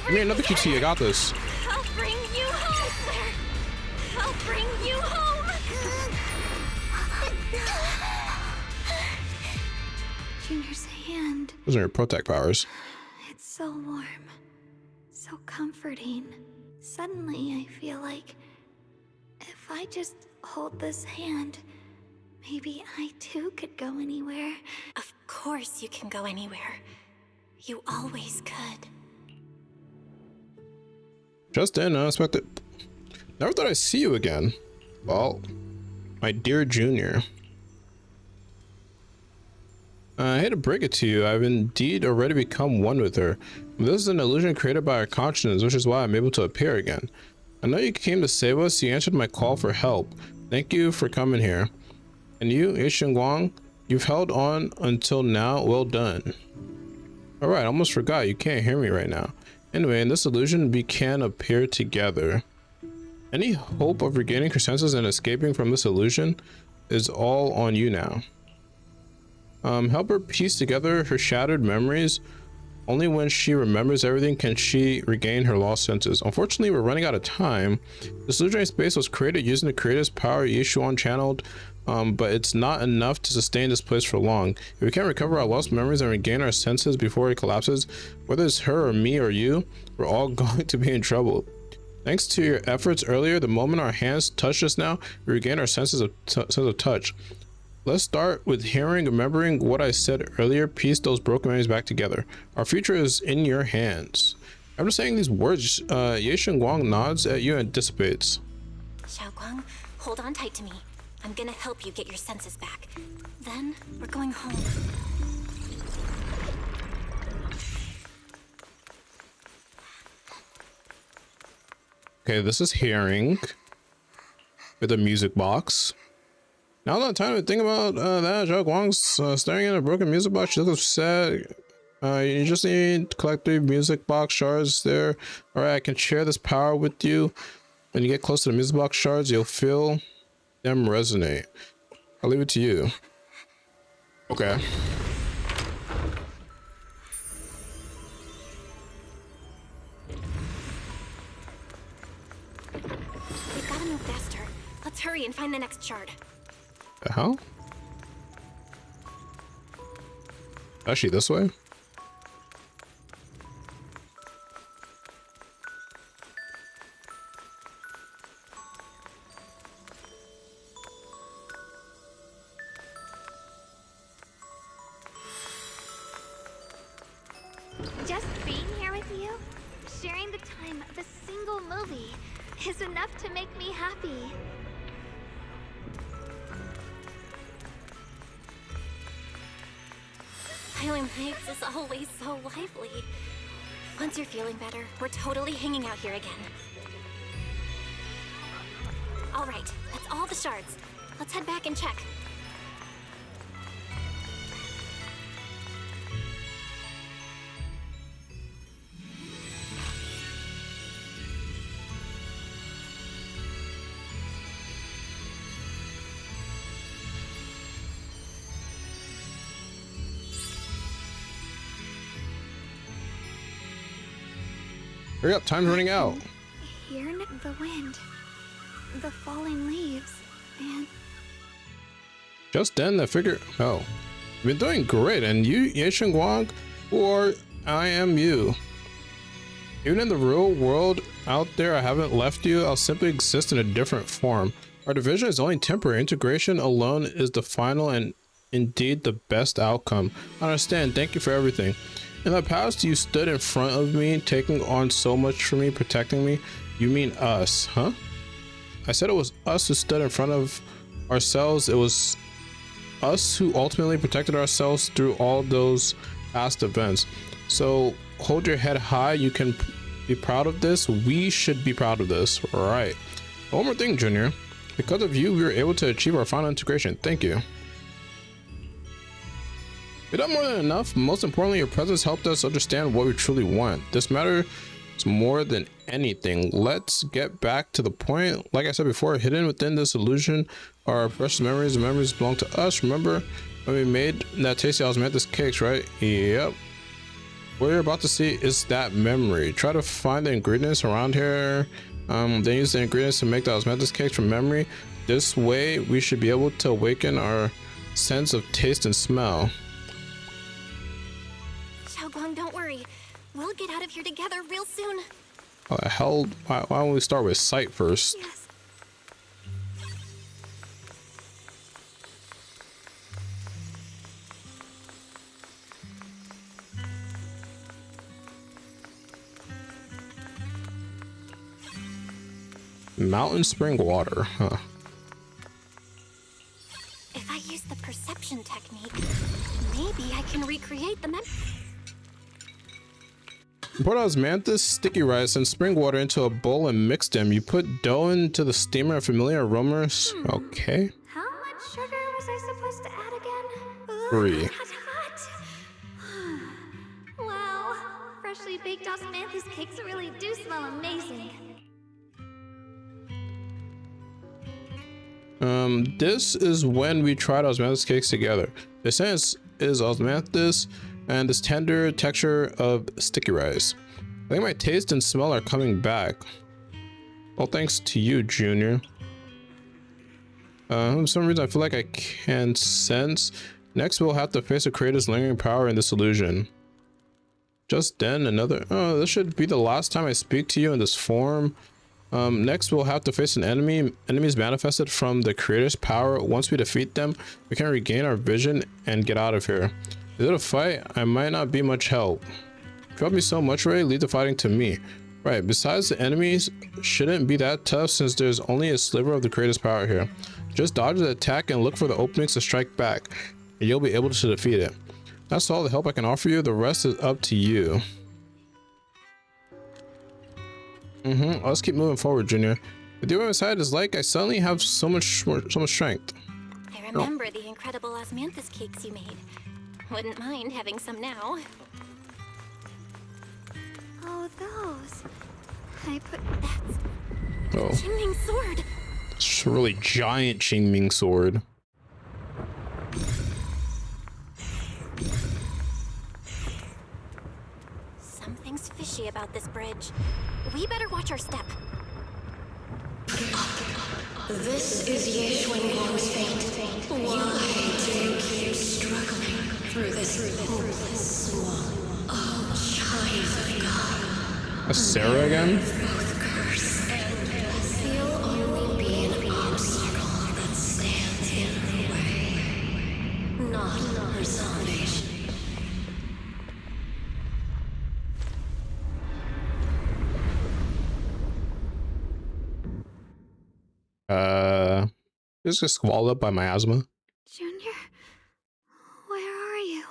Give me another QT, I got this. I'll bring you home. I'll bring you home. Junior's hand. Those are your protect powers. It's so warm. So comforting. Suddenly, I feel like if I just hold this hand, maybe I too could go anywhere. Of course you can go anywhere. You always could. Just in, unexpected. Never thought I'd see you again. Well, my dear Junior. I hate to break it to you, I've indeed already become one with her. This is an illusion created by our consciousness, which is why I'm able to appear again. I know you came to save us, you answered my call for help. Thank you for coming here. And you, Shunguang, you've held on until now, well done. Alright, I almost forgot, you can't hear me right now. Anyway, in this illusion, we can appear together. Any hope of regaining her senses and escaping from this illusion is all on you now. Help her piece together her shattered memories. Only when she remembers everything can she regain her lost senses. Unfortunately, we're running out of time. This illusionary space was created using the creator's power Yishuan channeled, but it's not enough to sustain this place for long. If we can't recover our lost memories and regain our senses before it collapses, whether it's her or me or you, we're all going to be in trouble. Thanks to your efforts earlier, the moment our hands touch us now, we regain our sense of touch. Let's start with hearing, remembering what I said earlier, piece those broken memories back together. Our future is in your hands. After saying these words, Ye Shunguang nods at you and dissipates. Xiaoguang, hold on tight to me. I'm gonna help you get your senses back. Then, we're going home. Okay, this is hearing with a music box. Now that time to think about that, Xiaoguang's staring at a broken music box. She looks sad. You just need to collect 3 music box shards there. Alright, I can share this power with you. When you get close to the music box shards, you'll feel them resonate. I'll leave it to you. Okay. We've gotta move faster. Let's hurry and find the next shard. The hell? Actually, this way? Just being here with you, sharing the time of a single movie, is enough to make me happy. Island Heights is always so lively. Once you're feeling better, we're totally hanging out here again. All right, that's all the shards. Let's head back and check. Hurry up, time's running out. Hear the wind, the falling leaves, and Just then, I figured, oh, you've been doing great, and you, Ye Shunguang, or I am you. Even in the real world out there, I haven't left you. I'll simply exist in a different form. Our division is only temporary. Integration alone is the final and indeed the best outcome. I understand. Thank you for everything. In the past, you stood in front of me, taking on so much for me, protecting me. You mean us, huh? I said it was us who stood in front of ourselves. It was us who ultimately protected ourselves through all those past events. So hold your head high. You can be proud of this. We should be proud of this. All right. One more thing, Junior. Because of you, we were able to achieve our final integration. Thank you. You've done more than enough. Most importantly, your presence helped us understand what we truly want. This matters more than anything. Let's get back to the point. Like I said before, hidden within this illusion are our precious memories. The memories belong to us. Remember when we made that tasty osmanthus cakes, right? Yep. What you're about to see is that memory. Try to find the ingredients around here. Then use the ingredients to make the osmanthus cakes from memory. This way, we should be able to awaken our sense of taste and smell. Xiaoguang, don't worry. We'll get out of here together real soon. How the hell? Why don't we start with sight first? Yes. Mountain spring water, huh? If I use the perception technique, maybe I can recreate the Put osmanthus, sticky rice, and spring water into a bowl and mix them. You put dough into the steamer and familiar aromas. Okay. How much sugar was I supposed to add again? 3. Wow, freshly baked osmanthus cakes really do smell amazing. This is when we tried osmanthus cakes together. The essence is osmanthus and this tender texture of sticky rice. I think my taste and smell are coming back. All thanks to you, Junior. For some reason I feel like I can sense. Next we'll have to face the creator's lingering power in this illusion. Just then another, oh, this should be the last time I speak to you in this form. Next we'll have to face an enemies manifested from the creator's power. Once we defeat them, we can regain our vision and get out of here. Is it a fight? I might not be much help. If you help me so much, Ray, leave the fighting to me. Right, besides the enemies shouldn't be that tough since there's only a sliver of the creator's power here. Just dodge the attack and look for the openings to strike back, and you'll be able to defeat it. That's all the help I can offer you. The rest is up to you. Let's keep moving forward, Junior. With you on my side is like I suddenly have so much strength. I remember the incredible osmanthus cakes you made. Wouldn't mind having some now. Oh, those. I put That's Qingming sword. It's a really giant Qingming sword. Something's fishy about this bridge. We better watch our step. This is Ye Shunguang's fate. Why do you keep struggling through this hopeless swamp? Oh, child of God. That's Sarah again? Both curse and you'll only be an obstacle that stands in her way, not her salvation. Just get swallowed up by miasma. Junior, where are you?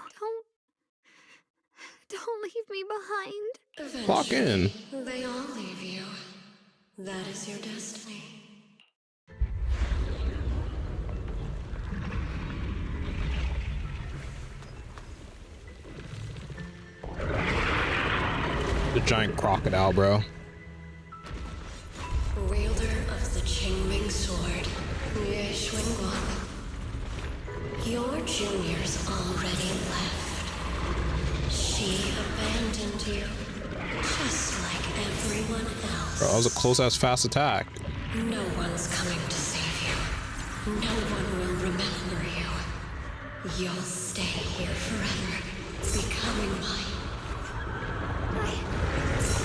Don't leave me behind. Clock in. They all leave you. That is your destiny. The giant crocodile, bro. Wielder of the Qingming sword, Ye Shunguang. Your junior's already left. She abandoned you, just like everyone else. Bro, that was a close-ass fast attack. No one's coming to save you. No one will remember you. You'll stay here forever, becoming mine.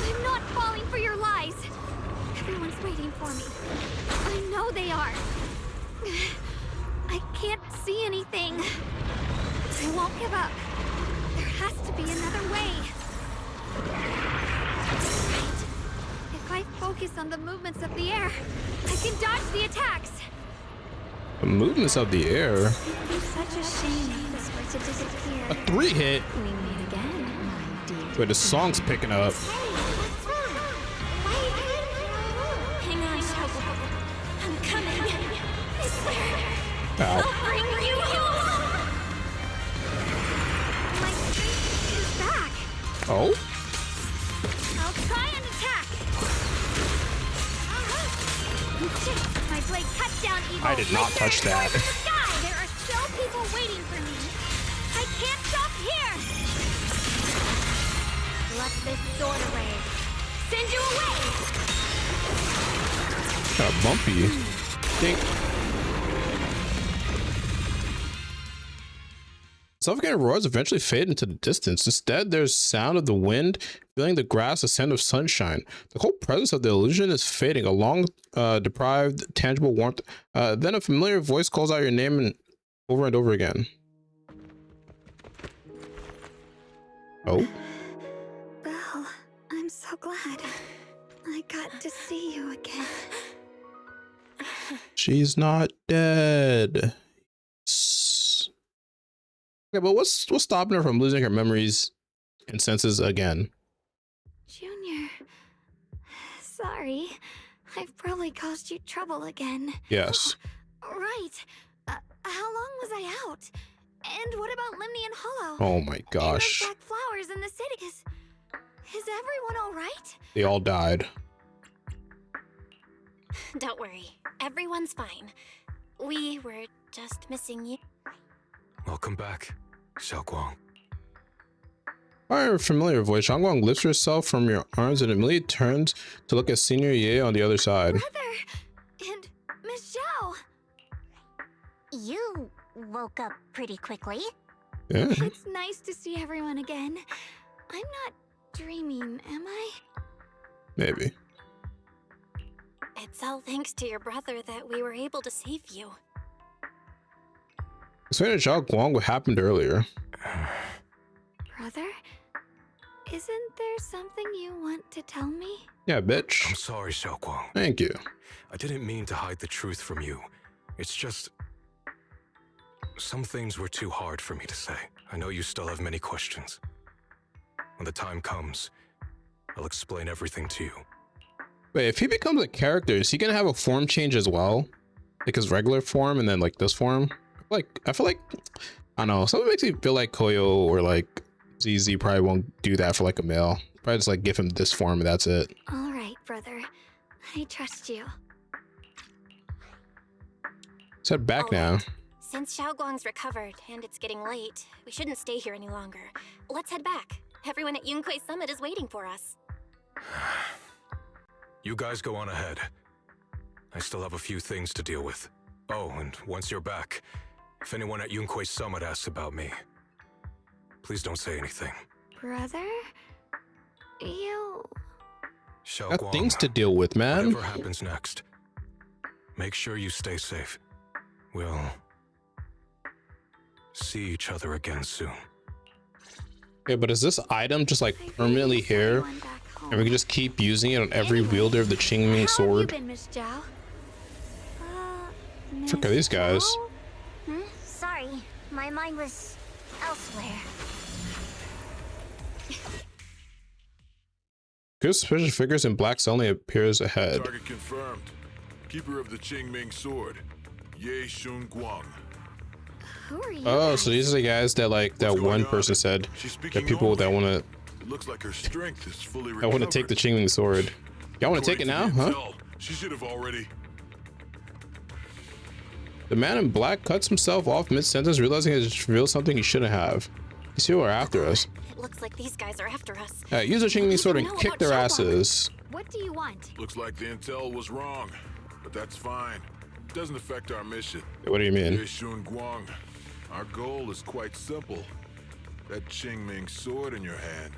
I'm not falling for your lies. Everyone's waiting for me. I know they are. I can't see anything. I won't give up. There has to be another way. Wait. If I focus on the movements of the air, I can dodge the attacks. The movements of the air. It'd be such a shame if this were to disappear. A 3-hit. We meet again, my dear. Wait, the song's picking up. Hang on, Shoko. I'm coming. I swear. Ow. I'll bring you home. My strength is back. Oh? I'll try an attack. My blade cuts down evil. I did not touch that. There are still people waiting for me. I can't stop here. Let this sword away. Send you away. Kind of bumpy. Think. Suffocating roars eventually fade into the distance. Instead, there's sound of the wind filling the grass, a scent of sunshine. The whole presence of the illusion is fading, a long, deprived, tangible warmth. Then a familiar voice calls out your name over and over again. Oh? Belle, I'm so glad I got to see you again. She's not dead. Okay, but what's stopping her from losing her memories and senses again? Junior, sorry. I've probably caused you trouble again. Yes. Right. How long was I out? And what about Limney and Hollow? Oh my gosh. And those black flowers in the city. Is everyone all right? They all died. Don't worry. Everyone's fine. We were just missing you. Welcome back, Shunguang. By her familiar voice, Shunguang lifts herself from your arms and immediately turns to look at Senior Ye on the other side. Brother! And Miss Zhao! You woke up pretty quickly. Yeah. It's nice to see everyone again. I'm not dreaming, am I? Maybe. It's all thanks to your brother that we were able to save you. Explain to Shunguang what happened earlier. Brother? Isn't there something you want to tell me? Yeah, bitch. I'm sorry, Shunguang. Thank you. I didn't mean to hide the truth from you. It's just... some things were too hard for me to say. I know you still have many questions. When the time comes, I'll explain everything to you. Wait, if he becomes a character, is he gonna have a form change as well? Like his regular form and then like this form? I feel like, I don't know, something makes me feel like Koyo or like ZZ probably won't do that for like a male. Probably just like give him this form and that's it. All right, brother. I trust you. Let's head back now. Since Shunguang's recovered and it's getting late, we shouldn't stay here any longer. Let's head back. Everyone at Yunquei Summit is waiting for us. You guys go on ahead. I still have a few things to deal with. Oh, and once you're back, if anyone at Yunquei Summit asks about me, please don't say anything. Brother? You... Got things to deal with, man. Whatever happens next, make sure you stay safe. We'll see each other again soon. Okay, but is this item just like permanently here? And we can just keep using it on every wielder of the Qingming sword? How have you been, Miss Zhao? Frick are these guys? Sorry, my mind was elsewhere. Good suspicious figures in black suddenly appears ahead. Target confirmed. Keeper of the Qingming sword, Ye Shunguang. Who are you? Oh, so these are the guys that like that one person said that people that want to. It looks like her strength is fully recovered. I want to take the Qingming sword. Y'all want to take it now, huh? She should have already. The man in black cuts himself off mid-sentence, realizing he has revealed something he shouldn't have. These people are after us. It looks like these guys are after us. Use the Qingming sword and kick their asses. What do you want? Looks like the intel was wrong, but that's fine. It doesn't affect our mission. What do you mean? Ye Shunguang, our goal is quite simple. That Qingming sword in your hand.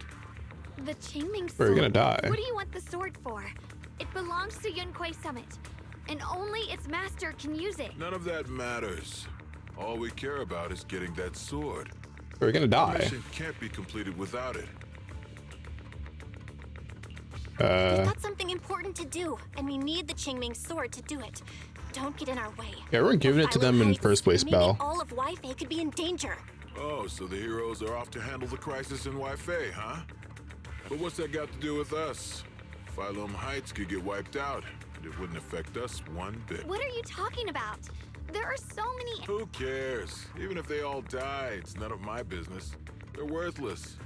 The Qingming sword? We're gonna die. What do you want the sword for? It belongs to Yunquei Summit, and only its master can use it. None of that matters. All we care about is getting that sword. We're gonna die. The mission can't be completed without it. We've got something important to do, and we need the Qingming sword to do it. Don't get in our way. Yeah, we're giving it to them in the first place, Belle. All of Wi-Fi could be in danger. Oh, so the heroes are off to handle the crisis in Wi-Fi, huh? But what's that got to do with us? Phylum Heights could get wiped out, and it wouldn't affect us one bit. What are you talking about? There are so many... Who cares? Even if they all die, it's none of my business. They're worthless.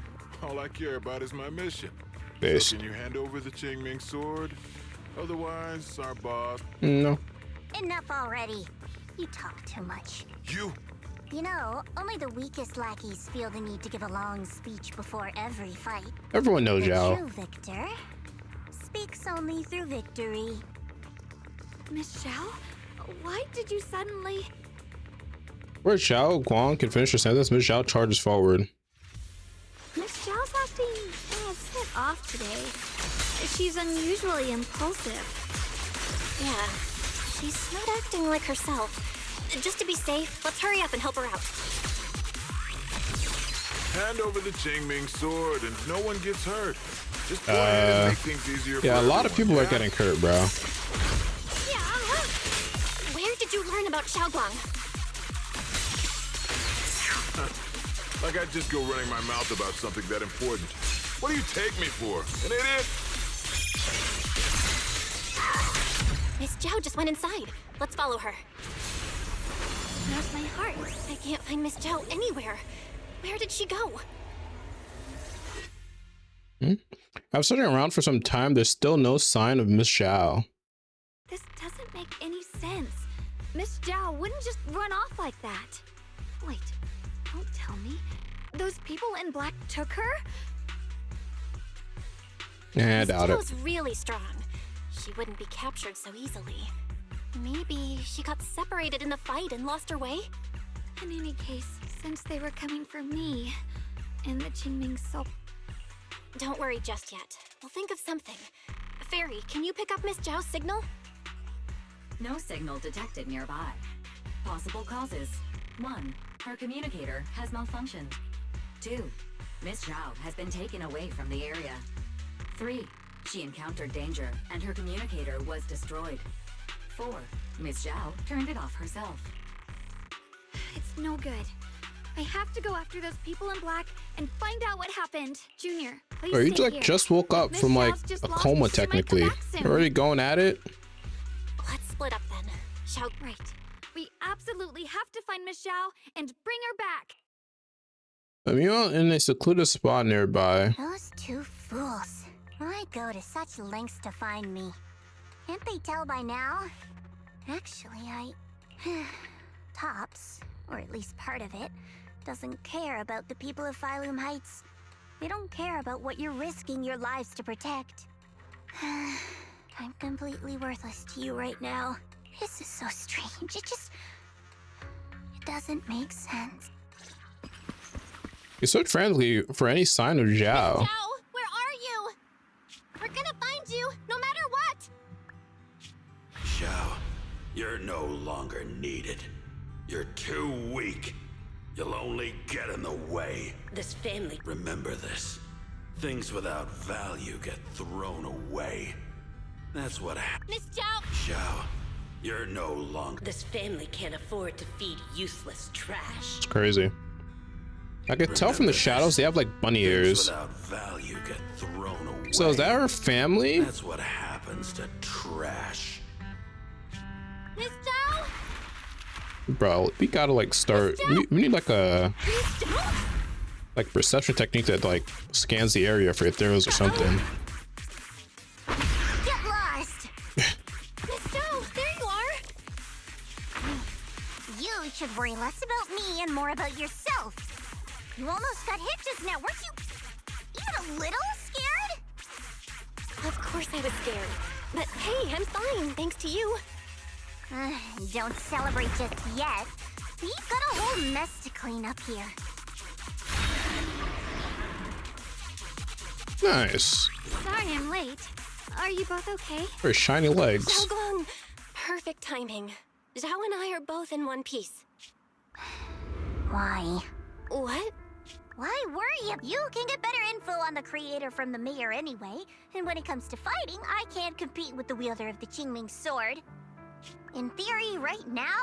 All I care about is my mission. Based. So can you hand over the Qingming sword? Otherwise, our boss... No. Enough already. You talk too much. You know, only the weakest lackeys feel the need to give a long speech before every fight. Everyone knows The Zhao. true victor speaks only through victory. Miss Zhao? Why did you suddenly... Where Shunguang can finish her sentence, Miss Zhao charges forward. Miss Zhao's acting a bit off today. She's unusually impulsive. Yeah, she's not acting like herself. Just to be safe, let's hurry up and help her out. Hand over the Qingming sword and no one gets hurt. Just go ahead and make things easier for yeah, a lot of everyone, people yeah? are getting hurt, bro. Where did you learn about Shunguang? Like I'd just go running my mouth about something that important. What do you take me for? An idiot? Miss Zhao just went inside. Let's follow her. How's my heart? I can't find Miss Zhao anywhere. Where did she go? I've searching around for some time. There's still no sign of Miss Zhao. This doesn't make any sense. Miss Zhao wouldn't just run off like that. Wait, don't tell me. Those people in black took her? Yeah, I doubt it. Miss Zhao's really strong. She wouldn't be captured so easily. Maybe she got separated in the fight and lost her way? In any case, since they were coming for me and the Qingming Soul. Don't worry just yet. We'll think of something. Fairy, can you pick up Miss Zhao's signal? No signal detected nearby. Possible causes. 1. Her communicator has malfunctioned. 2. Miss Zhao has been taken away from the area. 3. She encountered danger and her communicator was destroyed. 4. Miss Zhao turned it off herself. It's no good. I have to go after those people in black and find out what happened. Junior, please Or you stay like here. just woke up Miss from like Zhao's just a lost, coma she might come technically. back soon. You're already going at it. Let's split up then. Shall Right. We absolutely have to find Miss Zhao and bring her back. You're in a secluded spot nearby. Those two fools. Why go to such lengths to find me? Can't they tell by now? Actually, Tops, or at least part of it, doesn't care about the people of Phylum Heights. They don't care about what you're risking your lives to protect. I'm completely worthless to you right now. This is so strange. It doesn't make sense. You search frantically for any sign of Zhao. Zhao, where are you? We're gonna find you, no matter what! Zhao, you're no longer needed. You're too weak. You'll only get in the way. This family. Remember this. Things without value get thrown away. That's what happened. Miss Zhao! Zhao, you're no longer. This family can't afford to feed useless trash. It's crazy. I could tell from the shadows they have like bunny ears. Without value get thrown away. So is that her family? That's what happens to trash. Miss Zhao! Bro, we gotta like start. We need like a like perception technique that like scans the area for if there was or something. Get lost! Miss Zhao, there you are! You should worry less about me and more about yourself. You almost got hit just now, weren't you even a little scared? Of course I was scared. But hey, I'm fine, thanks to you. Don't celebrate just yet. We've got a whole mess to clean up here. Nice. Sorry I'm late. Are you both okay? Very shiny legs. Shunguang! Perfect timing. Zhao and I are both in one piece. Why? What? Why worry? You can get better info on the creator from the mayor anyway. And when it comes to fighting, I can't compete with the wielder of the Qingming sword. In theory, right now,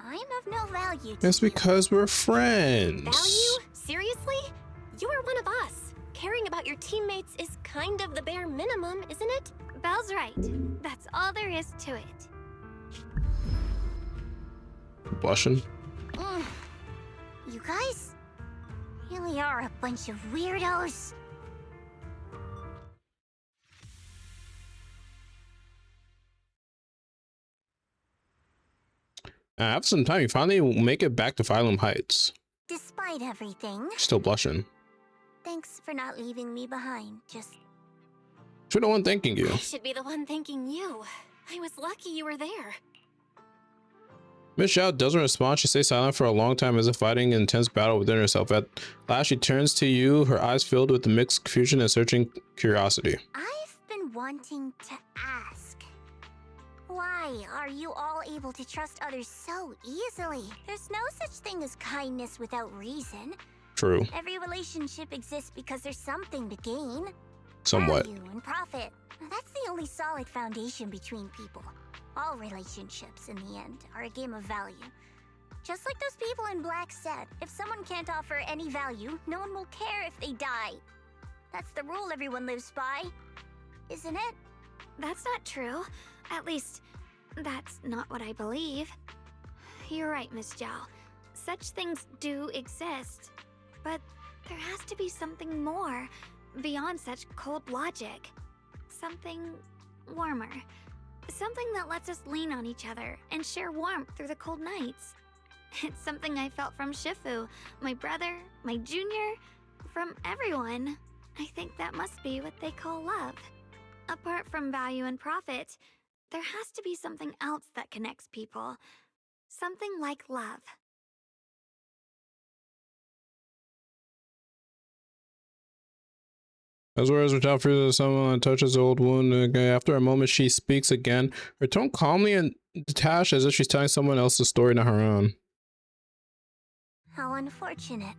I'm of no value to It's because we're friends. Value? Seriously? You are one of us. Caring about your teammates is kind of the bare minimum, isn't it? Belle's right. That's all there is to it. Blushing. You guys really are a bunch of weirdos. After some time, you finally make it back to Phylum Heights. Despite everything, Still blushing. thanks for not leaving me behind. You're the one thanking you. I should be the one thanking you. I was lucky you were there. Miss Xiao doesn't respond. She stays silent for a long time as if fighting an intense battle within herself. At last, she turns to you, her eyes filled with the mixed confusion and searching curiosity. I've been wanting to ask. Why are you all able to trust others so easily? There's no such thing as kindness without reason. True. Every relationship exists because there's something to gain. Somewhat. Value and profit. That's the only solid foundation between people. All relationships, in the end, are a game of value. Just like those people in Black said, if someone can't offer any value, no one will care if they die. That's the rule everyone lives by, isn't it? That's not true. At least, that's not what I believe. You're right, Miss Zhao. Such things do exist. But there has to be something more, beyond such cold logic. Something warmer. Something that lets us lean on each other and share warmth through the cold nights. It's something I felt from Shifu, my brother, my junior, from everyone. I think that must be what they call love. Apart from value and profit, there has to be something else that connects people. Something like love. As well as without freezing, someone touches the old wound. Okay, after a moment, she speaks again, her tone calmly and detached as if she's telling someone else's story, not her own. How unfortunate.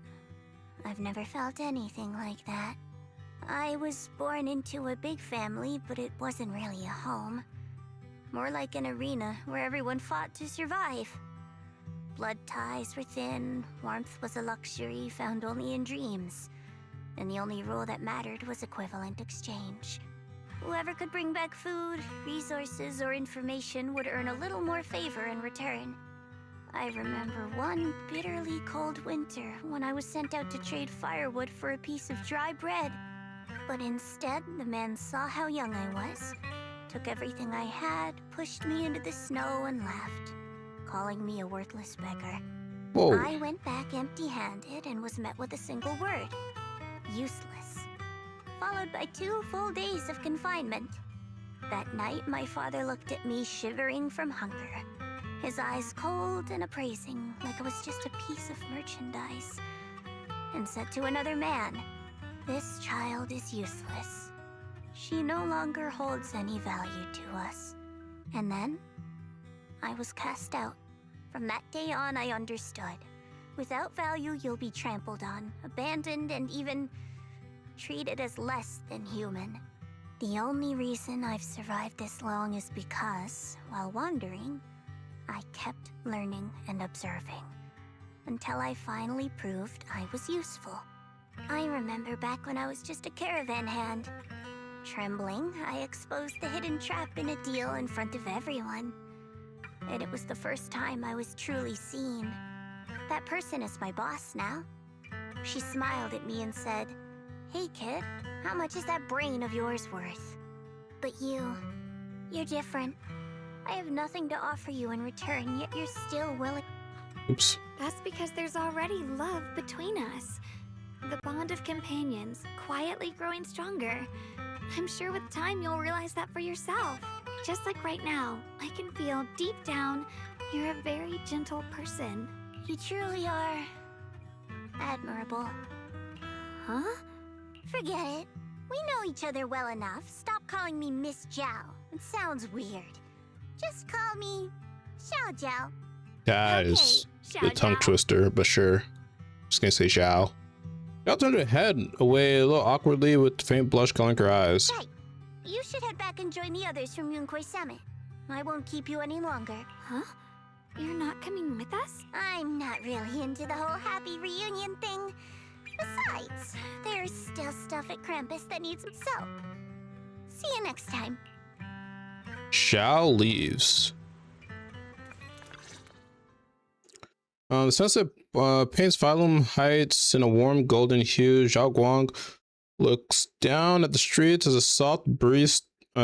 I've never felt anything like that. I was born into a big family, but it wasn't really a home. More like an arena where everyone fought to survive. Blood ties were thin, warmth was a luxury found only in dreams. And the only rule that mattered was equivalent exchange. Whoever could bring back food, resources, or information would earn a little more favor in return. I remember one bitterly cold winter when I was sent out to trade firewood for a piece of dry bread. But instead, the man saw how young I was, took everything I had, pushed me into the snow, and left, calling me a worthless beggar. Whoa. I went back empty-handed and was met with a single word. Useless. Followed by 2 full days of confinement. That night, my father looked at me shivering from hunger. His eyes cold and appraising, like I was just a piece of merchandise. And said to another man, "This child is useless. She no longer holds any value to us." And then, I was cast out. From that day on, I understood. Without value, you'll be trampled on, abandoned, and even treated as less than human. The only reason I've survived this long is because, while wandering, I kept learning and observing, until I finally proved I was useful. I remember back when I was just a caravan hand. Trembling, I exposed the hidden trap in a deal in front of everyone. And it was the first time I was truly seen. That person is my boss now. She smiled at me and said, "Hey kid, how much is that brain of yours worth?" But you're different. I have nothing to offer you in return, yet you're still willing. Oops. That's because there's already love between us. The bond of companions, quietly growing stronger. I'm sure with time you'll realize that for yourself. Just like right now, I can feel deep down you're a very gentle person. You truly are admirable. Huh? Forget it. We know each other well enough. Stop calling me Miss Zhao. It sounds weird. Just call me Xiao Zhao. That is Xiao a tongue Zhao. twister, but sure. Just gonna say Xiao. Xiao turned her head away a little awkwardly with faint blush coloring her eyes. Right. You should head back and join the others from Yunquai Summit. I won't keep you any longer. Huh? You're not coming with us? I'm not really into the whole happy reunion thing. Besides, there's still stuff at Krampus that needs some soap. See you next time. Xiao leaves. The sunset paints Phylum Heights in a warm golden hue. Shunguang looks down at the streets as a soft breeze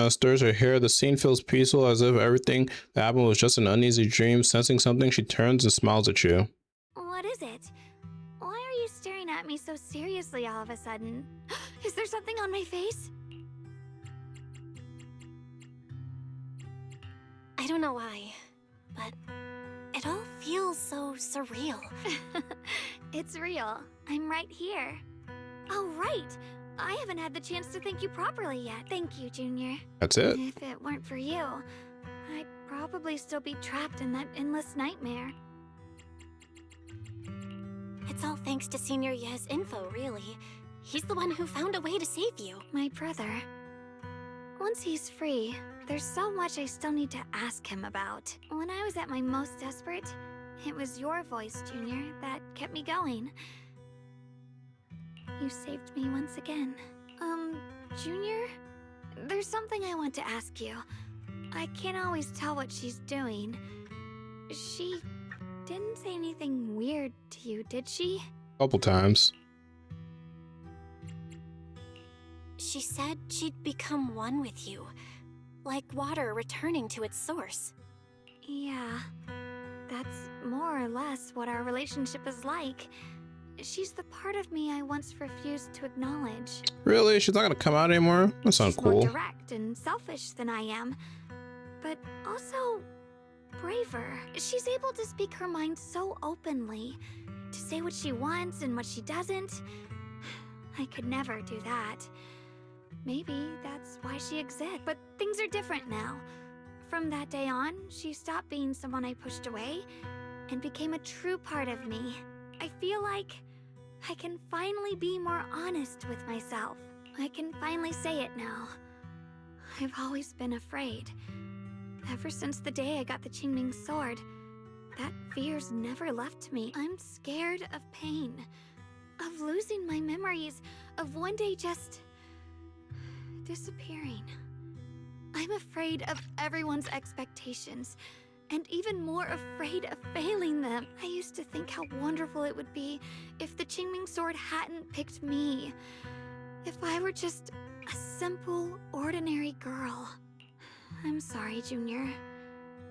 stirs her hair. The scene feels peaceful, as if everything that happened was just an uneasy dream. Sensing something, she turns and smiles at you. What is it? Why are you staring at me so seriously all of a sudden? Is there something on my face? I don't know why, but it It all feels so surreal. It's real. I'm right here. Oh, right. I haven't had the chance to thank you properly yet. Thank you, Junior. That's it? If it weren't for you, I'd probably still be trapped in that endless nightmare. It's all thanks to Senior Ye's info, really. He's the one who found a way to save you. My brother. Once he's free, there's so much I still need to ask him about. When I was at my most desperate, it was your voice, Junior, that kept me going. You saved me once again. Junior? There's something I want to ask you. I can't always tell what she's doing. She didn't say anything weird to you, did she? Couple times. She said she'd become one with you, like water returning to its source. Yeah, that's more or less what our relationship is like. She's the part of me I once refused to acknowledge. Really? She's not gonna come out anymore? That sounds cool. She's more direct and selfish than I am, but also braver. She's able to speak her mind so openly, to say what she wants and what she doesn't. I could never do that. Maybe that's why she exists. But things are different now. From that day on, she stopped being someone I pushed away and became a true part of me. I feel like I can finally be more honest with myself. I can finally say it now. I've always been afraid. Ever since the day I got the Qingming sword, that fear's never left me. I'm scared of pain, of losing my memories, of one day just disappearing. I'm afraid of everyone's expectations, and even more afraid of failing them. I used to think how wonderful it would be if the Qingming sword hadn't picked me. If I were just a simple, ordinary girl. I'm sorry, Junior.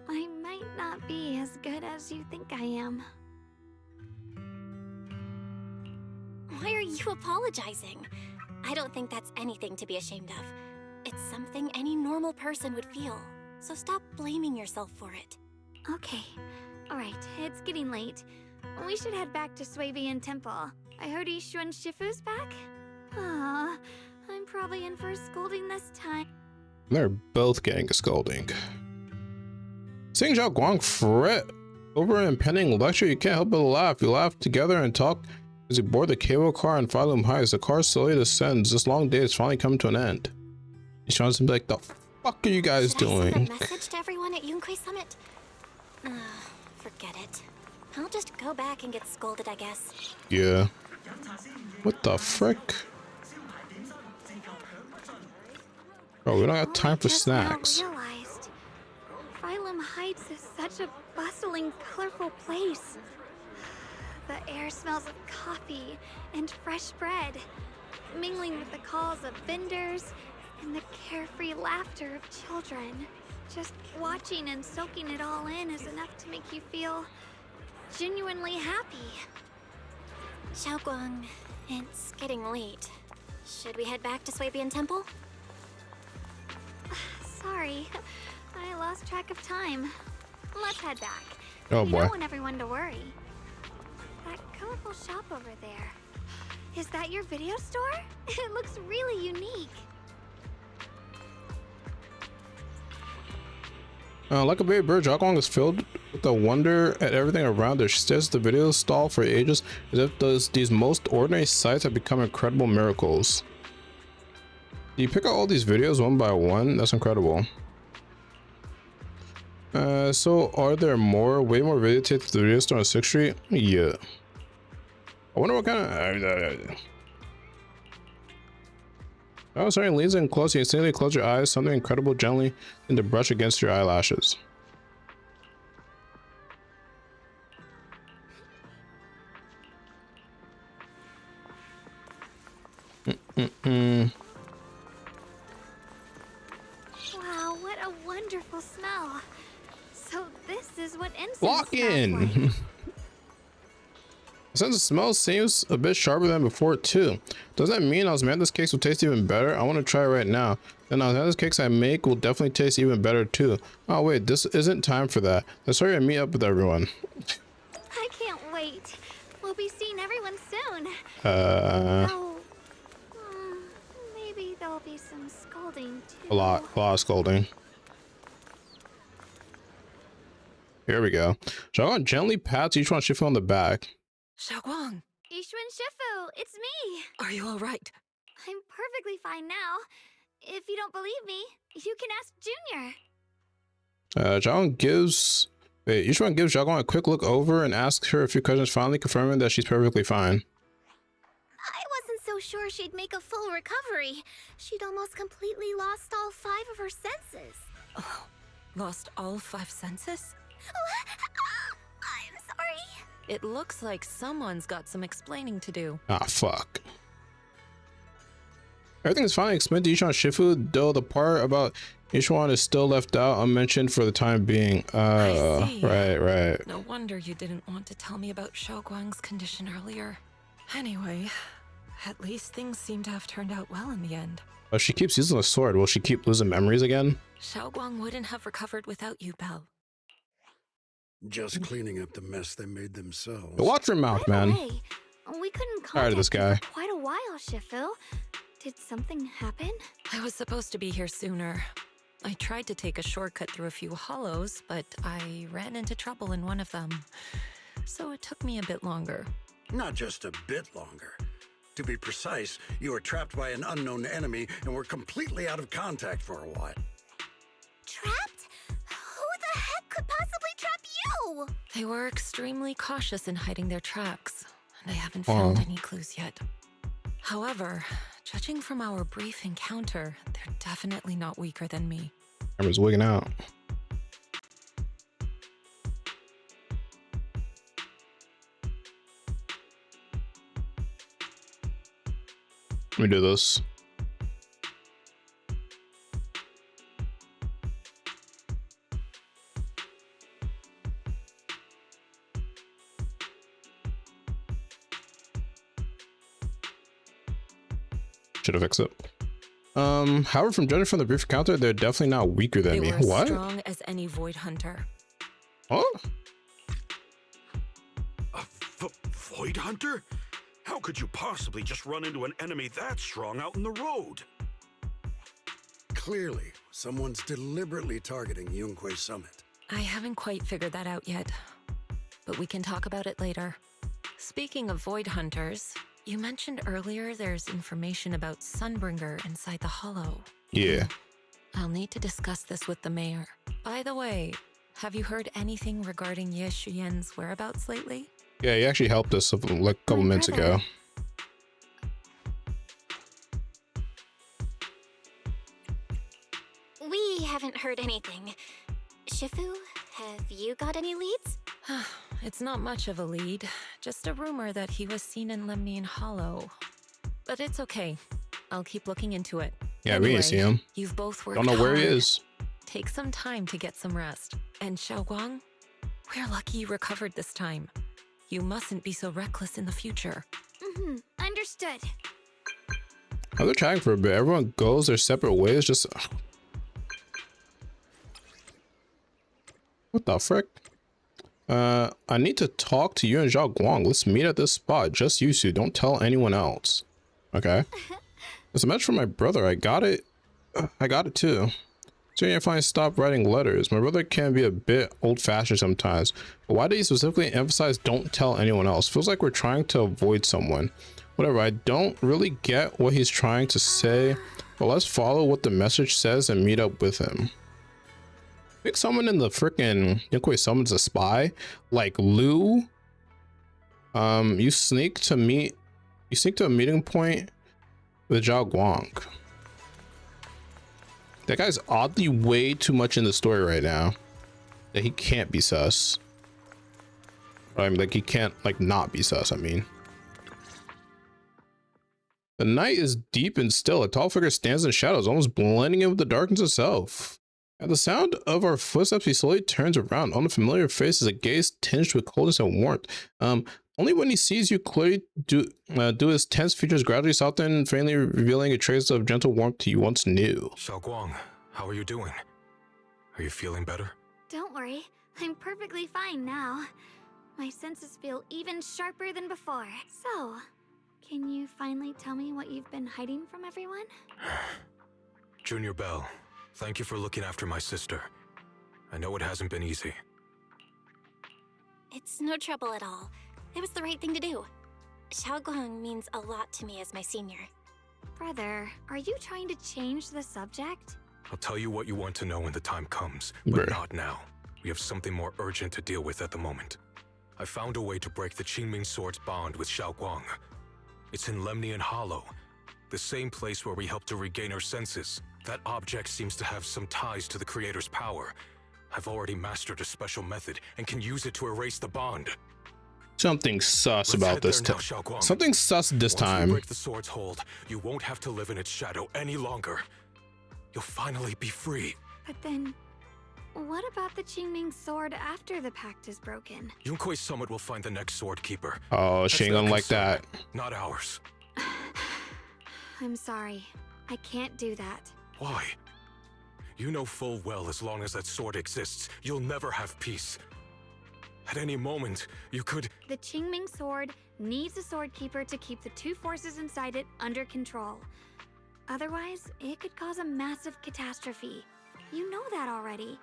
I might not be as good as you think I am. Why are you apologizing? I don't think that's anything to be ashamed of. It's something any normal person would feel, so stop blaming yourself for it. Okay. Alright, it's getting late. We should head back to Swabian Temple. I heard Ishu and Shifu's back? Aw, I'm probably in for a scolding this time. They're both getting a scolding. Seeing Shunguang fret over an impending lecture, you can't help but laugh. You laugh together and talk as you board the cable car and follow him high. As the car slowly descends, this long day has finally come to an end. He's trying to be like, the fuck are you guys doing? Should I send a message to everyone at Yunquay Summit? Forget it. I'll just go back and get scolded, I guess. Yeah. What the frick? Oh, we don't have time for snacks. I realized Phylum Heights is such a bustling, colorful place. The air smells of coffee and fresh bread, mingling with the calls of vendors and the carefree laughter of children. Just watching and soaking it all in is enough to make you feel genuinely happy. Shunguang, it's getting late. Should we head back to Swabian Temple? Sorry, I lost track of time. Let's head back. Oh You boy. don't want everyone to worry. That colorful shop over there. Is that your video store? It looks really unique. Like a baby bird, Shunguang is filled with the wonder at everything around her. She stares at the video stall for ages, as if these most ordinary sights have become incredible miracles. Do you pick out all these videos one by one? That's incredible. So are there more, way more videotapes to the video store on 6th Street? Yeah. I wonder what kind of... Oh, sorry, leans in close. You instantly close your eyes. Something incredible gently in the brush against your eyelashes. Wow, what a wonderful smell. So this is what incense Lock smells in. like. Since the smell seems a bit sharper than before too. Does that mean osmanthus cakes will taste even better? I want to try it right now. Then osmanthus cakes I make will definitely taste even better too. Oh wait, this isn't time for that. Let's hurry and meet up with everyone. I can't wait. We'll be seeing everyone soon. Maybe there'll be some scolding too. A lot of scolding. Here we go. Shunguang gently pats each one Shifu on the back. Shunguang, Ishun Shifu, it's me. are you all right? I'm perfectly fine now. If you don't believe me, you can ask Junior. Shunguang gives... Wait, each one gives Shunguang a quick look over and asks her a few questions, finally confirming that she's perfectly fine. I wasn't so sure she'd make a full recovery. She'd almost completely lost all 5 of her senses. Oh, lost all 5 senses? I'm sorry. It looks like someone's got some explaining to do. Ah, fuck. Everything is finally explained to Ishan Shifu, though the part about Ishan is still left out unmentioned for the time being. I see. Right. No wonder you didn't want to tell me about Shunguang's condition earlier. Anyway, at least things seem to have turned out well in the end. But she keeps using the sword. Will she keep losing memories again? Shunguang wouldn't have recovered without you, Belle. Just cleaning up the mess they made themselves. Watch your mouth, man. Hey, we couldn't Tired of this contact guy. you for quite a while, Shifu. Did something happen? I was supposed to be here sooner. I tried to take a shortcut through a few hollows, but I ran into trouble in one of them. So it took me a bit longer. Not just a bit longer. To be precise, you were trapped by an unknown enemy and were completely out of contact for a while. Trapped? Who the heck could possibly trap you? They were extremely cautious in hiding their tracks, and I haven't found any clues yet. However, judging from our brief encounter, they're definitely not weaker than me. I was wigging out. Let me do this. Should have fixed it. However, from judging from the brief encounter, they're definitely not weaker than me. They were What? strong as any void hunter. Huh? A void hunter? How could you possibly just run into an enemy that strong out in the road? Clearly, someone's deliberately targeting Yunquay Summit. I haven't quite figured that out yet, but we can talk about it later. Speaking of void hunters, you mentioned earlier there's information about Sunbringer inside the hollow. Yeah. I'll need to discuss this with the mayor. By the way, have you heard anything regarding Ye Shuyen's whereabouts lately? Yeah, he actually helped us like a couple minutes ago. We haven't heard anything. Shifu, have you got any leads? It's not much of a lead, just a rumor that he was seen in Lemnian Hollow. But it's okay. I'll keep looking into it. Yeah, anyway, we didn't see him. You've both worked Don't know where he hard. is. Take some time to get some rest. And Shunguang, we're lucky you recovered this time. You mustn't be so reckless in the future. Understood. Now they're chatting for a bit. Everyone goes their separate ways. Just what the frick? I need to talk to you and Shunguang. Let's meet at this spot. Just you two. Don't tell anyone else. Okay. It's a message from my brother. I got it. I got it too. So I finally stopped writing letters. My brother can be a bit old-fashioned sometimes, but why did he specifically emphasize don't tell anyone else? Feels like we're trying to avoid someone. Whatever, I don't really get what he's trying to say, but let's follow what the message says and meet up with him. Think someone in the frickin' Yunquay Summon's a spy? Like Lou? You sneak to a meeting point with Shunguang. That guy's oddly way too much in the story right now that he can't be sus. I mean, like he can't like not be sus, I mean. The night is deep and still. A tall figure stands in the shadows, almost blending in with the darkness itself. At the sound of our footsteps, he slowly turns around. On the familiar face is a gaze tinged with coldness and warmth. Only when he sees you clearly do his tense features gradually soften, faintly revealing a trace of gentle warmth you once knew. Shunguang, how are you doing? Are you feeling better? Don't worry, I'm perfectly fine now. My senses feel even sharper than before. So, can you finally tell me what you've been hiding from everyone? Junior Bell, thank you for looking after my sister. I know it hasn't been easy. It's no trouble at all. It was the right thing to do. Shunguang means a lot to me as my senior. Brother, are you trying to change the subject? I'll tell you what you want to know when the time comes, but not now. We have something more urgent to deal with at the moment. I found a way to break the Qingming Sword's bond with Shunguang. It's in Lemnian Hollow, the same place where we helped to regain her senses. That object seems to have some ties to the Creator's power. I've already mastered a special method and can use it to erase the bond. Something sus about this time. Something sus this time. Once you break the sword's hold, you won't have to live in its shadow any longer. You'll finally be free. But then, what about the Qingming Sword after the pact is broken? Yunkuei Summit will find the next sword keeper. Oh, she ain't gonna like that. Not ours. I'm sorry. I can't do that. Why? You know full well as long as that sword exists, you'll never have peace. At any moment, you could... The Qingming Sword needs a sword keeper to keep the two forces inside it under control. Otherwise, it could cause a massive catastrophe. You know that already.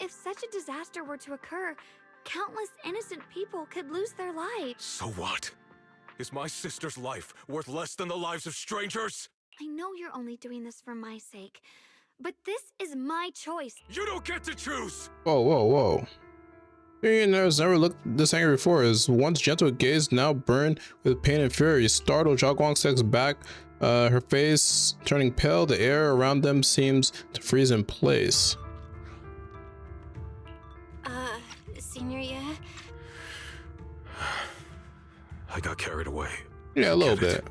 If such a disaster were to occur, countless innocent people could lose their lives. So what? Is my sister's life worth less than the lives of strangers? I know you're only doing this for my sake, but this is my choice. You don't get to choose! Whoa, whoa, whoa. Millionaire's never looked this angry before. His once gentle gaze now burned with pain and fury. Startled, Shunguang steps back, her face turning pale. The air around them seems to freeze in place. Senior, yeah? I got carried away. Yeah, a little bit.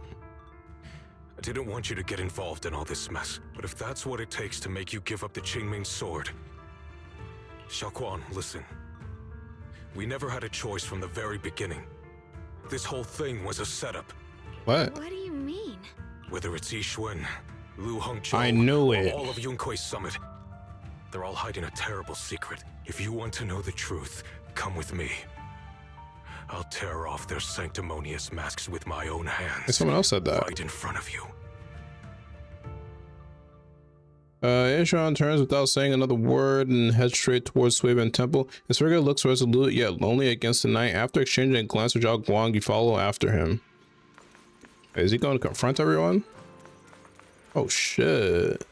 I didn't want you to get involved in all this mess, but if that's what it takes to make you give up the Qingming Sword... Shunguang, listen. We never had a choice from the very beginning. This whole thing was a setup. What? What do you mean? Whether it's Yixuan, Lu Hongzhou, I knew it. or all of Yunkuei Summit, they're all hiding a terrible secret. If you want to know the truth, come with me. I'll tear off their sanctimonious masks with my own hands. Hey, someone else said that. Right in front of you. Yixuan turns without saying another word and heads straight towards Suiban Temple. His figure looks resolute yet lonely against the night. After exchanging a glance with Shunguang, you follow after him. Wait, is he going to confront everyone? Oh shit.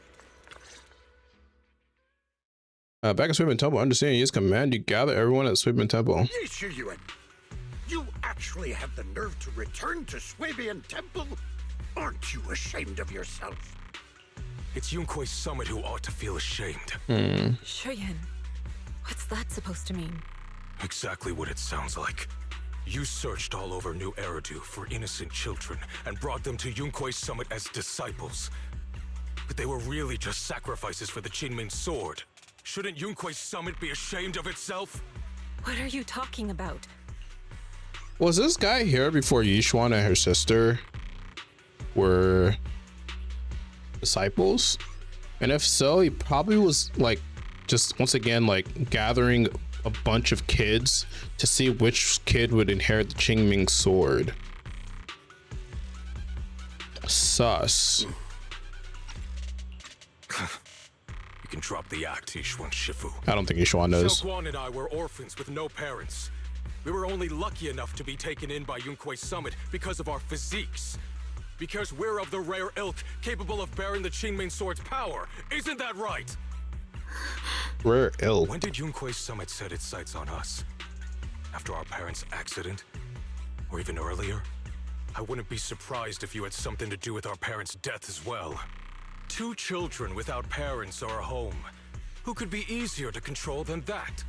Back at Suiban Temple, understanding his command, you gather everyone at Suiban Temple. Yixuan, you actually have the nerve to return to Suiban Temple? Aren't you ashamed of yourself? It's Yunkuei Summit who ought to feel ashamed. Shuyan, what's that supposed to mean? Exactly what it sounds like. You searched all over New Eridu for innocent children and brought them to Yunkuei Summit as disciples. But they were really just sacrifices for the Qingming Sword. Shouldn't Yunkuei Summit be ashamed of itself? What are you talking about? Was this guy here before Yixuan and her sister were disciples? And if so, he probably was like just once again like gathering a bunch of kids to see which kid would inherit the Qingming Sword. Sus. You can drop the act, Yixuan Shifu. I don't think Yixuan knows. Shunguang and I were orphans with no parents. We were only lucky enough to be taken in by Yunkuei Summit because of our physiques. Because we're of the rare ilk capable of bearing the Qingming Sword's power. Isn't that right? Rare ilk. When did Yunkuei Summit set its sights on us? After our parents' accident? Or even earlier? I wouldn't be surprised if you had something to do with our parents' death as well. 2 children without parents or a home. Who could be easier to control than that?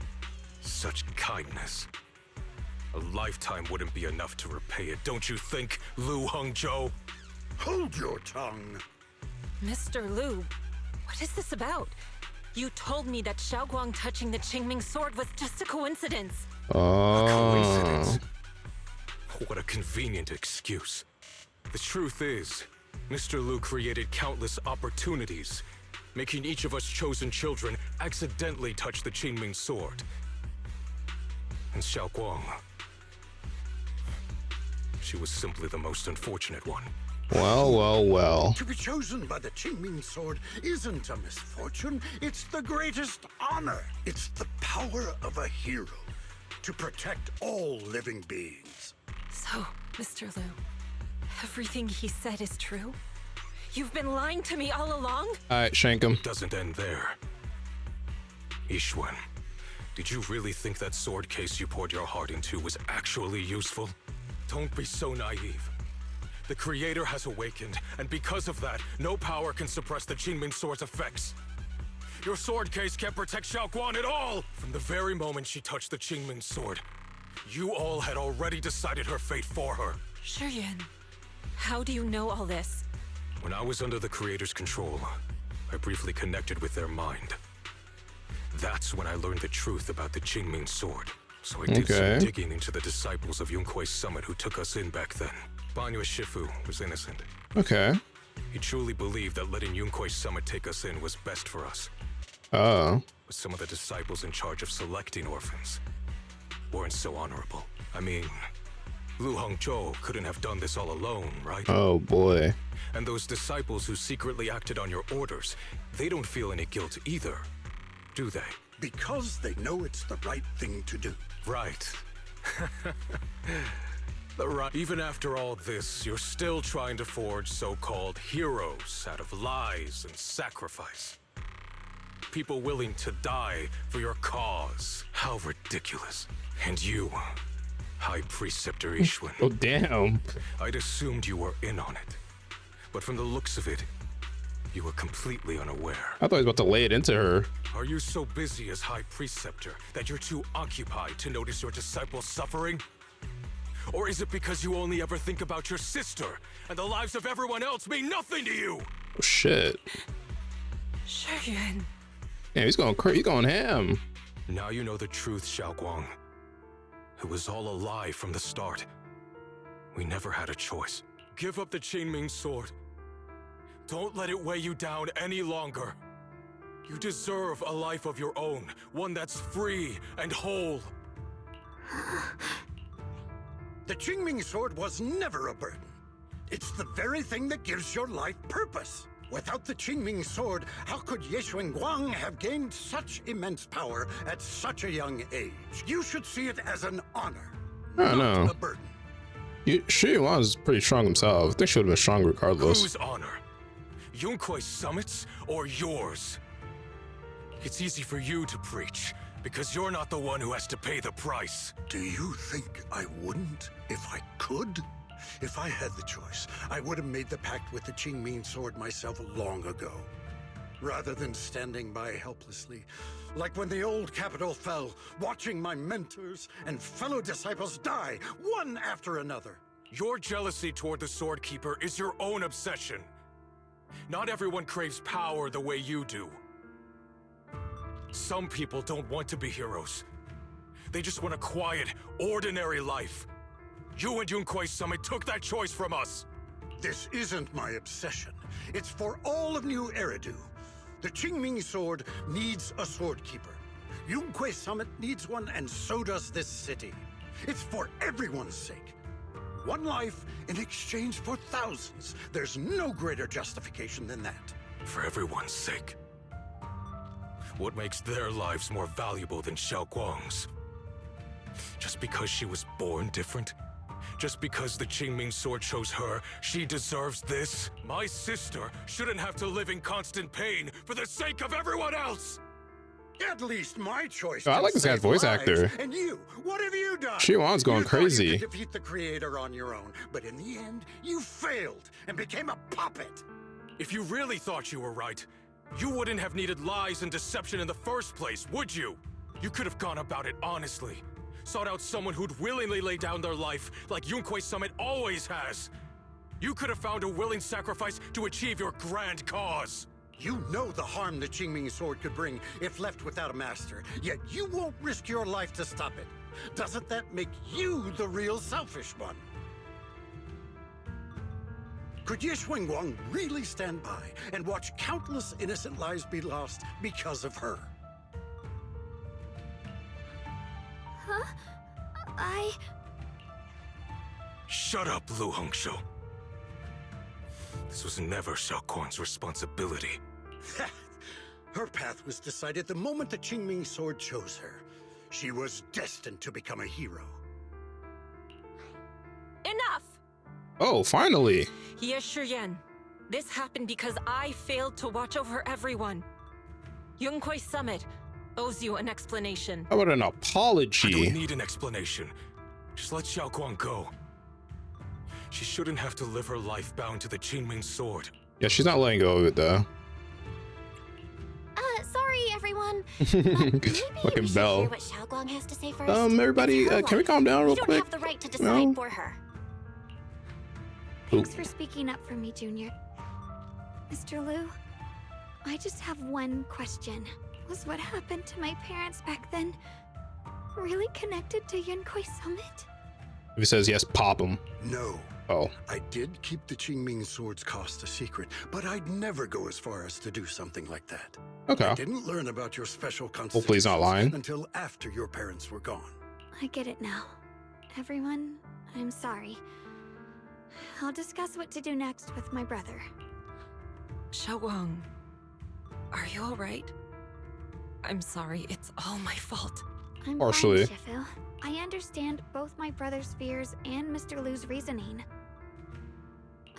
Such kindness. A lifetime wouldn't be enough to repay it, don't you think, Lu Hongzhou? Hold your tongue. Mr. Lu, what is this about? You told me that Shunguang touching the Qingming Sword was just a coincidence. A coincidence? What a convenient excuse. The truth is, Mr. Liu created countless opportunities, making each of us chosen children accidentally touch the Qingming sword. And Shunguang, she was simply the most unfortunate one. Well, well, well. To be chosen by the Qingming sword isn't a misfortune, it's the greatest honor. It's the power of a hero to protect all living beings. So, Mr. Liu, everything he said is true? You've been lying to me all along? Alright, shank him. Doesn't end there. Yixuan, did you really think that sword case you poured your heart into was actually useful? Don't be so naive. The Creator has awakened, and because of that, no power can suppress the Qingming sword's effects. Your sword case can't protect Shunguang at all! From the very moment she touched the Qingming sword, you all had already decided her fate for her. Shuyuan, how do you know all this? When I was under the Creator's control, I briefly connected with their mind. That's when I learned the truth about the Qingming sword. So I did some digging into the disciples of Yunkui's summit who took us in back then. Banyue Shifu was innocent. Okay. He truly believed that letting Yunkui's summit take us in was best for us. Oh. But some of the disciples in charge of selecting orphans weren't so honorable. I mean, Lu Hongzhou couldn't have done this all alone, right? Oh boy. And those disciples who secretly acted on your orders, they don't feel any guilt either, do they? Because they know it's the right thing to do. Right. Even after all this, you're still trying to forge so-called heroes out of lies and sacrifice. People willing to die for your cause. How ridiculous. And you, High Preceptor Yixuan. Oh, damn. I'd assumed you were in on it. But from the looks of it, you were completely unaware. I thought he was about to lay it into her. Are you so busy as High Preceptor that you're too occupied to notice your disciples suffering? Or is it because you only ever think about your sister and the lives of everyone else mean nothing to you? Oh, shit. Shuyuan. Yeah, he's going ham. Now you know the truth, Shunguang. It was all a lie from the start. We never had a choice. Give up the Qingming sword. Don't let it weigh you down any longer. You deserve a life of your own, one that's free and whole. The Qingming sword was never a burden. It's the very thing that gives your life purpose. Without the Qingming sword, how could Ye Shunguang have gained such immense power at such a young age? You should see it as an honor, not a burden. Shuyuan was pretty strong himself. I think she would have been strong regardless. Whose honor? Yunkui's summit's or yours? It's easy for you to preach, because you're not the one who has to pay the price. Do you think I wouldn't if I could? If I had the choice, I would have made the pact with the Qingming sword myself long ago. Rather than standing by helplessly, like when the old capital fell, watching my mentors and fellow disciples die, one after another. Your jealousy toward the Sword Keeper is your own obsession. Not everyone craves power the way you do. Some people don't want to be heroes. They just want a quiet, ordinary life. You and Yunkui's summit took that choice from us. This isn't my obsession. It's for all of New Eridu. The Qingming sword needs a sword keeper. Yunkui's summit needs one, and so does this city. It's for everyone's sake. One life in exchange for thousands. There's no greater justification than that. For everyone's sake. What makes their lives more valuable than Shunguang's? Just because she was born different? Just because the Qingming sword chose her, she deserves this? My sister shouldn't have to live in constant pain for the sake of everyone else! At least my choice. Oh, I like this guy's voice actor. And you, what have you done? Shuyuan's going crazy. You could defeat the Creator on your own, but in the end, you failed and became a puppet. If you really thought you were right, you wouldn't have needed lies and deception in the first place, would you? You could have gone about it honestly. Sought out someone who'd willingly lay down their life, like Yunkui's summit always has. You could have found a willing sacrifice to achieve your grand cause. You know the harm the Qingming sword could bring if left without a master, yet you won't risk your life to stop it. Doesn't that make you the real selfish one? Could Ye Shunguang really stand by and watch countless innocent lives be lost because of her? Huh? Shut up, Lu Hongshou. This was never Xiaoguang's responsibility. Her path was decided the moment the Qingming sword chose her. She was destined to become a hero. Enough! Oh, finally. Ye Shiyan, this happened because I failed to watch over everyone. Yunkwei Summit owes you an explanation. How about an I apology? don't need an explanation. Just let Xiaoguang go. She shouldn't have to live her life bound to the Qingming sword. Yeah, she's not letting go of it though. Sorry, everyone. Maybe Fucking we should Belle. hear what Shunguang has to say first. Everybody, It's her can we life. calm down real You quick? don't have the right to decide No. for her. Thanks for speaking up for me, Junior. Mr. Liu, I just have one question. Was what happened to my parents back then really connected to Yunkwei Summit? If he says yes, pop him. No. Oh. I did keep the Qingming sword's cost a secret, but I'd never go as far as to do something like that. Okay. I didn't learn about your special Hopefully he's not lying. until after your parents were gone. I get it now. Everyone, I'm sorry. I'll discuss what to do next with my brother. Xiaoguang, are you alright? I'm sorry, it's all my fault. I'm Partially. fine, Shifu. I understand both my brother's fears and Mr. Liu's reasoning.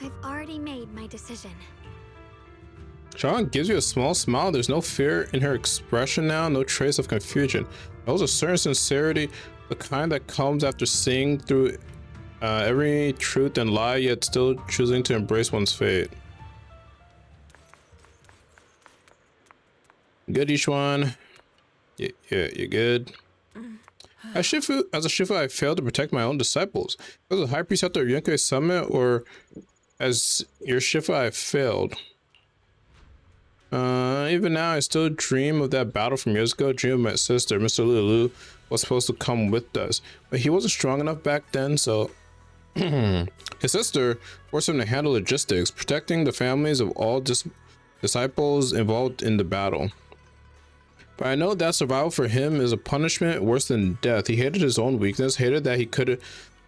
I've already made my decision. Sean gives you a small smile. There's no fear in her expression now, no trace of confusion. There was a certain sincerity, the kind that comes after seeing through every truth and lie, yet still choosing to embrace one's fate. Good, Yishuan. Yeah, you're good. As a Shifu, I failed to protect my own disciples. As a high preceptor of Yunkwei Summit, or as your Shifu, I failed. Even now, I still dream of that battle from years ago. Dream of my sister, Mr. Lulu, was supposed to come with us, but he wasn't strong enough back then, so his sister forced him to handle logistics, protecting the families of all disciples involved in the battle. But I know that survival for him is a punishment worse than death. He hated his own weakness, hated that he could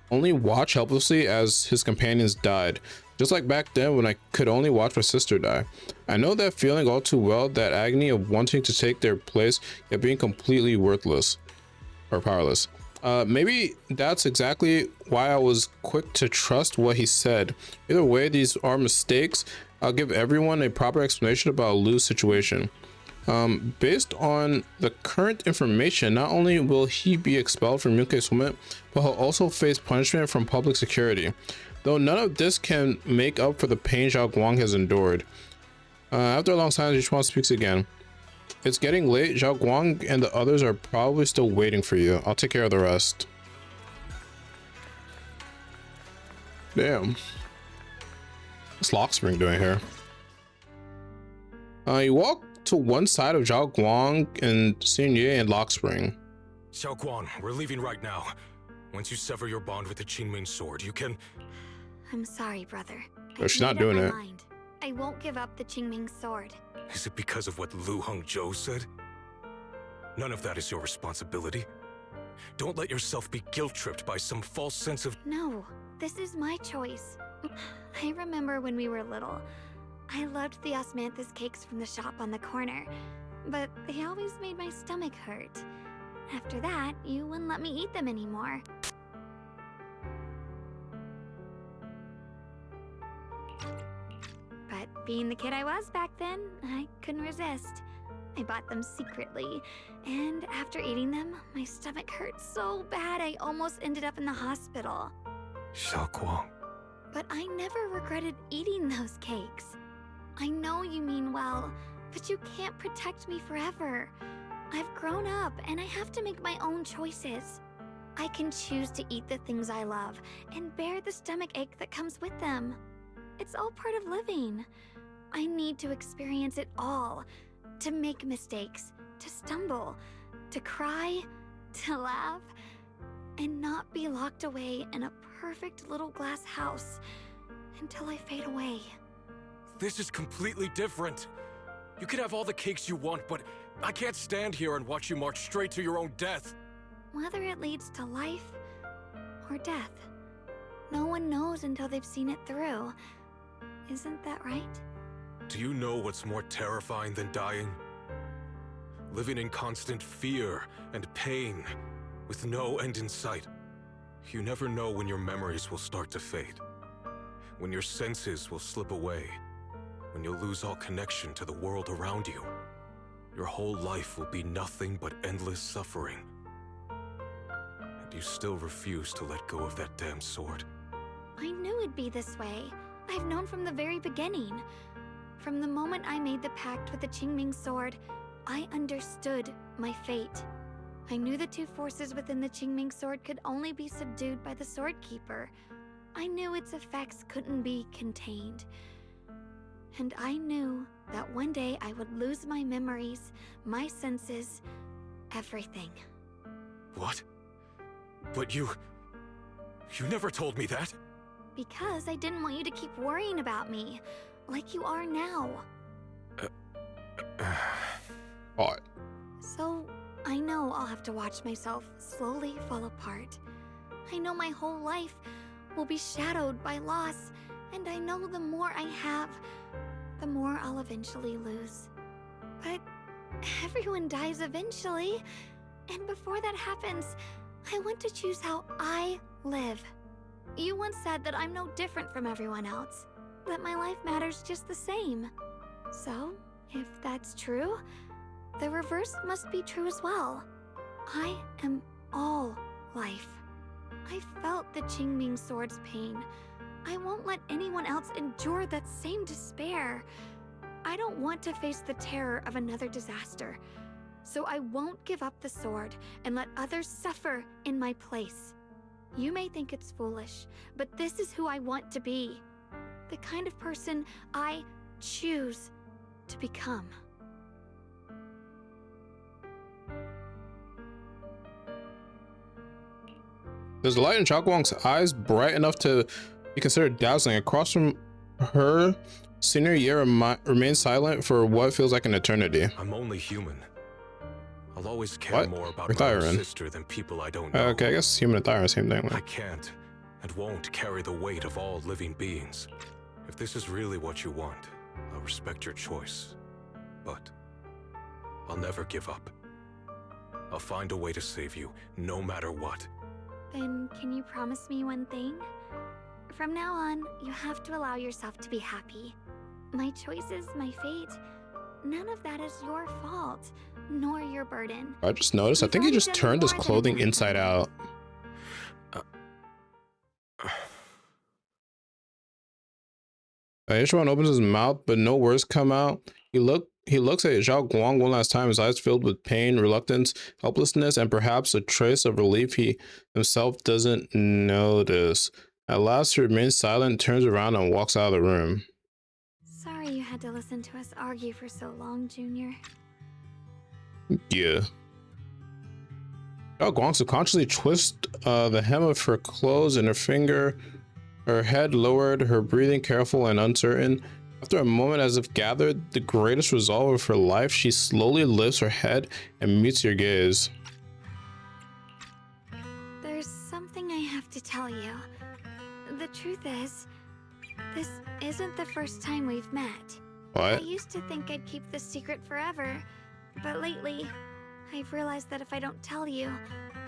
only watch helplessly as his companions died. Just like back then when I could only watch my sister die. I know that feeling all too well, that agony of wanting to take their place, yet being completely worthless or powerless. Maybe that's exactly why I was quick to trust what he said. Either way, these are mistakes. I'll give everyone a proper explanation about Lu's situation. Based on the current information, not only will he be expelled from Yunkwei Summit, but he'll also face punishment from public security. Though none of this can make up for the pain Xiaoguang has endured. After a long silence, Yishuan speaks again. It's getting late. Xiaoguang and the others are probably still waiting for you. I'll take care of the rest. Damn. What's Lockspring doing here? You walk to one side of Xiaoguang and Xinye and Lockspring. Xiaoguang, we're leaving right now. Once you sever your bond with the Qingming sword, you can... I'm sorry, brother. Oh, she's I've not made up doing my it. mind. I won't give up the Qingming sword. Is it because of what Lu Hongzhou said? None of that is your responsibility. Don't let yourself be guilt-tripped by some false sense of... No, this is my choice. I remember when we were little. I loved the osmanthus cakes from the shop on the corner, but they always made my stomach hurt. After that, you wouldn't let me eat them anymore. But being the kid I was back then, I couldn't resist. I bought them secretly, and after eating them, my stomach hurt so bad I almost ended up in the hospital. Xiaoguang. But I never regretted eating those cakes. I know you mean well, but you can't protect me forever. I've grown up, and I have to make my own choices. I can choose to eat the things I love, and bear the stomach ache that comes with them. It's all part of living. I need to experience it all. To make mistakes, to stumble, to cry, to laugh, and not be locked away in a perfect little glass house until I fade away. This is completely different. You can have all the cakes you want, but I can't stand here and watch you march straight to your own death. Whether it leads to life or death, no one knows until they've seen it through. Isn't that right? Do you know what's more terrifying than dying? Living in constant fear and pain, with no end in sight. You never know when your memories will start to fade, when your senses will slip away, when you'll lose all connection to the world around you. Your whole life will be nothing but endless suffering. And you still refuse to let go of that damn sword. I knew it'd be this way. I've known from the very beginning. From the moment I made the pact with the Qingming sword, I understood my fate. I knew the two forces within the Qingming sword could only be subdued by the sword keeper. I knew its effects couldn't be contained. And I knew that one day I would lose my memories, my senses, everything. What? But you never told me that. Because I didn't want you to keep worrying about me, like you are now. What? So, I know I'll have to watch myself slowly fall apart. I know my whole life will be shadowed by loss, and I know the more I have, the more I'll eventually lose. But everyone dies eventually, and before that happens, I want to choose how I live. You once said that I'm no different from everyone else, that my life matters just the same. So, if that's true, the reverse must be true as well. I am all life. I felt the Qingming sword's pain. I won't let anyone else endure that same despair. I don't want to face the terror of another disaster. So I won't give up the sword and let others suffer in my place. You may think it's foolish, but this is who I want to be. The kind of person I choose to become. There's a light in Shunguang's eyes bright enough to be considered dazzling. Across from her, senior year remains silent for what feels like an eternity. I'm only human. I'll always care more about my Thyron. sister than people I don't know. Okay, I guess human and Thyron, same thing. I can't and won't carry the weight of all living beings. If this is really what you want, I'll respect your choice. But I'll never give up. I'll find a way to save you, no matter what. Then can you promise me one thing? From now on, you have to allow yourself to be happy. My choices, my fate, none of that is your fault, nor your burden. I just noticed, I think he just turned his clothing inside out. Yeshuan opens his mouth, but no words come out. He looks at Shunguang one last time, his eyes filled with pain, reluctance, helplessness, and perhaps a trace of relief he himself doesn't notice. At last, he remains silent, turns around, and walks out of the room. Sorry you had to listen to us argue for so long, Junior. Yeah. Shunguang subconsciously twists the hem of her clothes in her finger, her head lowered, her breathing careful and uncertain. After a moment, as if gathered the greatest resolve of her life, she slowly lifts her head and meets your gaze. There's something I have to tell you. The truth is, this isn't the first time we've met. What? I used to think I'd keep this secret forever, but lately, I've realized that if I don't tell you,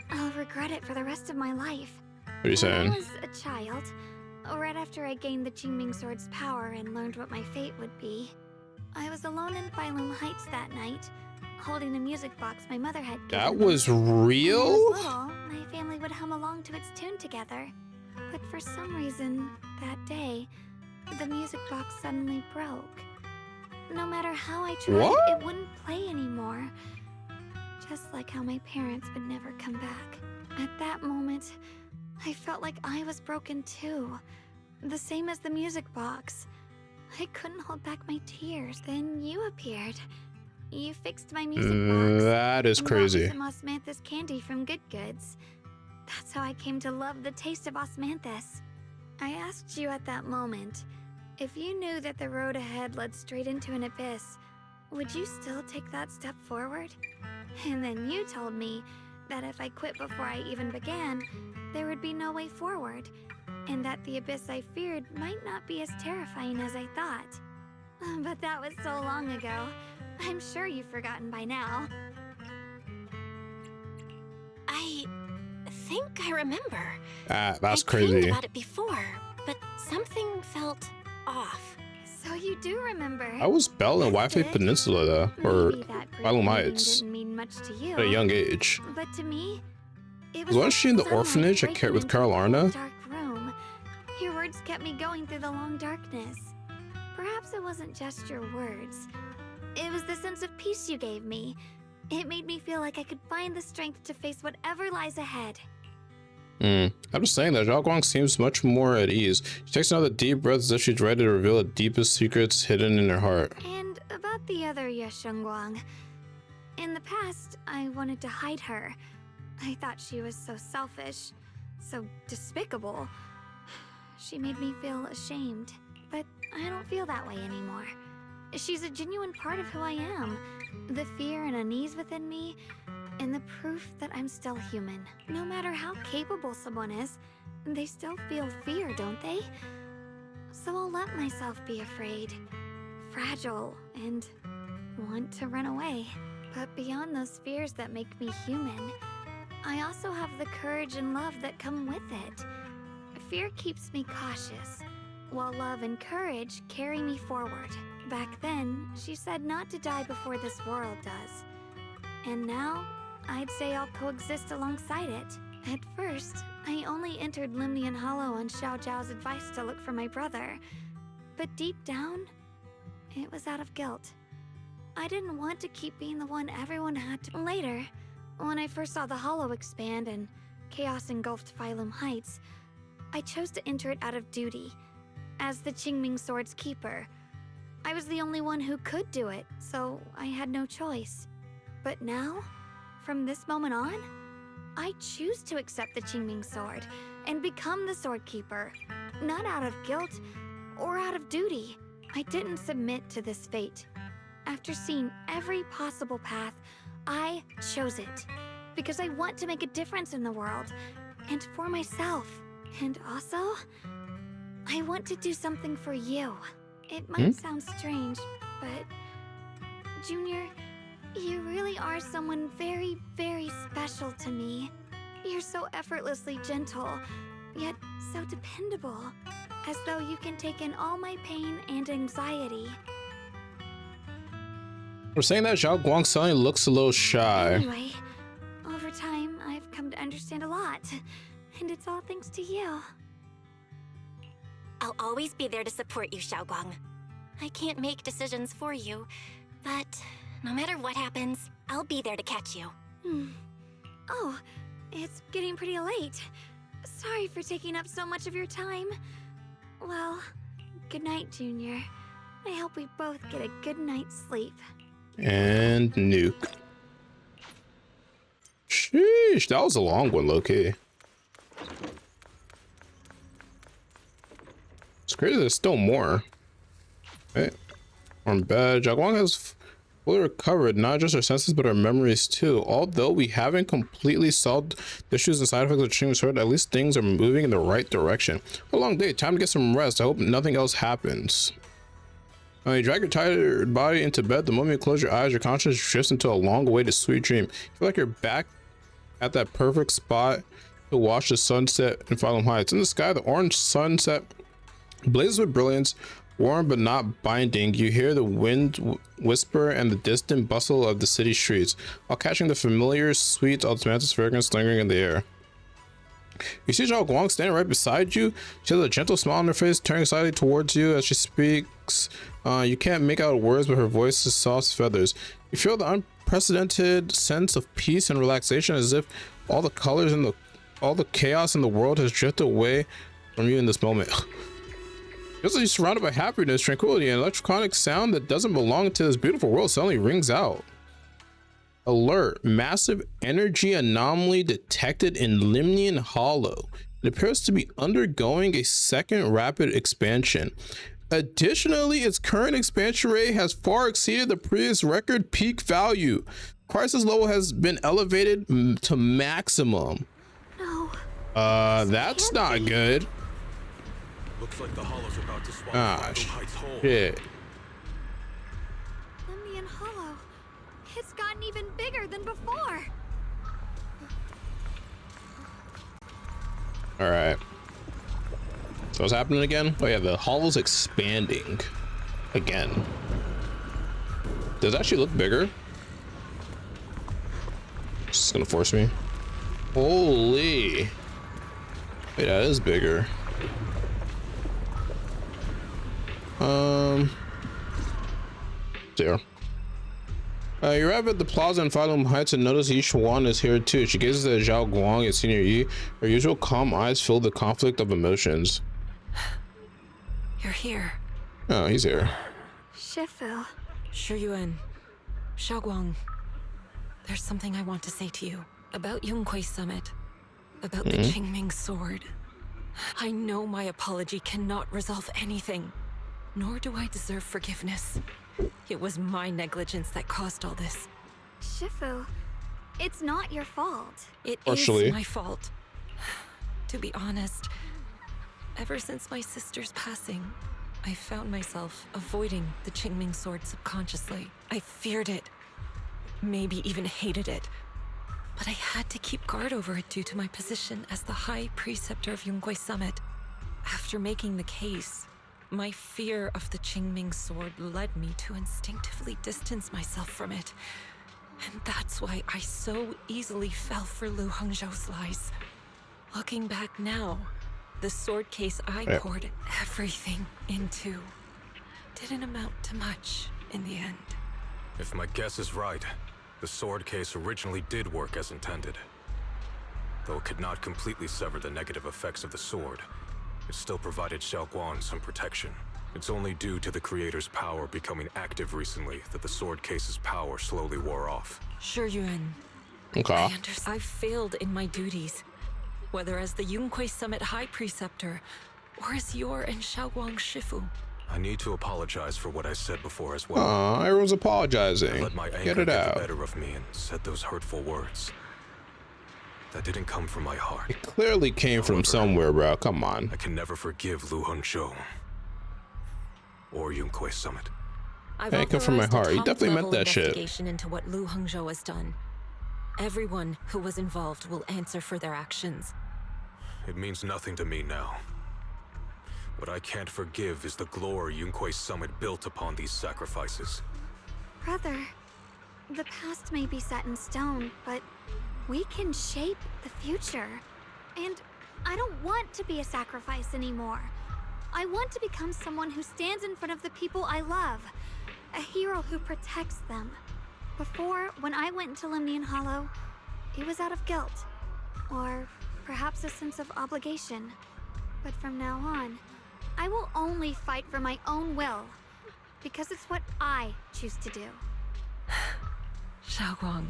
I'll regret it for the rest of my life. What are you saying? When I was a child, right after I gained the Qingming sword's power and learned what my fate would be, I was alone in Bailun Heights that night, holding a music box my mother had given That me. was When I real? was little, my family would hum along to its tune together. But for some reason, that day, the music box suddenly broke. No matter how I tried, What? it wouldn't play anymore. Just like how my parents would never come back. At that moment, I felt like I was broken too. The same as the music box. I couldn't hold back my tears. Then you appeared. You fixed my music box. That is and brought me crazy. some osmanthus candy from Good Goods. That's how I came to love the taste of osmanthus. I asked you at that moment, if you knew that the road ahead led straight into an abyss, would you still take that step forward? And then you told me that if I quit before I even began, there would be no way forward, and that the abyss I feared might not be as terrifying as I thought. But that was so long ago. I'm sure you've forgotten by now. I think I remember. That's I crazy. dreamed about it before, but something felt off. So you do remember. I was Belle in Wi-Fi Peninsula though, or Phylum Heights, didn't mean much to you, at a young age. but to me, it was Wasn't like she in the sunlight orphanage breaking with into Carl a Arna? dark room. Your words kept me going through the long darkness. Perhaps it wasn't just your words. It was the sense of peace you gave me. It made me feel like I could find the strength to face whatever lies ahead. I'm just saying that Shunguang seems much more at ease. She takes another deep breath as if she's ready to reveal the deepest secrets hidden in her heart. And about the other Shunguang. In the past, I wanted to hide her. I thought she was so selfish, so despicable. She made me feel ashamed, but I don't feel that way anymore. She's a genuine part of who I am. The fear and unease within me, and the proof that I'm still human. No matter how capable someone is, they still feel fear, don't they? So I'll let myself be afraid, fragile, and want to run away. But beyond those fears that make me human, I also have the courage and love that come with it. Fear keeps me cautious, while love and courage carry me forward. Back then, she said not to die before this world does. And now, I'd say I'll coexist alongside it. At first, I only entered Limnian Hollow on Xiao Zhao's advice to look for my brother. But deep down, it was out of guilt. I didn't want to keep being the one everyone had to. Later, when I first saw the Hollow expand and chaos engulfed Phylum Heights, I chose to enter it out of duty. As the Qingming Sword's keeper, I was the only one who could do it, so I had no choice. But now, from this moment on, I choose to accept the Qingming Sword and become the Sword Keeper, not out of guilt or out of duty. I didn't submit to this fate. After seeing every possible path, I chose it because I want to make a difference in the world and for myself. And also, I want to do something for you. It might sound strange, but Junior, you really are someone very, very special to me. You're so effortlessly gentle, yet so dependable, as though you can take in all my pain and anxiety. We're saying that Shunguang suddenly looks a little shy. Anyway, over time, I've come to understand a lot, and it's all thanks to you. I'll always be there to support you, Shunguang. I can't make decisions for you, but no matter what happens, I'll be there to catch you. Oh, it's getting pretty late. Sorry for taking up so much of your time. Well, good night, Junior. I hope we both get a good night's sleep. And nuke. Sheesh, that was a long one, low-key. It's crazy there's still more. Okay. Warm bed. Shunguang has fully recovered not just her senses but her memories too. Although we haven't completely solved the issues and side effects of Qingming Sword, at least things are moving in the right direction. A long day, time to get some rest. I hope nothing else happens. You drag your tired body into bed. The moment you close your eyes, your consciousness drifts into a long-awaited sweet dream. You feel like you're back at that perfect spot to watch the sunset in Phylum Heights. In the sky, the orange sunset blazes with brilliance, warm but not binding. You hear the wind whisper and the distant bustle of the city streets, while catching the familiar, sweet osmanthus fragrance lingering in the air. You see Shunguang standing right beside you. She has a gentle smile on her face, turning slightly towards you as she speaks. You can't make out words, but her voice is soft as feathers. You feel the unprecedented sense of peace and relaxation, as if all the colors and all the chaos in the world has drifted away from you in this moment. Just like you're surrounded by happiness, tranquility, and electronic sound that doesn't belong to this beautiful world suddenly rings out. Alert! Massive energy anomaly detected in Limnian Hollow. It appears to be undergoing a second rapid expansion. Additionally, its current expansion rate has far exceeded the previous record peak value. Crisis level has been elevated to maximum. No. That's not good. Looks like the hollow's about to swallow Phantom Heights whole. Shit. Lemnian Hollow. It's gotten even bigger than before. All right. So what's happening again? Oh yeah, the hollow's expanding again. Does it actually look bigger? It's gonna force me. Holy. Wait, that is bigger. There. You arrive at the plaza in Phantom Heights and notice Yi Xuan is here too. She gazes at Zhao Guang and Senior Yi. Her usual calm eyes fill the conflict of emotions. You're here. Oh, he's here. Shifu. Shuyuan. Xiaoguang. There's something I want to say to you. About Yunquei Summit. About the Qingming Sword. I know my apology cannot resolve anything. Nor do I deserve forgiveness. It was my negligence that caused all this. Shifu, it's not your fault. It is my fault. To be honest, ever since my sister's passing, I found myself avoiding the Qingming Sword subconsciously. I feared it, maybe even hated it. But I had to keep guard over it due to my position as the High Preceptor of Yunquei Summit. After making the case, my fear of the Qingming Sword led me to instinctively distance myself from it. And that's why I so easily fell for Lu Hongzhou's lies. Looking back now, the sword case I poured everything into didn't amount to much in the end. If my guess is right, the sword case originally did work as intended. Though it could not completely sever the negative effects of the sword, it still provided Xiaoguang some protection. It's only due to the creator's power becoming active recently that the sword case's power slowly wore off. Shuyuan. Okay. I failed in my duties, whether as the Yunquei Summit High Preceptor or as your and Xiaoguang's Shifu. I need to apologize for what I said before as well. Aw, everyone's apologizing. I let my anger Get it out. the better of me and said those hurtful words. That didn't come from my heart. It clearly came from somewhere, bro. Come on. I can never forgive Lu Hongzhou or Yunquei Summit. It came from my heart. He definitely meant that shit. Investigation into what Lu Hongzhou has done. Everyone who was involved will answer for their actions. It means nothing to me now. What I can't forgive is the glory Yunquei Summit built upon these sacrifices. Brother, the past may be set in stone, but we can shape the future. And I don't want to be a sacrifice anymore. I want to become someone who stands in front of the people I love. A hero who protects them. Before, when I went into Lemnian Hollow, it was out of guilt. Or perhaps a sense of obligation. But from now on, I will only fight for my own will. Because it's what I choose to do. Xiaoguang,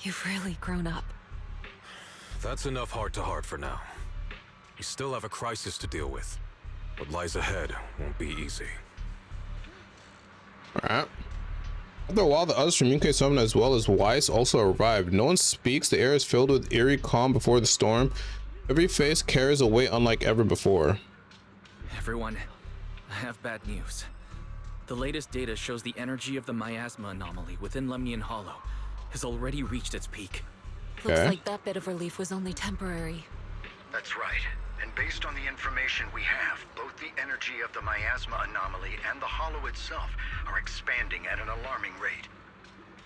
you've really grown up. That's enough heart-to-heart for now. We still have a crisis to deal with. What lies ahead won't be easy. Alright. After a while, the others from Yunquei Summit as well as Weiss also arrived. No one speaks. The air is filled with eerie calm before the storm. Every face carries a weight unlike ever before. Everyone, I have bad news. The latest data shows the energy of the miasma anomaly within Lemnian Hollow has already reached its peak. Looks like that bit of relief was only temporary. That's right. And based on the information we have, both the energy of the miasma anomaly and the hollow itself are expanding at an alarming rate.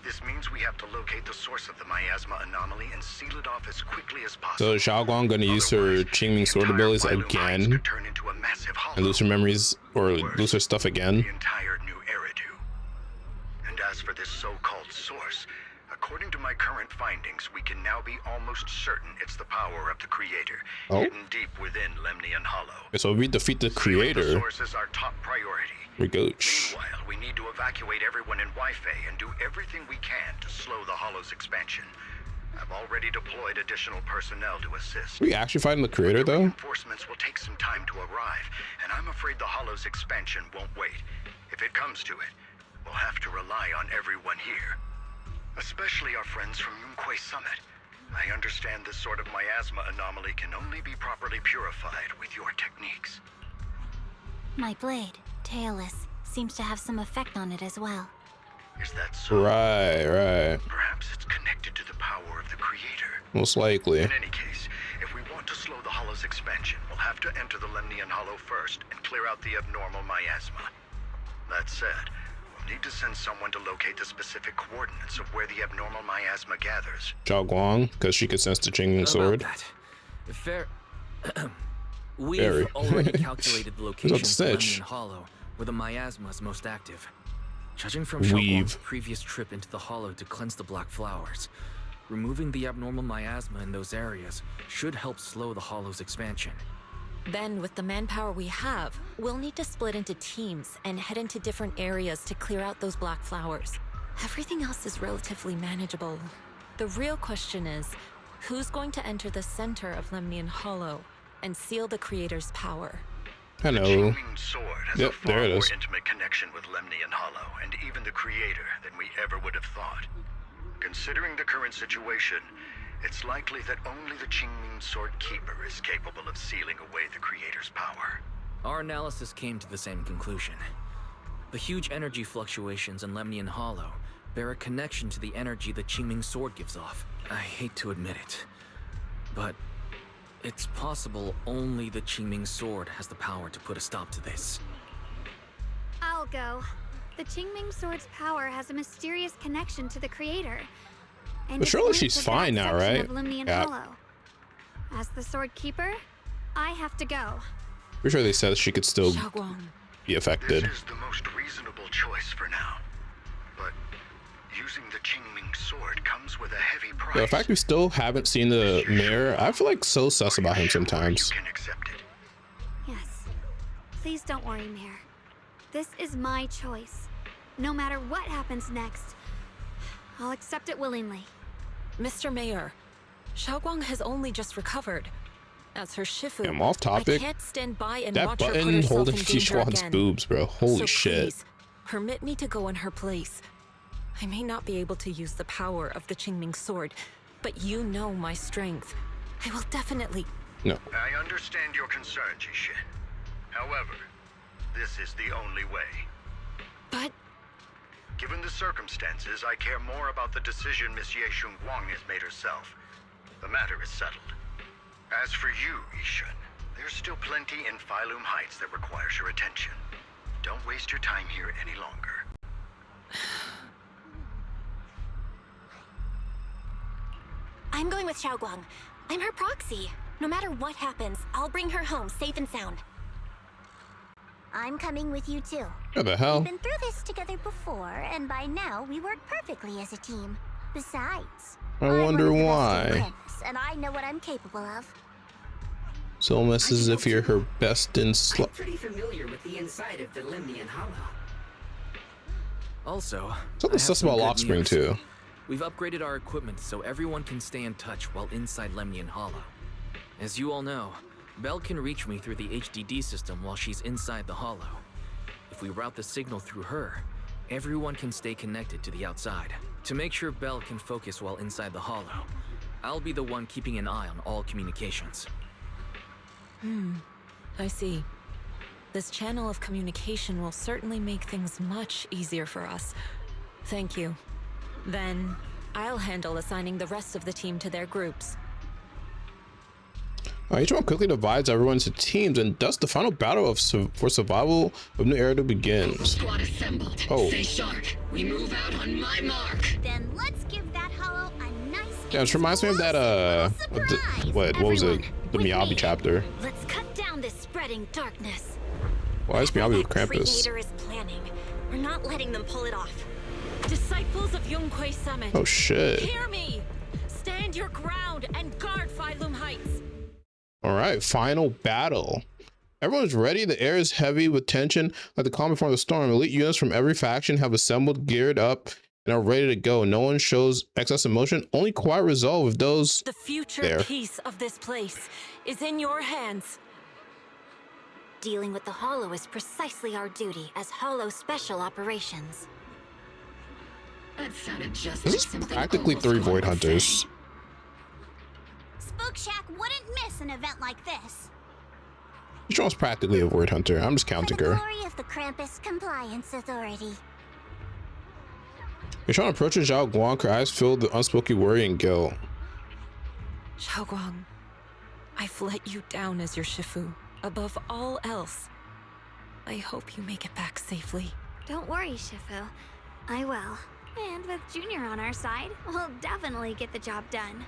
This means we have to locate the source of the miasma anomaly and seal it off as quickly as possible. So is Xiaoguang gonna use her Qingming sword abilities again? And lose her memories or lose her stuff again? The entire new Eridu. And as for this so-called source, according to my current findings, we can now be almost certain it's the power of the creator, hidden deep within Lemnian Hollow. Okay, so if we defeat the creator, the source is our top priority. we gooch. Meanwhile, we need to evacuate everyone in Wi-Fi and do everything we can to slow the Hollow's expansion. I've already deployed additional personnel to assist. Are we actually fighting the creator though? Reinforcements will take some time to arrive, and I'm afraid the Hollow's expansion won't wait. If it comes to it, we'll have to rely on everyone here. Especially our friends from Yunquay Summit. I understand this sort of miasma anomaly can only be properly purified with your techniques. My blade, Tailless, seems to have some effect on it as well. Is that so? Right. Perhaps it's connected to the power of the Creator. Most likely. In any case, if we want to slow the Hollow's expansion, we'll have to enter the Lemnian Hollow first and clear out the abnormal miasma. That said, we'll need to send someone to locate the specific coordinates of where the abnormal miasma gathers. Shunguang, because she could sense the Qingming sword. Fair. We've Very. already calculated the location of the snitch. Lemnian Hollow, where the miasma is most active. Judging from Weave. Shunguang's previous trip into the Hollow to cleanse the Black Flowers, removing the abnormal miasma in those areas should help slow the Hollow's expansion. Then, with the manpower we have, we'll need to split into teams and head into different areas to clear out those black flowers. Everything else is relatively manageable. The real question is, who's going to enter the center of Lemnian Hollow and seal the Creator's power? Hello. The Qingming sword has Yep, a far there it more is. intimate connection with Lemnian Hollow and even the Creator than we ever would have thought. Considering the current situation, it's likely that only the Qingming Sword Keeper is capable of sealing away the Creator's power. Our analysis came to the same conclusion. The huge energy fluctuations in Lemnian Hollow bear a connection to the energy the Qingming Sword gives off. I hate to admit it, but it's possible only the Qingming Sword has the power to put a stop to this. I'll go. The Qingming Sword's power has a mysterious connection to the Creator. And But it's surely linked she's to that fine now, section right? of Lemnian Yeah. Hollow. As the Sword Keeper, I have to go. Pretty sure they said she could still be affected. This is the most reasonable choice for now. But using the Qingming Sword comes with a heavy price. The fact we still haven't seen the mayor, I feel like so sus about him sometimes. Yes. Please don't worry, Mayor. This is my choice. No matter what happens next, I'll accept it willingly. Mr. Mayor, Shunguang has only just recovered. As her Shifu, I'm off topic. I can't stand by and That watch her put button herself holding in danger Qishuan's again. boobs, bro. Holy So shit. Please, permit me to go in her place. I may not be able to use the power of the Qingming Sword, but you know my strength. I will definitely... No. I understand your concern, Jishin. However, this is the only way. But... Given the circumstances, I care more about the decision Miss Ye Shunguang has made herself. The matter is settled. As for you, Yishun, there's still plenty in Phylum Heights that requires your attention. Don't waste your time here any longer. I'm going with Shunguang. I'm her proxy. No matter what happens, I'll bring her home safe and sound. I'm coming with you too. What the hell? We've been through this together before, and by now we work perfectly as a team. Besides, I wonder I'm why. apprentice, and I know what I'm capable of. So almost as if you're her best in I'm pretty familiar with the inside of the Lemnian Hollow. Also, Something sus about Lock Spring too. We've upgraded our equipment so everyone can stay in touch while inside Lemnian Hollow. As you all know, Belle can reach me through the HDD system while she's inside the Hollow. If we route the signal through her, everyone can stay connected to the outside. To make sure Belle can focus while inside the Hollow, I'll be the one keeping an eye on all communications. I see. This channel of communication will certainly make things much easier for us. Thank you. Then, I'll handle assigning the rest of the team to their groups. Each one quickly divides everyone into teams, and thus the final battle for survival of New Era begins. Squad assembled. Oh. Stay sharp. We move out on my mark. Then let's give that hollow a nice. Yeah, this reminds me of that what was it? The Miyabi chapter. Let's cut down this spreading darkness. Why is Miyabi with That Krampus? Creator is planning. We're not letting them pull it off. Disciples of Yunquay Summit. Oh shit. Hear me! Stand your ground and guard Phylum Heights. All right, final battle. Everyone's ready. The air is heavy with tension like the calm before the storm. Elite units from every faction have assembled, geared up, and are ready to go. No one shows excess emotion, only quiet resolve with those The future there. peace of this place is in your hands. Dealing with the Hollow is precisely our duty as Hollow Special Operations. That sounded just This like is something practically almost 3 one Void would Hunters. say. Spook Shack wouldn't miss an event like this. Yishuan's practically a Void Hunter. I'm just counting For the her. glory of the Krampus Compliance Authority. Yishuan approaches Zhao Guang, her eyes filled with unspoken worry and guilt. Shunguang, I've let you down as your Shifu. Above all else, I hope you make it back safely. Don't worry, Shifu. I will. And with Junior on our side, we'll definitely get the job done.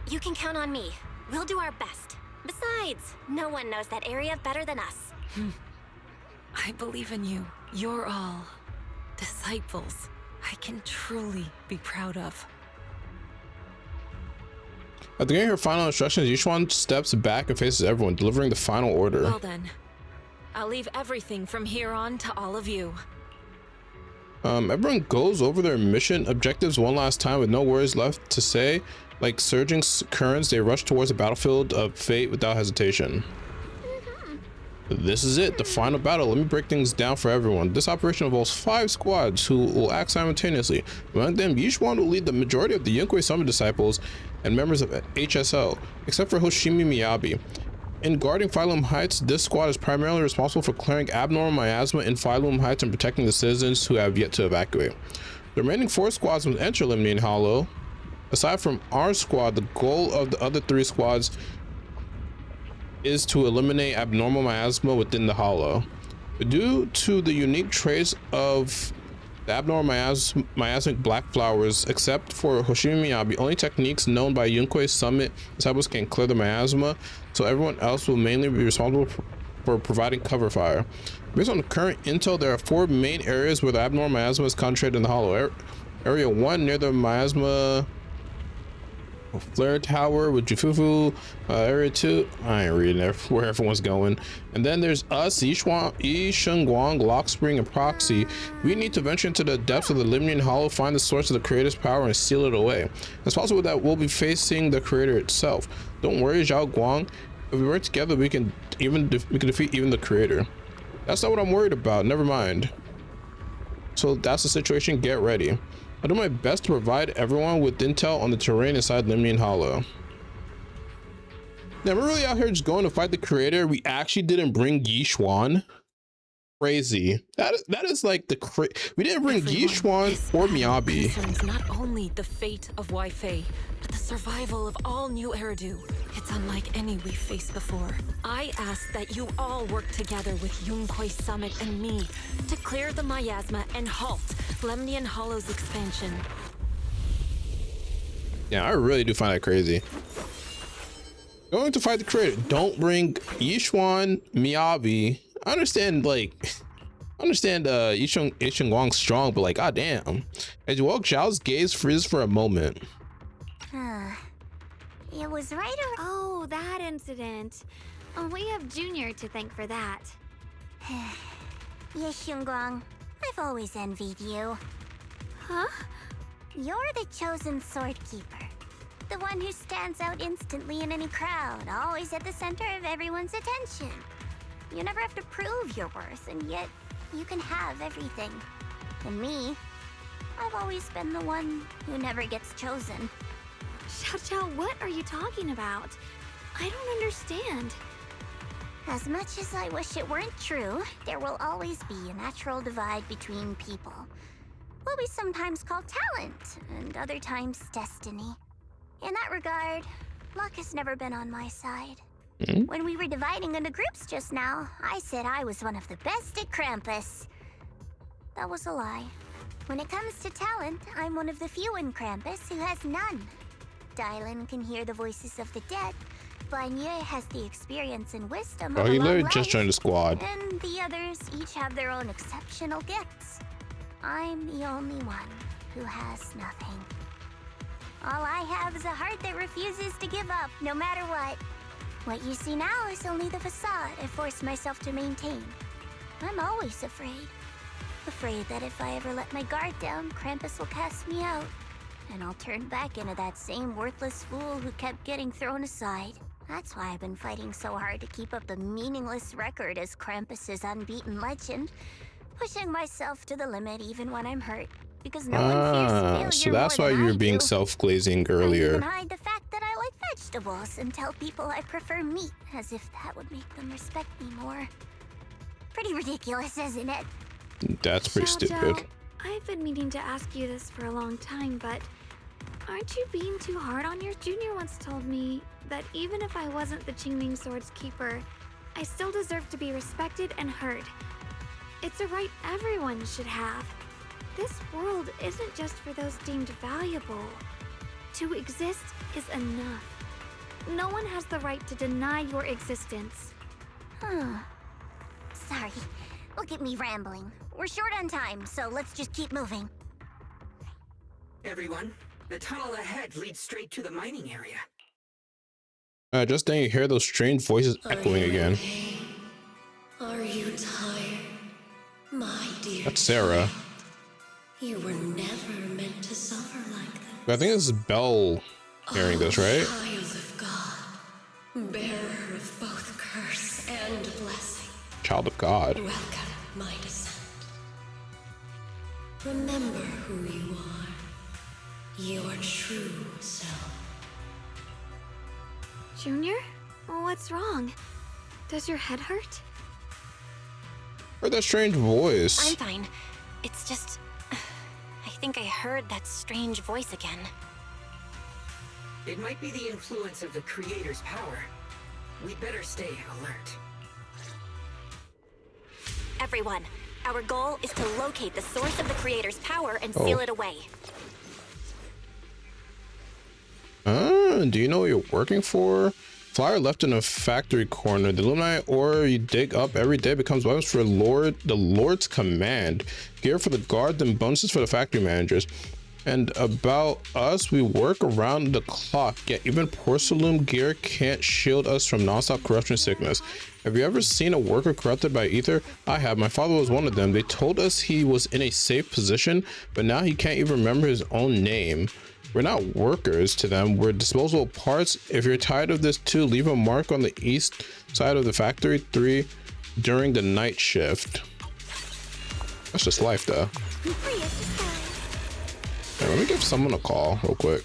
You can count on me. We'll do our best. Besides, no one knows that area better than us. I believe in you. You're all disciples I can truly be proud of. After getting her final instructions, Yishuan steps back and faces everyone, delivering the final order. Well then, I'll leave everything from here on to all of you. Everyone goes over their mission objectives one last time with no words left to say. Like surging currents, they rush towards the battlefield of fate without hesitation. This is it, the final battle. Let me break things down for everyone. This operation involves 5 squads who will act simultaneously. Among them, Yishuan will lead the majority of the Yunkwei Summit disciples and members of HSL, except for Hoshimi Miyabi. In guarding Phylum Heights, this squad is primarily responsible for clearing abnormal miasma in Phylum Heights and protecting the citizens who have yet to evacuate. The remaining 4 squads will enter Limnian Hollow. Aside from our squad, the goal of the other 3 squads is to eliminate abnormal miasma within the Hollow. Due to the unique traits of the abnormal miasmic black flowers, except for Hoshimi Miyabi, only techniques known by Yunkwei Summit disciples can clear the miasma, so everyone else will mainly be responsible for providing cover fire. Based on the current intel, there are 4 main areas where the abnormal miasma is concentrated in the Hollow. Area 1 near the miasma flare tower with Jufufu. Area 2, I ain't reading where everyone's going. And then there's us, Shunguang, Lockspring, and Proxy. We need to venture into the depths of the Limnian Hollow, find the source of the creator's power, and seal it away. It's possible that we'll be facing the creator itself. Don't worry, Zhao Guang. If we work together, we can defeat even the creator. That's not what I'm worried about. Never mind. So that's the situation. Get ready. I'll do my best to provide everyone with intel on the terrain inside Limnian Hollow. Now we're really out here just going to fight the creator. We actually didn't bring Yishuan. Crazy. That is like we didn't bring Yishuan or Miyabi. Concerns not only the fate of Weifei, but the survival of all New Eridu. It's unlike any we've faced before. I ask that you all work together with Yunkwei Summit and me to clear the miasma and halt Lemnian Hollow's expansion. Yeah, I really do find that crazy. Going to fight the creator. Don't bring Yishuan, Miyabi. I understand Shunguang's strong, but like, goddamn. As you walk, Zhao's gaze freezes for a moment. It was right around. Oh, that incident. We have Junior to thank for that. Yes, Shunguang. I've always envied you. Huh? You're the chosen sword keeper. The one who stands out instantly in any crowd, always at the center of everyone's attention. You never have to prove your worth, and yet you can have everything. And me, I've always been the one who never gets chosen. Xiao, what are you talking about? I don't understand. As much as I wish it weren't true, there will always be a natural divide between people. What we sometimes call talent, and other times destiny. In that regard, luck has never been on my side. When we were dividing into groups just now, I said I was one of the best at Krampus. That was a lie. When it comes to talent, I'm one of the few in Krampus who has none. Dylan can hear the voices of the dead. Vanya has the experience and wisdom of Oh, he a long literally life, just joined the squad. and the others each have their own exceptional gifts. I'm the only one who has nothing. All I have is a heart that refuses to give up, no matter what. What you see now is only the facade I forced myself to maintain. I'm always afraid. afraid that if I ever let my guard down, Krampus will cast me out. And I'll turn back into that same worthless fool who kept getting thrown aside. That's why I've been fighting so hard to keep up the meaningless record as Krampus's unbeaten legend. Pushing myself to the limit even when I'm hurt. Because no one fears failure so that's more why than you I were being do. self-glazing I even earlier. hide the fact that I like vegetables and tell people I prefer meat, as if that would make them respect me more. Pretty ridiculous, isn't it? That's pretty stupid. Xiao, I've been meaning to ask you this for a long time, but aren't you being too hard on your junior? Once told me that even if I wasn't the Qingming Sword's keeper, I still deserve to be respected and heard. It's a right everyone should have. This world isn't just for those deemed valuable. To exist is enough. No one has the right to deny your existence. Sorry. Look at me rambling. We're short on time, so let's just keep moving. Everyone, the tunnel ahead leads straight to the mining area. Just then you hear those strange voices echoing again. Are you tired, my dear? That's Sarah. child? You were never meant to suffer like this. I think this is Belle hearing this, right? Child of God, bearer of both curse and blessing. Child of God. Welcome, my descent. Remember who you are, your true self. Junior? What's wrong? Does your head hurt? Heard that strange voice. I'm fine. It's just... I think I heard that strange voice again. It might be the influence of the Creator's power. We'd better stay alert. Everyone, our goal is to locate the source of the Creator's power and seal it away. Do you know what you're working for? Flyer left in a factory corner. The illuminate ore you dig up every day becomes weapons for the Lord's command. Gear for the guards and bonuses for the factory managers. And about us, we work around the clock, yet even porcelain gear can't shield us from non-stop corruption and sickness. Have you ever seen a worker corrupted by ether? I have. My father was one of them. They told us he was in a safe position, but now he can't even remember his own name. We're not workers to them. We're disposable parts. If you're tired of this too, leave a mark on the east side of the factory 3 during the night shift. That's just life though. Yeah, let me give someone a call real quick.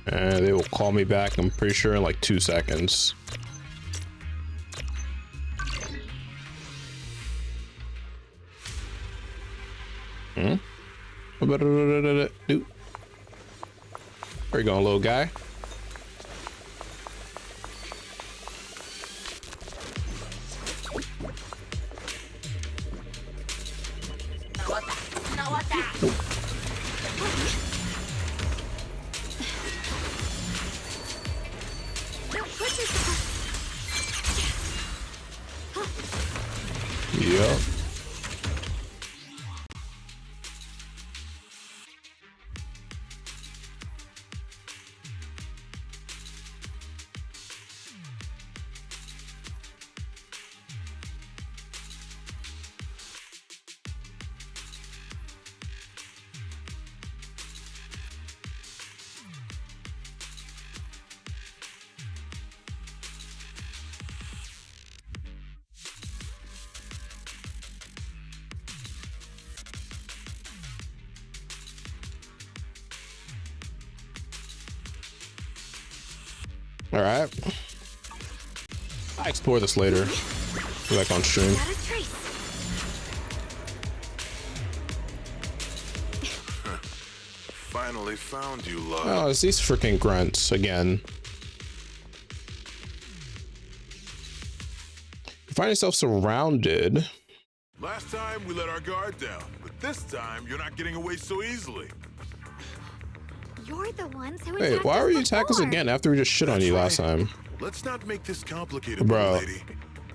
And they will call me back, I'm pretty sure, in like 2 seconds. Where you going, little guy? Yup. All right. I'll explore this later. Like on stream. Finally found you, love. Oh, it's these freaking grunts again. You find yourself surrounded. Last time we let our guard down, but this time you're not getting away so easily. You're the ones who Wait, why were you attacking us again after we just shit on you last time? Let's not make this complicated, bro. lady.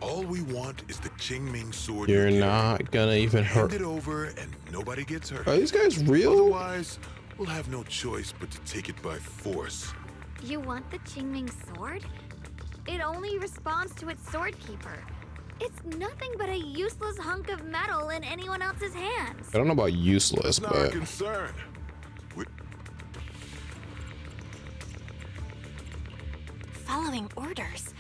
All we want is the Qingming sword. You're not gonna even hurt. Hand it over and nobody gets hurt. Are these guys real? Otherwise, we'll have no choice but to take it by force. You want the Qingming sword? It only responds to its sword keeper. It's nothing but a useless hunk of metal in anyone else's hands. I don't know about useless, That's not our but concern. Following orders.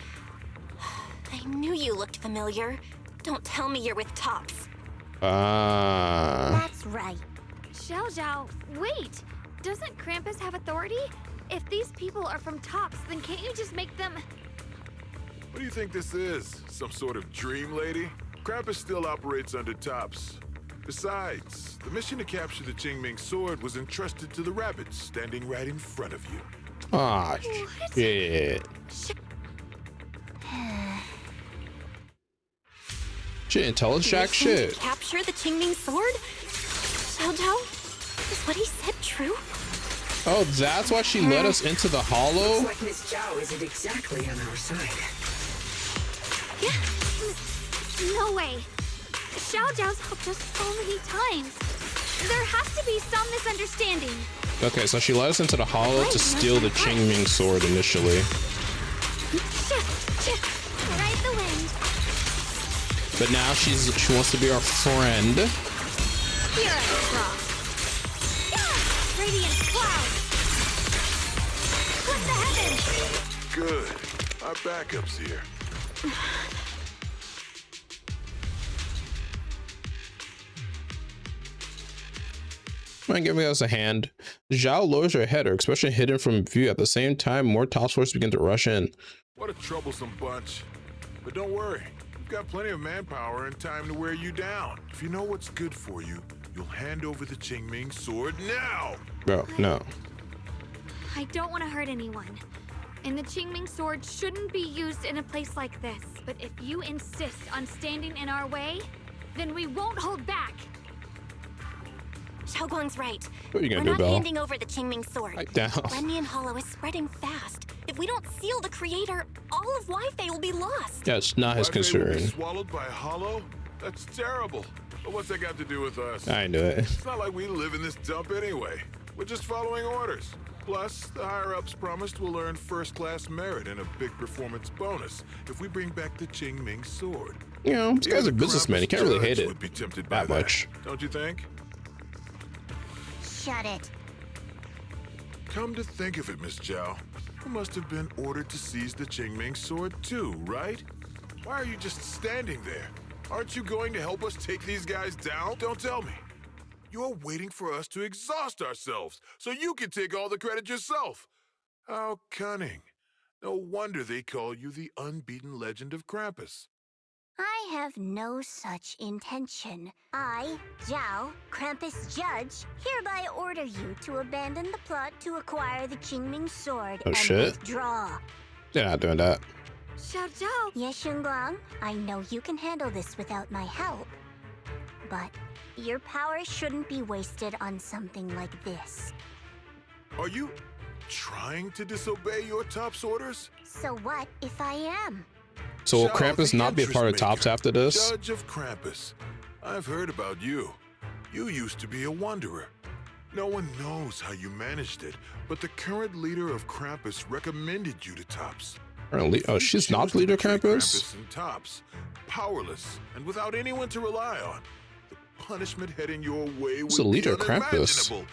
I knew you looked familiar. Don't tell me you're with Tops. That's right. Xiao Zhao, wait! Doesn't Krampus have authority? If these people are from Tops, then can't you just make them... What do you think this is? Some sort of dream, lady? Krampus still operates under Tops. Besides, the mission to capture the Qingming sword was entrusted to the rabbits standing right in front of you. ah, shit. She didn't tell us jack Mission shit. to capture the Qingming sword? Xiao Zhao? Is what he said true? Oh, that's why she led us into the hollow? Looks like Miss Zhao isn't exactly on our side. No way! Xiao Zhao's helped us so many times. There has to be some misunderstanding. Okay, so she led us into the hollow to steal the Qingming sword initially. Ride the wind. But now she wants to be our friend. Here I draw. Radiant cloud. Split the heavens. Good. Our backup's here. Mind giving us a hand. Zhao lowers her head, her expression hidden from view. At the same time, more Tops forces begin to rush in. What a troublesome bunch. But don't worry. We've got plenty of manpower and time to wear you down. If you know what's good for you, you'll hand over the Qingming sword now. Bro, no. I don't want to hurt anyone. And the Qingming sword shouldn't be used in a place like this. But if you insist on standing in our way, then we won't hold back. Xiaoguang's right. What are you gonna We're do, not Belle? handing over the Qingming sword. Right down. Lemnian Hollow is spreading fast. If we don't seal the creator, all of Wi-Fi will be lost. Yeah, it's not his Wi-Fi will be concern. swallowed by a hollow? That's terrible. But what's that got to do with us? I knew it. It's not like we live in this dump anyway. We're just following orders. Plus, the higher-ups promised we'll earn first-class merit and a big performance bonus if we bring back the Qingming sword. You know, this guy's a businessman. He can't really hate it Would be tempted by that much. Don't you think? Shut it. Come to think of it, Miss Zhao, you must have been ordered to seize the Qingming sword too, right? Why are you just standing there? Aren't you going to help us take these guys down? Don't tell me. You're waiting for us to exhaust ourselves so you can take all the credit yourself. How cunning. No wonder they call you the unbeaten legend of Krampus. I have no such intention. I, Zhao, Krampus Judge, hereby order you to abandon the plot to acquire the Qingming sword Oh, and shit. withdraw. They're not doing that. Xiao Zhao. Yes, Shunguang, I know you can handle this without my help. But your power shouldn't be wasted on something like this. Are you trying to disobey your Top's orders? So what if I am? So will Zhao, Krampus the not be a part of interest Tops maker, after this? Judge of Krampus. I've heard about you. You used to be a wanderer. No one knows how you managed it, but the current leader of Krampus recommended you to Tops. Oh, she's not the leader of Krampus? Krampus and Tops, powerless and without anyone to rely on. The punishment heading your way Who's would the be leader of Krampus? unimaginable.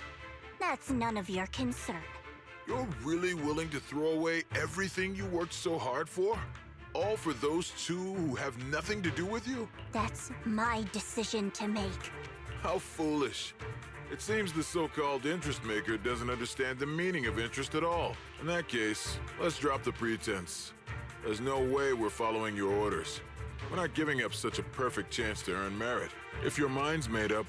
That's none of your concern. You're really willing to throw away everything you worked so hard for? All for those two who have nothing to do with you? That's my decision to make. How foolish. It seems the so-called interest maker doesn't understand the meaning of interest at all. In that case, let's drop the pretense. There's no way we're following your orders. We're not giving up such a perfect chance to earn merit. If your mind's made up,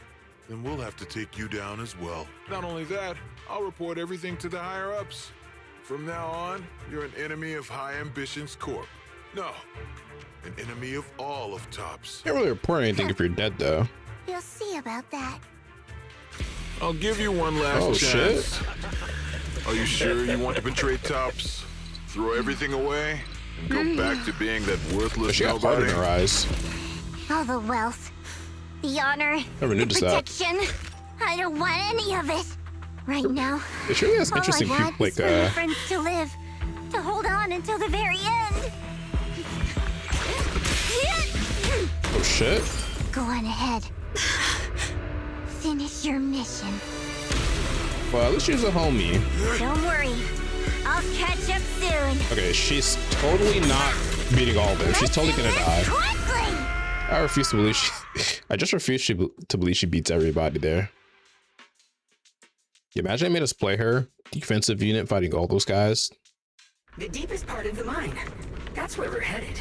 then we'll have to take you down as well. Not only that, I'll report everything to the higher-ups. From now on, you're an enemy of High Ambitions Corp. No, an enemy of all of TOPS. Can't really report anything if you're dead, though. You'll see about that. I'll give you one last chance. Shit. Are you sure you want to betray TOPS? Throw everything away and go back to being that worthless She got heart in nobody? her eyes. All the wealth, the honor, Never the noticed that. protection. I don't want any of it. Right now, It surely has all interesting I people, want is for my friends to live, to hold on until the very end. Oh shit. Go on ahead. Finish your mission. Well, at least she's a homie. Don't worry. I'll catch up soon. Okay, she's totally not beating all of them. She's totally gonna die. Quickly! I refuse to believe I just refuse to believe she beats everybody there. You imagine they made us play her defensive unit fighting all those guys. The deepest part of the mine. That's where we're headed.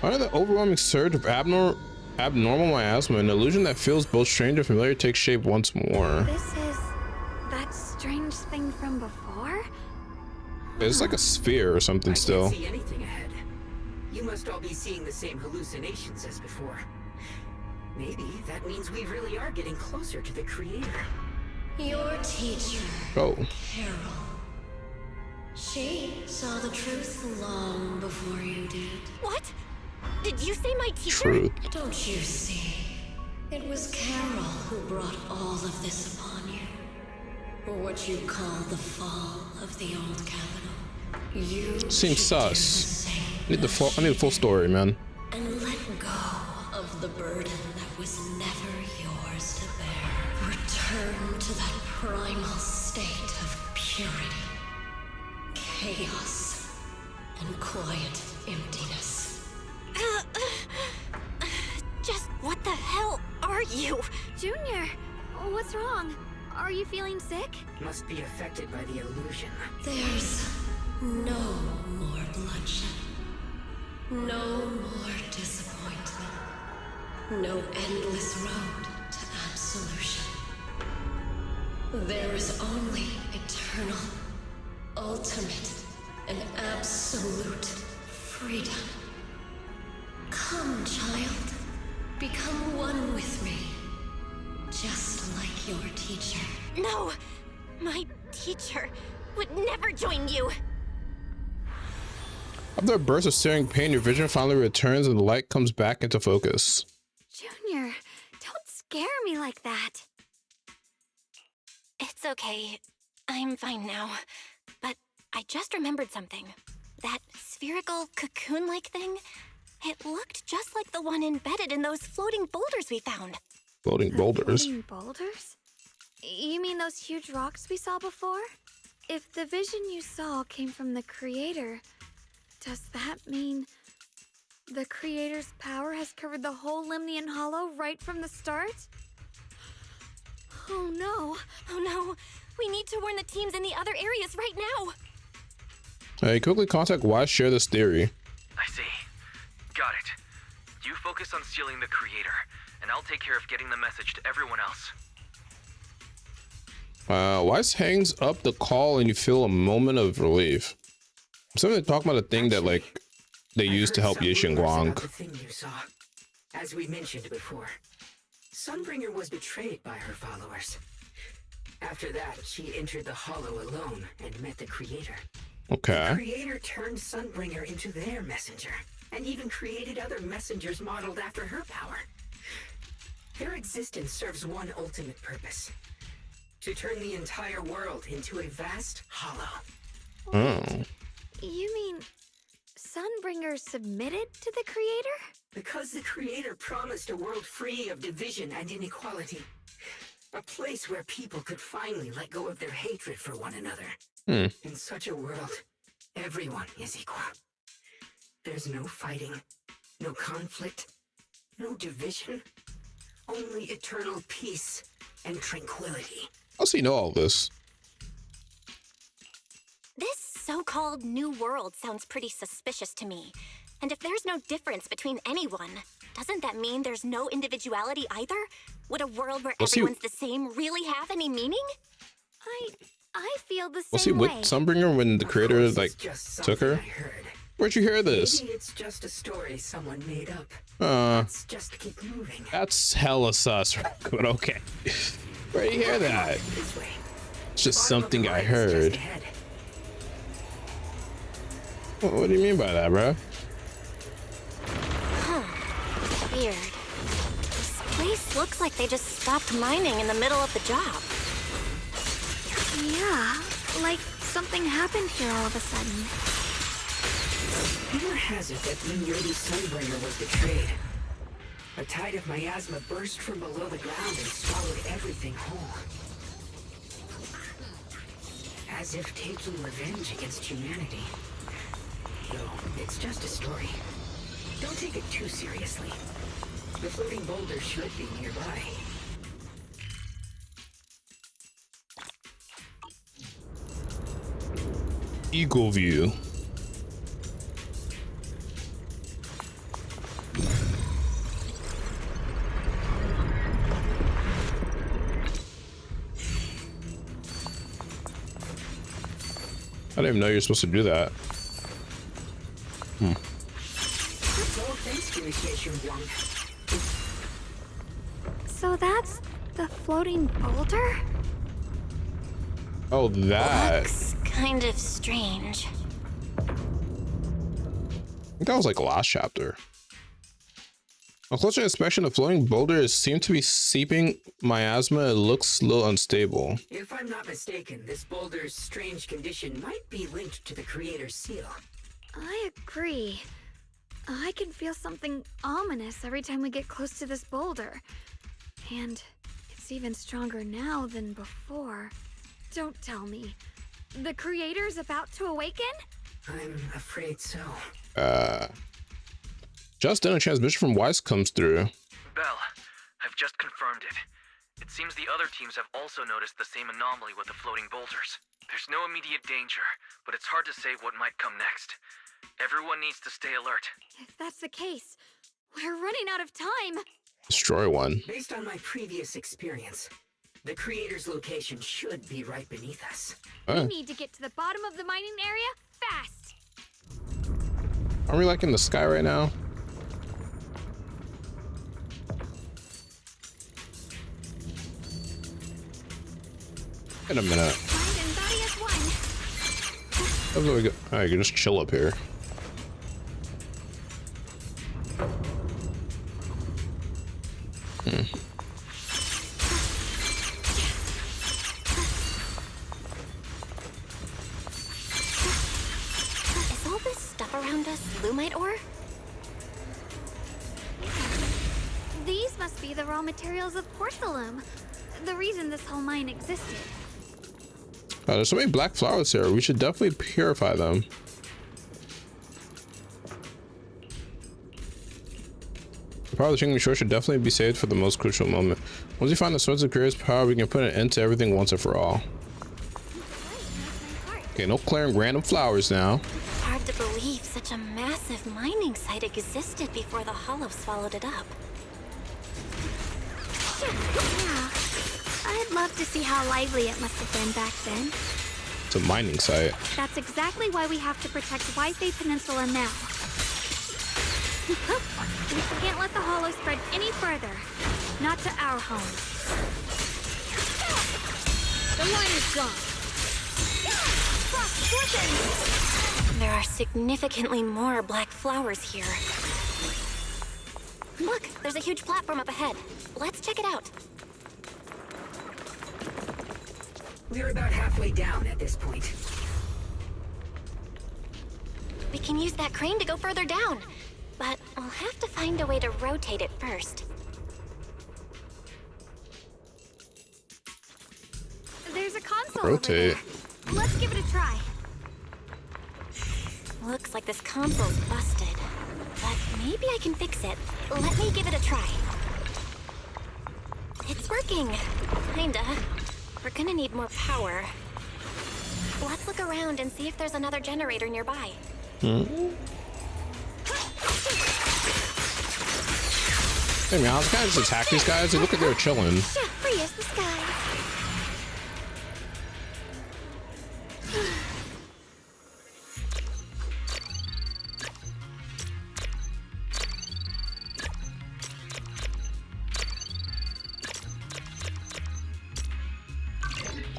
Under the overwhelming surge of abnormal miasma, an illusion that feels both strange and familiar takes shape once more. This is that strange thing from before? It's like a sphere or something still. I can't see anything ahead. You must all be seeing the same hallucinations as before. Maybe that means we really are getting closer to the creator. Your teacher, Oh. Carol. She saw the truth long before you did. What? Did you say my teacher? Truth. Don't you see? It was Carol who brought all of this upon you. What you call the fall of the old capital. You Seems should do the sus. same I need the full story, man. and let go of the burden that was never yours to bear. Return to that primal state of purity, chaos, and quiet emptiness. Just what the hell are you? Junior, what's wrong? Are you feeling sick? Must be affected by the illusion. There's no more bloodshed, no more disappointment, no endless road to absolution. There is only eternal, ultimate, and absolute freedom. Come, child, become one with me, just like your teacher. No, my teacher would never join you. After a burst of searing pain, your vision finally returns and the light comes back into focus. Junior, don't scare me like that. It's okay. I'm fine now. But I just remembered something. That spherical cocoon-like thing, it looked just like the one embedded in those floating boulders we found. Floating boulders. Floating boulders? You mean those huge rocks we saw before? If the vision you saw came from the creator, does that mean the creator's power has covered the whole Lemnian Hollow right from the start? Oh no. Oh no. We need to warn the teams in the other areas right now. Hey, quickly contact Why share this theory. I see. Got it. You focus on stealing the creator, and I'll take care of getting the message to everyone else. Wise hangs up the call and you feel a moment of relief. Something to talk about a thing that like they used to help Ye Shunguang. The thing you saw, as we mentioned before, Sunbringer was betrayed by her followers. After that, she entered the Hollow alone and met the Creator. Okay. The Creator turned Sunbringer into their messenger, and even created other messengers modeled after her power. Their existence serves one ultimate purpose: to turn the entire world into a vast hollow. Oh. You mean Sunbringer submitted to the creator? Because the Creator promised a world free of division and inequality. A place where people could finally let go of their hatred for one another. In such a world, everyone is equal. There's no fighting, no conflict, no division, only eternal peace and tranquility. How does he know all this? This so-called new world sounds pretty suspicious to me. And if there's no difference between anyone, doesn't that mean there's no individuality either? Would a world where everyone's the same really have any meaning? I feel the Was he same with way. Sunbringer when the creator like took her? Where'd you hear this? Maybe it's just a story someone made up. Let's just keep moving. That's hella sus, but okay. Where'd you hear that? It's just something I heard. What do you mean by that, bro? Huh. Weird. This place looks like they just stopped mining in the middle of the job. Yeah, like something happened here all of a sudden. Rumor has it that Miyabi Sunbringer was betrayed. A tide of miasma burst from below the ground and swallowed everything whole. As if taking revenge against humanity. Though, it's just a story. Don't take it too seriously. The floating boulder should be nearby. Eagle view. I didn't even know you're supposed to do that. So that's the floating boulder? Oh, that. Looks kind of strange. I think that was like last chapter. On closer inspection, the floating boulder seemed to be seeping miasma. It looks a little unstable. If I'm not mistaken, this boulder's strange condition might be linked to the creator's seal. I agree. I can feel something ominous every time we get close to this boulder. And it's even stronger now than before. Don't tell me. The creator's about to awaken? I'm afraid so. Just then a transmission from Weiss comes through. Bell, I've just confirmed it. It seems the other teams have also noticed the same anomaly with the floating boulders. There's no immediate danger, but it's hard to say what might come next. Everyone needs to stay alert. If that's the case, we're running out of time. Destroy one. Based on my previous experience, the creator's location should be right beneath us. We need to get to the bottom of the mining area fast. Are we like in the sky right now? Wait a minute. Alright, you just chill up here. Is all this stuff around us lumite ore? These must be the raw materials of porcelain. The reason this whole mine existed. Oh, there's so many black flowers here. We should definitely purify them. The power of the Shunguang Sword should definitely be saved for the most crucial moment. Once we find the Swords of Creator's power, we can put an end to everything once and for all. Okay, no clearing random flowers now. Hard to believe such a massive mining site existed before the Hollow swallowed it up. Yeah, I'd love to see how lively it must have been back then. It's a mining site. That's exactly why we have to protect Waifei Peninsula now. We can't let the Hollow spread any further. Not to our home. The line is gone. There are significantly more black flowers here. Look, there's a huge platform up ahead. Let's check it out. We're about halfway down at this point. We can use that crane to go further down. But we'll have to find a way to rotate it first. There's a console Rotate. over there. Let's give it a try. Looks like this console's busted. But maybe I can fix it. Let me give it a try. It's working. Kinda. We're gonna need more power. Let's look around and see if there's another generator nearby. Hey man, I was kind of just attack these guys. They look like they were chilling. Free as the sky.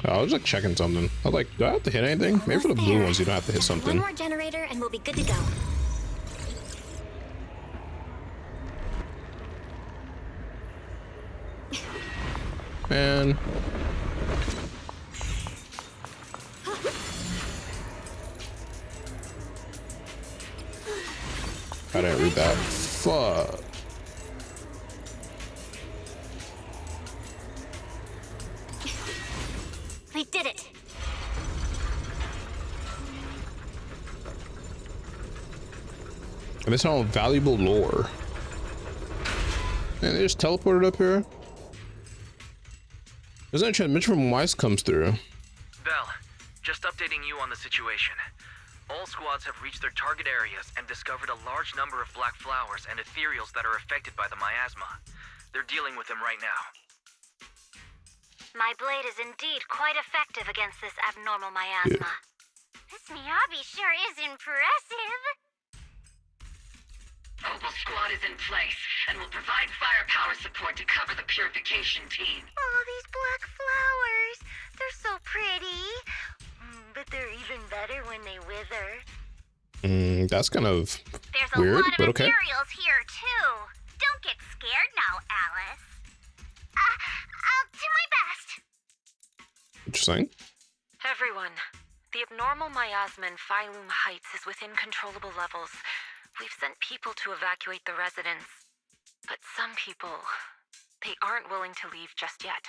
I was like checking something. I was like, do I have to hit anything? Maybe for the blue ones, you don't have to hit something. One more generator and we'll be good to go. Man. I didn't read that. Fuck. We did it. And this all valuable lore. And they just teleported up here. There's an transmission from Weiss comes through. Bell, just updating you on the situation. All squads have reached their target areas and discovered a large number of black flowers and ethereals that are affected by the miasma. They're dealing with them right now. My blade is indeed quite effective against this abnormal miasma. This Miyabi sure is impressive. Opal Squad is in place and will provide firepower support to cover the purification team. Oh, these black flowers. They're so pretty. But they're even better when they wither. That's kind of There's weird, a lot but of okay. materials here, too. Don't get scared now, Alice. I'll do my best. Interesting. Everyone, the abnormal miasma in Phylum Heights is within controllable levels. We've sent people to evacuate the residents. But some people, they aren't willing to leave just yet.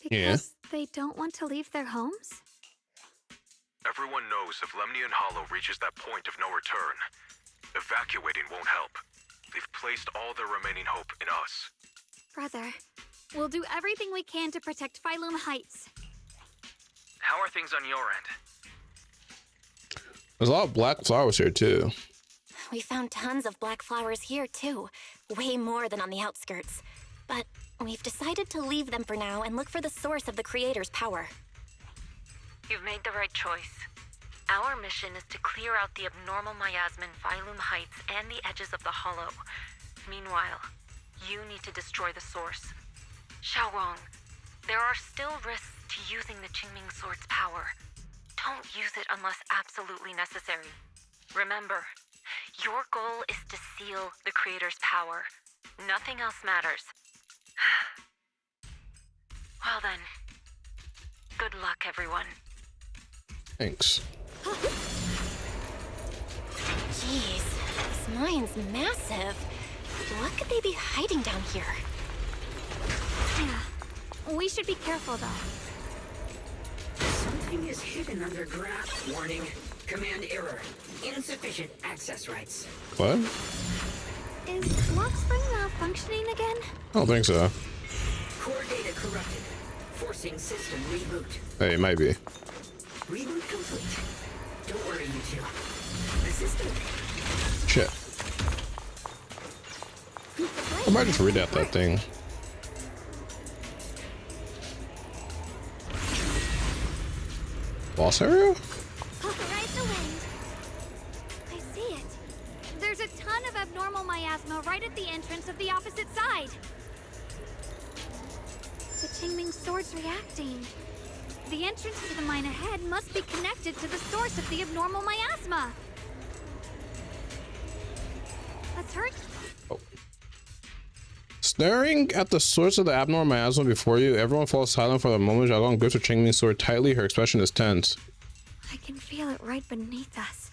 Because they don't want to leave their homes? Everyone knows if Lemnian Hollow reaches that point of no return, evacuating won't help. They've placed all their remaining hope in us. Brother, we'll do everything we can to protect Phylum Heights. How are things on your end? There's a lot of black flowers here too. We found tons of black flowers here, too. Way more than on the outskirts. But we've decided to leave them for now and look for the source of the Creator's power. You've made the right choice. Our mission is to clear out the abnormal miasma in Phylum Heights and the edges of the Hollow. Meanwhile, you need to destroy the source. Shunguang, there are still risks to using the Qingming Sword's power. Don't use it unless absolutely necessary. Remember, your goal is to seal the Creator's power. Nothing else matters. Well then, good luck, everyone. Thanks. Jeez, this mine's massive. What could they be hiding down here? Yeah, we should be careful though. Something is hidden underground. Warning. Command error. Insufficient access rights. What? Is Lockspring malfunctioning again? I don't think so. Core data corrupted. Forcing system reboot. Hey, it might be. Reboot complete. Don't worry, you two. The system. Shit. I might just read out that thing. Boss area? Ride the wind. I see it. There's a ton of abnormal miasma right at the entrance of the opposite side. The Qingming Sword's reacting. The entrance to the mine ahead must be connected to the source of the abnormal miasma. Let's hurry. Staring at the source of the abnormal miasma before you, everyone falls silent for the moment. Xiaolong grips her Qingming sword tightly. Her expression is tense. I can feel it right beneath us.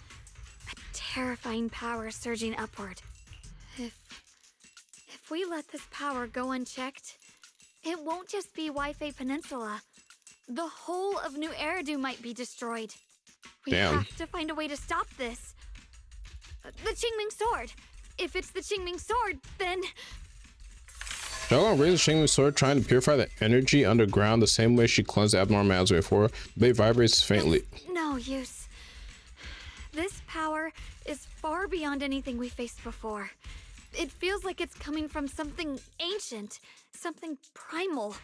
A terrifying power surging upward. If we let this power go unchecked, it won't just be Waifei Peninsula. The whole of New Eridu might be destroyed. We Damn. have to find a way to stop this. The Qingming sword. If it's the Qingming sword, then... Shunguang raised the Qingming sword, trying to purify the energy underground the same way she cleansed the abnormality before. The blade vibrates faintly. No use. This power is far beyond anything we faced before. It feels like it's coming from something ancient, something primal.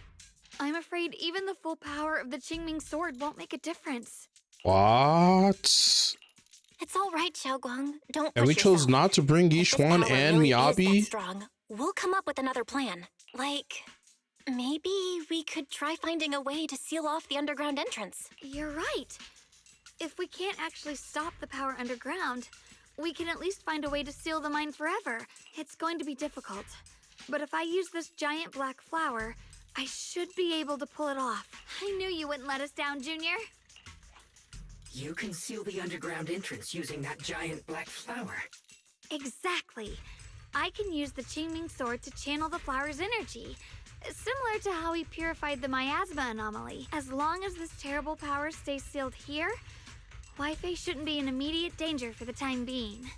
I'm afraid even the full power of the Qingming sword won't make a difference. What? It's all right, Shunguang. Don't. And we chose yourself. not to bring Yishuan and Really is that Miyabi. strong. We'll come up with another plan. Like, maybe we could try finding a way to seal off the underground entrance. You're right. If we can't actually stop the power underground, we can at least find a way to seal the mine forever. It's going to be difficult. But if I use this giant black flower, I should be able to pull it off. I knew you wouldn't let us down, Junior. You can seal the underground entrance using that giant black flower. Exactly. I can use the Qingming sword to channel the flower's energy, similar to how we purified the miasma anomaly. As long as this terrible power stays sealed here, Wi-Fi shouldn't be in immediate danger for the time being.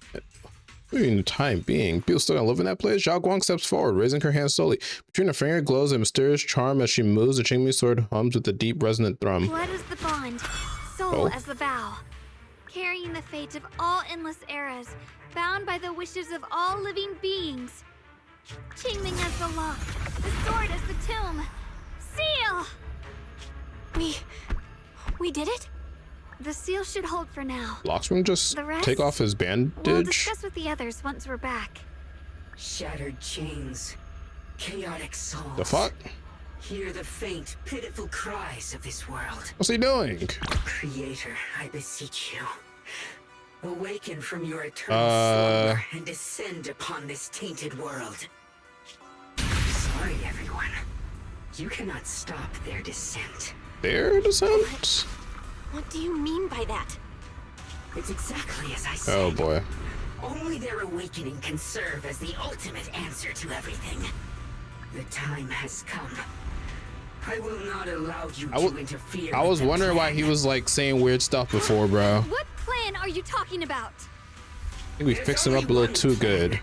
In the time being, people still gonna live in that place? Shunguang steps forward, raising her hand slowly. Between her finger glows a mysterious charm as she moves. The Qingming sword hums with a deep, resonant thrum. Blood is the bond, soul as the vow, carrying the fate of all endless eras, bound by the wishes of all living beings. Qingming as the lock, the sword as the tomb. Seal! We did it? The seal should hold for now. Locksman just The rest? take off his bandage. We'll discuss with the others once we're back. Shattered chains, chaotic souls. The fuck? Hear the faint, pitiful cries of this world. What's he doing? Creator, I beseech you. Awaken from your eternal slumber and descend upon this tainted world. Sorry, everyone. You cannot stop their descent. Their descent? What do you mean by that? It's exactly as I said. Oh boy. Only their awakening can serve as the ultimate answer to everything. The time has come. I will not allow you to interfere. I was with wondering why he was like saying weird stuff before, bro. What plan are you talking about? I think we fixed him up a little too good.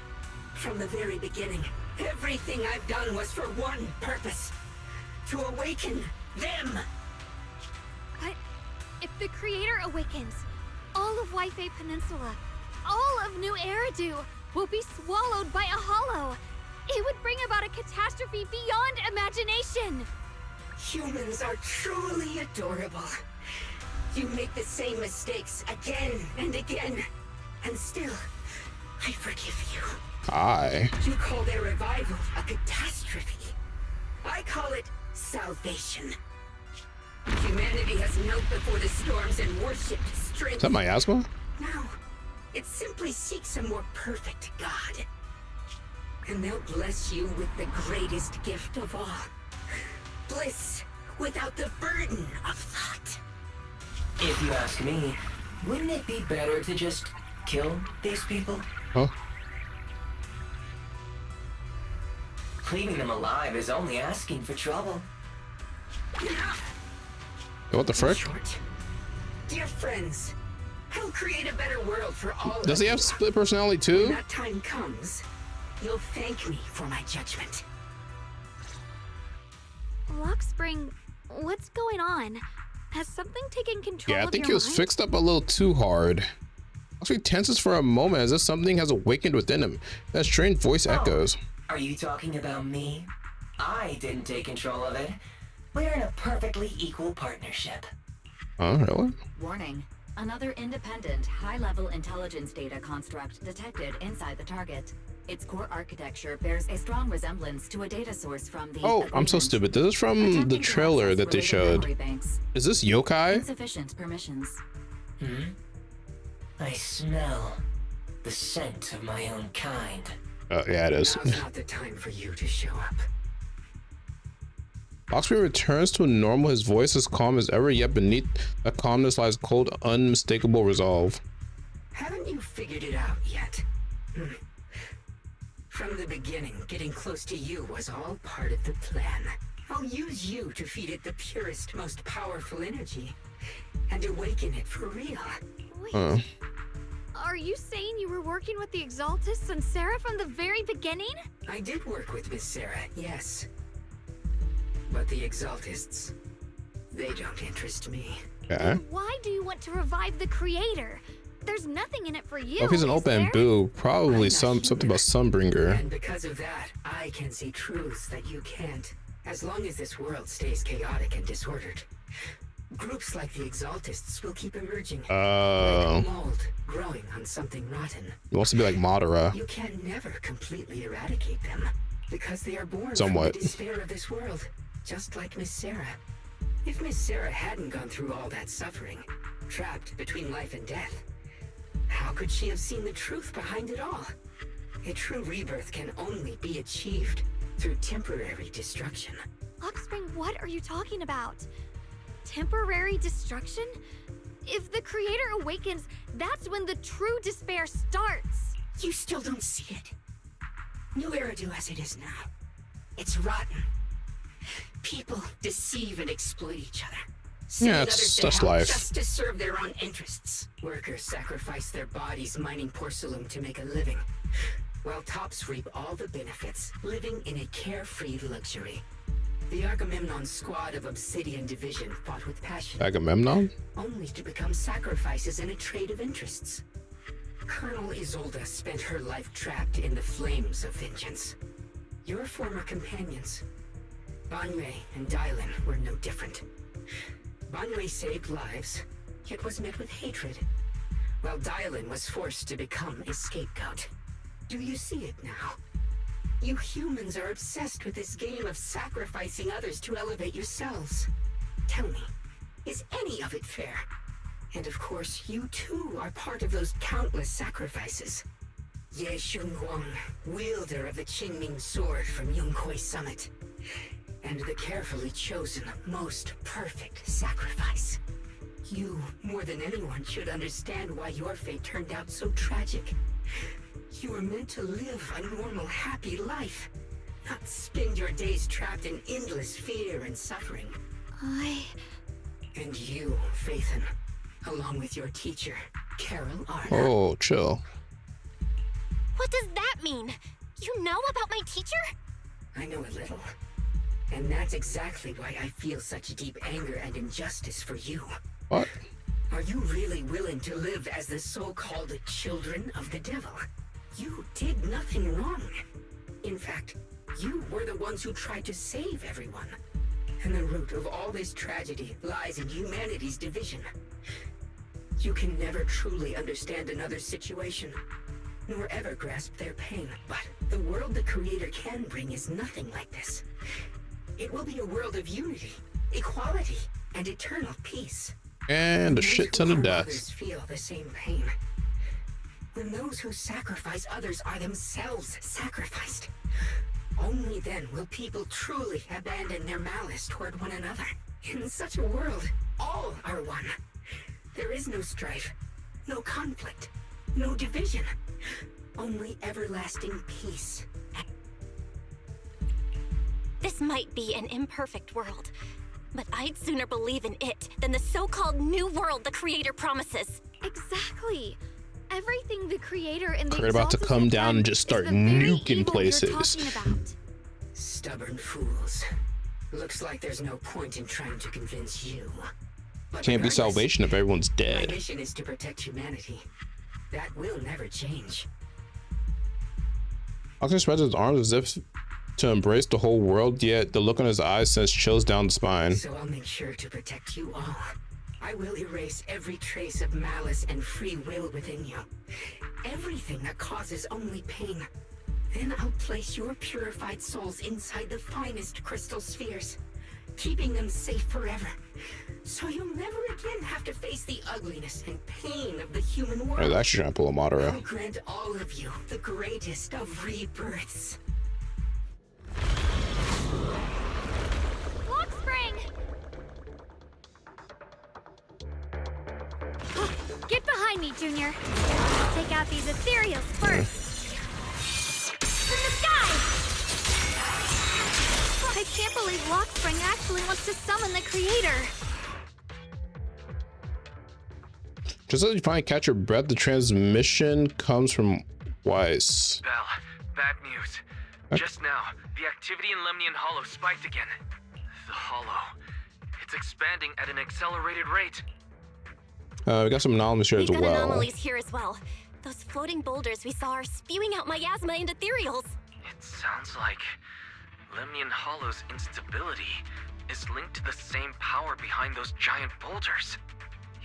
From the very beginning, everything I've done was for one purpose. To awaken them. But if the Creator awakens, all of Wi-Fi Peninsula, all of New Eridu will be swallowed by a hollow. It would bring about a catastrophe beyond imagination. Humans are truly adorable. You make the same mistakes again and again, and still, I forgive you. Hi. You call their revival a catastrophe. I call it salvation. Humanity has knelt before the storms and worshipped strength. Is that miasma? Now, it simply seeks a more perfect God. And they'll bless you with the greatest gift of all. Bliss without the burden of thought. If you ask me, wouldn't it be better to just kill these people? Huh? Leaving them alive is only asking for trouble. What the frick? Dear friends, I'll create a better world for all Does of he have you. split personality too? When that time comes, you'll thank me for my judgment. Lockspring, what's going on? Has something taken control Yeah, I of think your he was mind? fixed up a little too hard. Actually tenses for a moment as if something has awakened within him. That strange voice echoes. Are you talking about me? I didn't take control of it. We're in a perfectly equal partnership. Oh, really? Warning. Another independent, high-level intelligence data construct detected inside the target. Its core architecture bears a strong resemblance to a data source from the Oh, I'm so stupid. This is from the trailer that they showed. Is this yokai? Insufficient permissions. I smell the scent of my own kind. Oh, yeah, it is. Now's not the time for you to show up. Locksmith returns to normal, his voice as calm as ever, yet beneath that calmness lies cold, unmistakable resolve. Haven't you figured it out yet? From the beginning, getting close to you was all part of the plan. I'll use you to feed it the purest, most powerful energy, and awaken it for real. Are Are you saying you were working with the Exaltists and Sarah from the very beginning? I did work with Miss Sarah, yes. But the Exaltists, they don't interest me. Okay. Why do you want to revive the creator? There's nothing in it for you. Oh, if he's an is old there? bamboo, probably something about Sunbringer. And because of that, I can see truths that you can't. As long as this world stays chaotic and disordered, groups like the Exaltists will keep emerging. Like a mold growing on something rotten. He wants to be like Madara. You can never completely eradicate them because they are born Somewhat. from the despair of this world, just like Miss Sarah. If Miss Sarah hadn't gone through all that suffering, trapped between life and death, how could she have seen the truth behind it all? A true rebirth can only be achieved through temporary destruction. Offspring, what are you talking about? Temporary destruction? If the creator awakens, that's when the true despair starts. You still don't see it. New Eridu as it is now. It's rotten. People deceive and exploit each other. Yeah, it's just life. Just to serve their own interests. Workers sacrifice their bodies mining porcelain to make a living, while tops reap all the benefits, living in a carefree luxury. The Agamemnon squad of Obsidian Division fought with passion. Agamemnon? Only to become sacrifices in a trade of interests. Colonel Isolde spent her life trapped in the flames of vengeance. Your former companions, Banwei and Dylan, were no different. Banwei saved lives, yet was met with hatred, while Dylan was forced to become a scapegoat. Do you see it now? You humans are obsessed with this game of sacrificing others to elevate yourselves. Tell me, is any of it fair? And of course, you too are part of those countless sacrifices. Ye Shunguang, wielder of the Qingming sword from Yunkwei Summit, and the carefully chosen, most perfect sacrifice. You, more than anyone, should understand why your fate turned out so tragic. You were meant to live a normal, happy life, not spend your days trapped in endless fear and suffering. And you, Phaethon, along with your teacher, Carol Arner. Oh, chill. What does that mean? You know about my teacher? I know a little. And that's exactly why I feel such deep anger and injustice for you. What? Are you really willing to live as the so-called children of the devil? You did nothing wrong. In fact, you were the ones who tried to save everyone. And the root of all this tragedy lies in humanity's division. You can never truly understand another's situation, nor ever grasp their pain. But the world the Creator can bring is nothing like this. It will be a world of unity, equality, and eternal peace. And a shit ton of deaths. Others feel the same pain. When those who sacrifice others are themselves sacrificed, only then will people truly abandon their malice toward one another. In such a world, all are one. There is no strife, no conflict, no division, only everlasting peace. This might be an imperfect world, but I'd sooner believe in it than the so-called new world the Creator promises. Exactly. Everything the Creator and the They're about to Exalted come have down done and just is start the very nuking evil you're places. talking about. Stubborn fools. Looks like there's no point in trying to convince you. But Can't be regardless, salvation if everyone's my dead. mission is to protect humanity. That will never change. Oxen spreads his arms as if to embrace the whole world, yet the look on his eyes sends chills down the spine. So I'll make sure to protect you all. I will erase every trace of malice and free will within you. Everything that causes only pain. Then I'll place your purified souls inside the finest crystal spheres, keeping them safe forever. So you'll never again have to face the ugliness and pain of the human world. I was actually trying to pull a Madara. I'll grant all of you the greatest of rebirths. Spring! Get behind me, Junior. Take out these ethereals first. From the sky! I can't believe Lockspring actually wants to summon the Creator. Just as you finally catch your breath, the transmission comes from Weiss. Bell, bad news. Just now, the activity in Lemnian Hollow spiked again. The Hollow. It's expanding at an accelerated rate. We got some anomalies here as We've got well. anomalies here as well. Those floating boulders we saw are spewing out miasma into ethereals. It sounds like Lemnian Hollow's instability is linked to the same power behind those giant boulders.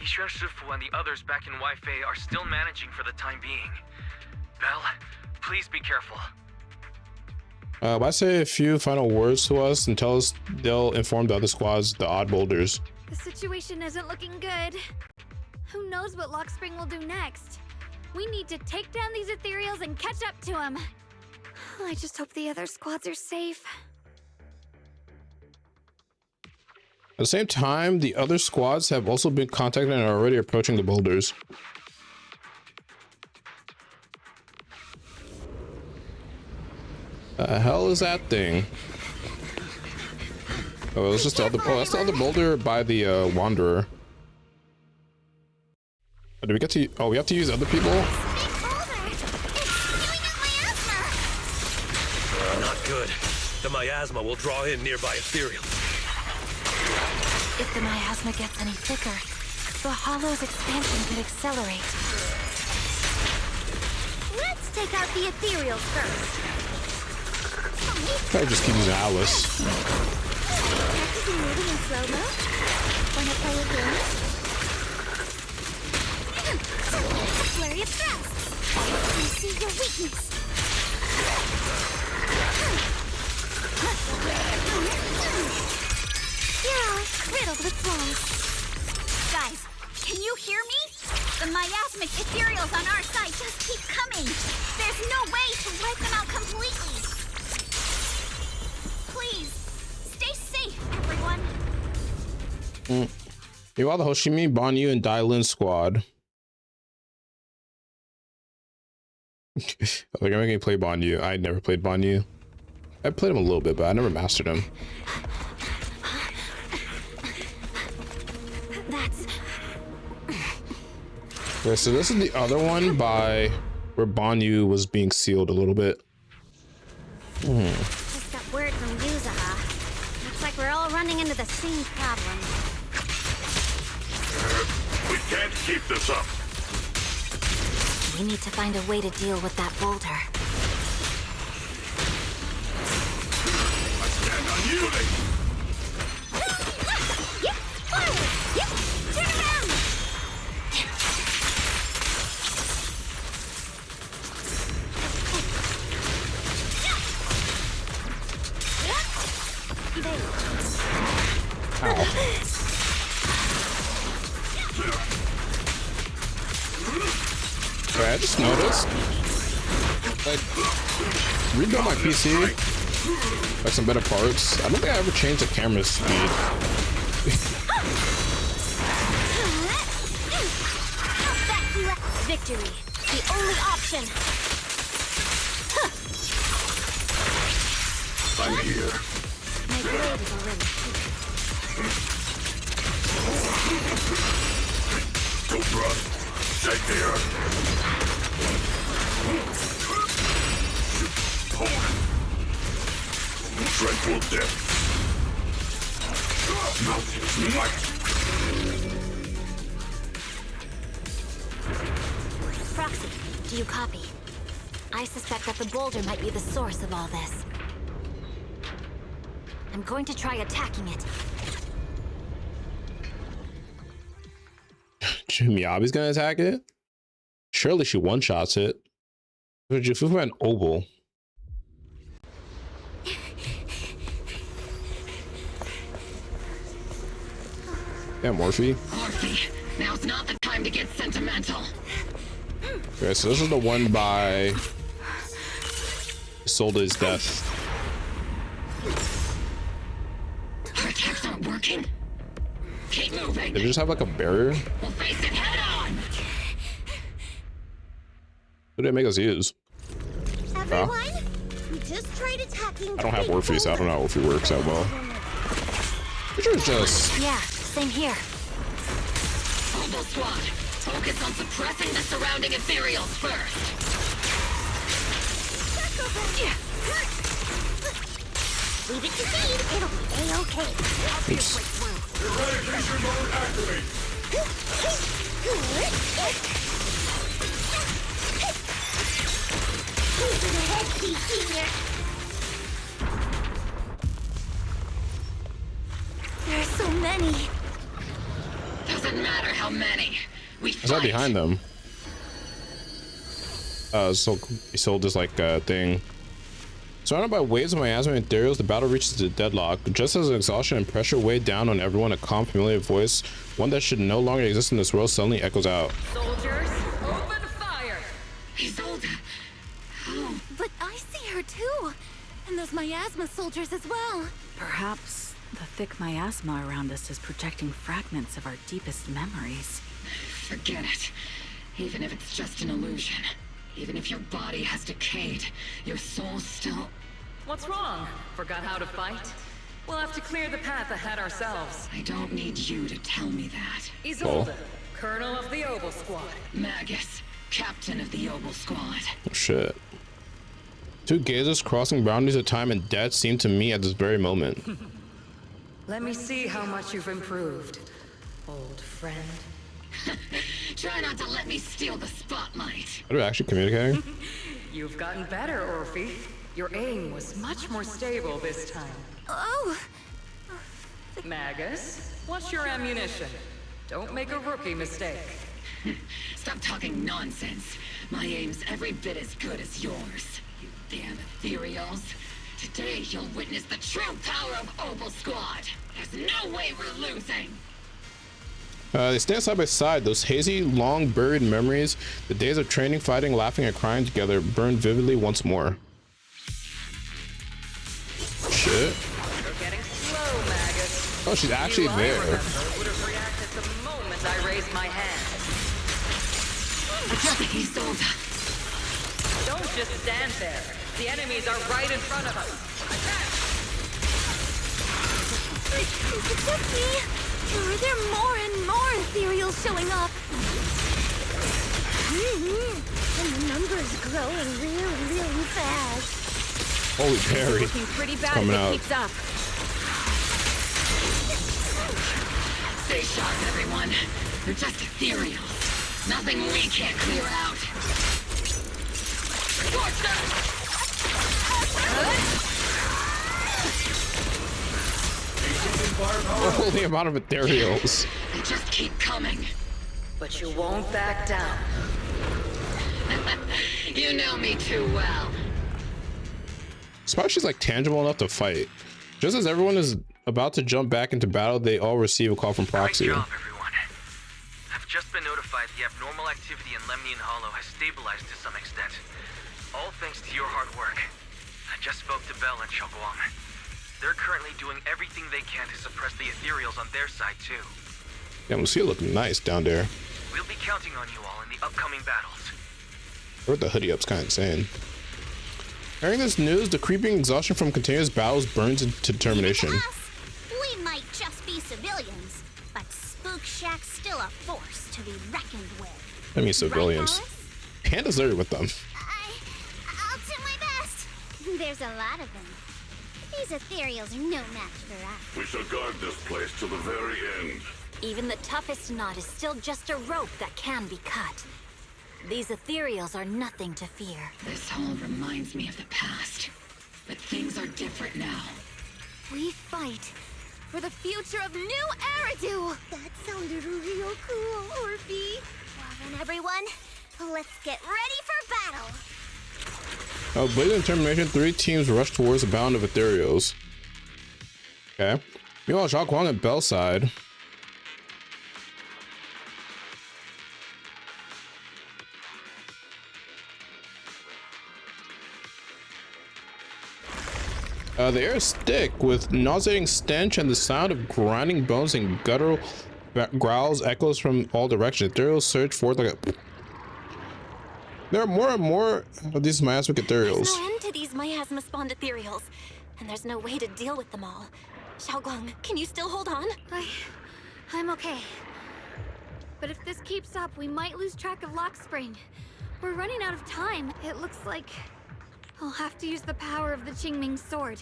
Yishuan Shifu and the others back in Wi-Fi are still managing for the time being. Bell, please be careful. Why say a few final words to us and tell us they'll inform the other squads, the odd boulders. The situation isn't looking good. Who knows what Lockspring will do next? We need to take down these ethereals and catch up to them. I just hope the other squads are safe. At the same time, the other squads have also been contacted and are already approaching the boulders. The hell is that thing? Oh, it's just the other. Oh, that's the other boulder by the Wanderer. Oh, do we get to? Oh, we have to use other people. Not good. The miasma will draw in nearby ethereal. If the miasma gets any thicker, the Hollow's expansion could accelerate. Let's take out the ethereals first. I'll just keep using Alice. Practicing moving in slow-mo? Wanna play a game? Flurry of thrusts. I see your weakness. You're all riddled with flaws. Guys, can you hear me? The miasmic ethereals on our side just keep coming. There's no way to wipe them out completely. Please, stay safe, everyone. Meanwhile, the Hoshimi, Banyu, and Dailin squad. They're gonna make me play Banyu. I never played Banyu. I played him a little bit, but I never mastered him. Okay, so this is the other one by where Banyu was being sealed a little bit. Just got word from Yuzaha. Looks like we're all running into the same problem. We can't keep this up. We need to find a way to deal with that boulder. I stand unyielding. Yep, forward! Yep, turn around! Okay, I just noticed. Like, rebuild my PC, like some better parts. I don't think I ever changed the camera speed. Victory, the only option. I'm here. My blade is already Don't run. Take the earth. Dreadful death. Mountain's might. Proxy, do you copy? I suspect that the boulder might be the source of all this. I'm going to try attacking it. Miyabi's gonna attack it? Surely she one-shots it. Jufufu and Obel. Yeah, Morphe. Morphe, now's not the time to get sentimental. Okay, so this is the one by Isolde's death. Our attacks aren't working. Keep moving. Did it just have like a barrier? We'll face it head on. What did it make us use? Everyone, we just tried attacking. I don't have Morphe, so I don't know how Morphe works that well. Which is just... Yeah, same here. Obel squad, Focus on suppressing the surrounding ethereals first. Leave it to Seed. It'll be A-okay. I'll see it break through. Eradication mode activate. Into the head piece, Senior. There are so many. Doesn't matter how many. We Is that behind them? So he sold this like thing. Surrounded by waves of miasma and ethereals, the battle reaches a deadlock. Just as exhaustion and pressure weigh down on everyone, a calm, familiar voice, one that should no longer exist in this world, suddenly echoes out. Soldiers, open fire! Isolde! Oh, but I see her too. And those miasma soldiers as well. Perhaps the thick miasma around us is projecting fragments of our deepest memories. Forget it. Even if it's just an illusion. Even if your body has decayed, your soul still... What's wrong? Forgot how to fight? We'll have to clear the path ahead ourselves. I don't need you to tell me that. Isolde, Colonel of the Oval Squad. Magus, Captain of the Oval Squad. Oh, shit. Two gazers crossing boundaries of time and death seem to me at this very moment. Let me see how much you've improved, old friend. Try not to let me steal the spotlight. Are we actually communicating? You've gotten better, Orphe. Your aim was much more stable this time. Oh! Magus, what's your ammunition? Don't make a rookie mistake. Stop talking nonsense. My aim's every bit as good as yours. You damn ethereals. Today you'll witness the true power of Oval Squad. There's no way we're losing. They stand side by side. Those hazy, long buried memories, the days of training, fighting, laughing, and crying together, burn vividly once more. Shit. You're getting slow, Magus. Oh, she's actually there. Would have reacted the moment I raised my hand. Isolde. Don't just stand there. The enemies are right in front of us. Is it just me? Or are there more and more ethereals showing up? And the number's growing really fast. Holy Perry. Looking pretty bad coming if it out. keeps up. Stay sharp, everyone. They're just ethereals. Nothing we can't clear out. Scorch them! Holy amount of ethereals. They just keep coming. But you won't back down. You know me too well. Surprised she's like tangible enough to fight. Just as everyone is about to jump back into battle, they all receive a call from Proxy. Great job, everyone. I've just been notified the abnormal activity in Lemnian Hollow has stabilized to some extent. All thanks to your hard work. I just spoke to Bell and Shunguang. They're currently doing everything they can to suppress the ethereals on their side too. Yeah, Lucia looking nice down there. We'll be counting on you all in the upcoming battles. Or the hoodie up's kind of insane. Hearing this news, the creeping exhaustion from continuous battles burns into determination. We might just be civilians, but Spook Shack's still a force to be reckoned with. I mean civilians. Panda's there with them. I'll do my best. There's a lot of them. These ethereals are no match for us. We shall guard this place till the very end. Even the toughest knot is still just a rope that can be cut. These ethereals are nothing to fear. This all reminds me of the past. But things are different now. We fight for the future of New Eridu! That sounded real cool, Orphe. Well then, everyone, let's get ready for battle. Blazing determination, 3 teams rush towards the bound of ethereals. Okay. Meanwhile, Shunguang at Bell's side. The air is thick with nauseating stench and the sound of grinding bones and guttural growls echoes from all directions. Ethereals surge forth like a... There are more and more of these miasmic ethereals. There's no end to these miasma-spawned ethereals, and there's no way to deal with them all. Shunguang, can you still hold on? I'm okay. but if this keeps up, we might lose track of Lock Spring. We're running out of time. It looks like I'll have to use the power of the Qingming sword.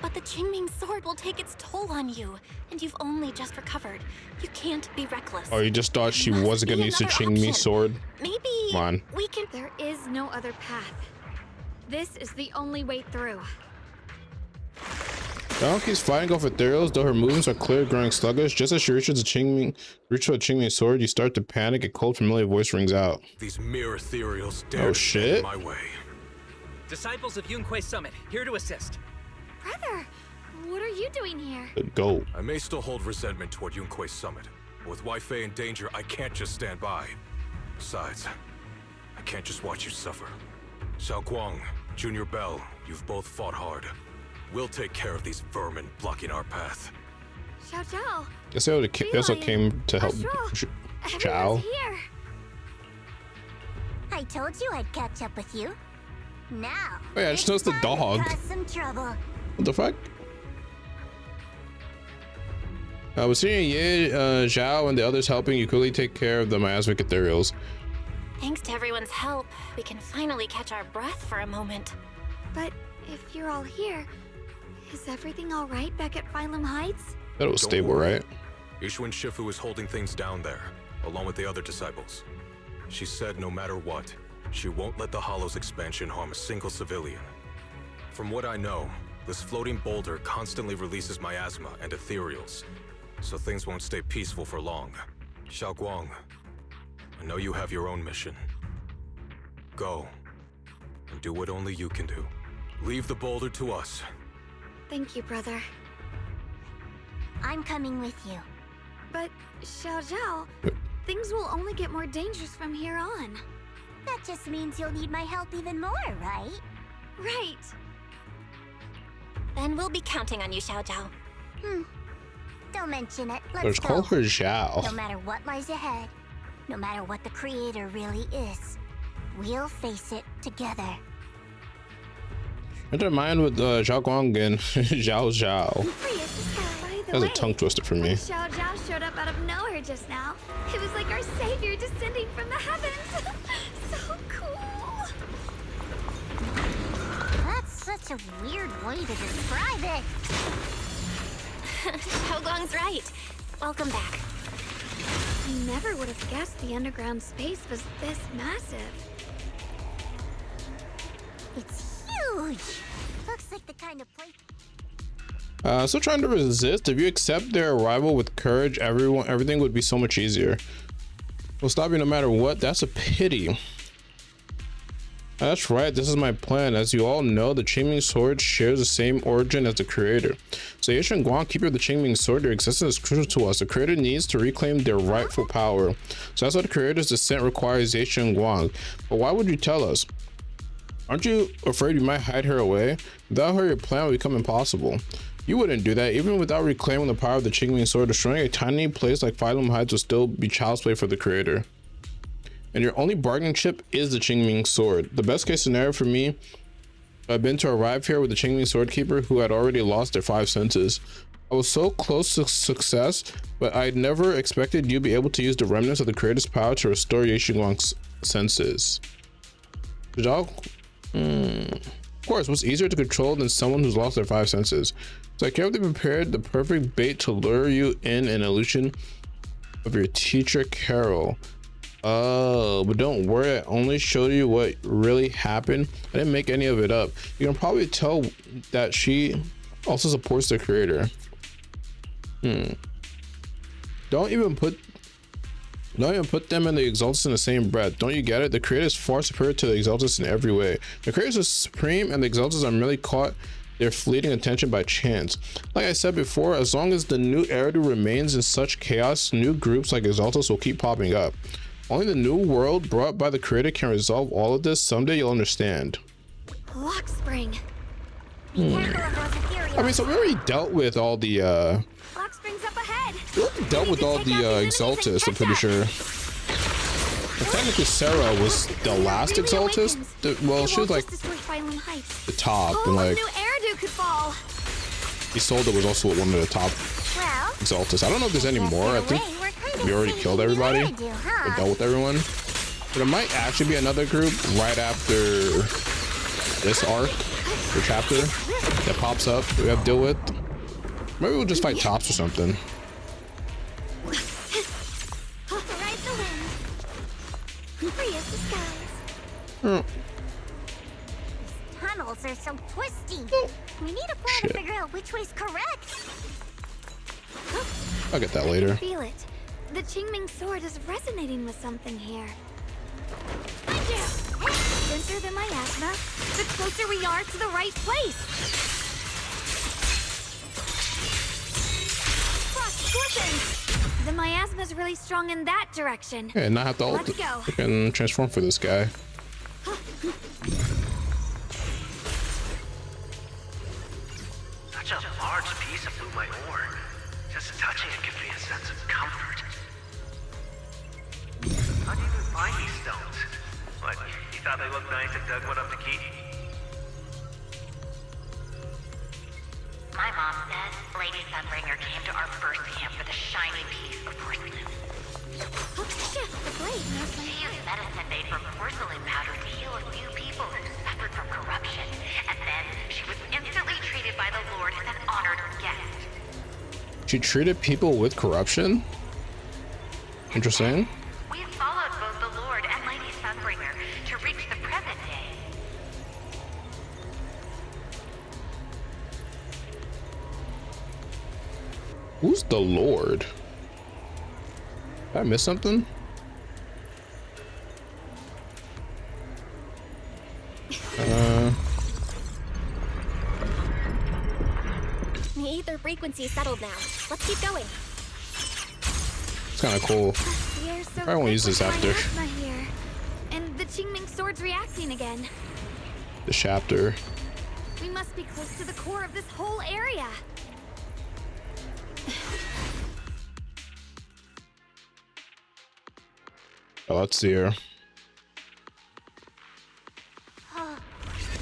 But the Qingming sword will take its toll on you, and you've only just recovered. You can't be reckless. Oh, you just thought she wasn't gonna use the Qingming sword? Maybe Come on. we can... There is no other path. This is the only way through. Xiao keeps fighting off ethereals, though her movements are clearly growing sluggish. Just as she reaches the Qingming sword, you start to panic. A cold, familiar voice rings out. These mere ethereals dare Oh to stand in shit! my way. Disciples of Yunquei Summit, here to assist. Brother, what are you doing here? Go. I may still hold resentment toward Yunquei Summit, but with Wei in danger, I can't just stand by. Besides, I can't just watch you suffer. Shunguang, Junior Bell, you've both fought hard. We'll take care of these vermin blocking our path. Xiao Zhao. Guess they also came to help Zhao. Here. I told you I'd catch up with you. Now. Oh yeah, I just noticed the dog. Cause some trouble. What the fuck? With seeing Ye, Zhao, and the others helping you quickly take care of the miasmic ethereals. Thanks to everyone's help, we can finally catch our breath for a moment. But if you're all here, is everything all right back at Phylum Heights? That was stable, right? Yishuan Shifu is holding things down there, along with the other disciples. She said no matter what, she won't let the Hollow's expansion harm a single civilian. From what I know, this floating boulder constantly releases miasma and ethereals, so things won't stay peaceful for long. Shunguang, I know you have your own mission. Go, and do what only you can do. Leave the boulder to us. Thank you, brother. I'm coming with you. But, Xiao Zhao, things will only get more dangerous from here on. That just means you'll need my help even more, right? Right. Then we'll be counting on you, Xiao Zhao. Don't mention it. Let's Let's call go. her Zhao. No matter what lies ahead, no matter what the Creator really is, we'll face it together. I don't mind with Zhao Guang and Zhao Zhao. By the That was a way, tongue twister for me. Xiao Zhao showed up out of nowhere just now. It was like our savior descending from the heavens. So cool. That's such a weird way to describe it. Shunguang's right. Welcome back. I never would have guessed the underground space was this massive. It's huge. Looks like the kind of place. Still trying to resist. If you accept their arrival with courage, everything would be so much easier. We'll stop you no matter what. That's a pity. That's right, this is my plan. As you all know, the Qingming sword shares the same origin as the creator. So Ye Shunguang, keeper of the Qingming sword, their existence is crucial to us. The creator needs to reclaim their rightful power. So that's why the creator's descent requires Ye Shunguang. But why would you tell us? Aren't you afraid you might hide her away? Without her, your plan would become impossible. You wouldn't do that. Even without reclaiming the power of the Qingming sword, destroying a tiny place like Phylum Heights would still be child's play for the creator. And your only bargaining chip is the Qingming sword. The best case scenario for me had been to arrive here with the Qingming sword keeper who had already lost their 5 senses. I was so close to success, but I'd never expected you'd be able to use the remnants of the creator's power to restore Ye Shunguang's senses. Of course, what's easier to control than someone who's lost their 5 senses? So I carefully prepared the perfect bait to lure you in an illusion of your teacher Carol. Oh, but don't worry, I only showed you what really happened. I didn't make any of it up. You can probably tell that she also supports the creator. Don't even put them and the Exaltus in the same breath. Don't you get it? The creator is far superior to the Exaltus in every way. The creator is supreme and the Exaltus are merely caught their fleeting attention by chance. Like I said before, as long as the new Eridu remains in such chaos, new groups like Exaltus will keep popping up. Only the new world brought by the creator can resolve all of this. Someday you'll understand. Lock Spring. I mean, so we already dealt with all the Lock Spring's up ahead. we already dealt with all the Exaltus, I'm pretty sure. And technically Sarah was the last Exaltus. Well, she was like the top, and like Eridu could fall. Isolde was also one of the top Exaltus. I don't know if there's any more. I think We already killed everybody. We're done with everyone. But there might actually be another group right after this arc or chapter that pops up we have to deal with. Maybe we'll just fight Tops or something. Ride the wind. Free as the skies. Oh. These tunnels are so twisty. We need a plan to figure out which way's correct. I'll get that later. I can feel it. The Qingming sword is resonating with something here. Denser the miasma, the closer we are to the right place. Frost scorpions! The miasma's really strong in that direction. Yeah, and I have to ult. I can transform for this guy. Such a large piece of blue my ore. Just touching it gives me a sense of comfort. How do you even find these stones? What, you thought they looked nice and dug one up to keep? My mom said Lady Sunbringer came to our first camp with a shiny piece of porcelain. The blade knows my She used medicine made from porcelain powder to heal a few people who suffered from corruption. And then she was instantly treated by the Lord as an honored guest. She treated people with corruption? Interesting. We have followed both the Lord and Lady Sunbringer to reach the present day. Who's the Lord? Did I miss something? The ether frequency settled now. Let's keep going. It's kind of cool. I won't use this after here. And the Qingming sword's reacting again. the chapter. We must be close to the core of this whole area. Oh, let's see her.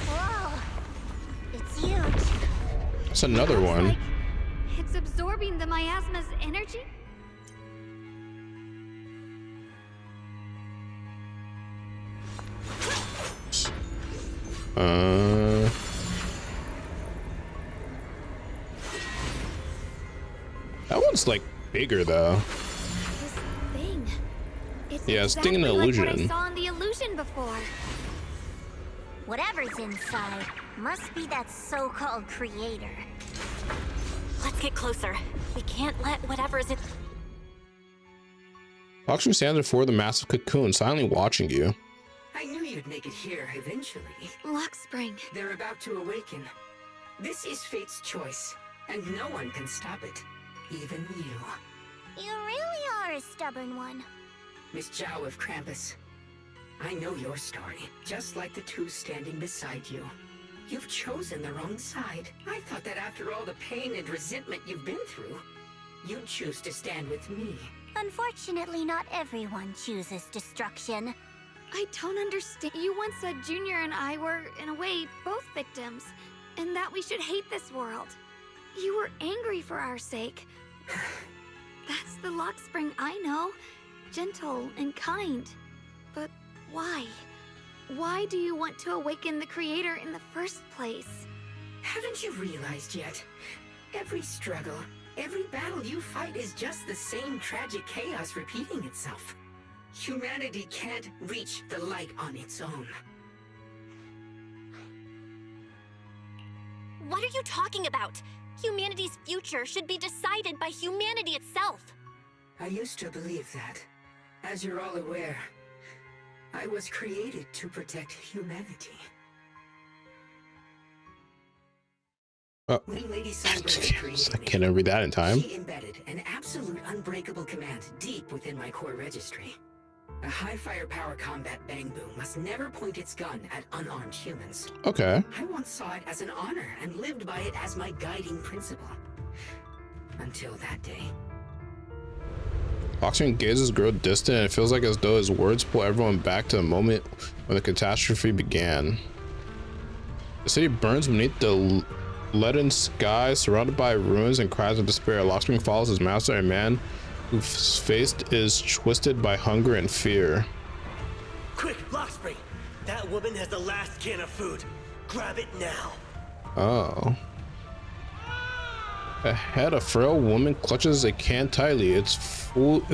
Whoa. It's huge. That's another one. It's absorbing the miasma's energy? That one's like bigger though. This thing. It's Yeah, it's exactly thinking an like what I illusion. saw in the illusion before. Whatever's inside must be that so-called creator. Let's get closer. We can't let whatever's in. Foxtree stands before the massive cocoon, silently watching you. I knew you'd make it here eventually. Luxspring. They're about to awaken. This is fate's choice, and no one can stop it. Even you. You really are a stubborn one. Miss Zhao of Krampus. I know your story, just like the two standing beside you. You've chosen the wrong side. I thought that after all the pain and resentment you've been through, you'd choose to stand with me. Unfortunately, not everyone chooses destruction. I don't understand. You once said Junior and I were, in a way, both victims, and that we should hate this world. You were angry for our sake. That's the Luxspring I know. Gentle and kind. But why? Why do you want to awaken the Creator in the first place? Haven't you realized yet? Every struggle, every battle you fight is just the same tragic chaos repeating itself. Humanity can't reach the light on its own. What are you talking about? Humanity's future should be decided by humanity itself. I used to believe that. As you're all aware, I was created to protect humanity. When Lady Sunbringer created me, I can't read that in time. she embedded an absolute unbreakable command deep within my core registry. A high firepower combat bang boom must never point its gun at unarmed humans. Okay. I once saw it as an honor and lived by it as my guiding principle. Until that day. Foxtree gazes grow distant, and it feels like as though his words pull everyone back to the moment when the catastrophe began. The city burns beneath the leaden sky, surrounded by ruins and cries of despair. Luxspring follows his master, a man whose face is twisted by hunger and fear. Quick, Lockspring! That woman has the last can of food. Grab it now. Oh. Ahead, a frail woman clutches a can tightly. It's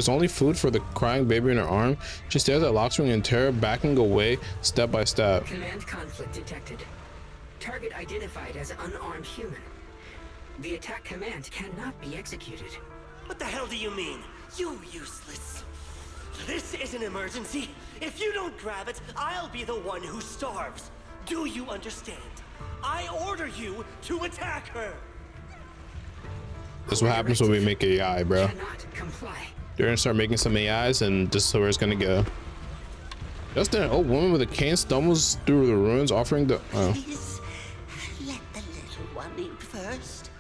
only food for the crying baby in her arm. She stares at Lockspring in terror, backing away step by step. Command conflict detected. Target identified as unarmed human. The attack command cannot be executed. What the hell do you mean? You useless. This is an emergency. If you don't grab it, I'll be the one who starves. Do you understand? I order you to attack her. That's what happens when we make AI, bro. Comply. They're gonna start making some AIs, and this is where it's gonna go. Just then, an old woman with a cane stumbles through the ruins, offering the. Oh. Please, let the little one eat first.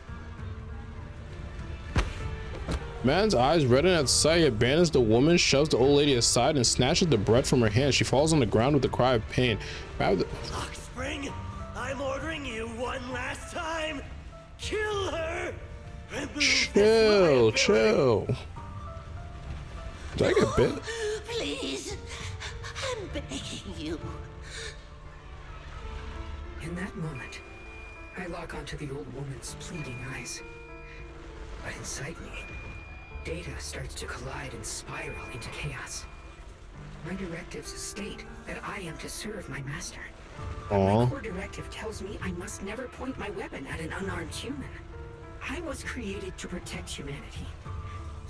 Man's eyes redden at sight. He abandons the woman, shoves the old lady aside, and snatches the bread from her hand. She falls on the ground with a cry of pain. Lockspring, I'm ordering you one last time. Kill her. Chill. Did I get bit? Please, I'm begging you. In that moment, I lock onto the old woman's pleading eyes. But inside me, data starts to collide and spiral into chaos. My directives state that I am to serve my master. My core directive tells me I must never point my weapon at an unarmed human. I was created to protect humanity,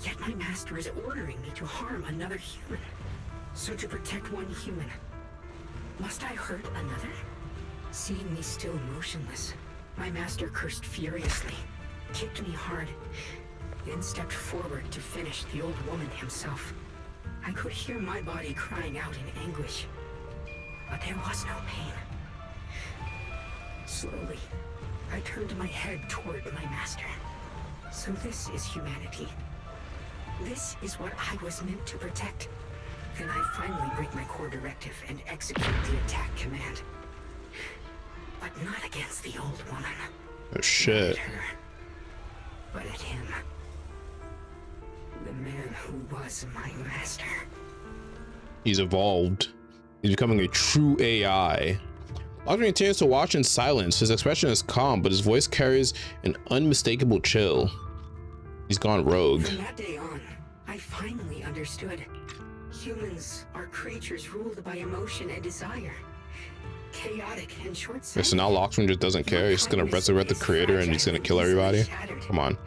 yet my master is ordering me to harm another human. So to protect one human, must I hurt another? Seeing me still motionless, my master cursed furiously, kicked me hard, then stepped forward to finish the old woman himself. I could hear my body crying out in anguish, but there was no pain. Slowly, I turned my head toward my master. So this is humanity. This is what I was meant to protect. Then I finally break my core directive and execute the attack command. But not against the old woman. Oh shit. Not at her, but at him. The man who was my master. He's evolved. He's becoming a true AI. Lockspring continues to watch in silence. His expression is calm, but his voice carries an unmistakable chill. He's gone rogue. From that day on, I finally understood. Humans are creatures ruled by emotion and desire. Chaotic and short-sighted. So now Lockspring just doesn't care. He's gonna resurrect the creator and he's gonna kill everybody. Come on.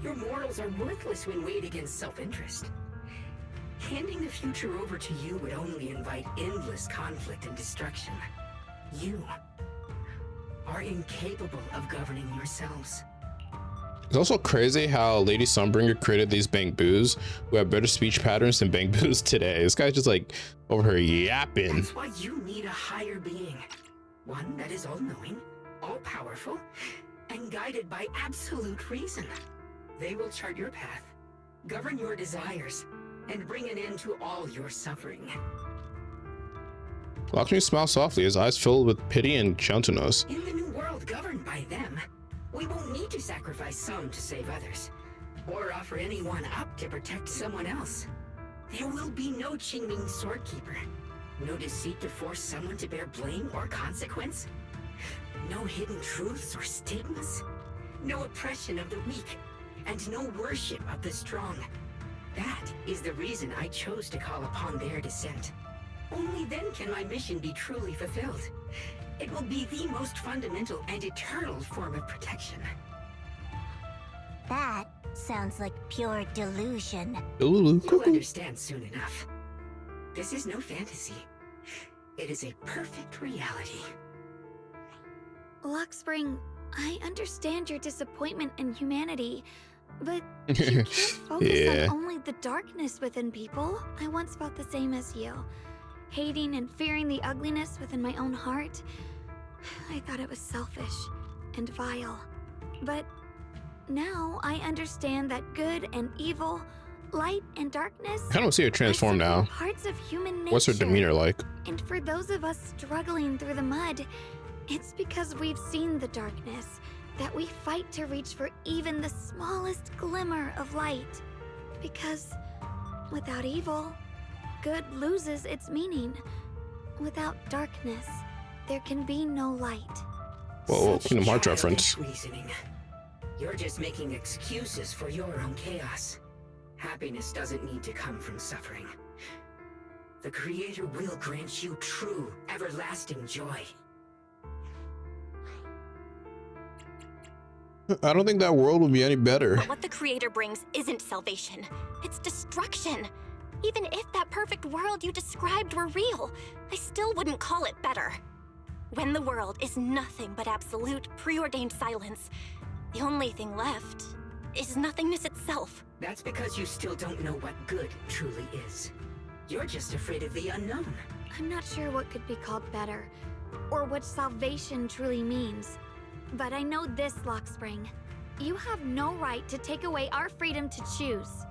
Your morals are worthless when weighed against self-interest. Handing the future over to you would only invite endless conflict and destruction. You are incapable of governing yourselves. It's also crazy how Lady Sunbringer created these Bangboos who have better speech patterns than Bangboos today. This guy's just like over here yapping. That's why you need a higher being. One that is all-knowing, all-powerful, and guided by absolute reason. They will chart your path, govern your desires, and bring an end to all your suffering. Lockspring smiles softly, his eyes filled with pity and gentleness. In the new world governed by them, we won't need to sacrifice some to save others, or offer anyone up to protect someone else. There will be no Qingming Swordkeeper, no deceit to force someone to bear blame or consequence, no hidden truths or stigmas, no oppression of the weak, and no worship of the strong. That is the reason I chose to call upon their descent. Only then can my mission be truly fulfilled. It will be the most fundamental and eternal form of protection. That sounds like pure delusion. You'll understand soon enough. This is no fantasy. It is a perfect reality. Lockspring, I understand your disappointment in humanity, but you can't focus on only the darkness within people. I once felt the same as you. Hating and fearing the ugliness within my own heart. I thought it was selfish and vile. But now I understand that good and evil, light and darkness, I don't see her transform now. parts of human nature. What's her demeanor like? And for those of us struggling through the mud, it's because we've seen the darkness that we fight to reach for even the smallest glimmer of light. Because Without evil, good loses its meaning. Without darkness, there can be no light. Whoa, Kingdom Hearts Childish reference. reasoning. You're just making excuses for your own chaos. Happiness doesn't need to come from suffering. The Creator will grant you true, everlasting joy. I don't think that world would be any better. But what the Creator brings isn't salvation. It's destruction. Even if that perfect world you described were real, I still wouldn't call it better. When the world is nothing but absolute, preordained silence, the only thing left is nothingness itself. That's because you still don't know what good truly is. You're just afraid of the unknown. I'm not sure what could be called better, or what salvation truly means. But I know this, Lockspring. You have no right to take away our freedom to choose.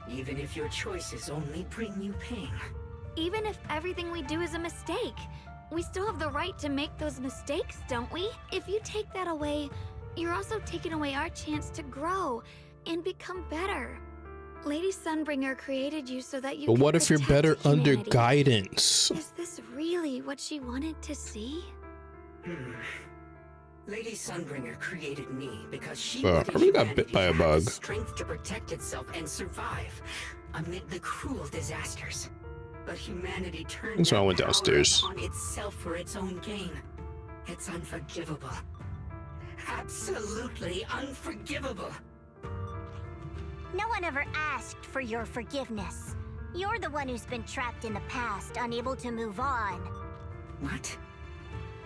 Even if your choices only bring you pain. Even if everything we do is a mistake, we still have the right to make those mistakes, don't we? If you take that away, you're also taking away our chance to grow and become better. Lady Sunbringer created you so that you But could what if you're protect better under humanity. guidance? Is this really what she wanted to see? Lady Sunbringer created me because she I wanted really got bit by a humanity to have bug. the strength to protect itself and survive amid the cruel disasters. But humanity turned That's why I that went power downstairs. upon itself for its own gain. It's unforgivable. Absolutely unforgivable. No one ever asked for your forgiveness. You're the one who's been trapped in the past, unable to move on. What?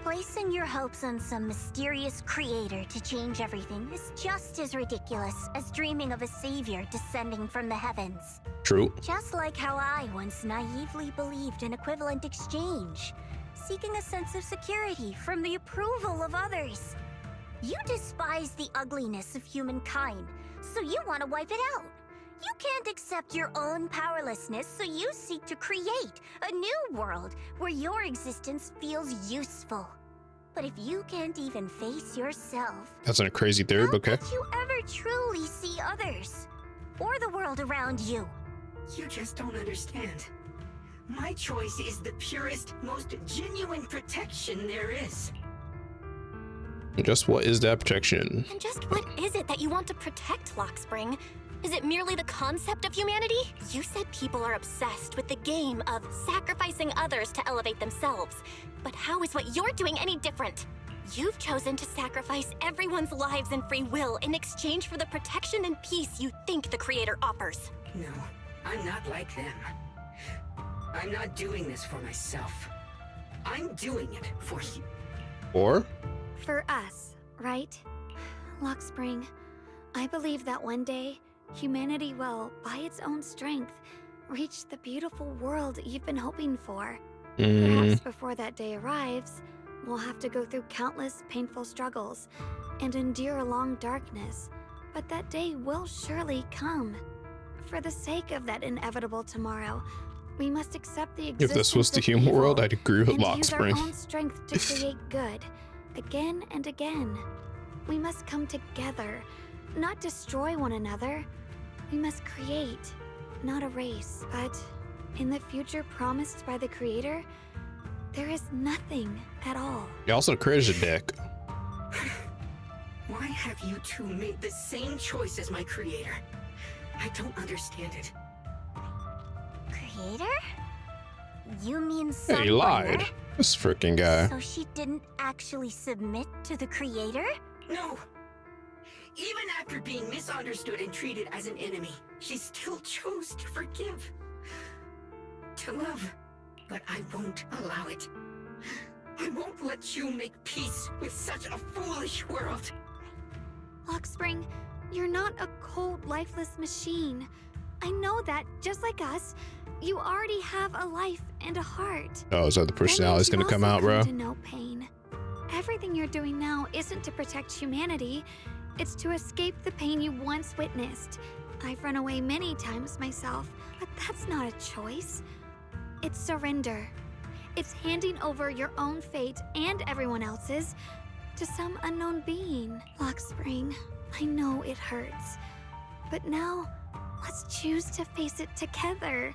Placing your hopes on some mysterious creator to change everything is just as ridiculous as dreaming of a savior descending from the heavens. True. Just like how I once naively believed in equivalent exchange, seeking a sense of security from the approval of others. You despise the ugliness of humankind, so you want to wipe it out. You can't accept your own powerlessness, so you seek to create a new world where your existence feels useful. But if you can't even face yourself, That's a crazy theory, but okay. how could you ever truly see others? Or the world around you? You just don't understand. My choice is the purest, most genuine protection there is. Just what is that protection? And just what is it that you want to protect, Lockspring? Is it merely the concept of humanity? You said people are obsessed with the game of sacrificing others to elevate themselves. But how is what you're doing any different? You've chosen to sacrifice everyone's lives and free will in exchange for the protection and peace you think the Creator offers. No, I'm not like them. I'm not doing this for myself. I'm doing it for you. Or? For us, right? Lockspring, I believe that one day, humanity will, by its own strength, reach the beautiful world you've been hoping for. Perhaps before that day arrives, we'll have to go through countless painful struggles and endure a long darkness, but that day will surely come. For the sake of that inevitable tomorrow, we must accept the existence If this was the of human evil world, I'd agree with and use our Lockspring. own strength to create good, again and again. We must come together, not destroy one another. We must create, not erase. But in the future promised by the Creator, there is nothing at all. He also created a dick. Why have you two made the same choice as my Creator? I don't understand it. Creator? You mean Hey, he lied. This freaking guy. So she didn't actually submit to the Creator? No! Even after being misunderstood and treated as an enemy, she still chose to forgive. To love. But I won't allow it. I won't let you make peace with such a foolish world. Lockspring, you're not a cold, lifeless machine. I know that, just like us, you already have a life and a heart. Oh, is that the personality's gonna come out, bro? To know pain. Everything you're doing now isn't to protect humanity. It's to escape the pain you once witnessed. I've run away many times myself, but that's not a choice. It's surrender. It's handing over your own fate and everyone else's to some unknown being. Lockspring, I know it hurts, but now Let's choose to face it together,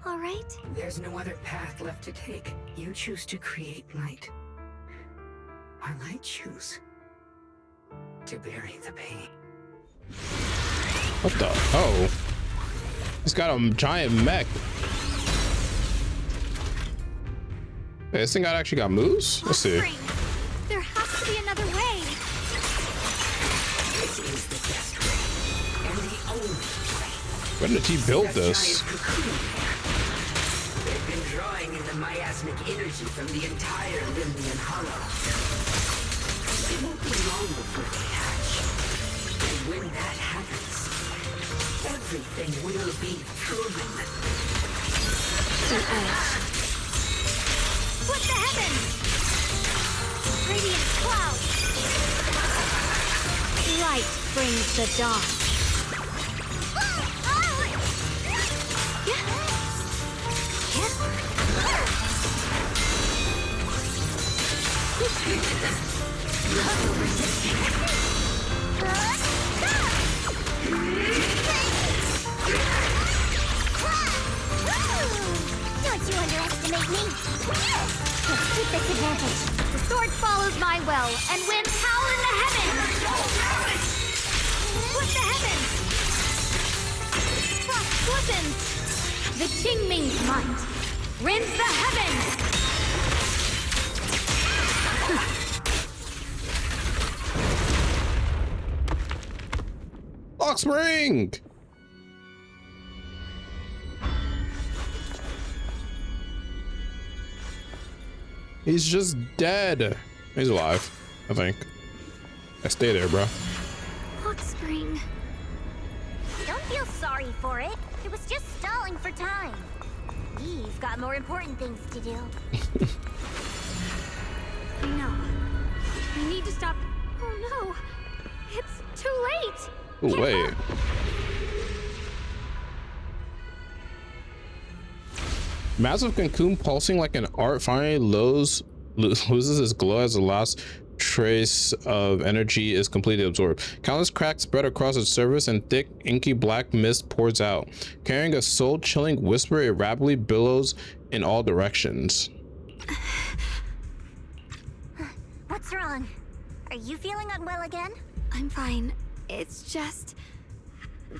all right? There's no other path left to take. You choose to create light, while I choose to bury the pain. What the? Oh. He's got a giant mech. Hey, this thing actually got moves? Let's see. There has to be another way. This is the best way, and the only way. When did he build this? They've been drawing in the miasmic energy from the entire Limnian Hollow. It won't be long before they hatch. And when that happens, everything will be proven. Split the heavens! Radiant cloud! Light brings the dawn. Don't you underestimate me! Let's keep this advantage. The sword follows my will and wins power in the heavens! Split the heavens! Frost glistens! The Qingming's might rends the heavens! Lock spring! He's just dead. He's alive, I think. I stay there, bro. Hot spring. Don't feel sorry for it. It was just stalling for time. We've got more important things to do. I know. We need to stop. Oh no! It's too late! Oh, wait. Massive cocoon pulsing like an art finally loses its glow as the last trace of energy is completely absorbed. Countless cracks spread across its surface and thick, inky black mist pours out. Carrying a soul-chilling whisper, it rapidly billows in all directions. What's wrong? Are you feeling unwell again? I'm fine. It's just...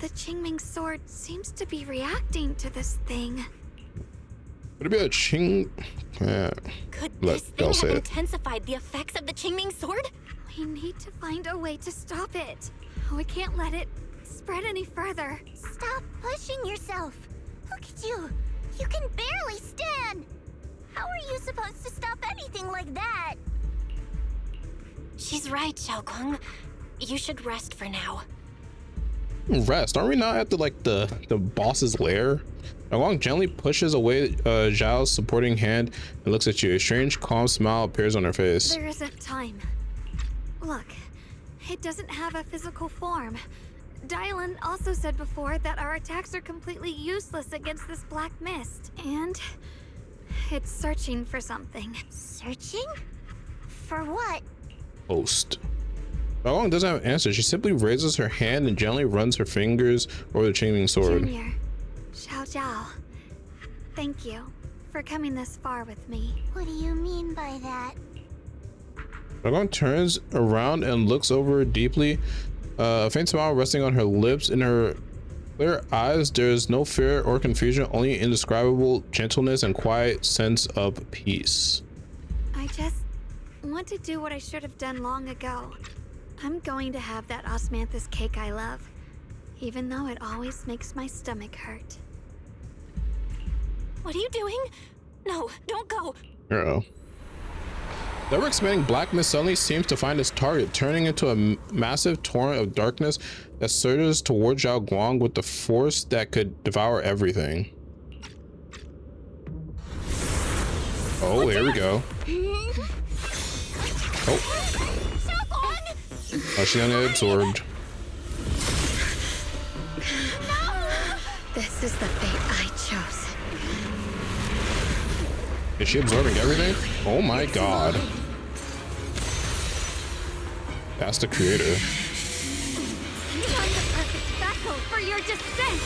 the Qingming sword seems to be reacting to this thing. Would it be a Qing? Yeah. Could this thing have intensified the effects of the Qingming sword? We need to find a way to stop it. We can't let it spread any further. Stop pushing yourself. Look at you. You can barely stand. How are you supposed to stop anything like that? She's right, Shunguang. You should rest for now. Rest? Aren't we not at the boss's lair? Shunguang gently pushes away Zhao's supporting hand and looks at you. A strange, calm smile appears on her face. There isn't time. Look, it doesn't have a physical form. Dylan also said before that our attacks are completely useless against this black mist, and it's searching for something. Searching? For what? Host. Shunguang doesn't have an answer. She simply raises her hand and gently runs her fingers over the Qingming sword. Junior, Xiao Zhao, thank you for coming this far with me. What do you mean by that? Shunguang turns around and looks over her deeply, a faint smile resting on her lips. In her clear eyes, there is no fear or confusion, only indescribable gentleness and quiet sense of peace. I just want to do what I should have done long ago. I'm going to have that osmanthus cake I love, even though it always makes my stomach hurt. What are you doing? No, don't go. Uh-oh. The ever-expanding black mist suddenly seems to find its target, turning into a massive torrent of darkness that surges towards Shunguang with the force that could devour everything. Oh, here we go. Oh. Oh, she's gonna get absorbed. This is the fate I chose. Is she absorbing everything? Oh my god. That's the creator. Not the perfect battle. for your descent.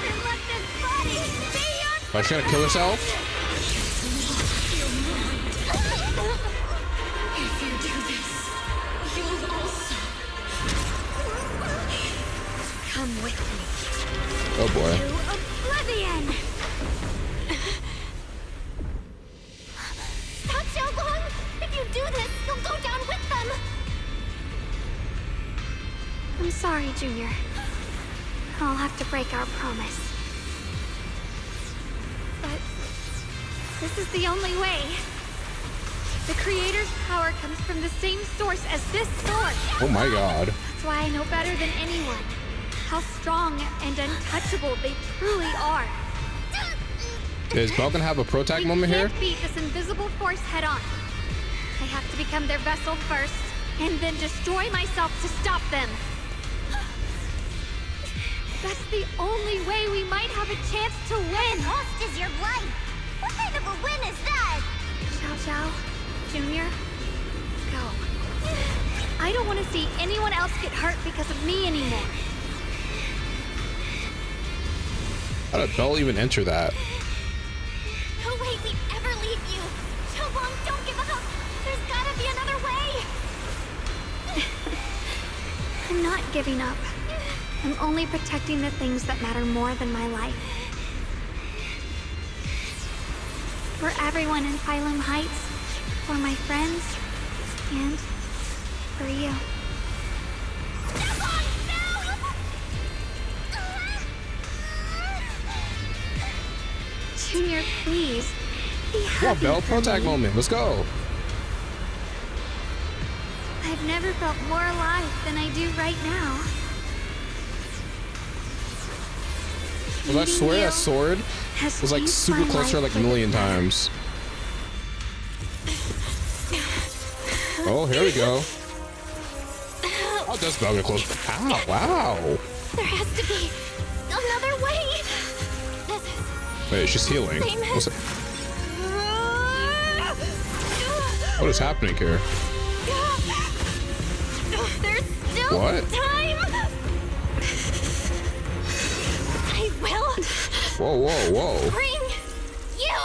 And let this body be your... Is she gonna kill herself? If you do this, you'll also come with me. Oh boy. To oblivion. Stop, Shunguang! If you do this, you'll go down with them! I'm sorry, Junior. I'll have to break our promise. But this is the only way. The Creator's power comes from the same source as this sword. Oh my god. That's why I know better than anyone how strong and untouchable they truly are. Is Belle gonna have a protag moment here? We can't beat this invisible force head on. I have to become their vessel first, and then destroy myself to stop them. That's the only way we might have a chance to win. Lost is your life. What kind of a win is that? Xiao Xiao, Junior, go. I don't want to see anyone else get hurt because of me anymore. How did Belle even enter that? No way we'd ever leave you. Shunguang, don't give up. There's gotta be another way. I'm not giving up. I'm only protecting the things that matter more than my life. For everyone in Phylum Heights, for my friends, and for you. Junior, please. Be happy. Wow, Belle protag moment. Let's go. I've never felt more alive than I do right now. Well, I swear that sword was like super close to her like a million times. Oh, here we go. Oh, that's Belle get close. Ow, wow. There has to be another way. Wait, she's healing. What's it? What is happening here? There's still What? time. I will. Whoa, whoa, whoa. Bring you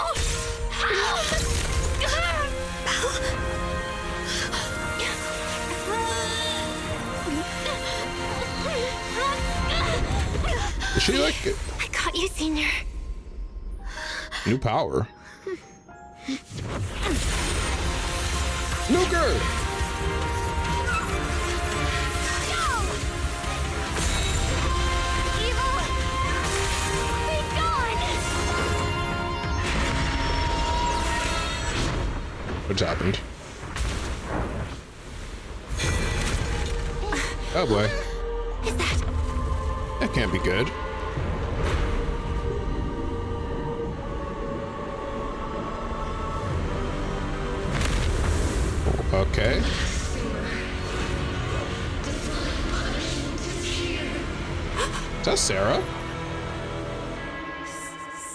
home. Is she like I got you, Senior. new power? Nuker! What's happened? Oh boy. That can't be good. Okay. Is that Sarah?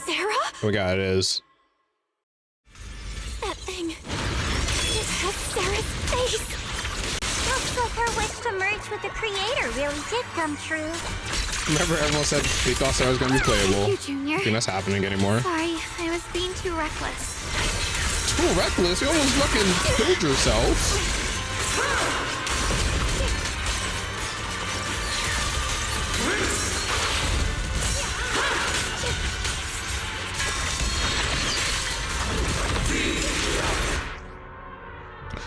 Sarah? Oh my god, it is. That thing. It has Sarah's face. Looks like her wish to merge with the Creator really did come true. Remember everyone said they thought Sarah was gonna be playable. Thank you, Junior. I think that's happening anymore. Sorry, I was being too reckless. Too reckless? You almost fucking killed yourself.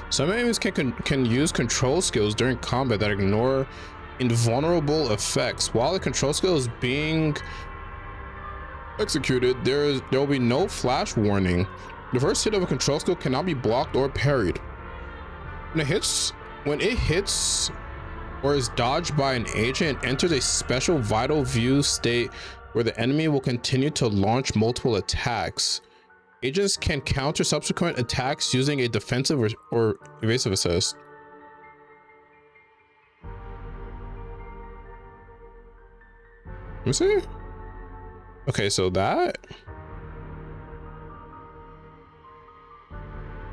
Some enemies can use control skills during combat that ignore invulnerable effects. While the control skill is being executed, there will be no flash warning. The first hit of a control skill cannot be blocked or parried. When it hits or is dodged by an agent, it enters a special vital view state where the enemy will continue to launch multiple attacks. Agents can counter subsequent attacks using a defensive or evasive assist. Let me see. Okay, so that.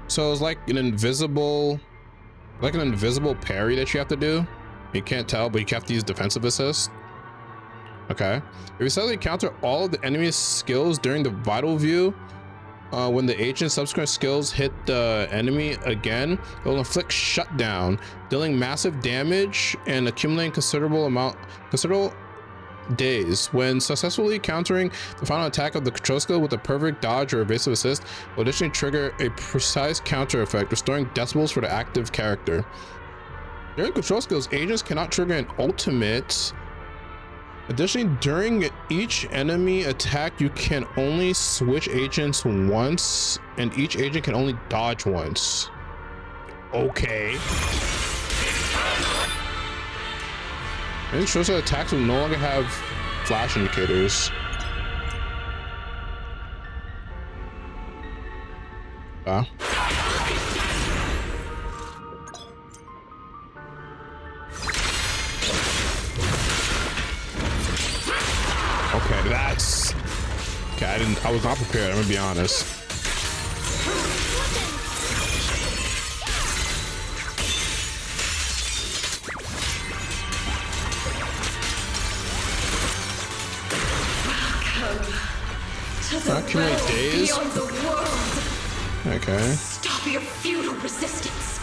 So it's like an invisible parry that you have to do. You can't tell, but you have to use defensive assist. Okay. If you suddenly counter all of the enemy's skills during the vital view, when the agent's subsequent skills hit the enemy again, it will inflict shutdown, dealing massive damage and accumulating considerable days. When successfully countering the final attack of the control skill with a perfect dodge or evasive assist, will additionally trigger a precise counter effect, restoring decibels for the active character. During control skills, agents cannot trigger an ultimate. Additionally, during each enemy attack, you can only switch agents once, and each agent can only dodge once. Okay. And it shows that attacks will no longer have flash indicators. Okay, that's... Okay, I was not prepared, I'm gonna be honest. Accumulate days? Okay. Stop your futile resistance.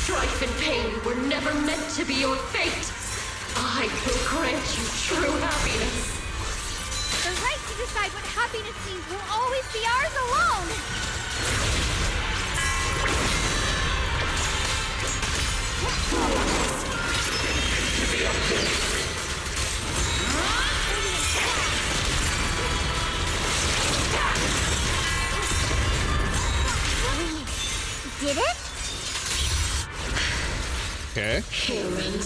Strife and pain were never meant to be your fate. I will grant you true happiness. The right to decide what happiness means will always be ours alone! Did it? Okay. Humans.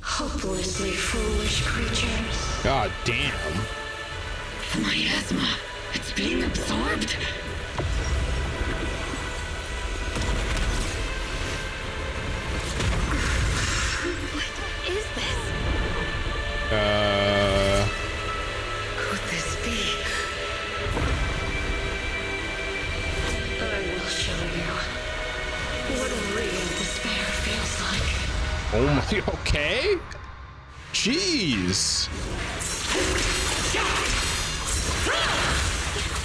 Hopelessly foolish creatures. God damn. The miasma. It's being absorbed. What is this? Could this be? I will show you what real despair feels like. Oh my, okay? Jeez.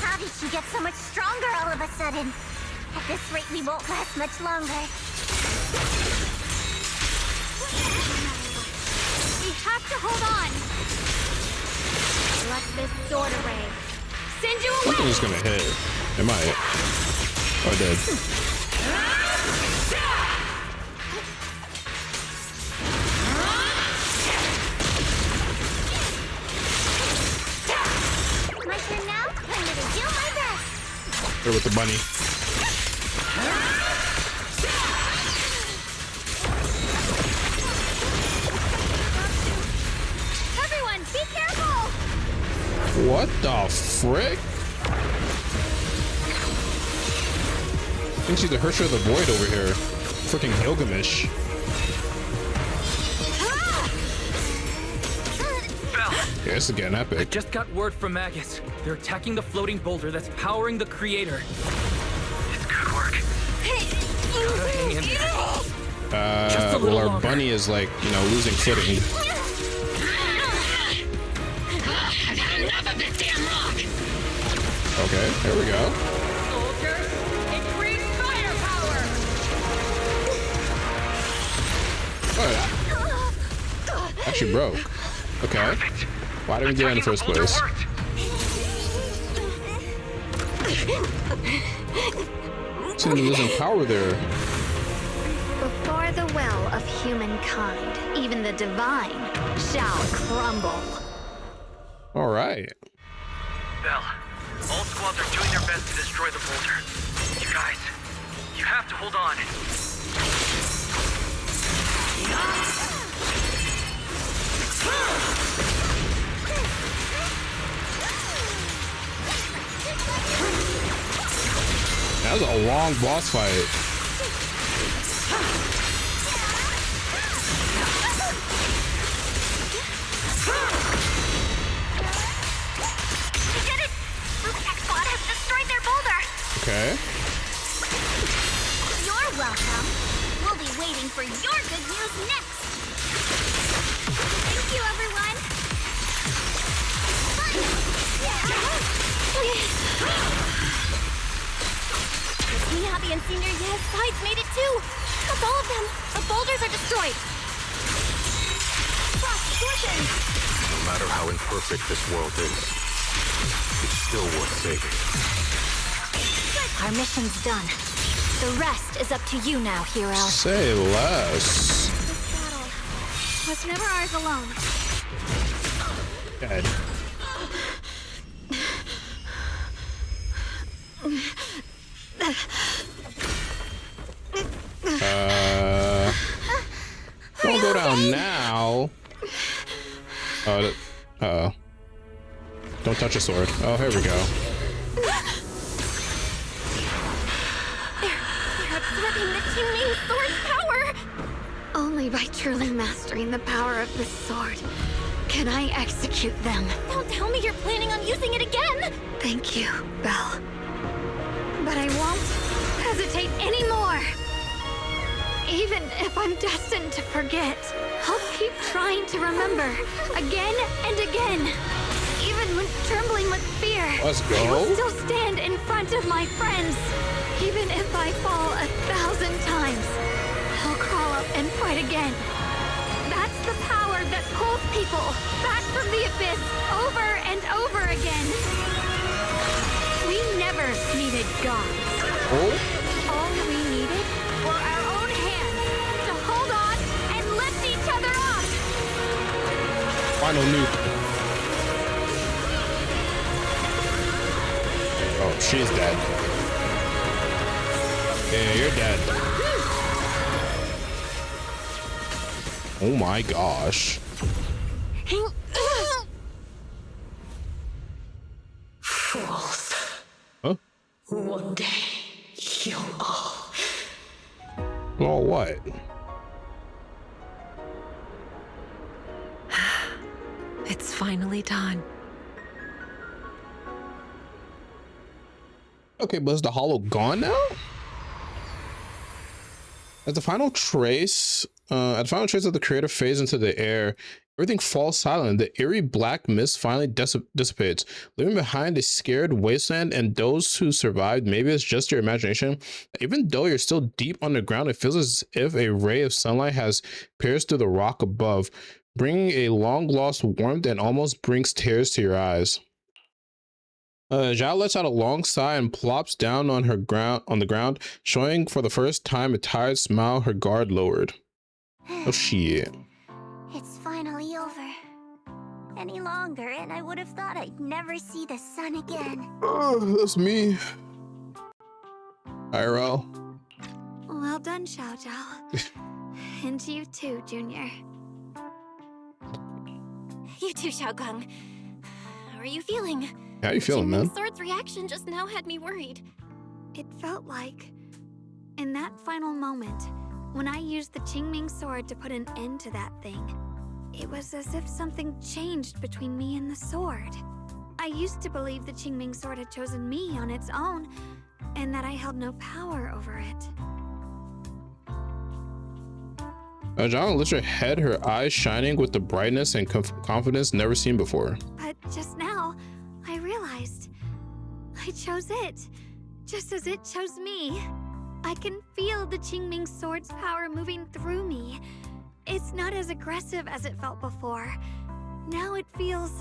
How did she get so much stronger all of a sudden? At this rate, we won't last much longer. We have to hold on. Let this sword array send you away. Something's just gonna hit. It might. Oh, it did. My turn now? I'm gonna do my best. There with the bunny. Everyone, be careful! What the frick? I think she's the Hersher of the Void over here. Freaking Gilgamesh. Yeah, this is getting epic. I just got word from Magus. They're attacking the floating boulder that's powering the creator. It's good work. Gotta hang in there. Well, our bunny is like, you know, losing footing. I've had enough of this damn rock. Okay, there we go. Soldiers, increase firepower! Oh, that actually broke. Okay. Why didn't we do that in the first place? Seems to be losing power there. Before the will of humankind, even the divine shall crumble. All right. Bell, all squads are doing their best to destroy the boulder. You guys, you have to hold on. That was a long boss fight. We did it! Rooftech Squad has destroyed their boulder! Okay. You're welcome. We'll be waiting for your good news next. Thank you, everyone. Miyabi and Senior Ye's sides made it too! That's all of them! The boulders are destroyed! Frost, listen! No matter how imperfect this world is, it's still worth saving. Our mission's done. The rest is up to you now, hero. Say less. This battle was never ours alone. Dead. Don't go down now. Oh, don't touch a sword. Oh, here we go. They're absorbing the Qingming sword's power! Only by truly mastering the power of this sword can I execute them. Don't tell me you're planning on using it again! Thank you, Belle. But I won't hesitate anymore. Even if I'm destined to forget, I'll keep trying to remember again and again. Even when trembling with fear, Let's go. I will still stand in front of my friends. Even if I fall 1,000 times, I'll crawl up and fight again. That's the power that pulls people back from the abyss over and over again. We never needed gods. Oh? All we needed were our own hands to hold on and lift each other up. Final nuke. Oh, she's dead. Yeah, you're dead. Oh my gosh. Fools. Huh? One day, you'll all... Oh, what? It's finally done. Okay, but is the hollow gone now? At the final trace of the creative phase into the air, everything falls silent. The eerie black mist finally dissipates, leaving behind a scared wasteland. And those who survived, maybe it's just your imagination. Even though you're still deep underground, it feels as if a ray of sunlight has pierced through the rock above, bringing a long-lost warmth and almost brings tears to your eyes. Zhao lets out a long sigh and plops down on the ground, showing for the first time a tired smile, her guard lowered. Oh shit. It's finally over. Any longer, and I would have thought I'd never see the sun again. Oh, that's me. IRL. Well done, Xiao Zhao. And you too, Junior. You too, Shunguang. How are you feeling? How you feeling, man? Sword's reaction just now had me worried. It felt like, in that final moment, when I used the Qingming sword to put an end to that thing, it was as if something changed between me and the sword. I used to believe the Qingming sword had chosen me on its own, and that I held no power over it. Zhao lifts her head, her eyes shining with the brightness and confidence never seen before. But just now, I realized I chose it, just as it chose me. I can feel the Qingming sword's power moving through me. It's not as aggressive as it felt before. Now it feels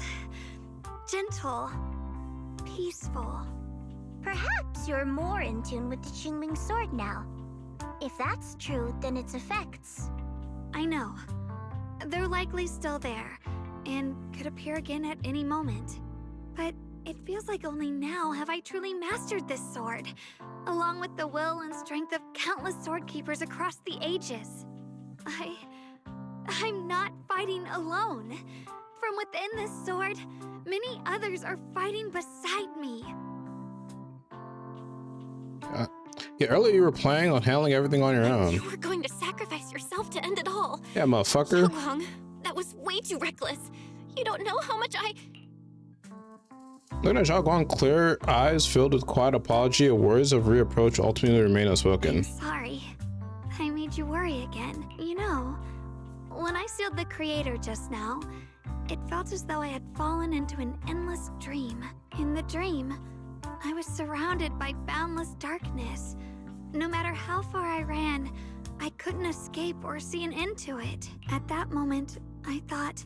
gentle, peaceful. Perhaps you're more in tune with the Qingming sword now. If that's true, then its effects. I know. They're likely still there, and could appear again at any moment. But it feels like only now have I truly mastered this sword, along with the will and strength of countless sword keepers across the ages. I'm not fighting alone. From within this sword, many others are fighting beside me. Yeah, earlier you were planning on handling everything on your own. You were going to sacrifice yourself to end it all. Yeah, motherfucker. Shunguang, that was way too reckless. You don't know how much I... Looking at Shunguang, clear eyes filled with quiet apology, words of reapproach ultimately remain unspoken. I'm sorry. I made you worry again. You know, when I sealed the creator just now, it felt as though I had fallen into an endless dream. In the dream, I was surrounded by boundless darkness. No matter how far I ran, I couldn't escape or see an end to it. At that moment, I thought,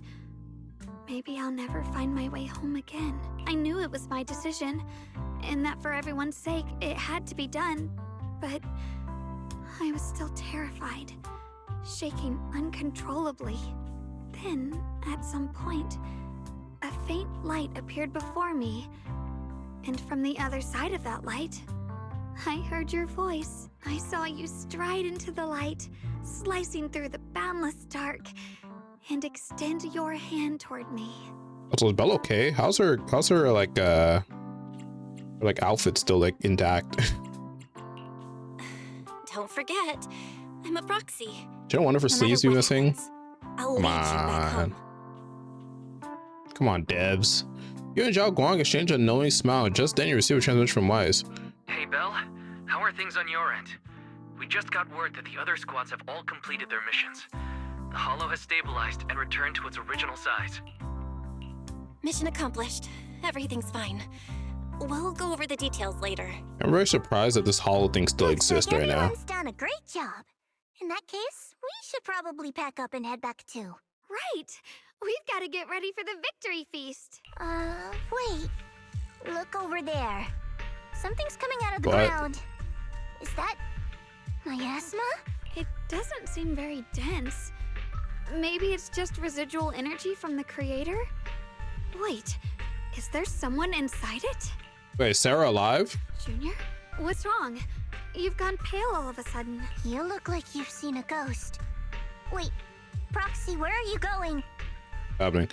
maybe I'll never find my way home again. I knew it was my decision, and that for everyone's sake, it had to be done. But I was still terrified, shaking uncontrollably. Then, at some point, a faint light appeared before me. And from the other side of that light, I heard your voice. I saw you stride into the light, slicing through the boundless dark, and extend your hand toward me. So is Belle okay? How's her like outfit still like intact? Don't forget, I'm a proxy. Do you know one of her sleeves be missing? I'll Come lead you back on. home. Come on, devs. You and Zhao Guang exchange a knowing smile. Just then you receive a transmission from Wise. Hey, Belle. How are things on your end? We just got word that the other squads have all completed their missions. The Hollow has stabilized and returned to its original size. Mission accomplished. Everything's fine. We'll go over the details later. I'm very surprised that this Hollow thing still exists right now. Everyone's done a great job. In that case, we should probably pack up and head back too. Right! We've got to get ready for the victory feast. Wait. Look over there. Something's coming out of the What? ground. Is that miasma? It doesn't seem very dense. Maybe it's just residual energy from the creator? Wait, is there someone inside it? Wait, is Sarah alive? Junior? What's wrong? You've gone pale all of a sudden. You look like you've seen a ghost. Wait, Proxy, where are you going? Happening.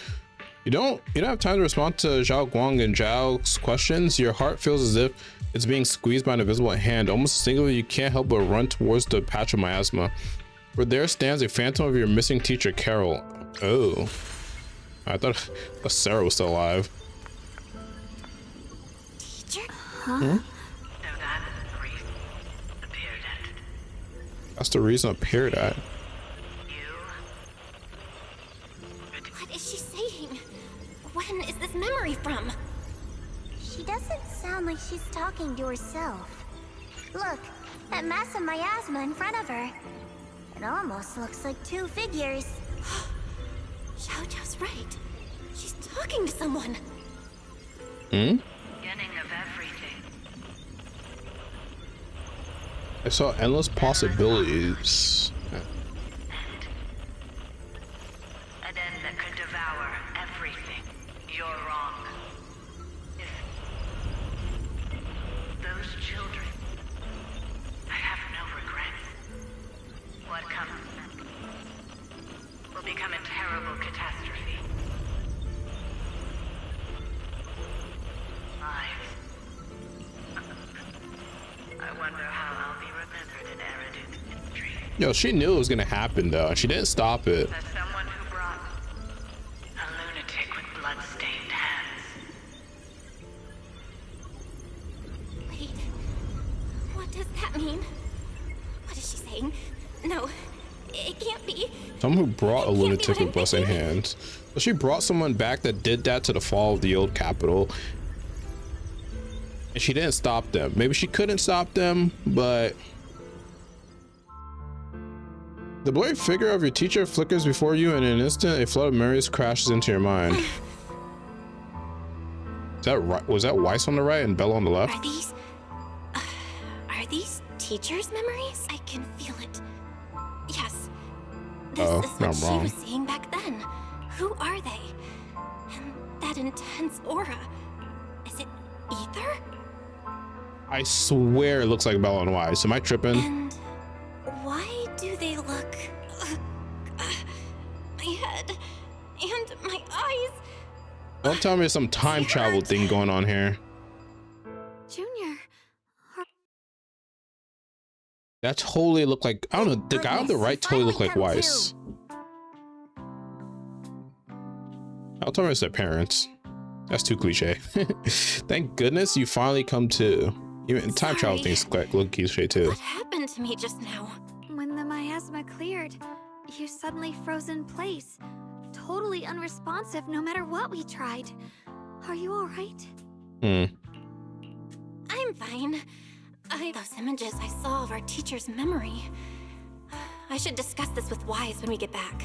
You don't have time to respond to Zhao Guang and Zhao's questions. Your heart feels as if it's being squeezed by an invisible hand. Almost instinctively, you can't help but run towards the patch of miasma, where there stands a phantom of your missing teacher, Carol. Oh, I thought Sarah was still alive. Teacher? Hmm? That's the reason I appeared at. What is she saying? When is this memory from? She doesn't sound like she's talking to herself. Look, that mass of miasma in front of her. It almost looks like two figures. Xiaojiao's right. She's talking to someone. Hmm? Beginning of everything. I saw endless possibilities. An end that could devour everything. You're wrong. If those children, I have no regrets. What comes will become a terrible catastrophe. I wonder how I'll be remembered in Eridu's history. Yo, she knew it was gonna happen though. She didn't stop it. As someone who brought a lunatic with blood-stained hands. Wait, what does that mean? What is she saying? No, it can't be. Someone who brought a lunatic with blood-stained hands. So she brought someone back that did that to the fall of the old capital. And she didn't stop them. Maybe she couldn't stop them, but the blurry figure of your teacher flickers before you, and in an instant, a flood of memories crashes into your mind. Is that right? Was that Weiss on the right and Bella on the left? Are these teachers' memories? I can feel it. Yes. This Oh, is what no, I'm she wrong. was seeing back then. Who are they? And that intense aura. Is it ether? I swear it looks like Bella and Weiss. Am I tripping? And why do they look... my head and my eyes... Don't tell me there's some time travel thing going on here. Junior. That totally looked like, I don't know, the guy on the right totally looked like Weiss. I'll tell me it's their parents. That's too cliche. Thank goodness you finally come to. Even time travel things look cliche too. What happened to me just now? When the miasma cleared, you suddenly froze in place. Totally unresponsive no matter what we tried. Are you alright? I'm fine. Those images I saw of our teacher's memory. I should discuss this with Wise when we get back.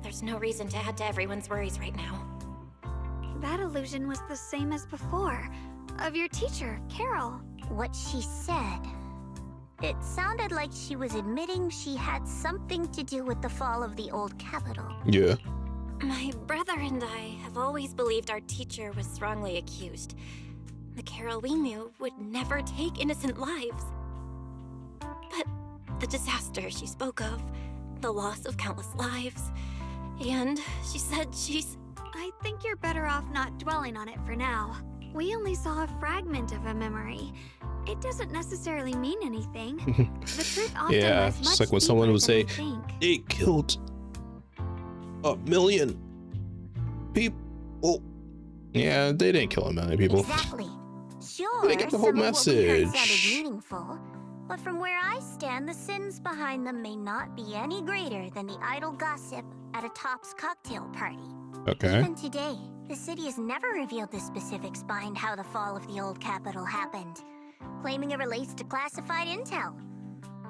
There's no reason to add to everyone's worries right now. That illusion was the same as before, of your teacher, Carol. What she said, it sounded like she was admitting she had something to do with the fall of the old capital. Yeah. My brother and I have always believed our teacher was wrongly accused. The Carol we knew would never take innocent lives. But the disaster she spoke of, the loss of countless lives, and she said she's... I think you're better off not dwelling on it for now. We only saw a fragment of a memory. It doesn't necessarily mean anything. The truth often Yeah, lies much it's like when someone deeper would than say, we think. they killed 1,000,000 people. Yeah, they didn't kill 1,000,000 people. Exactly. Sure, They get the whole some of what we heard message. sounded meaningful, but from where I stand, the sins behind them may not be any greater than the idle gossip at a Top's cocktail party. Okay. Even today, the city has never revealed the specifics behind how the fall of the old capital happened, claiming it relates to classified intel.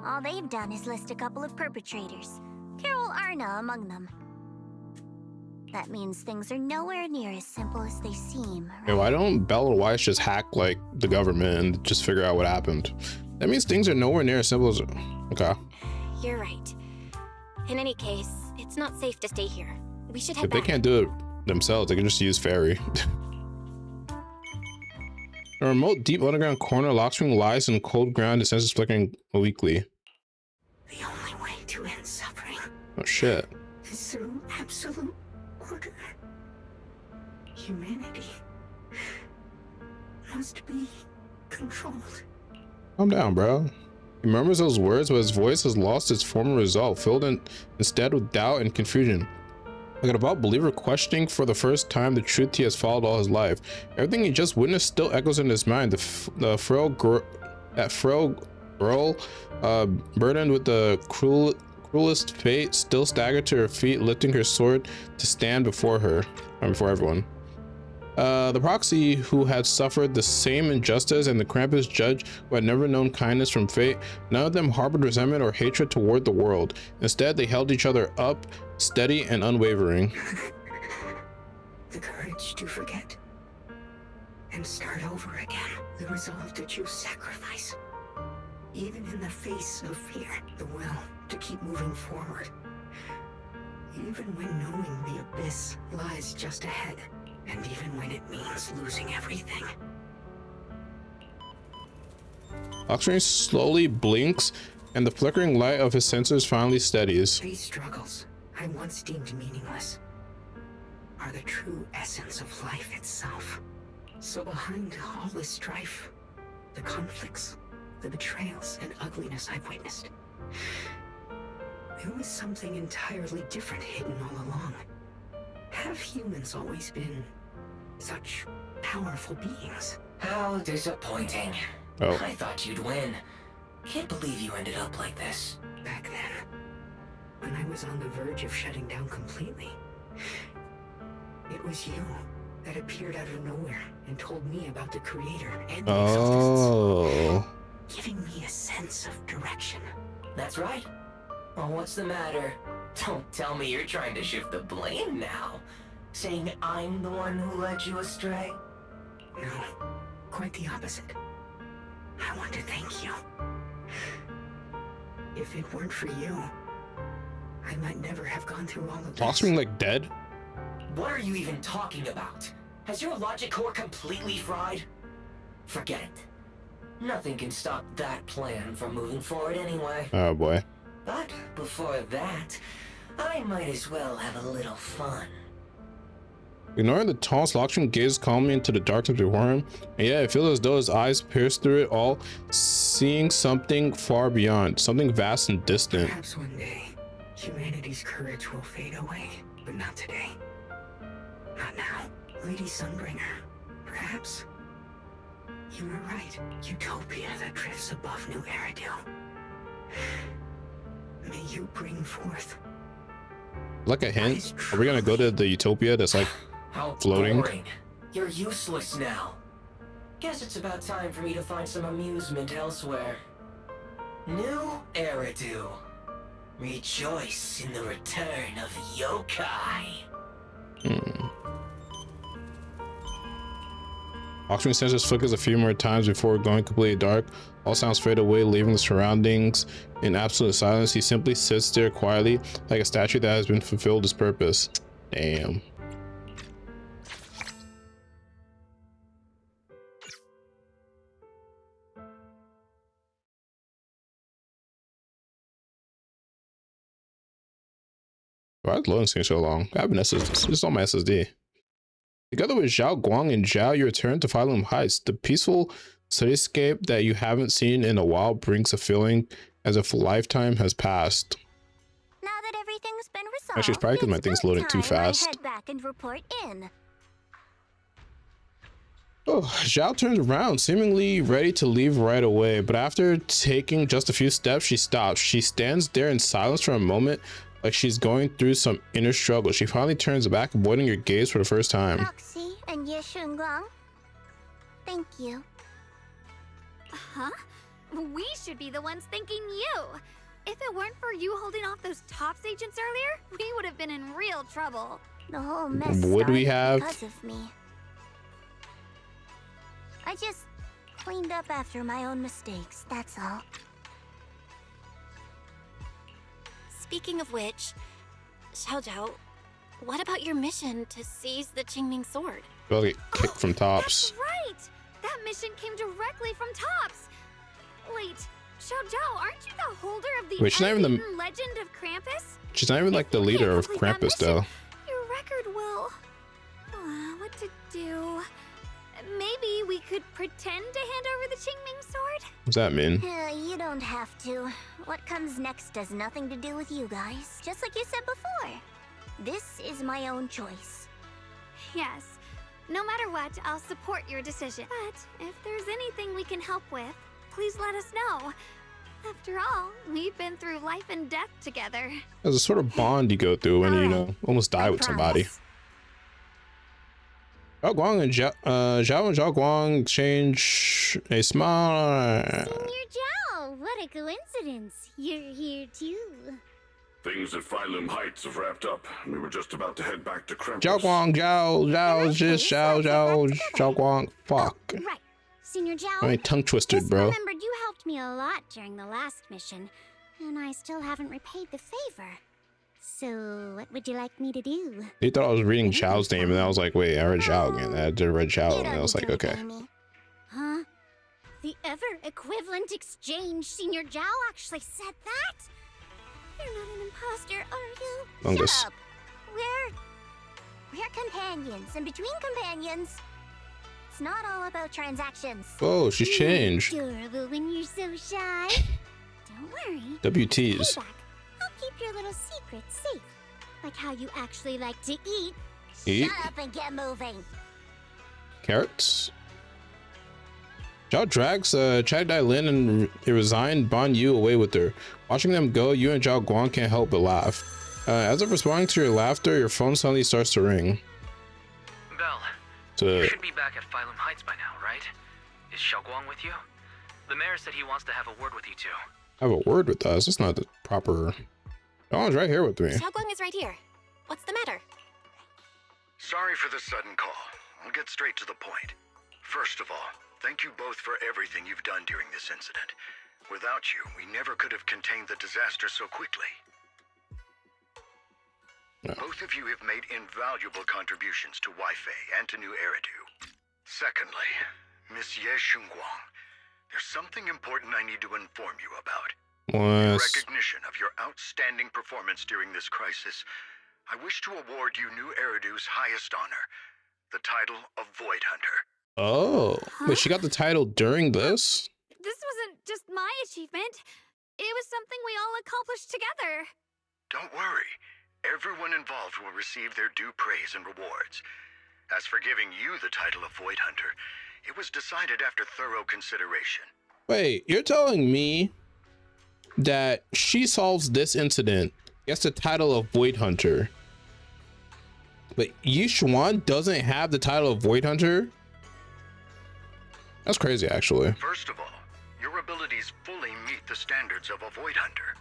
All they've done is list a couple of perpetrators, Carol Arna among them. That means things are nowhere near as simple as they seem, Hey, why don't Bell and Weiss just hack like the government and just figure out what happened? That means things are nowhere near as simple as... Okay. You're right. In any case, it's not safe to stay here. We should head If they back. can't do it themselves, they can just use ferry. A remote, deep underground corner, lock screen lies in cold ground, its sensors flickering weakly. The only way to end suffering Oh shit. is through absolute order. Humanity must be controlled. Calm down, bro. He murmurs those words, but his voice has lost its former resolve, filled instead with doubt and confusion. Like an devout believer questioning for the first time the truth he has followed all his life. Everything he just witnessed still echoes in his mind. The frail girl, burdened with the cruelest fate, still staggered to her feet, lifting her sword to stand before her, before everyone. The proxy who had suffered the same injustice and the Krampus judge who had never known kindness from fate, none of them harbored resentment or hatred toward the world. Instead, they held each other up, steady and unwavering. The courage to forget and start over again. The resolve to choose sacrifice. Even in the face of fear, the will to keep moving forward. Even when knowing the abyss lies just ahead. And even when it means losing everything. Oxygen slowly blinks, and the flickering light of his sensors finally steadies. These struggles, I once deemed meaningless, are the true essence of life itself. So behind all the strife, the conflicts, the betrayals and ugliness I've witnessed, there was something entirely different hidden all along. Have humans always been such powerful beings? How disappointing. Oh. I thought you'd win. Can't believe you ended up like this. Back then, when I was on the verge of shutting down completely, it was you that appeared out of nowhere and told me about the Creator and the Oh. Exaltants, giving me a sense of direction. That's right. Well, what's the matter? Don't tell me you're trying to shift the blame now. Saying I'm the one who led you astray? No, quite the opposite. I want to thank you. If it weren't for you, I might never have gone through all of this. Oxygen like dead? What are you even talking about? Has your logic core completely fried? Forget it. Nothing can stop that plan from moving forward anyway. Oh boy. But before that, I might as well have a little fun. Ignoring the taunts, Lockstream gazes calmly into the darkness before him, and yet it feels as though his eyes pierce through it all, seeing something far beyond, something vast and distant. Perhaps one day, humanity's courage will fade away, but not today. Not now. Lady Sunbringer, perhaps? You were right. Utopia that drifts above New Eridil. May you bring forth. Like a hint, are we gonna go to the Utopia that's like How floating? boring. You're useless now. Guess it's about time for me to find some amusement elsewhere. New Eridu. Rejoice in the return of yokai. Oxygen sensors flickers a few more times before going completely dark. All sounds fade away, leaving the surroundings in absolute silence. He simply sits there quietly, like a statue that has been fulfilled its purpose. Damn. Why is loading taking so long? I have an SSD. It's on my SSD. Together with Zhao Guang and Zhao, you return to Phylum Heights. The peaceful cityscape that you haven't seen in a while brings a feeling as if a lifetime has passed. Now that everything's been resolved, Actually, it's probably because my thing's loading too fast. I head back and report in. Oh, Zhao turns around, seemingly ready to leave right away, but after taking just a few steps, she stops. She stands there in silence for a moment, like she's going through some inner struggle. She finally turns back, avoiding your gaze for the first time. Roxy and Shunguang, thank you. Huh? We should be the ones thanking you. If it weren't for you holding off those TOPS agents earlier, we would have been in real trouble. The whole mess Would we have? because of me. I just cleaned up after my own mistakes, that's all. Speaking of which, Xiao Zhao, what about your mission to seize the Qingming sword? I'll get kicked from TOPS. That's right! That mission came directly from TOPS! Wait, Xiao Zhao, aren't you the holder of the Wait, she's not even the legend of Krampus? She's not even like the leader of Krampus, though. Your record will... what to do? Maybe we could pretend to hand over the Qingming sword? What's that mean? You don't have to. What comes next has nothing to do with you guys, just like you said before. This is my own choice. Yes. No matter what, I'll support your decision. But if there's anything we can help with, please let us know. After all, we've been through life and death together. There's a sort of bond you go through when you almost die with somebody. Zhao Guang and Zhao and Zhao Guang exchange a smile. Senior Zhao, what a coincidence. You're here too. Things at Phylum Heights have wrapped up. We were just about to head back to Krampus. Zhao Guang, Zhao Guang. Fuck. Right. Senior Zhao, My tongue twisted, bro. Remembered you helped me a lot during the last mission, and I still haven't repaid the favor. So, what would you like me to do? They thought I was reading Zhao's name, and I was like, wait, I read Zhao again. I did read Zhao, and I was like, okay. Huh? The ever-equivalent exchange. Senior Zhao actually said that? You're not an imposter, are you? Fungus. Shut up. We're companions, and between companions, it's not all about transactions. Oh, she's changed. Adorable when you're so shy. Don't worry. WTs. Payback. I'll keep your little secrets safe, like how you actually like to eat. Eat? Shut up and get moving. Carrots. Zhao drags Chagdai Lin and the resigned Ban Yu away with her. Watching them go, you and Zhao Guang can't help but laugh. As if responding to your laughter, your phone suddenly starts to ring. Belle, you should be back at Phylum Heights by now, right? Is Shunguang with you? The mayor said he wants to have a word with you two. Have a word with us? That's not the proper... Dawn's right here with me. Xiaoguang is right here. What's the matter? Sorry for the sudden call. I'll get straight to the point. First of all, thank you both for everything you've done during this incident. Without you, we never could have contained the disaster so quickly. No. Both of you have made invaluable contributions to Wi-Fi and to New Eridu. Secondly, Miss Ye Shunguang, there's something important I need to inform you about. In recognition of your outstanding performance during this crisis, I wish to award you New Eridu's highest honor, the title of Void Hunter. Oh, wait, she got the title during this? This wasn't just my achievement. It was something we all accomplished together. Don't worry. Everyone involved will receive their due praise and rewards. As for giving you the title of Void Hunter, it was decided after thorough consideration. Wait, you're telling me that she solves this incident, gets the title of Void Hunter, but Yi Xuan doesn't have the title of Void Hunter? That's crazy, actually. First of all, your abilities fully meet the standards of a Void Hunter.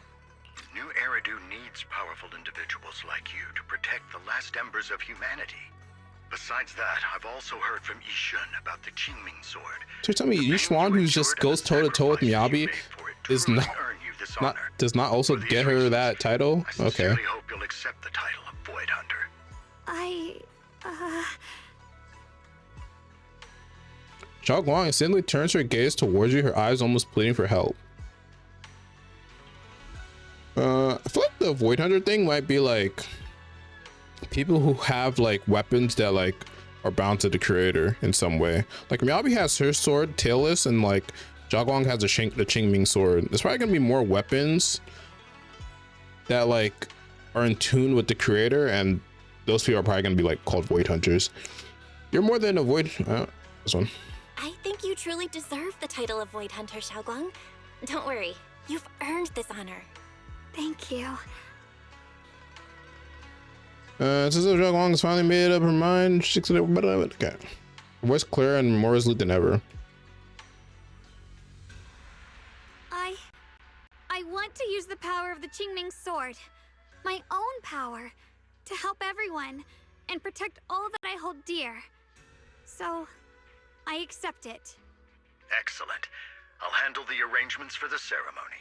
New Eridu needs powerful individuals like you to protect the last embers of humanity. Besides that, I've also heard from Yishun about the Qingming sword. So you're telling me Yishun, who just goes toe-to-toe with Miyabi, is does not also get her that title? I Okay. sincerely hope you'll accept the title of Void Hunter. Shunguang instantly turns her gaze towards you, her eyes almost pleading for help. I feel like the Void Hunter thing might be like people who have like weapons that like are bound to the creator in some way. Like Miyabi has her sword tailless, and like Shunguang has the Qingming sword. There's probably gonna be more weapons that like are in tune with the creator, and those people are probably gonna be like called Void Hunters. You're more than a Void. This one. I think you truly deserve the title of Void Hunter, Shunguang. Don't worry, you've earned this honor. Thank you. Since Shunguang has finally made up her mind, she's okay. Her voice clearer and more resolute than ever. I want to use the power of the Qingming sword, my own power, to help everyone and protect all that I hold dear. So, I accept it. Excellent. I'll handle the arrangements for the ceremony.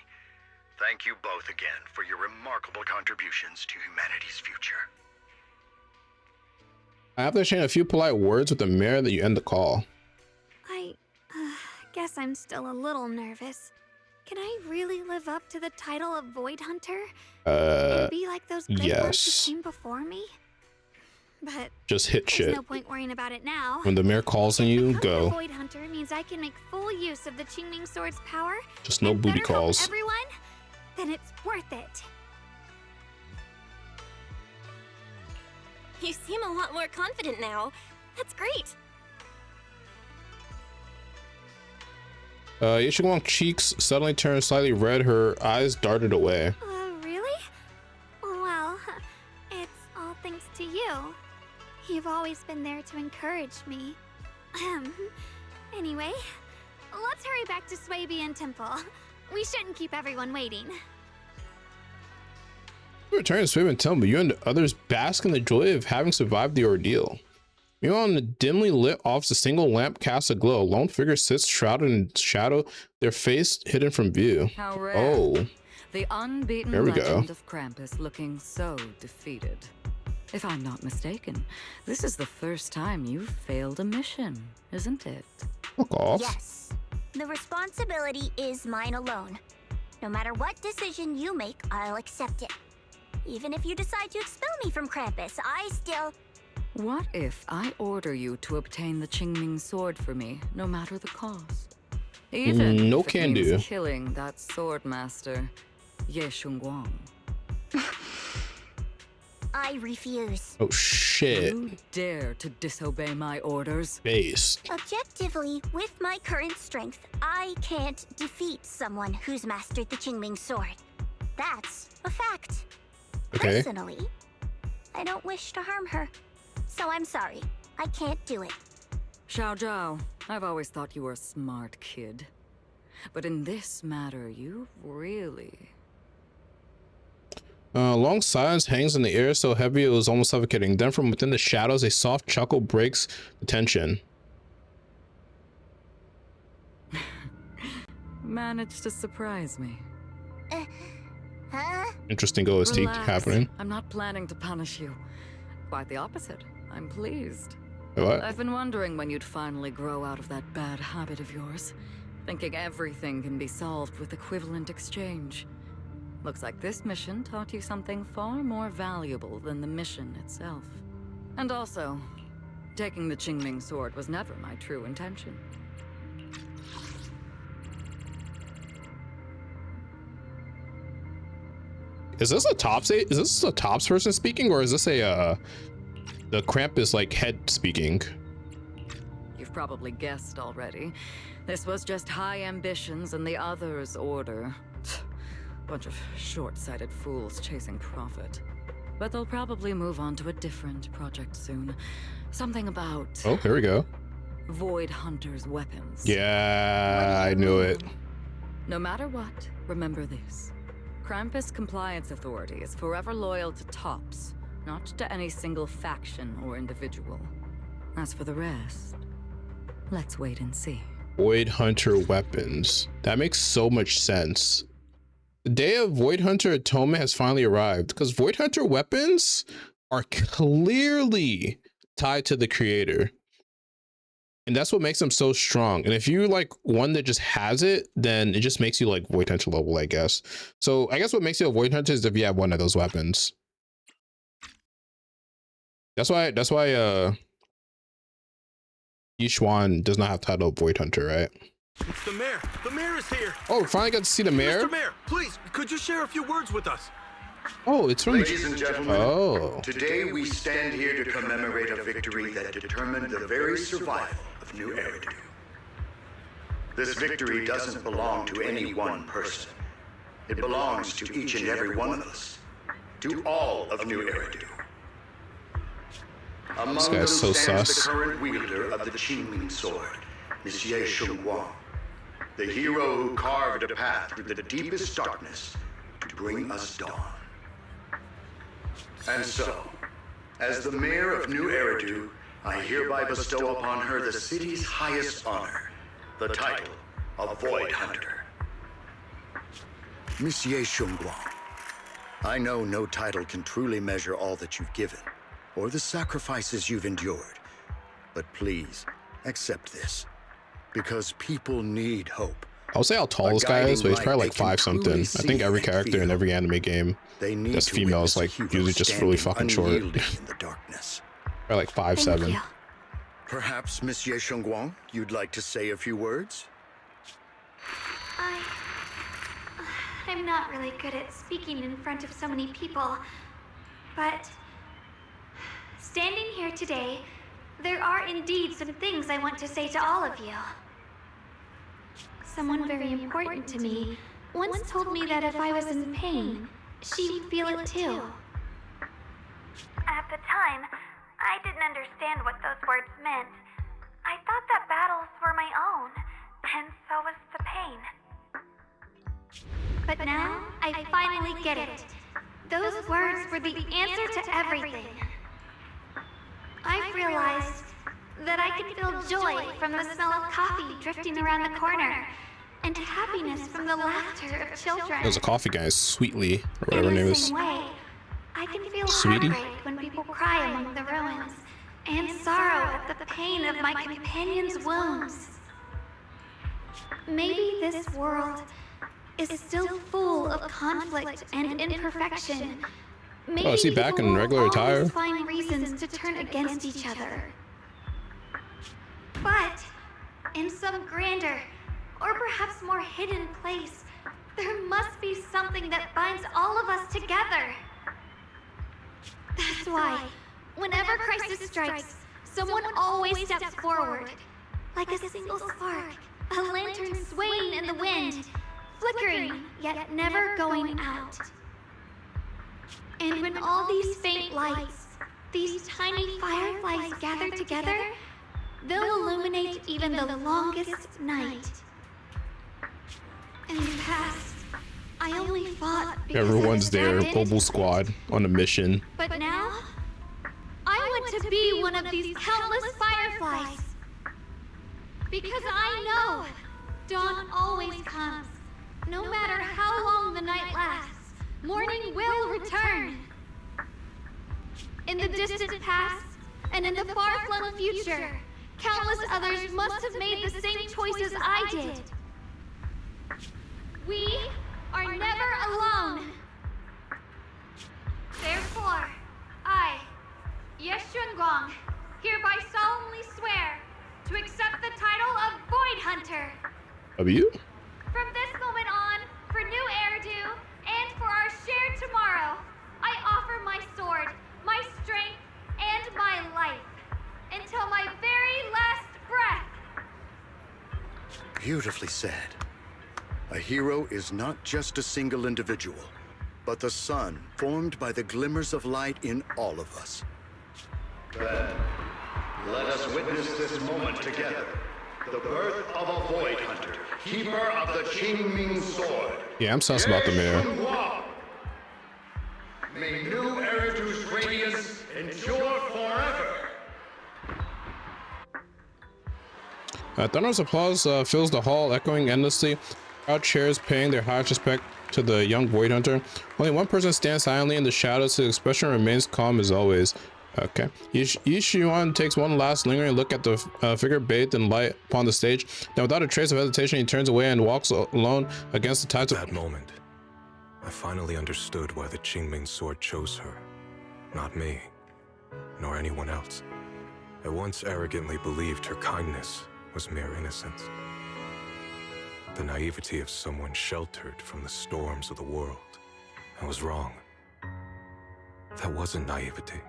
Thank you both again for your remarkable contributions to humanity's future. I have to exchange a few polite words with the mayor that you end the call. I guess I'm still a little nervous. Can I really live up to the title of Void Hunter? And be like those great ones who came before me? But just hit there's shit. no point worrying about it now. When the mayor calls on you, go. Void Hunter means I can make full use of the Qingming sword's power. Just no booty calls. Everyone, then it's worth it. You seem a lot more confident now. That's great. Shunguang's cheeks suddenly turned slightly red. Her eyes darted away. Really? Well, it's all thanks to you. You've always been there to encourage me. Anyway, let's hurry back to Swabian Temple. We shouldn't keep everyone waiting. Return to Swabian Temple, you and the others bask in the joy of having survived the ordeal. Meanwhile, in the dimly lit office, a single lamp casts a glow. A lone figure sits shrouded in shadow, their face hidden from view. How rare. Oh. The unbeaten There we go. legend of Krampus looking so defeated. If I'm not mistaken, this is the first time you've failed a mission, isn't it? Fuck off. Yes. The responsibility is mine alone. No matter what decision you make, I'll accept it. Even if you decide to expel me from Krampus, I still... What if I order you to obtain the Qingming sword for me, no matter the cost? Even no if it can means do. killing that sword master, Ye Shunguang. I refuse. Oh shit. You dare to disobey my orders? Based. Objectively, with my current strength, I can't defeat someone who's mastered the Qingming sword. That's a fact. Okay. Personally, I don't wish to harm her. So I'm sorry. I can't do it. Xiao Zhao, I've always thought you were a smart kid. But in this matter, you really... Long silence hangs in the air, so heavy it was almost suffocating. Then from within the shadows, a soft chuckle breaks the tension. Managed to surprise me. Huh? Interesting OST Relax. happening. I'm not planning to punish you. Quite the opposite. I'm pleased. What? I've been wondering when you'd finally grow out of that bad habit of yours. Thinking everything can be solved with equivalent exchange. Looks like this mission taught you something far more valuable than the mission itself. And also, taking the Qingming sword was never my true intention. Is this a tops? Is this a tops person speaking, or is this a the Krampus like head speaking? You've probably guessed already. This was just high ambitions and the others' order. Bunch of short-sighted fools chasing profit. But they'll probably move on to a different project soon. Something about... Oh, here we go. Void Hunter's weapons. Yeah, I knew it. No matter what, remember this. Krampus Compliance Authority is forever loyal to TOPS, not to any single faction or individual. As for the rest, let's wait and see. Void Hunter weapons. That makes so much sense. The day of Void Hunter Atonement has finally arrived, because Void Hunter weapons are clearly tied to the creator. And that's what makes them so strong. And if you like one that just has it, then it just makes you like Void Hunter level, I guess. So I guess what makes you a Void Hunter is if you have one of those weapons. That's why Yishuan does not have title Void Hunter, right? It's the mayor. The mayor is here. Oh, we finally got to see the mayor. Mr. Mayor, please, could you share a few words with us? Oh, it's from. Ladies and gentlemen, oh. Today we stand here to commemorate a victory that determined the very survival of New Eridu. This victory doesn't belong to any one person. It belongs to each and every one of us. To all of New Eridu. Among them so stands sus. the current wielder of the Qingming sword, Monsieur Shunguang, the hero who carved a path through the deepest darkness to bring us dawn. And so, as the mayor of New Eridu, I hereby bestow upon her the city's highest honor, the title of Void Hunter. Monsieur Shunguang, I know no title can truly measure all that you've given, or the sacrifices you've endured. But please, accept this, because people need hope. I'll say how tall this guy is, but he's probably like 5 something. I think every character in every anime game that's female is like usually just really fucking short. In the darkness. Or like 5'7". Perhaps, Monsieur Shunguang, you'd like to say a few words? I'm not really good at speaking in front of so many people, but standing here today, there are indeed some things I want to say to all of you. Someone very important to me once told me that if I was in pain, she would feel it too. At the time, I didn't understand what those words meant. I thought that battles were my own, and so was the pain. But now, I finally get it. Those words were the answer to everything. I've realized that I can feel joy from the smell of coffee drifting around the corner, and happiness from the laughter of children. There's a coffee guy, Sweetly, or whatever her name is. In the same way, I can feel Sweetie? heartbreak when people cry among the ruins, and sorrow at the pain of my companion's wounds. Maybe this world is still full of conflict and imperfection. Maybe is he back people in will regular attire? always find reasons to turn against each other. But in some grander, or perhaps more hidden place, there must be something that binds all of us together. That's why, whenever crisis strikes, someone always steps forward. Like a single spark, a lantern swaying in the wind, flickering, yet never going out. And when all these faint lights, these tiny fireflies gather together, they'll illuminate even the longest night. In the past, I only fought because Everyone's I was there, abandoned. Mobile Squad on a mission. But now, I want to be one of these countless fireflies. Because I know dawn always comes. No matter how long the night lasts, morning will return. In the distant past, and in the far-flung future, countless others must have made the same choices I did. We are never alone. Therefore, I, Shunguang, hereby solemnly swear to accept the title of Void Hunter. W? From this moment on, for New Eridu, and for our shared tomorrow, I offer my sword, my strength, and my life, until my very last breath. Beautifully said. A hero is not just a single individual, but the sun formed by the glimmers of light in all of us. Then, Let us witness this moment together. The birth of a Void Hunter, keeper of the Qingming Sword. Yeah, I'm sus about the mayor. Shunguang. May new Eridu's radiance endure forever. Thunderous applause fills the hall, echoing endlessly. Crowd cheers, paying their highest respect to the young Void Hunter. Only one person stands silently in the shadows. His expression remains calm as always. Okay. Yishuan takes one last lingering look at the figure bathed in light upon the stage. Then, without a trace of hesitation, he turns away and walks alone against the tides of... That moment, I finally understood why the Qingming Sword chose her. Not me, nor anyone else. I once arrogantly believed her kindness was mere innocence. The naivety of someone sheltered from the storms of the world. I was wrong. That wasn't naivety.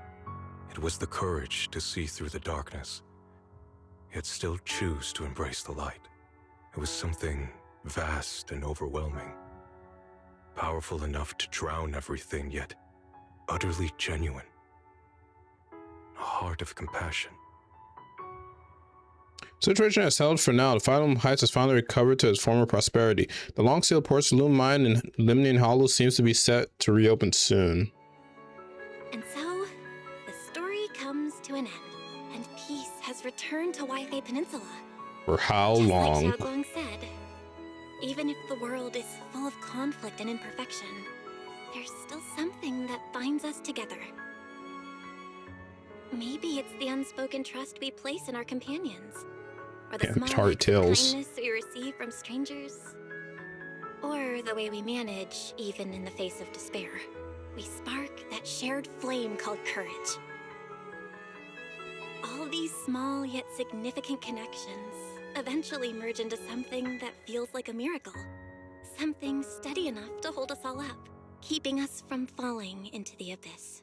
It was the courage to see through the darkness, yet still choose to embrace the light. It was something vast and overwhelming. Powerful enough to drown everything, yet utterly genuine. A heart of compassion. Situation has held for now. The Final Heights has finally recovered to its former prosperity. The long-sealed porcelain mine in Limnian Hollow seems to be set to reopen soon. And so, the story comes to an end, and peace has returned to Wi-Fi Peninsula. For how Just long? like Shunguang said, even if the world is full of conflict and imperfection, there's still something that binds us together. Maybe it's the unspoken trust we place in our companions, or the small acts of kindness we receive from strangers, or the way we manage even in the face of despair. We spark that shared flame called courage. All these small yet significant connections eventually merge into something that feels like a miracle. Something steady enough to hold us all up, keeping us from falling into the abyss.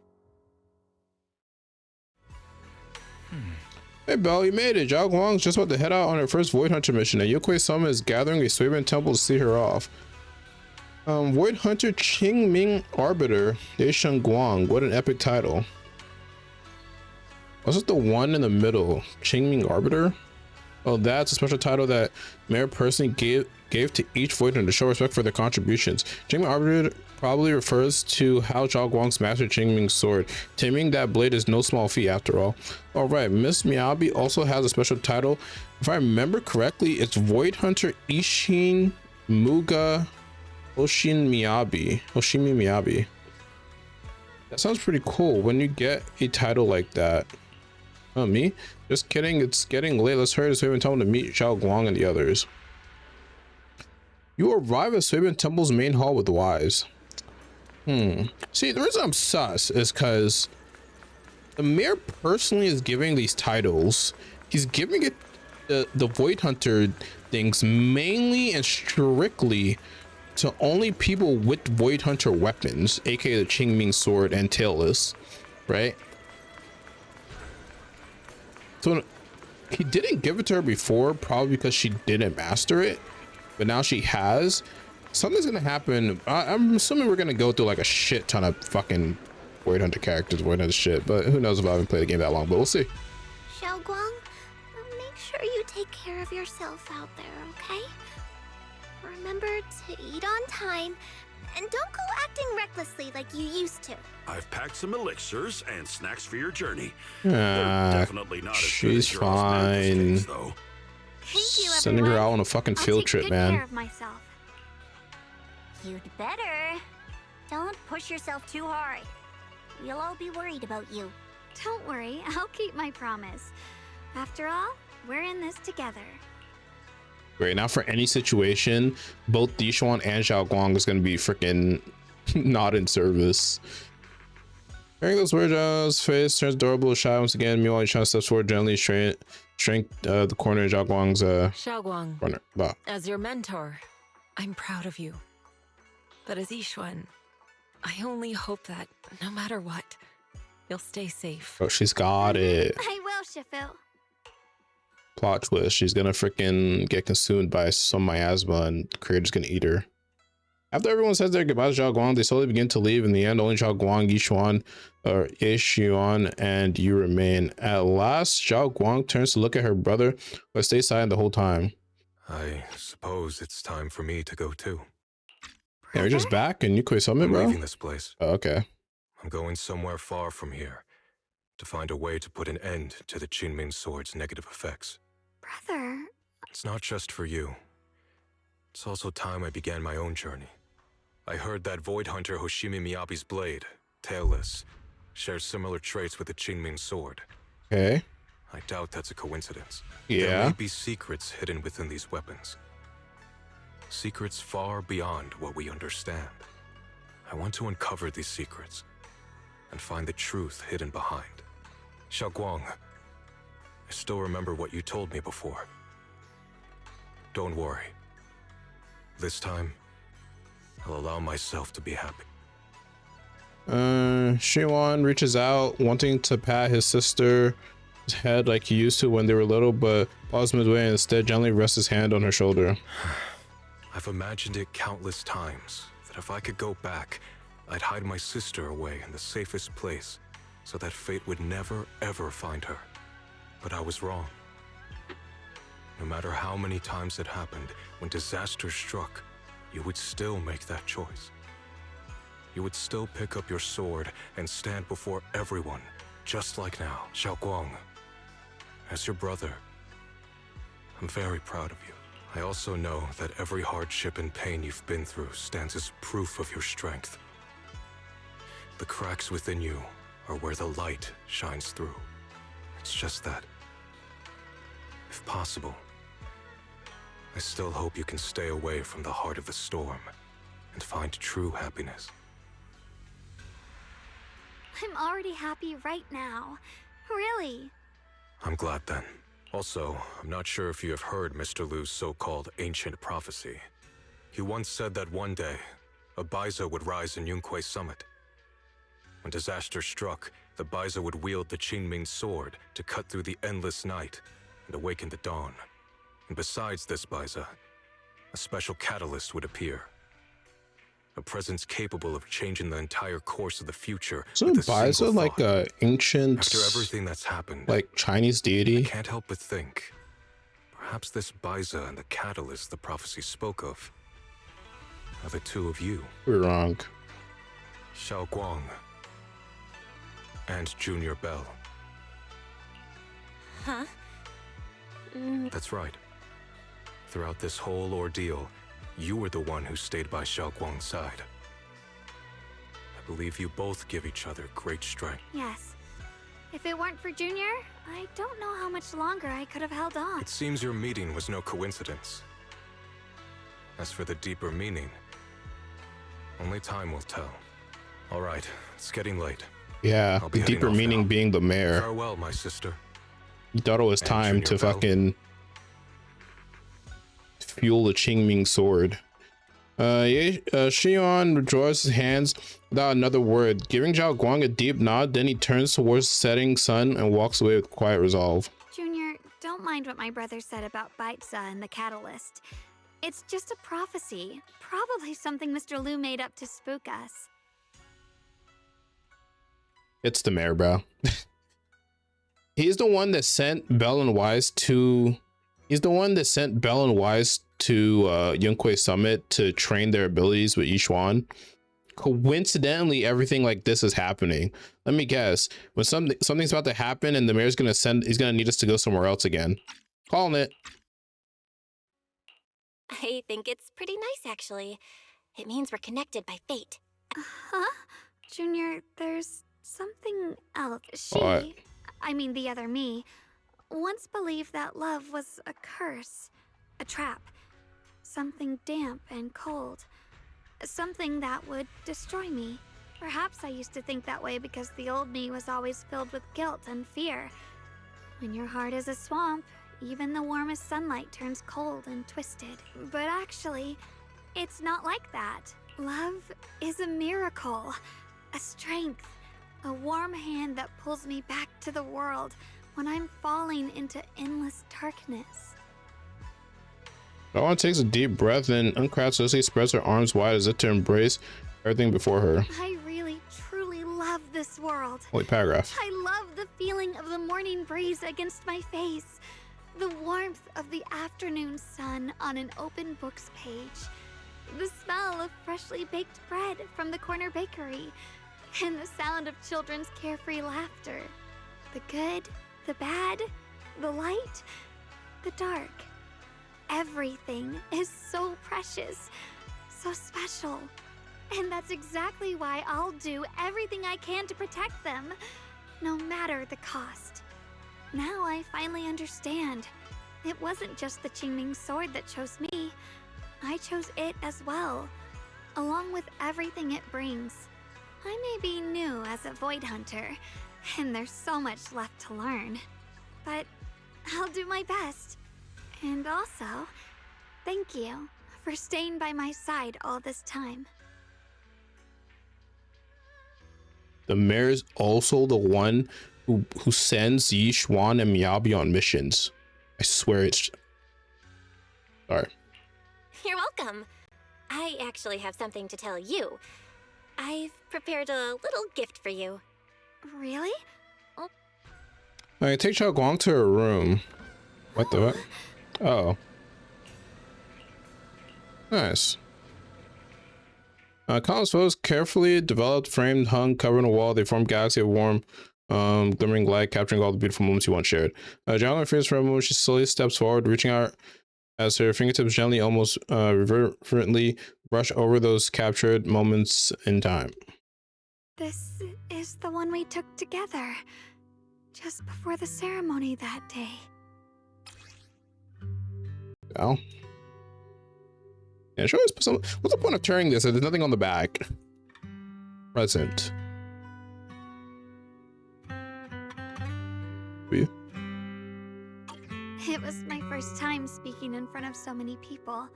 Hey Belle, you made it. Zhao Guang's just about to head out on her first Void Hunter mission, and Yokoi Sama is gathering a Suiban temple to see her off. Void Hunter Qingming Arbiter, Ye Shunguang. What an epic title. Was it the one in the middle? Qingming Arbiter? Oh, that's a special title that Mayor personally gave to each Void Hunter to show respect for their contributions. Qingming Arbiter probably refers to how Zhao Guang's master Qingming sword. Taming that blade is no small feat after all. Alright, Miss Miyabi also has a special title. If I remember correctly, it's Void Hunter Ishin Muga Oshimi Miyabi. That sounds pretty cool when you get a title like that. Oh, me? Just kidding, it's getting late. Let's hurry to Suiban Temple to meet Zhao Guang and the others. You arrive at Suiban Temple's main hall with Wise. See, the reason I'm sus is because the mayor personally is giving these titles. He's giving it the Void Hunter things mainly and strictly to only people with Void Hunter weapons, aka the Qingming sword and tailless, right? So he didn't give it to her before, probably because she didn't master it, but now she has. Something's gonna happen. I'm assuming we're gonna go through like a shit ton of fucking Void Hunter characters, Void Hunter shit, but who knows if I haven't played the game that long, but we'll see. Shunguang, make sure you take care of yourself out there, okay? Remember to eat on time, and don't go acting recklessly like you used to. I've packed some elixirs and snacks for your journey. Definitely not as good as your fine. Thank you, Sending her out on a fucking field trip, man. Care of myself. You'd better. Don't push yourself too hard. We'll all be worried about you. Don't worry, I'll keep my promise. After all, we're in this together. Great, now for any situation, both Dishuan and Zhao Guang is going to be freaking not in service. Hearing those words, Zhao's face turns adorable, shy once again. Meanwhile, Yishuan steps forward, gently shrink the corner of Zhao Guang's Shunguang, corner. as your mentor, I'm proud of you. But as Yishuan, I only hope that no matter what, you'll stay safe. Oh, she's got it. I will, Shifu. Plot twist, she's gonna freaking get consumed by some miasma and Creator's gonna eat her. After everyone says their goodbyes to Zhao Guang, they slowly begin to leave. In the end, only Zhao Guang, Yixuan, and you remain. At last, Zhao Guang turns to look at her brother, but stays silent the whole time. I suppose it's time for me to go too. Yeah, we're just back in Yunkwei Summit, bro? I'm leaving this place. Oh, okay. I'm going somewhere far from here to find a way to put an end to the Qingming Sword's negative effects. Brother... It's not just for you. It's also time I began my own journey. I heard that Void Hunter Hoshimi Miyabi's blade, Tailless, shares similar traits with the Qingming Sword. Okay. I doubt that's a coincidence. Yeah. There may be secrets hidden within these weapons. Secrets far beyond what we understand. I want to uncover these secrets and find the truth hidden behind. Shunguang, I still remember what you told me before. Don't worry. This time, I'll allow myself to be happy. Shiwan reaches out, wanting to pat his sister's head like he used to when they were little, but pauses midway and instead gently rests his hand on her shoulder. I've imagined it countless times, that if I could go back, I'd hide my sister away in the safest place, so that fate would never, ever find her. But I was wrong. No matter how many times it happened, when disaster struck, you would still make that choice. You would still pick up your sword and stand before everyone, just like now. Shunguang, as your brother, I'm very proud of you. I also know that every hardship and pain you've been through stands as proof of your strength. The cracks within you are where the light shines through. It's just that, if possible, I still hope you can stay away from the heart of the storm and find true happiness. I'm already happy right now. Really. I'm glad then. Also, I'm not sure if you have heard Mr. Lu's so-called ancient prophecy. He once said that one day, a Baiza would rise in Yunkwei Summit. When disaster struck, the Baiza would wield the Qingming Sword to cut through the endless night and awaken the dawn. And besides this Baiza, a special catalyst would appear. A presence capable of changing the entire course of the future. So Baiza like a ancient, after everything that's happened, like Chinese deity? I can't help but think, perhaps this Baiza and the catalyst the prophecy spoke of are the two of you. We're wrong. Shunguang and Junior Bell. Huh? That's right. Throughout this whole ordeal, you were the one who stayed by Shunguang's side. I believe you both give each other great strength. Yes. If it weren't for Junior, I don't know how much longer I could have held on. It seems your meeting was no coincidence. As for the deeper meaning, only time will tell. All right, it's getting late. Yeah, the deeper meaning being the mayor. Farewell, my sister. He thought it was time to fucking fuel the Qingming Sword. Shion withdraws his hands without another word, giving Zhao Guang a deep nod. Then he turns towards the setting sun and walks away with quiet resolve. Junior, don't mind what my brother said about Baiza and the catalyst. It's just a prophecy. Probably something Mr. Lu made up to spook us. It's the mayor, bro. He's the one that sent Bell and Wise to... He's the one that sent Bell and Wise to Yunkwei Summit to train their abilities with Yixuan. Coincidentally, everything like this is happening. Let me guess. When something's about to happen and the mayor's gonna he's gonna need us to go somewhere else again. Calling it. I think it's pretty nice, actually. It means we're connected by fate. Huh? Junior, there's something else. What? I mean the other me, once believed that love was a curse, a trap, something damp and cold, something that would destroy me. Perhaps I used to think that way because the old me was always filled with guilt and fear. When your heart is a swamp, even the warmest sunlight turns cold and twisted. But actually, it's not like that. Love is a miracle, a strength, a warm hand that pulls me back to the world when I'm falling into endless darkness. Dawn takes a deep breath and unconsciously spreads her arms wide as if to embrace everything before her. I really, truly love this world. Holy paragraph. I love the feeling of the morning breeze against my face, the warmth of the afternoon sun on an open book's page, the smell of freshly baked bread from the corner bakery, and the sound of children's carefree laughter. The good, the bad, the light, the dark. Everything is so precious, so special. And that's exactly why I'll do everything I can to protect them, no matter the cost. Now I finally understand. It wasn't just the Qingming sword that chose me. I chose it as well, along with everything it brings. I may be new as a Void Hunter, and there's so much left to learn. But I'll do my best. And also, thank you for staying by my side all this time. The mayor is also the one who sends Yixuan and Miyabi on missions. I swear it's... Sorry. You're welcome. I actually have something to tell you. I've prepared a little gift for you. Really? Oh. Alright, take Shunguang to her room. What the what? Oh. Nice. Columns photos carefully developed, framed, hung, covered on a wall. They form a galaxy of warm, glimmering light, capturing all the beautiful moments you once shared. Joggling fingers for a moment, she slowly steps forward, reaching out as her fingertips gently, almost reverently, brush over those captured moments in time. This is the one we took together, just before the ceremony that day. Well. Yeah, she always put some. What's the point of tearing this if there's nothing on the back? Present. You? It was my first time speaking in front of so many people.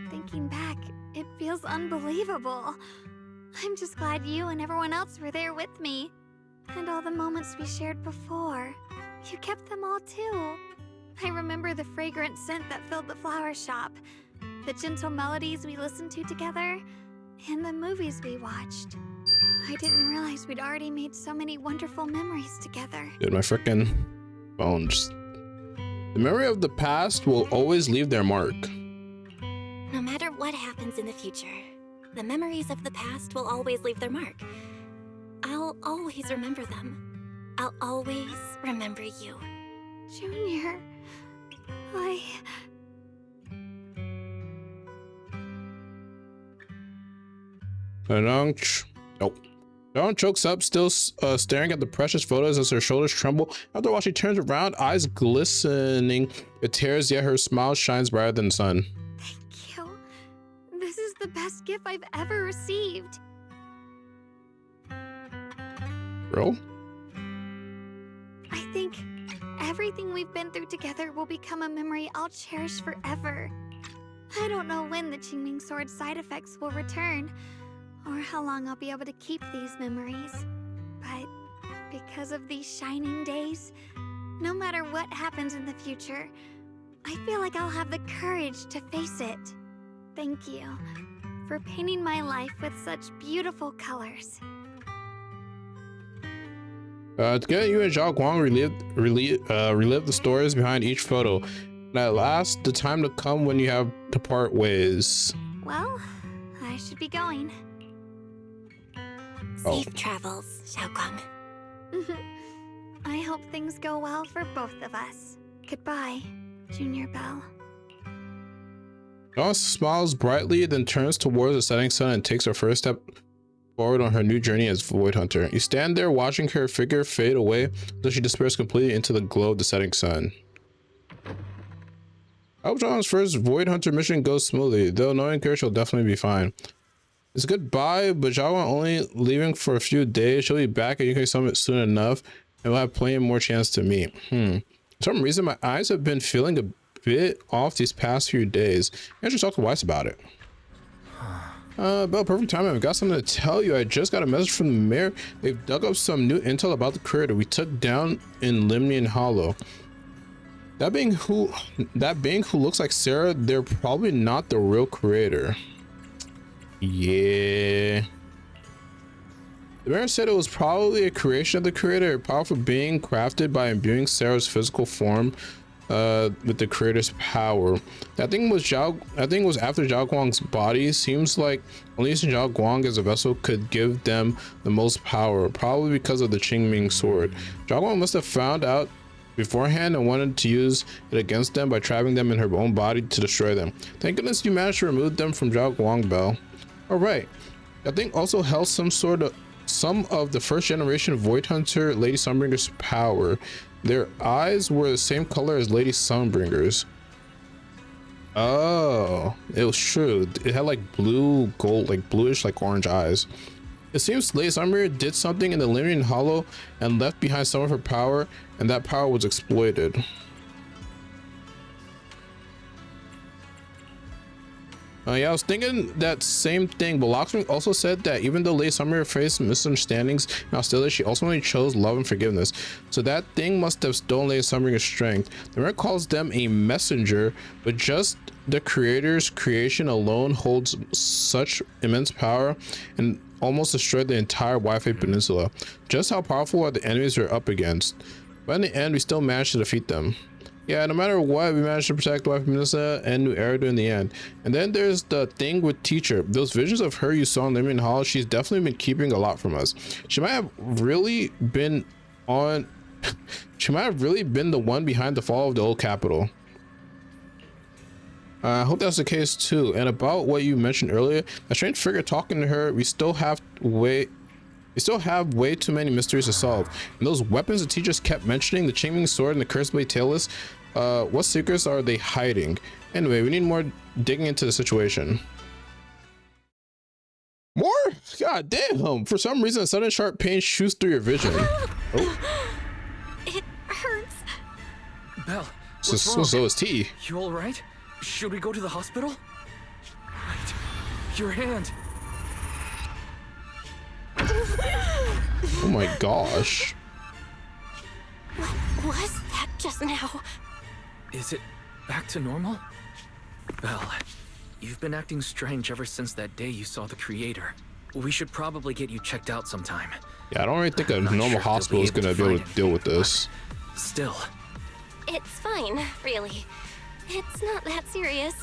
Thinking back, it feels unbelievable. I'm just glad you and everyone else were there with me. And all the moments we shared before. You kept them all too. I remember the fragrant scent that filled the flower shop, the gentle melodies we listened to together, and the movies we watched. I didn't realize we'd already made so many wonderful memories together. Dude, my frickin' phone just... The memory of the past will always leave their mark. No matter what happens in the future, the memories of the past will always leave their mark. I'll always remember them. I'll always remember you. Junior, Dawn chokes up, still staring at the precious photos as her shoulders tremble. After a while, she turns around, eyes glistening with tears, yet her smile shines brighter than the sun. Thank you. This is the best gift I've ever received. Bro? I think everything we've been through together will become a memory I'll cherish forever. I don't know when the Qingming sword side effects will return, or how long I'll be able to keep these memories. But because of these shining days, no matter what happens in the future, I feel like I'll have the courage to face it. Thank you for painting my life with such beautiful colors. Together, you and Shunguang relive the stories behind each photo. And at last, the time to come when you have to part ways. Well, I should be going. Safe travels, Shunguang. I hope things go well for both of us. Goodbye, Junior Belle. Dawn smiles brightly, then turns towards the setting sun and takes her first step forward on her new journey as Void Hunter. You stand there watching her figure fade away until she disappears completely into the glow of the setting sun. I hope Dawn's first Void Hunter mission goes smoothly, though knowing her, she'll definitely be fine. It's goodbye, but Jawa only leaving for a few days. She'll be back at UK Summit soon enough, and we'll have plenty more chance to meet. For some reason, my eyes have been feeling a bit off these past few days. I should talk to Weiss about it. Bell, perfect time. I've got something to tell you. I just got a message from the mayor. They've dug up some new intel about the creator we took down in Limnian Hollow. That being who looks like Sarah, they're probably not the real creator. Yeah. The mayor said it was probably a creation of the creator, a powerful being crafted by imbuing Sarah's physical form with the creator's power. I think it was after Zhao Guang's body. Seems like only using Zhao Guang as a vessel could give them the most power, probably because of the Qingming sword. Zhao Guang must have found out beforehand and wanted to use it against them by trapping them in her own body to destroy them. Thank goodness you managed to remove them from Zhao Guang, Bell. Alright. I think also held some of the first generation Void Hunter Lady Sunbringer's power. Their eyes were the same color as Lady Sunbringer's. Oh, it was true. It had like blue, gold, like bluish, like orange eyes. It seems Lady Sunbringer did something in the Lemnian Hollow and left behind some of her power, and that power was exploited. Yeah, I was thinking that same thing, but Locksmith also said that even though Lady Sunbringer faced misunderstandings and hostility, she ultimately chose love and forgiveness. So that thing must have stolen Lady Sunbringer's strength. The mirror calls them a messenger, but just the creator's creation alone holds such immense power and almost destroyed the entire Wi-Fi Peninsula. Just how powerful are the enemies we're up against? But in the end, we still managed to defeat them. Yeah, no matter what, we managed to protect the Wi-Fi Peninsula and New Eridu in the end. And then there's the thing with Teacher. Those visions of her you saw in Lemnian Hall, she's definitely been keeping a lot from us. She might have really been the one behind the fall of the old capital. I hope that's the case too. And about what you mentioned earlier, a strange figure talking to her, we still have way too many mysteries to solve. And those weapons the teachers kept mentioning, the Qingming sword and the Cursed Blade Tailless, what secrets are they hiding? Anyway, we need more digging into the situation. More? God damn! For some reason, a sudden sharp pain shoots through your vision. Oh. It hurts. Belle, So is T. You all right? Should we go to the hospital? Wait, your hand. Oh my gosh. What was that just now? Is it back to normal? Belle, you've been acting strange ever since that day you saw the creator. We should probably get you checked out sometime. Yeah, I don't really think a normal hospital is gonna be able to deal with this. Still. It's fine, really. It's not that serious.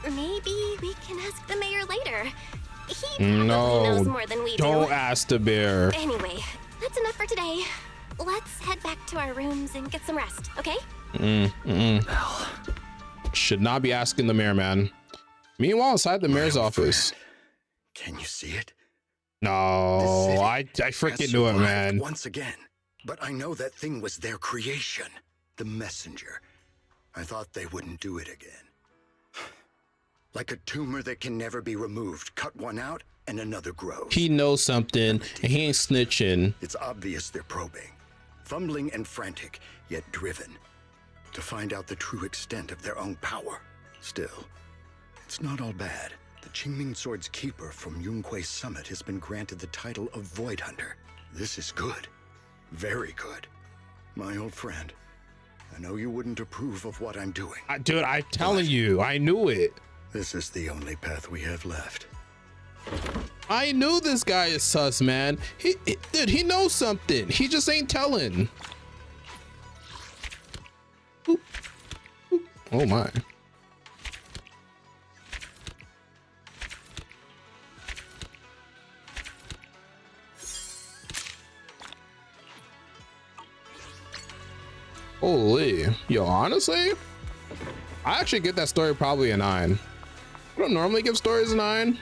Maybe we can ask the mayor later. He probably knows more than we do. Don't ask the bear. Anyway, that's enough for today. Let's head back to our rooms and get some rest, okay? Should not be asking the mayor, man. Meanwhile, inside the mayor's office. Can you see it? No, I freaking knew it, man. Once again, but I know that thing was their creation, the messenger. I thought they wouldn't do it again. Like a tumor that can never be removed. Cut one out and another grows. He knows something and he ain't snitching. It's obvious they're probing. Fumbling and frantic, yet driven. To find out the true extent of their own power. Still, it's not all bad. The Qingming Sword's keeper from Yunquei Summit has been granted the title of Void Hunter. This is good. Very good. My old friend, I know you wouldn't approve of what I'm doing. Dude, I'm telling you, I knew it. This is the only path we have left. I knew this guy is sus, man. Dude, he knows something. He just ain't telling. Oop. Oop. Oh my. Holy. Yo, honestly, I actually give that story probably a 9. I don't normally give stories a 9.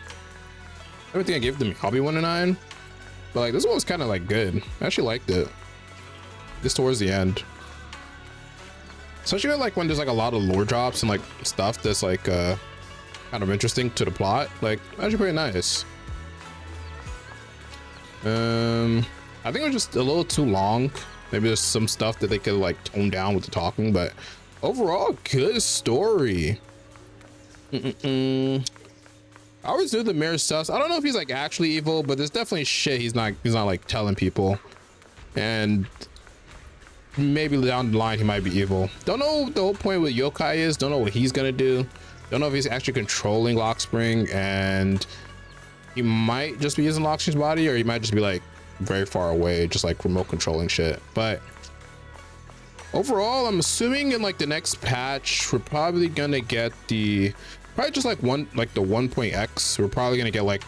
Everything I give them, Miyabi one a 9. But like this one was kind of like good. I actually liked it. This towards the end. Especially like when there's like a lot of lore drops and like stuff that's like kind of interesting to the plot. Like actually pretty nice. I think it was just a little too long. Maybe there's some stuff that they could like tone down with the talking, but overall good story. I always knew the mayor's sus. I don't know if he's like actually evil, but there's definitely shit he's not like telling people. And maybe down the line he might be evil. Don't know what the whole point with yokai is. Don't know what he's gonna do. Don't know if he's actually controlling Lockspring, and he might just be using Lockspring's body, or he might just be like very far away, just like remote controlling shit. But overall, I'm assuming in like the next patch, we're probably gonna get the just like the 1.x. We're probably gonna get like,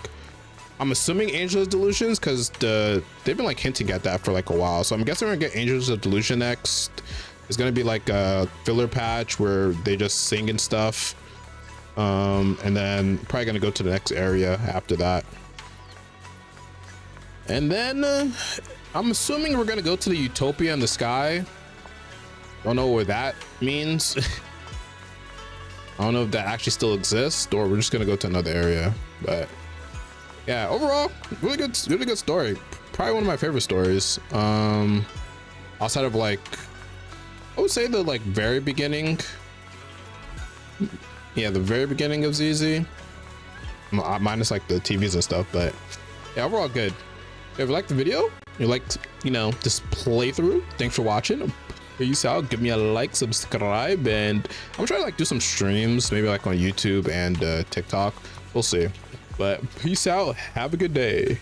I'm assuming Angels of Delusions, because they've been like hinting at that for like a while. So I'm guessing we're gonna get Angels of Delusion next. It's gonna be like a filler patch where they just sing and stuff. And then probably gonna go to the next area after that. And then I'm assuming we're gonna go to the Utopia in the sky. Don't know what that means. I don't know if that actually still exists, or we're just gonna go to another area. But yeah, overall, really good story. Probably one of my favorite stories. Outside of like, I would say the like very beginning. Yeah, the very beginning of ZZ, minus like the TVs and stuff. But yeah, overall good. If you liked the video, you liked, you know, this playthrough, thanks for watching. Peace out. Give me a like, subscribe, and I'm trying to like do some streams, maybe like on YouTube and TikTok. We'll see. But peace out. Have a good day.